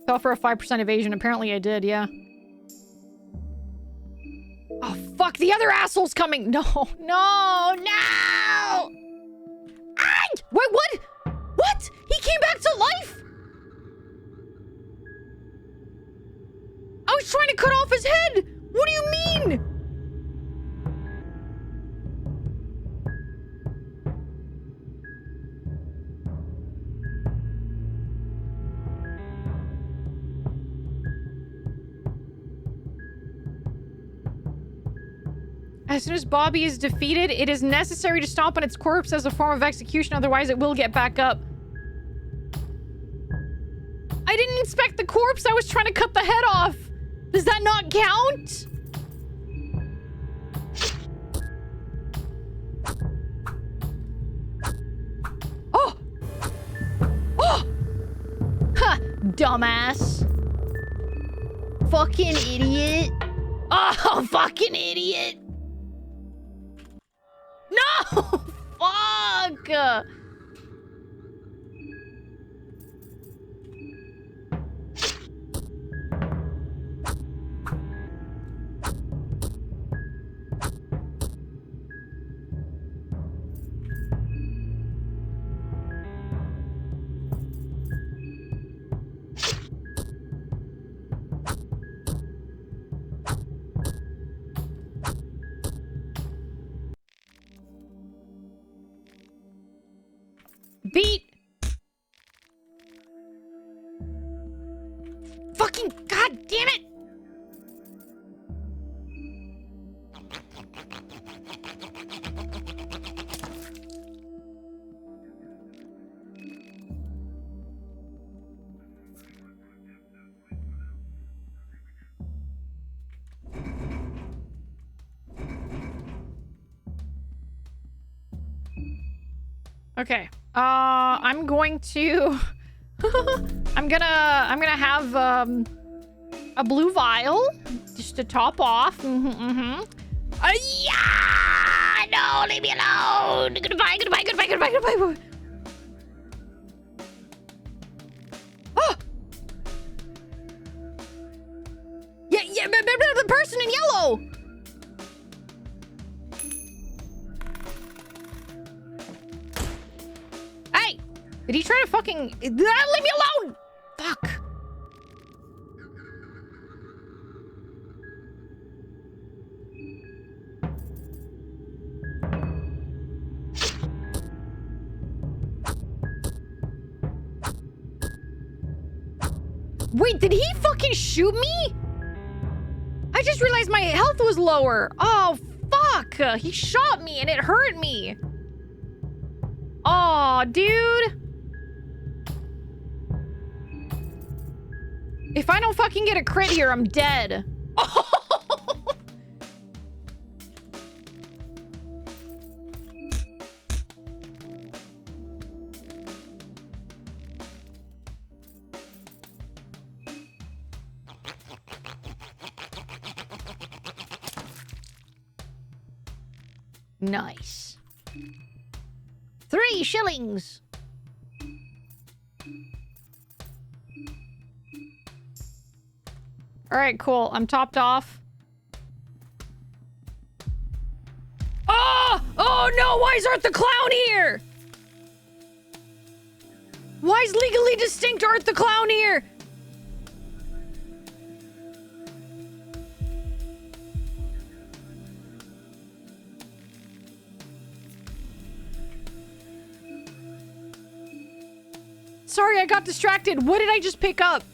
Fell for a 5% evasion. Apparently I did, yeah. Oh, fuck. The other asshole's coming. No, no, no! Ah! Wait, what? What? He came back to life? I was trying to cut off his head. What do you mean? As soon as Bobby is defeated, it is necessary to stomp on its corpse as a form of execution, otherwise it will get back up. I didn't inspect the corpse, I was trying to cut the head off! Does that not count? Oh! Oh! Ha! Dumbass. Fucking idiot. Oh, fucking idiot! No! Fuck! Beat! Fucking god damn it! Okay. I'm going to I'm gonna have a blue vial just to top off. Yeah! No, leave me alone. Goodbye, goodbye, goodbye, goodbye, goodbye. Oh! Yeah, yeah, the person in yellow. Hey! Did he try to fucking... Leave me alone! Fuck. Wait, did he fucking shoot me? I just realized my health was lower. Oh, fuck. He shot me and it hurt me. Aw, dude. If I don't fucking get a crit here, I'm dead. Nice. 3 shillings. All right, cool. I'm topped off. Oh! Oh no, why is Art the Clown here? Why is Legally Distinct Art the Clown here? Sorry, I got distracted. What did I just pick up?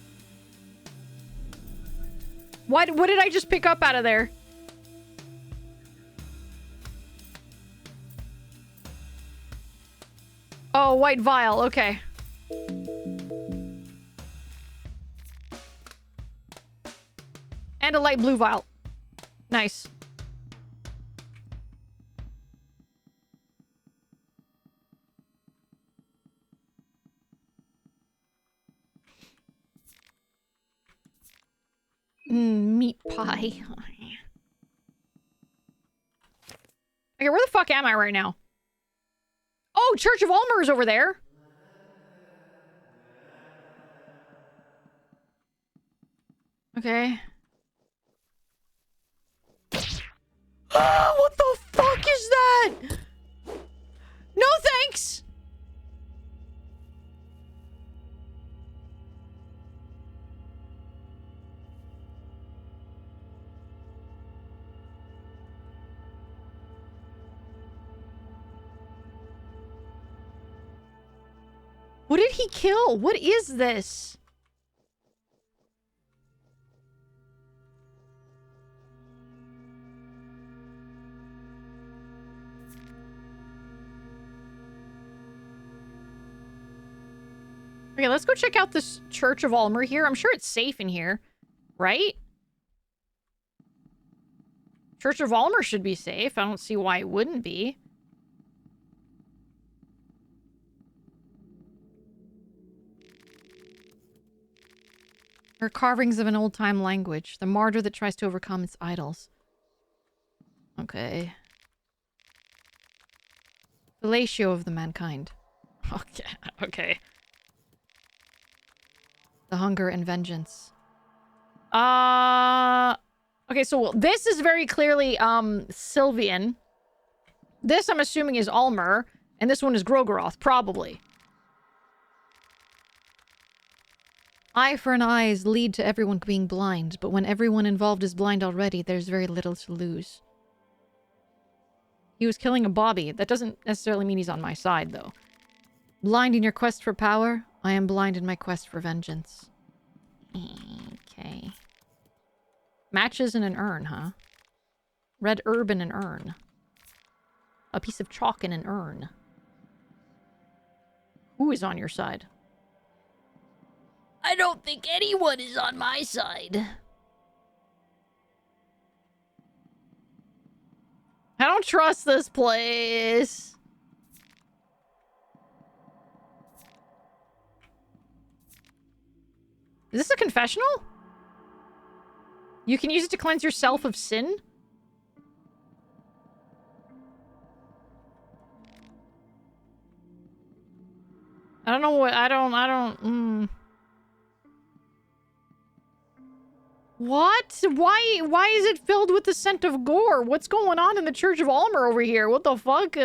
What did I just pick up out of there? Oh, white vial. Okay. And a light blue vial. Nice. Meat pie. Okay, where the fuck am I right now? Oh, Church of Ulmer is over there. Okay. What the fuck is that? No thanks! What did he kill? What is this? Okay, let's go check out this Church of Ulmer here. I'm sure it's safe in here, right? Church of Ulmer should be safe. I don't see why it wouldn't be. There are carvings of an old-time language. The martyr that tries to overcome its idols. Okay. Fellatio of the mankind. Okay. Okay. The hunger and vengeance. Okay, so this is very clearly, Sylvian. This, I'm assuming, is Ulmer. And this one is Grogoroth, probably. Eye for an eyes lead to everyone being blind, but when everyone involved is blind already, there's very little to lose. He was killing a Bobby. That doesn't necessarily mean he's on my side, though. Blind in your quest for power, I am blind in my quest for vengeance. Okay. Matches in an urn, huh? Red herb in an urn. A piece of chalk in an urn. Who is on your side? I don't think anyone is on my side. I don't trust this place. Is this a confessional? You can use it to cleanse yourself of sin? I don't know what... What? Why is it filled with the scent of gore? What's going on in the Church of Ulmer over here? What the fuck?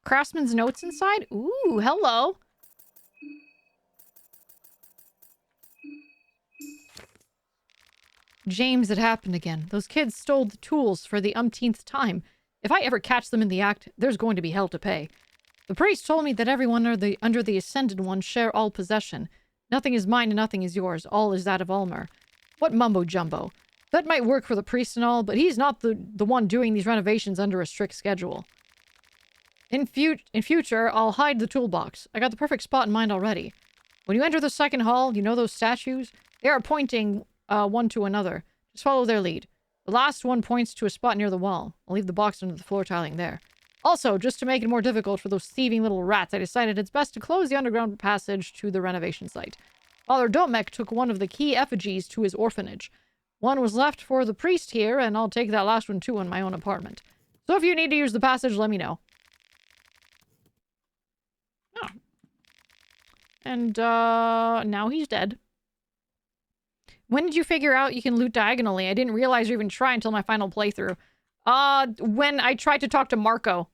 Craftsman's notes inside? Ooh, hello. James, it happened again. Those kids stole the tools for the umpteenth time. If I ever catch them in the act, there's going to be hell to pay. The priest told me that everyone under the Ascended One share all possession. Nothing is mine and nothing is yours. All is that of Ulmer. What mumbo-jumbo. That might work for the priest and all, but he's not the one doing these renovations under a strict schedule. In future, I'll hide the toolbox. I got the perfect spot in mind already. When you enter the second hall, you know those statues? They are pointing one to another. Just follow their lead. The last one points to a spot near the wall. I'll leave the box under the floor tiling there. Also, just to make it more difficult for those thieving little rats, I decided it's best to close the underground passage to the renovation site. Father Domek took one of the key effigies to his orphanage. One was left for the priest here, and I'll take that last one too in my own apartment. So if you need to use the passage, let me know. Oh. And, now he's dead. When did you figure out you can loot diagonally? I didn't realize or even try until my final playthrough. When I tried to talk to Marco.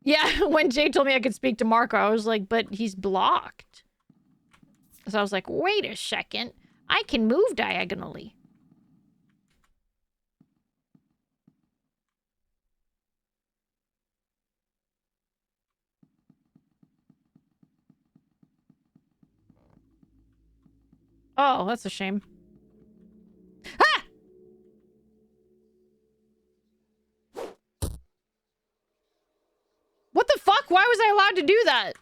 Yeah, when Jay told me I could speak to Marco, I was like, but he's blocked. So I was like, wait a second. I can move diagonally. Oh, that's a shame. Ah! What the fuck? Why was I allowed to do that?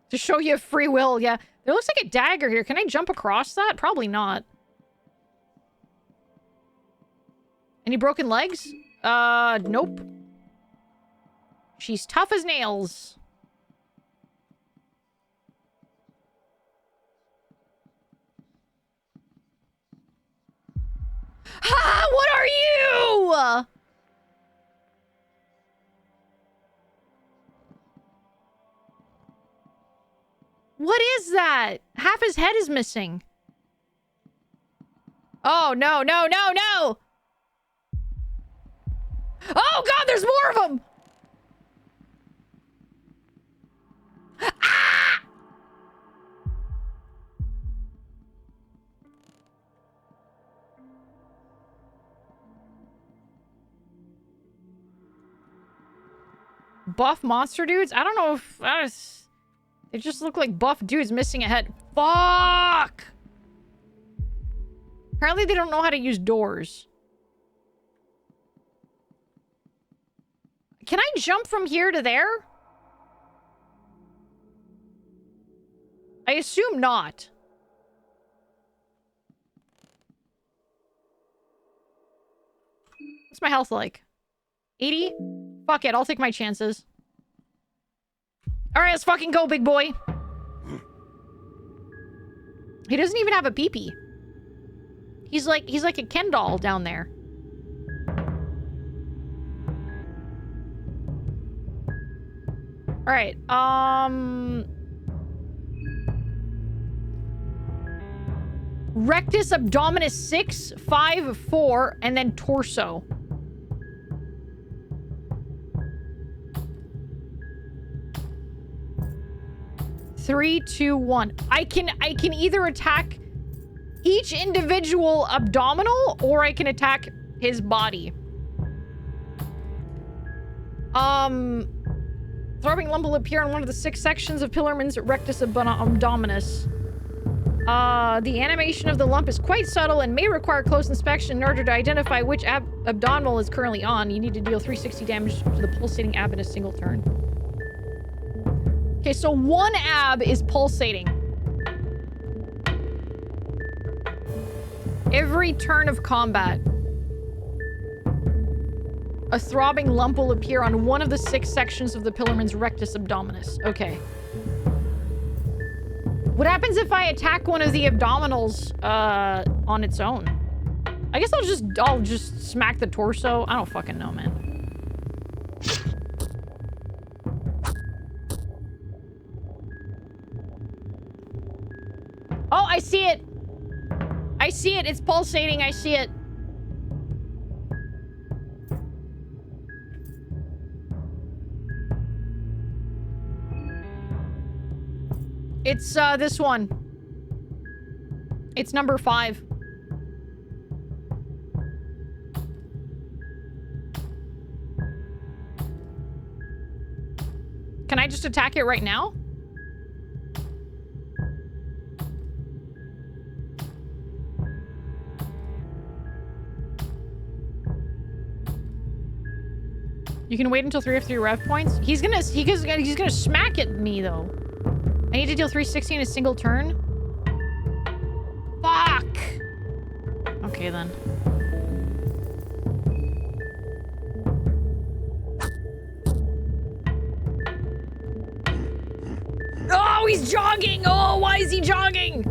To show you free will, yeah. There looks like a dagger here. Can I jump across that? Probably not. Any broken legs? Nope. She's tough as nails. Ha! What are you? What is that? Half his head is missing. Oh, no, no, no, no! Oh, God, there's more of them! Ah! Buff monster dudes? I don't know if... they just look like buff dudes missing a head. Fuck! Apparently they don't know how to use doors. Can I jump from here to there? I assume not. What's my health like? 80? Fuck it, I'll take my chances. Alright, let's fucking go, big boy. He doesn't even have a peepee. He's like a Ken doll down there. Alright, Rectus abdominis 6, 5, 4, and then torso. Three, two, one. I can either attack each individual abdominal or I can attack his body. Throbbing lump will appear on one of the 6 sections of Pillarman's rectus abdominis. The animation of the lump is quite subtle and may require close inspection in order to identify which abdominal is currently on. You need to deal 360 damage to the pulsating ab in a single turn. Okay, so one ab is pulsating. Every turn of combat, a throbbing lump will appear on one of the 6 sections of the Pillarman's rectus abdominis. Okay. What happens if I attack one of the abdominals on its own? I guess I'll just smack the torso. I don't fucking know, man. Oh, I see it. I see it. It's pulsating. I see it. It's, this one. It's number 5. Can I just attack it right now? You can wait until 3 of 3 rev points. He's gonna smack at me though. I need to deal 360 in a single turn. Fuck! Okay then. Oh, he's jogging! Oh, why is he jogging?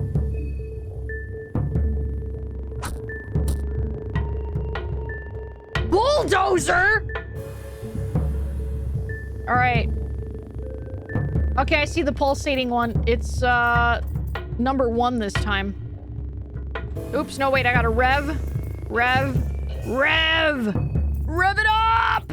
Bulldozer! All right. Okay, I see the pulsating one. It's, number 1 this time. Oops, no, wait, I gotta rev it up! up!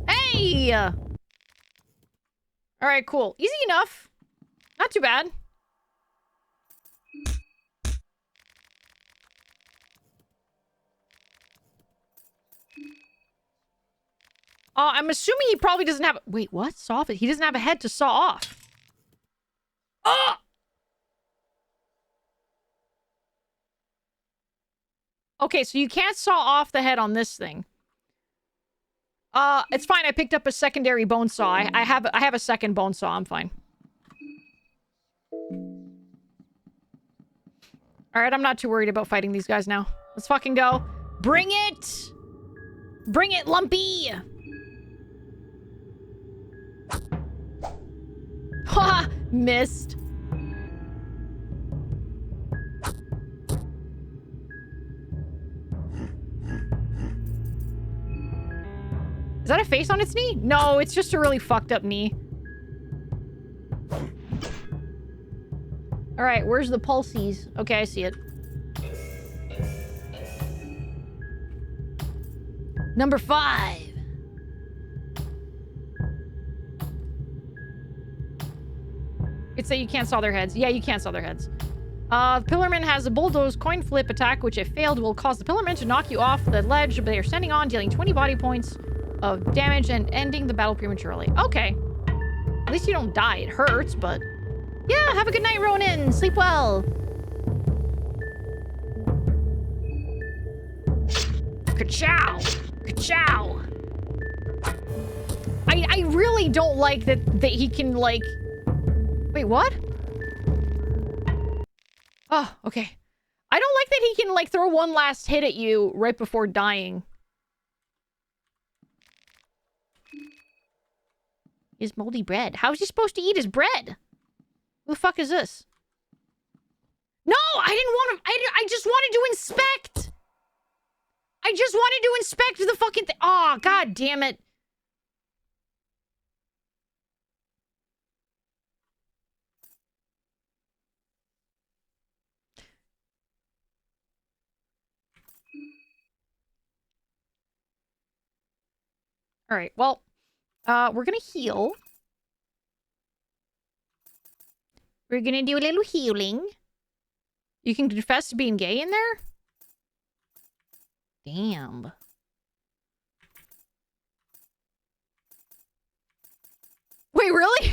Hey! Alright, cool. Easy enough. Not too bad. I'm assuming he probably doesn't have... Wait, what? Saw off? He doesn't have a head to saw off. Oh! Okay, so you can't saw off the head on this thing. It's fine. I picked up a secondary bone saw. I have a second bone saw. I'm fine. Alright, I'm not too worried about fighting these guys now. Let's fucking go. Bring it! Bring it, Lumpy! Ha! Missed. Is that a face on its knee? No, it's just a really fucked up knee. Alright, where's the pulses? Okay, I see it. Number 5. It's that you can't saw their heads. Yeah, you can't saw their heads. Pillarman has a bulldoze coin flip attack, which if failed will cause the Pillarman to knock you off the ledge they are standing on, dealing 20 body points of damage and ending the battle prematurely. Okay. At least you don't die. It hurts, but... Yeah, have a good night, Ronan. Sleep well. Ka-chow! Ka-chow! I really don't like that he can, like... Wait, what? Oh, okay. I don't like that he can, like, throw one last hit at you right before dying. His moldy bread. How is he supposed to eat his bread? Who the fuck is this? No! I didn't want to... I just wanted to inspect! I just wanted to inspect the fucking thing. Oh, god damn it. Alright, well, we're gonna heal. We're gonna do a little healing. You can confess to being gay in there? Damn. Wait, really?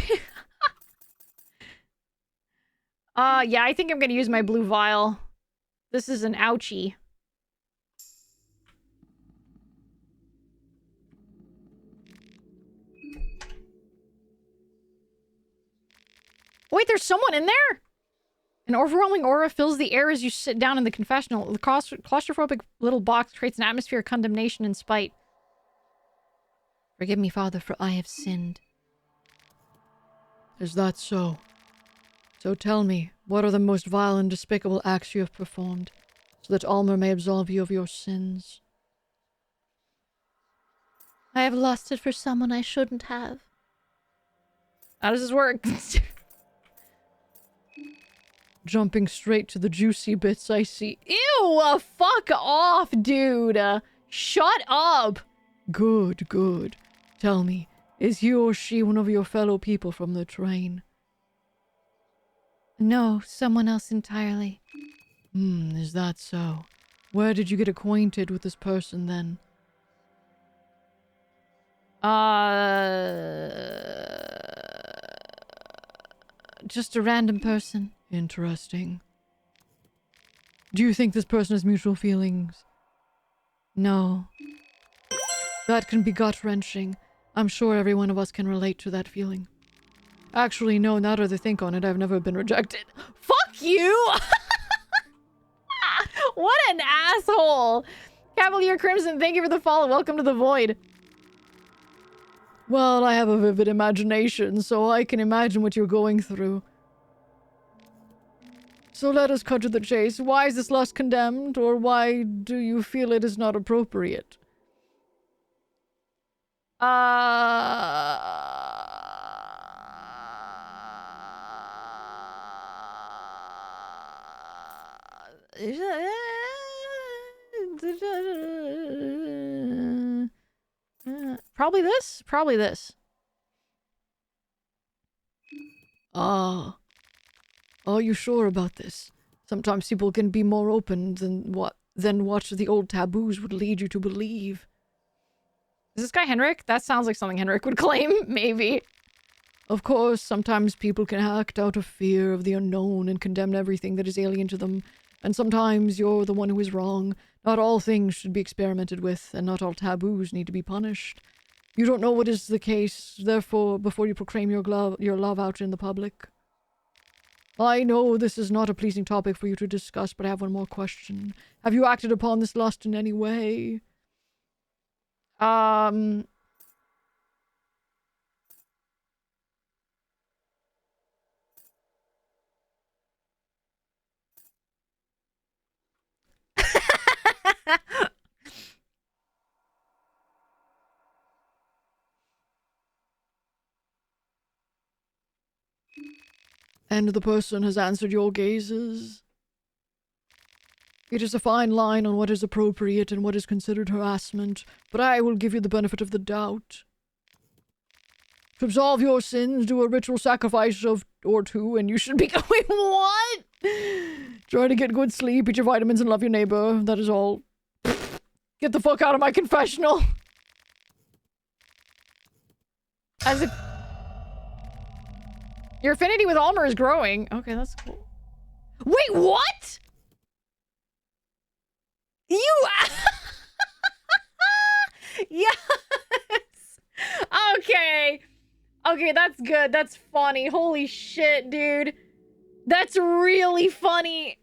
Yeah, I think I'm gonna use my blue vial. This is an ouchie. Wait, there's someone in there? An overwhelming aura fills the air as you sit down in the confessional. The claustrophobic little box creates an atmosphere of condemnation and spite. Forgive me, Father, for I have sinned. Is that so? So tell me, what are the most vile and despicable acts you have performed, so that Almer may absolve you of your sins? I have lusted for someone I shouldn't have. How does this work? Jumping straight to the juicy bits, I see. Ew! Fuck off, dude! Shut up! Good, good. Tell me, is he or she one of your fellow people from the train? No, someone else entirely. Is that so? Where did you get acquainted with this person, then? Just a random person. Interesting. Do you think this person has mutual feelings? No. That can be gut-wrenching. I'm sure every one of us can relate to that feeling. Actually, no, now that I think on it, I've never been rejected. Fuck you! What an asshole! Cavalier Crimson, thank you for the follow. Welcome to the Void. Well, I have a vivid imagination, so I can imagine what you're going through. So let us cut to the chase. Why is this lust condemned, or why do you feel it is not appropriate? Probably this? Probably this. Ah. Are you sure about this? Sometimes people can be more open than what the old taboos would lead you to believe. Is this guy Henrik? That sounds like something Henrik would claim, maybe. Of course, sometimes people can act out of fear of the unknown and condemn everything that is alien to them. And sometimes you're the one who is wrong. Not all things should be experimented with, and not all taboos need to be punished. You don't know what is the case, therefore, before you proclaim your love out in the public. I know this is not a pleasing topic for you to discuss, but I have one more question. Have you acted upon this lust in any way? And the person has answered your gazes. It is a fine line on what is appropriate and what is considered harassment, but I will give you the benefit of the doubt. To absolve your sins, do a ritual sacrifice or two, and you should be going, what? Try to get good sleep, eat your vitamins, and love your neighbor. That is all. Get the fuck out of my confessional. As if... Your affinity with Almer is growing. Okay, that's cool. Wait, what? You... Yes! Okay. Okay, that's good. That's funny. Holy shit, dude. That's really funny.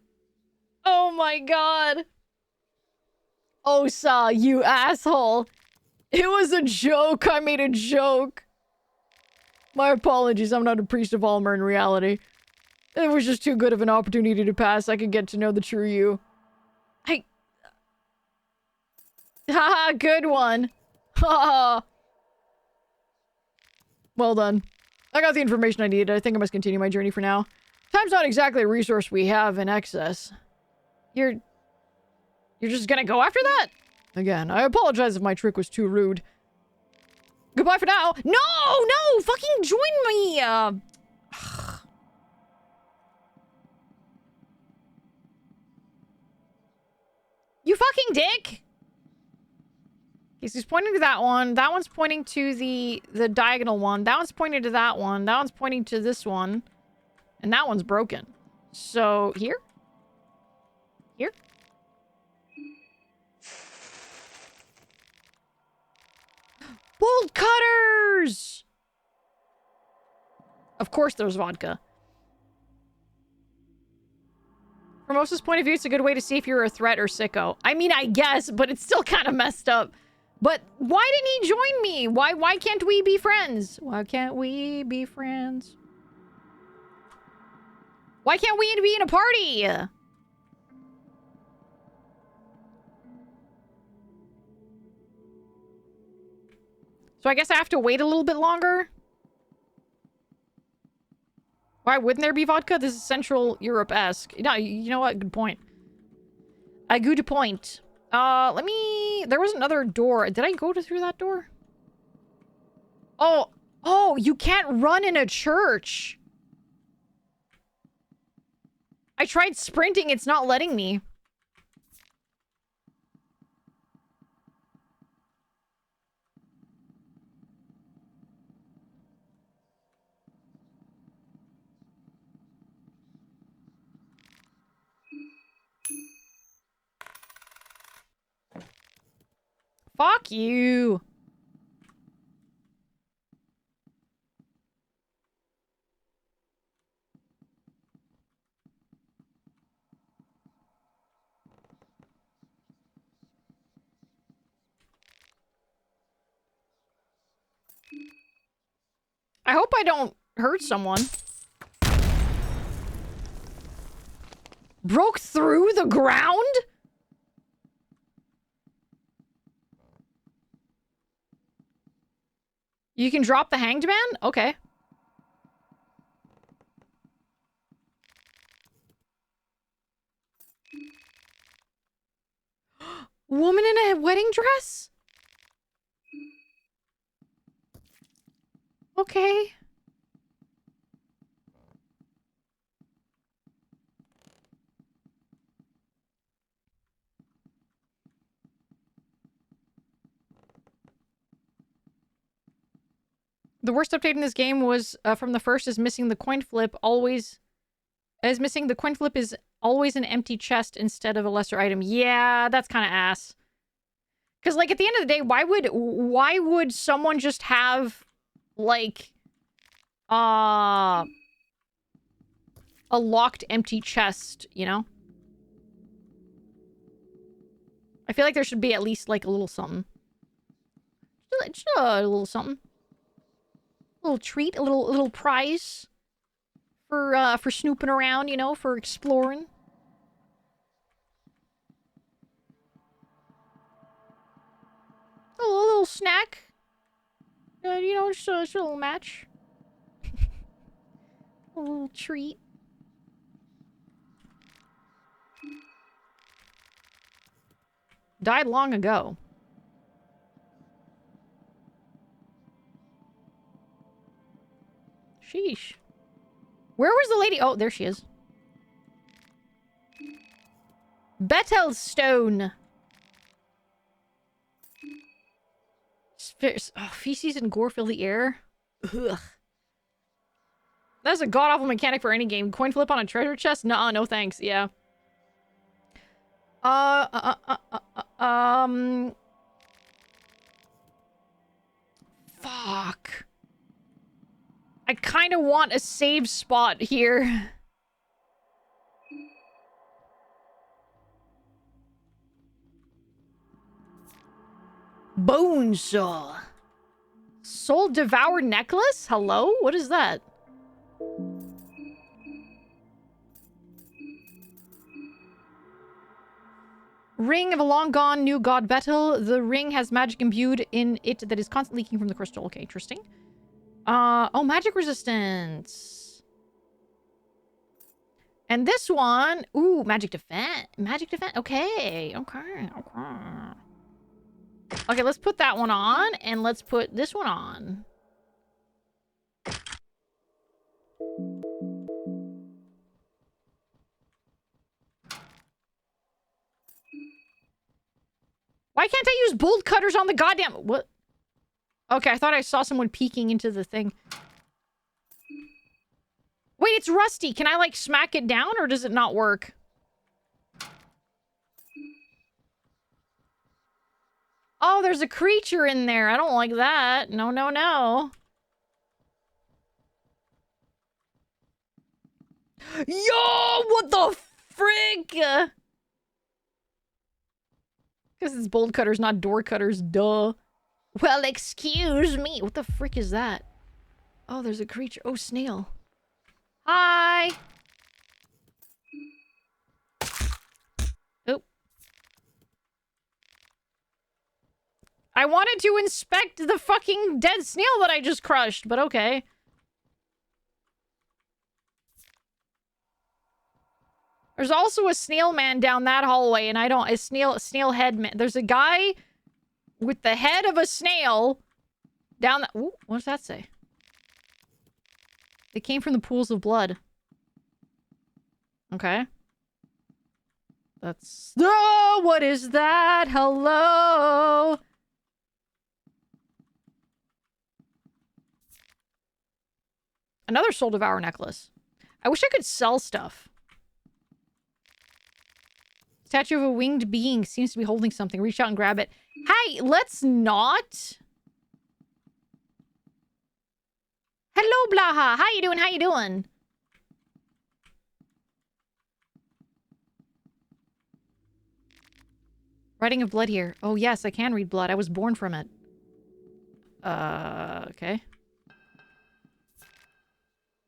Oh my god. Osa, you asshole. It was a joke. I made a joke. My apologies. I'm not a priest of Almer in reality. It was just too good of an opportunity to pass. I could get to know the true you. Haha, good one. Haha. Well done. I got the information I needed. I think I must continue my journey for now. Time's not exactly a resource we have in excess. You're just gonna go after that? Again, I apologize if my trick was too rude. Goodbye for now. No! No! Fucking join me! You fucking dick! Okay, so he's pointing to that one. That one's pointing to the diagonal one. That one's pointing to that one. That one's pointing to this one. And that one's broken. So, here? Here? Bolt cutters! Of course there's vodka. From Osa's point of view, it's a good way to see if you're a threat or sicko. I mean, I guess, but it's still kind of messed up. But why didn't he join me? Why can't we be friends? Why can't we be friends? Why can't we be in a party? So I guess I have to wait a little bit longer? Why wouldn't there be vodka? This is Central Europe-esque. No, you know what? Good point. A good point. Let me... There was another door. Did I go through that door? Oh. Oh, you can't run in a church. I tried sprinting. It's not letting me. Fuck you. I hope I don't hurt someone. Broke through the ground? You can drop the hanged man? Okay. Woman in a wedding dress? Okay. The worst update in this game was from the first is missing the coin flip is always an empty chest instead of a lesser item. Yeah, that's kind of ass. Because, like, at the end of the day, why would someone just have, like, a locked empty chest, you know? I feel like there should be at least, like, a little something. Just a little something. A little treat, a little prize for snooping around, you know, for exploring. A little snack. You know, just a little match. A little treat. Died long ago. Sheesh. Where was the lady? Oh, there she is. Bethelstone. Oh, feces and gore fill the air. Ugh. That's a god-awful mechanic for any game. Coin flip on a treasure chest? Nuh-uh, no thanks. Yeah. Fuck. I kind of want a save spot here. Bonesaw. Soul Devour Necklace? Hello? What is that? Ring of a long gone new god Betel. The ring has magic imbued in it that is constantly leaking from the crystal. Okay, interesting. Oh, magic resistance. And this one, ooh, magic defense. Magic defense. Okay, okay. Okay, let's put that one on, and let's put this one on. Why can't I use bolt cutters on the goddamn... What? Okay, I thought I saw someone peeking into the thing. Wait, it's rusty. Can I, like, smack it down, or does it not work? Oh, there's a creature in there. I don't like that. No, no, no. Yo, what the frick? Because it's bolt cutters, not door cutters. Duh. Well, excuse me. What the frick is that? Oh, there's a creature. Oh, snail. Hi. Oh. I wanted to inspect the fucking dead snail that I just crushed, but okay. There's also a snail man down that hallway, and a snail head man. There's a guy with the head of a snail down that. Ooh, what does that say? They came from the pools of blood. Okay. That's... Oh, what is that? Hello? Another Soul Devour necklace. I wish I could sell stuff. Statue of a winged being seems to be holding something. Reach out and grab it. Hey, let's not. Hello, Blaha. How you doing? How you doing? Writing of blood here. Oh, yes, I can read blood. I was born from it. Okay.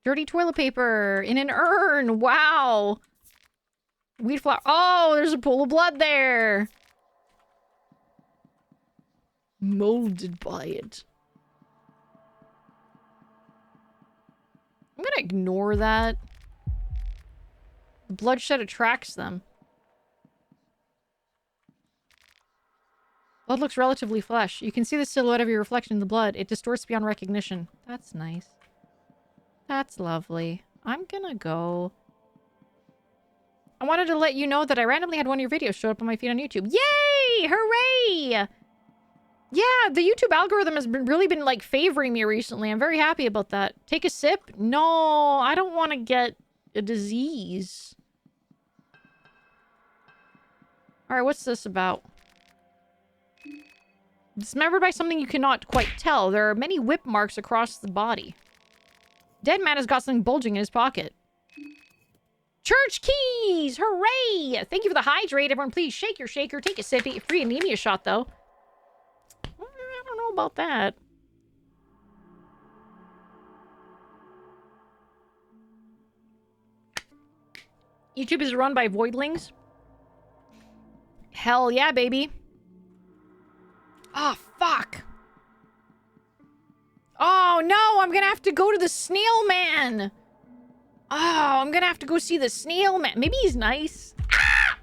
Dirty toilet paper in an urn. Wow. Wheat flour. Oh, there's a pool of blood there. Molded by it. I'm gonna ignore that. The bloodshed attracts them. Blood looks relatively flesh. You can see the silhouette of your reflection in the blood. It distorts beyond recognition. That's nice. That's lovely. I'm gonna go. I wanted to let you know that I randomly had one of your videos show up on my feed on YouTube. Yay! Hooray! Yeah, the YouTube algorithm has really been, like, favoring me recently. I'm very happy about that. Take a sip? No, I don't want to get a disease. Alright, what's this about? Dismembered by something you cannot quite tell. There are many whip marks across the body. Dead man has got something bulging in his pocket. Church keys! Hooray! Thank you for the hydrate. Everyone, please shake your shaker. Take a sip. Free anemia shot, though. I don't know about that. YouTube is run by voidlings. Hell yeah, baby. Oh, fuck. Oh, no, I'm gonna have to go to the snail man. Oh, I'm gonna have to go see the snail man. Maybe he's nice. Ah!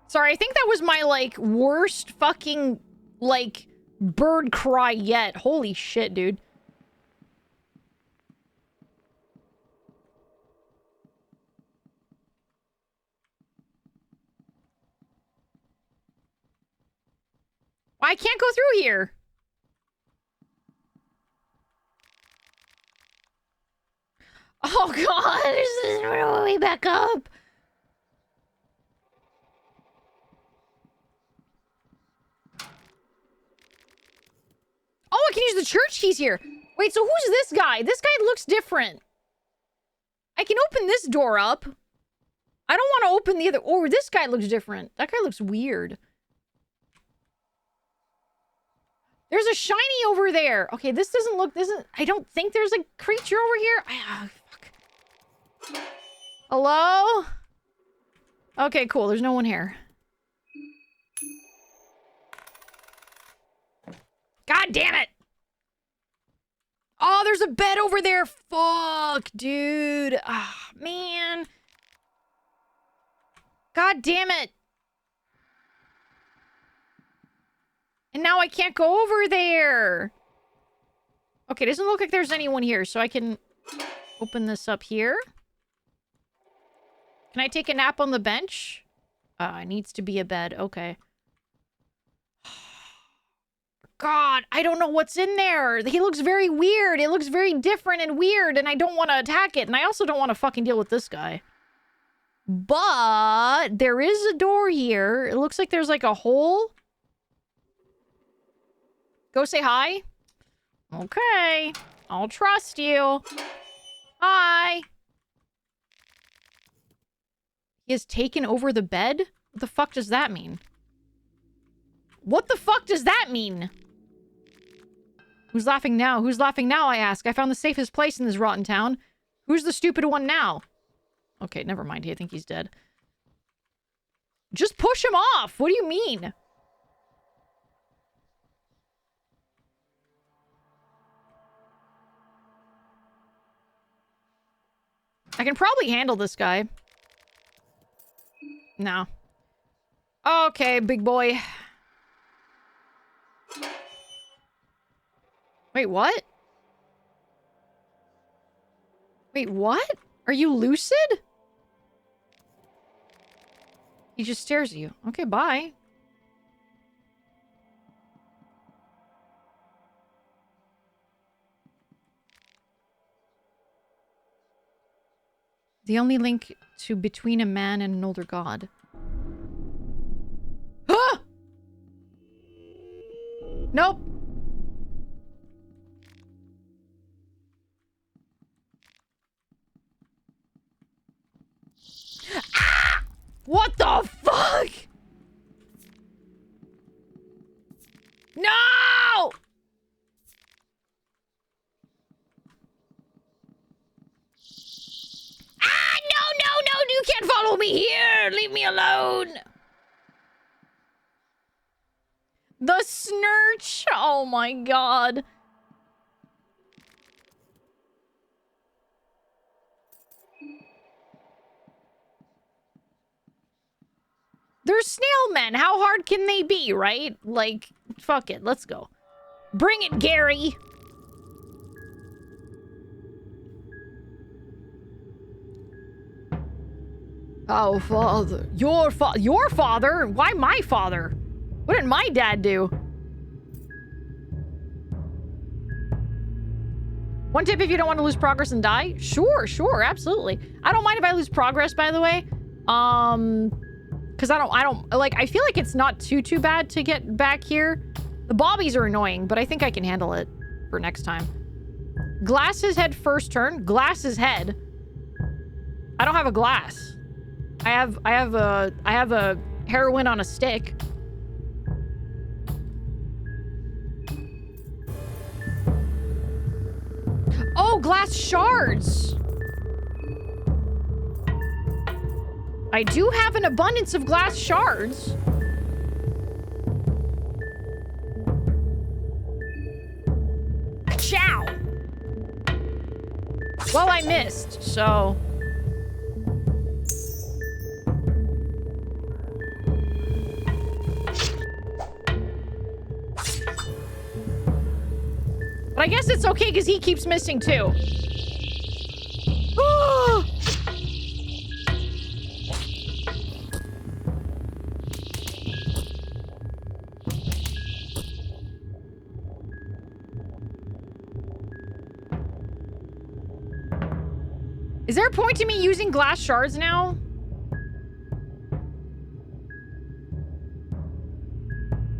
Sorry, I think that was my, like, worst fucking, like, bird cry yet. Holy shit, dude. I can't go through here. Oh god, there's no way back up. Oh, I can use the church keys here. Wait, so who's this guy? This guy looks different. I can open this door up. I don't want to open the other. Oh, this guy looks different. That guy looks weird. There's a shiny over there. Okay, this doesn't look... I don't think there's a creature over here. Ah, fuck. Hello? Okay, cool. There's no one here. God damn it! Oh, there's a bed over there. Fuck, dude. Ah, man. God damn it. And now I can't go over there. Okay, doesn't look like there's anyone here, so I can open this up here. Can I take a nap on the bench? It needs to be a bed. Okay. God, I don't know what's in there. He looks very weird. It looks very different and weird, and I don't want to attack it. And I also don't want to fucking deal with this guy. But there is a door here. It looks like there's like a hole. Go say hi. Okay. I'll trust you. Hi. He has taken over the bed? What the fuck does that mean? What the fuck does that mean? Who's laughing now? Who's laughing now, I ask? I found the safest place in this rotten town. Who's the stupid one now? Okay, never mind. I think he's dead. Just push him off! What do you mean? I can probably handle this guy. No. Okay, big boy. Wait, what? Wait, what? Are you lucid? He just stares at you. Okay, bye. The only link to between a man and an older god. Ah! Nope. Ah! What the fuck? No! Ah, no, you can't follow me here! Leave me alone! The snurch! Oh my god. They're snail men. How hard can they be, right? Like, fuck it. Let's go. Bring it, Gary. Oh, father. Your father? Why my father? What did my dad do? One tip if you don't want to lose progress and die? Sure, absolutely. I don't mind if I lose progress, by the way. Because I feel like it's not too bad to get back here. The bobbies are annoying, but I think I can handle it for next time. Glass's head first turn. Glass's head. I don't have a glass. I have a heroin on a stick. Oh, glass shards. I do have an abundance of glass shards. Chow. Well, I missed, so... But I guess it's okay because he keeps missing too. Is there a point to me using glass shards now?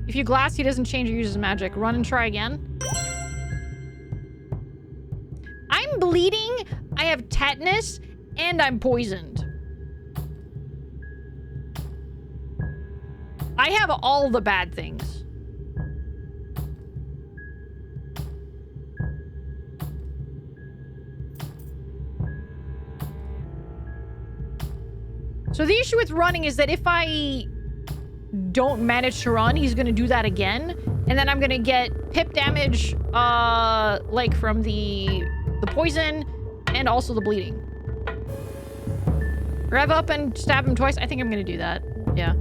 If you glass, he doesn't change or uses magic. Run and try again. I'm bleeding, I have tetanus, and I'm poisoned. I have all the bad things. So the issue with running is that if I don't manage to run, he's gonna do that again, and then I'm gonna get pip damage, like from the poison and also the bleeding. Rev up and stab him twice. I think I'm gonna do that. Yeah.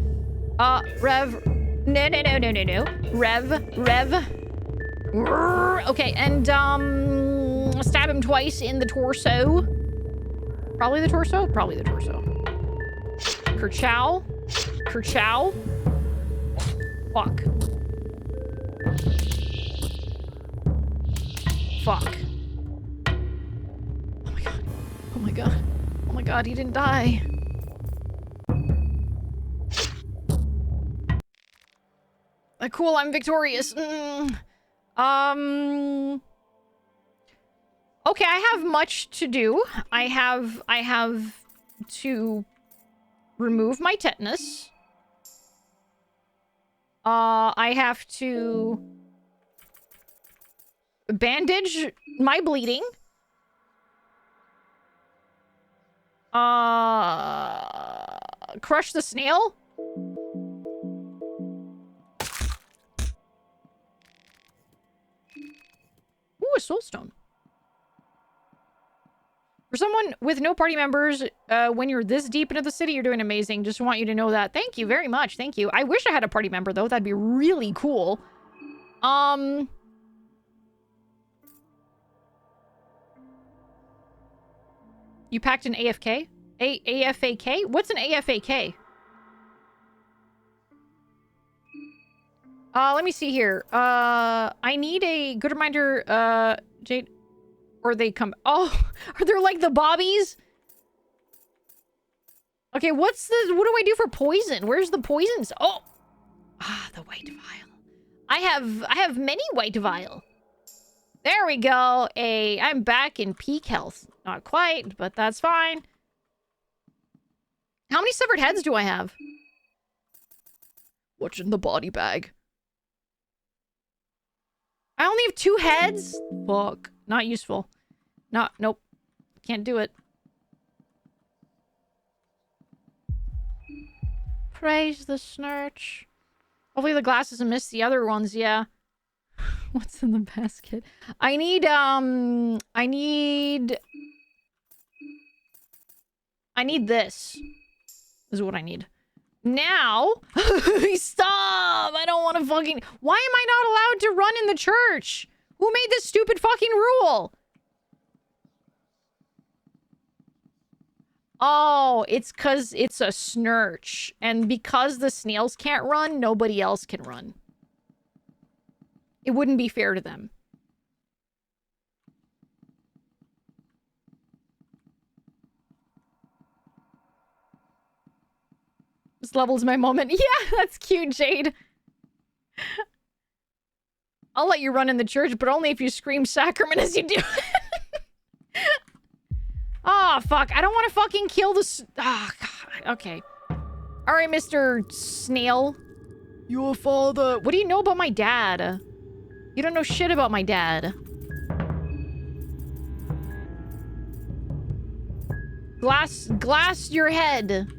Rev. No. Rev. Okay, and stab him twice in the torso. Probably the torso. Kerchow. Fuck. Oh my god, he didn't die. Cool, I'm victorious. Okay, I have much to do. I have to remove my tetanus. I have to bandage my bleeding. Crush the snail. Ooh, a soul stone. For someone with no party members, when you're this deep into the city, you're doing amazing. Just want you to know that. Thank you very much. Thank you. I wish I had a party member, though. That'd be really cool. You packed an AFK? AFAK? What's an AFAK? Let me see here. I need a good reminder, Jade. Or they come... Oh, are there like the bobbies? Okay, what do I do for poison? Where's the poisons? Oh! Ah, the white vial. I have many white vial. There we go. I'm back in peak health. Not quite, but that's fine. How many severed heads do I have? What's in the body bag? I only have 2 heads? Fuck. Not useful. Nope. Can't do it. Praise the snurch. Hopefully the glass doesn't miss the other ones, yeah. What's in the basket? I need this. This is what I need. Now, stop! I don't want to fucking... Why am I not allowed to run in the church? Who made this stupid fucking rule? Oh, it's because it's a snurch. And because the snails can't run, nobody else can run. It wouldn't be fair to them. This level's my moment. Yeah, that's cute, Jade. I'll let you run in the church, but only if you scream sacrament as you do. Oh, fuck. I don't want to fucking kill this. Oh, God. Okay. All right, Mr. Snail. Your father. What do you know about my dad? You don't know shit about my dad. Glass your head.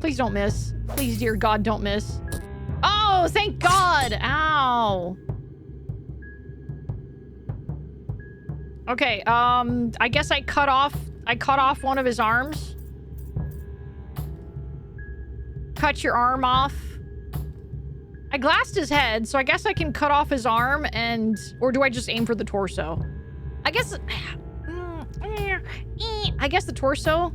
Please don't miss. Please, dear God, don't miss. Oh, thank God. Ow. Okay, I guess I cut off one of his arms. Cut your arm off. I glassed his head, so I guess I can cut off his arm and... Or do I just aim for the torso? I guess... I guess the torso.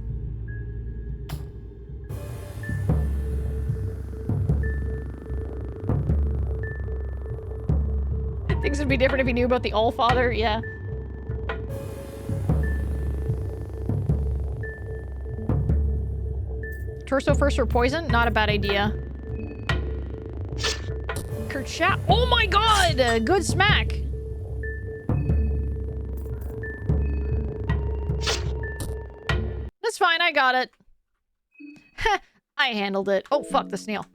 Things would be different if he knew about the Allfather, yeah. Torso first for poison? Not a bad idea. Kerchap. Oh my god! Good smack! That's fine, I got it. I handled it. Oh, fuck, the snail.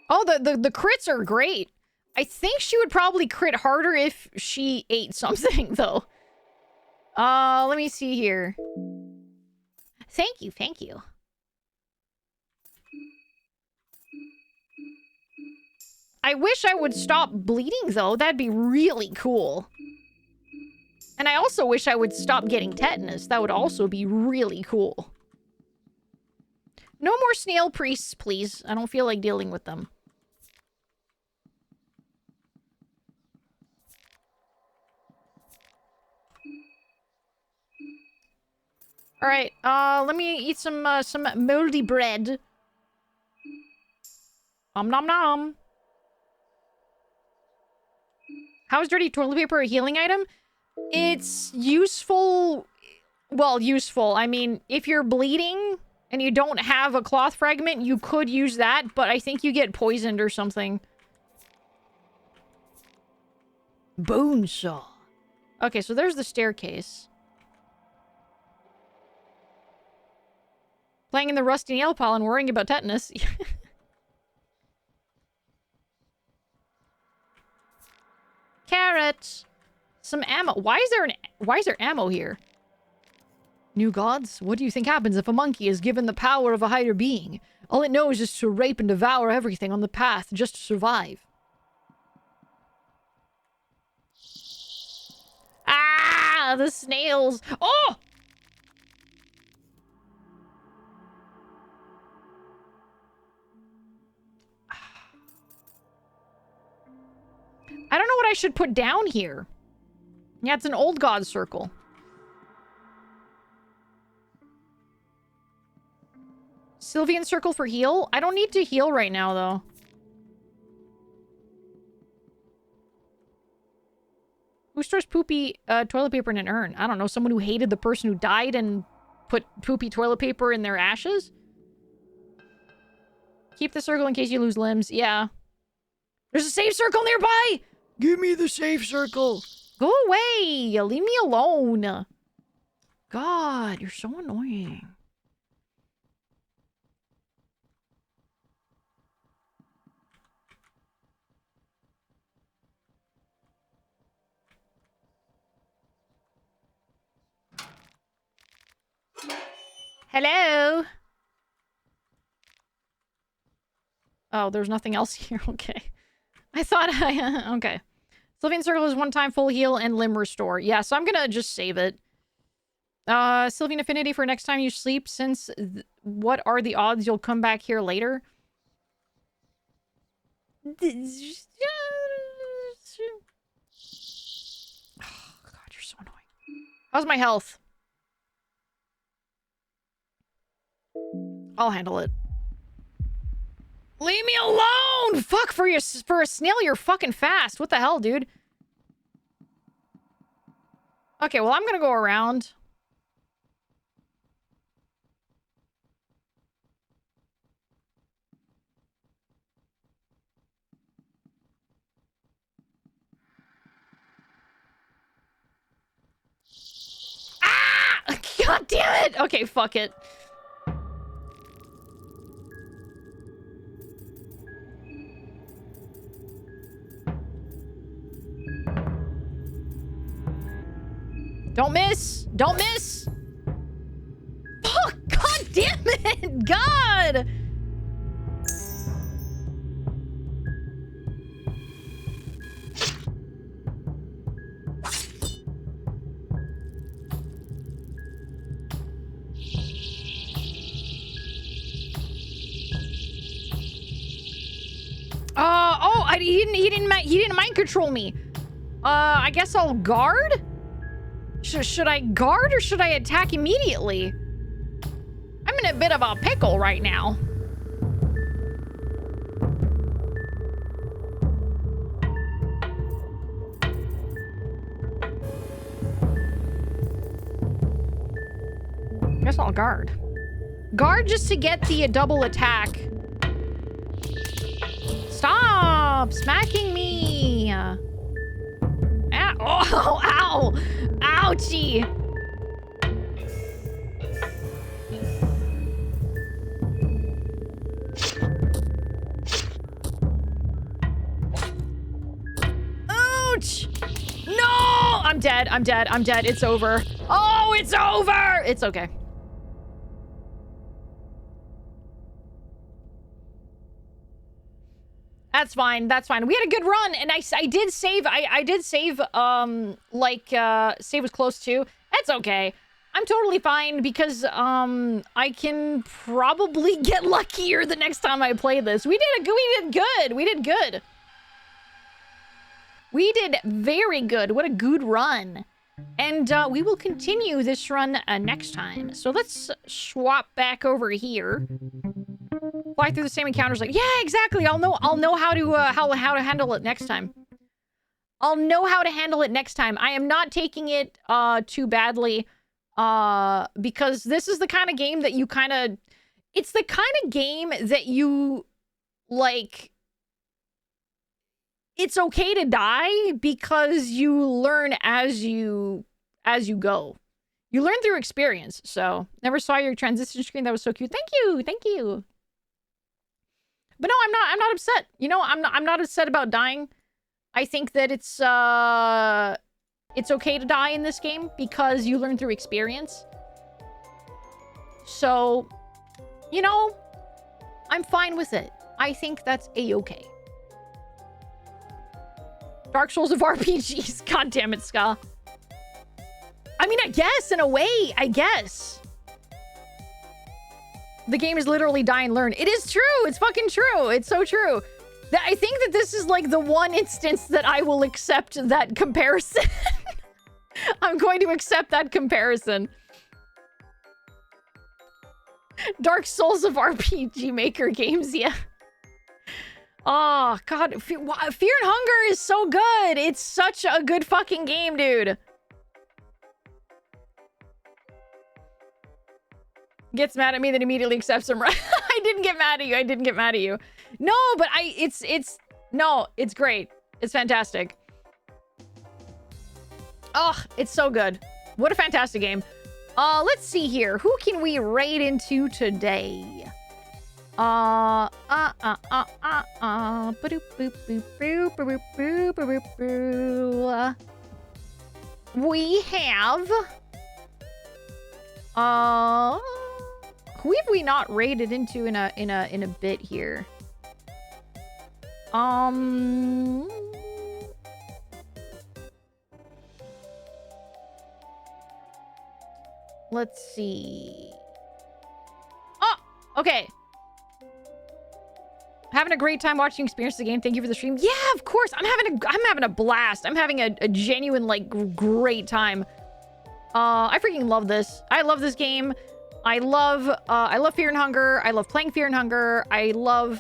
Oh, the crits are great. I think she would probably crit harder if she ate something, though. Let me see here. Thank you, thank you. I wish I would stop bleeding, though. That'd be really cool. And I also wish I would stop getting tetanus. That would also be really cool. No more snail priests, please. I don't feel like dealing with them. All right, let me eat some moldy bread. Nom nom nom. How is dirty toilet paper a healing item? It's useful. Well, useful. I mean, if you're bleeding and you don't have a cloth fragment, you could use that, but I think you get poisoned or something. Bone saw. Okay, so there's the staircase. Playing in the rusty nail pile and worrying about tetanus. Carrot. Some ammo. Why is there ammo here? New gods? What do you think happens if a monkey is given the power of a higher being? All it knows is to rape and devour everything on the path just to survive. Ah, the snails. Oh! I don't know what I should put down here. Yeah, it's an old god circle. Sylvian circle for heal? I don't need to heal right now, though. Who stores poopy toilet paper in an urn? I don't know. Someone who hated the person who died and put poopy toilet paper in their ashes? Keep the circle in case you lose limbs. Yeah. There's a safe circle nearby! Give me the safe circle! Go away! Leave me alone! God, you're so annoying. Hello? Oh, there's nothing else here. Okay. I thought I... okay. Sylvian Circle is one-time full heal and limb restore. Yeah, so I'm gonna just save it. Sylvian Affinity for next time you sleep, since what are the odds you'll come back here later? Oh, God, you're so annoying. How's my health? I'll handle it. Leave me alone! Fuck, for a snail, you're fucking fast. What the hell, dude? Okay, well, I'm gonna go around. Ah! God damn it! Okay, fuck it. Don't miss! Don't miss! Fuck! God damn it! God! He didn't mind control me. I guess I'll guard? Should I guard or should I attack immediately? I'm in a bit of a pickle right now. Guess I'll guard. Guard just to get the double attack. Stop smacking me. Ow. Oh, ow. Ouchie. Ouch. No. I'm dead. I'm dead. I'm dead. It's over. Oh, it's over. It's okay. That's fine. That's fine. We had a good run, and I did save. I did save. Save was close to. That's okay. I'm totally fine because I can probably get luckier the next time I play this. We did good. We did good. We did very good. What a good run. And we will continue this run next time. So let's swap back over here. Fly through the same encounters, like, yeah, exactly. I'll know how to handle it next time. I'll know how to handle it next time. I am not taking it too badly because this is the kind of game that you it's the kind of game that you like. It's okay to die because you learn as you go. You learn through experience. So, never saw your transition screen. That was so cute. Thank you. Thank you. But no, I'm not upset. You know, I'm not upset about dying. I think that it's okay to die in this game because you learn through experience. So, you know, I'm fine with it. I think that's a-okay. Dark Souls of RPGs. God damn it, Ska. I mean, I guess, in a way, I guess. The game is literally die and learn. It is true. It's fucking true. It's so true. I think that this is like the one instance that I will accept that comparison. I'm going to accept that comparison. Dark Souls of RPG Maker games, yeah. Oh, God. Fear and Hunger is so good. It's such a good fucking game, dude. Gets mad at me, then immediately accepts him, right? I didn't get mad at you. I didn't get mad at you. No, but it's great. It's fantastic. Oh, it's so good. What a fantastic game. Let's see here. Who can we raid into today? We have who have we not raided into in a bit here? Let's see. Oh, okay. Having a great time watching Experience the game. Thank you for the stream. Yeah, of course. I'm having a blast. I'm having a genuine, like, great time. I freaking love this. I love this game. I love Fear and Hunger. I love playing Fear and Hunger. I love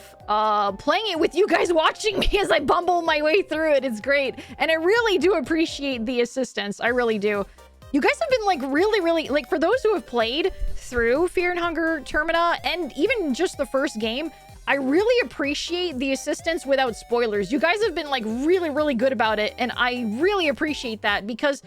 playing it with you guys watching me as I bumble my way through it. It's great. And I really do appreciate the assistance. I really do. You guys have been like really, like, for those who have played through Fear and Hunger, Termina, and even just the first game, I really appreciate the assistance without spoilers. You guys have been like really good about it, and I really appreciate that because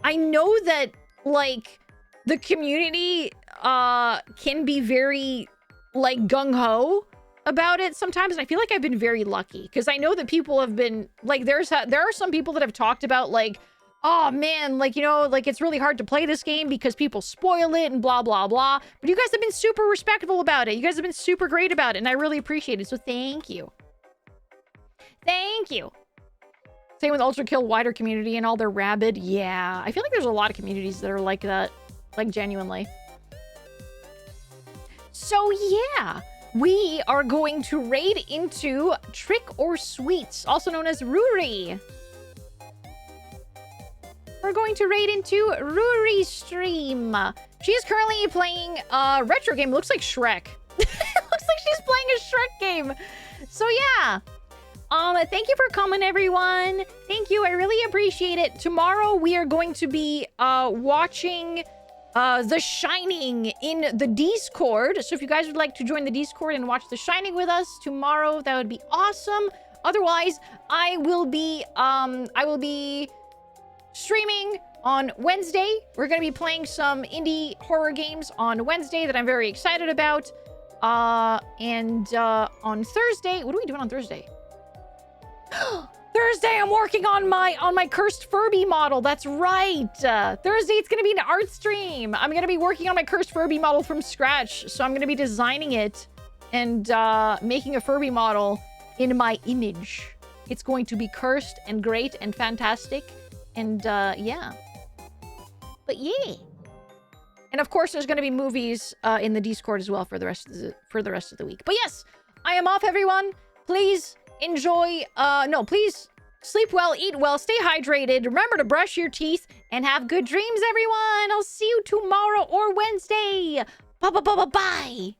I know that like the community can be very like gung-ho about it sometimes, and I feel like I've been very lucky because I know that people have been like there are some people that have talked about like, oh man, like, you know, like it's really hard to play this game because people spoil it and blah blah blah, but you guys have been super respectful about it. You guys have been super great about it, and I really appreciate it, so thank you. Same with Ultra Kill wider community and all their rabid. Yeah, I feel like there's a lot of communities that are like that, like genuinely. So yeah, we are going to raid into Trick or Sweets, also known as Ruri. We're going to raid into Ruri's stream. She is currently playing a retro game. It looks like Shrek. It looks like she's playing a Shrek game. So yeah. Thank you for coming, everyone. Thank you. I really appreciate it. Tomorrow we are going to be watching The Shining in the Discord. So if you guys would like to join the Discord and watch The Shining with us tomorrow, that would be awesome. Otherwise, I will be streaming on Wednesday. We're going to be playing some indie horror games on Wednesday that I'm very excited about. And on Thursday, what are we doing on Thursday? Thursday, I'm working on my cursed Furby model. That's right. Thursday, it's going to be an art stream. I'm going to be working on my cursed Furby model from scratch. So I'm going to be designing it and making a Furby model in my image. It's going to be cursed and great and fantastic. And yeah. But yeah. And of course, there's going to be movies in the Discord as well for the rest of the week. But yes, I am off, everyone. Please enjoy. Please sleep well, eat well, stay hydrated. Remember to brush your teeth and have good dreams, everyone. I'll see you tomorrow or Wednesday. Bye.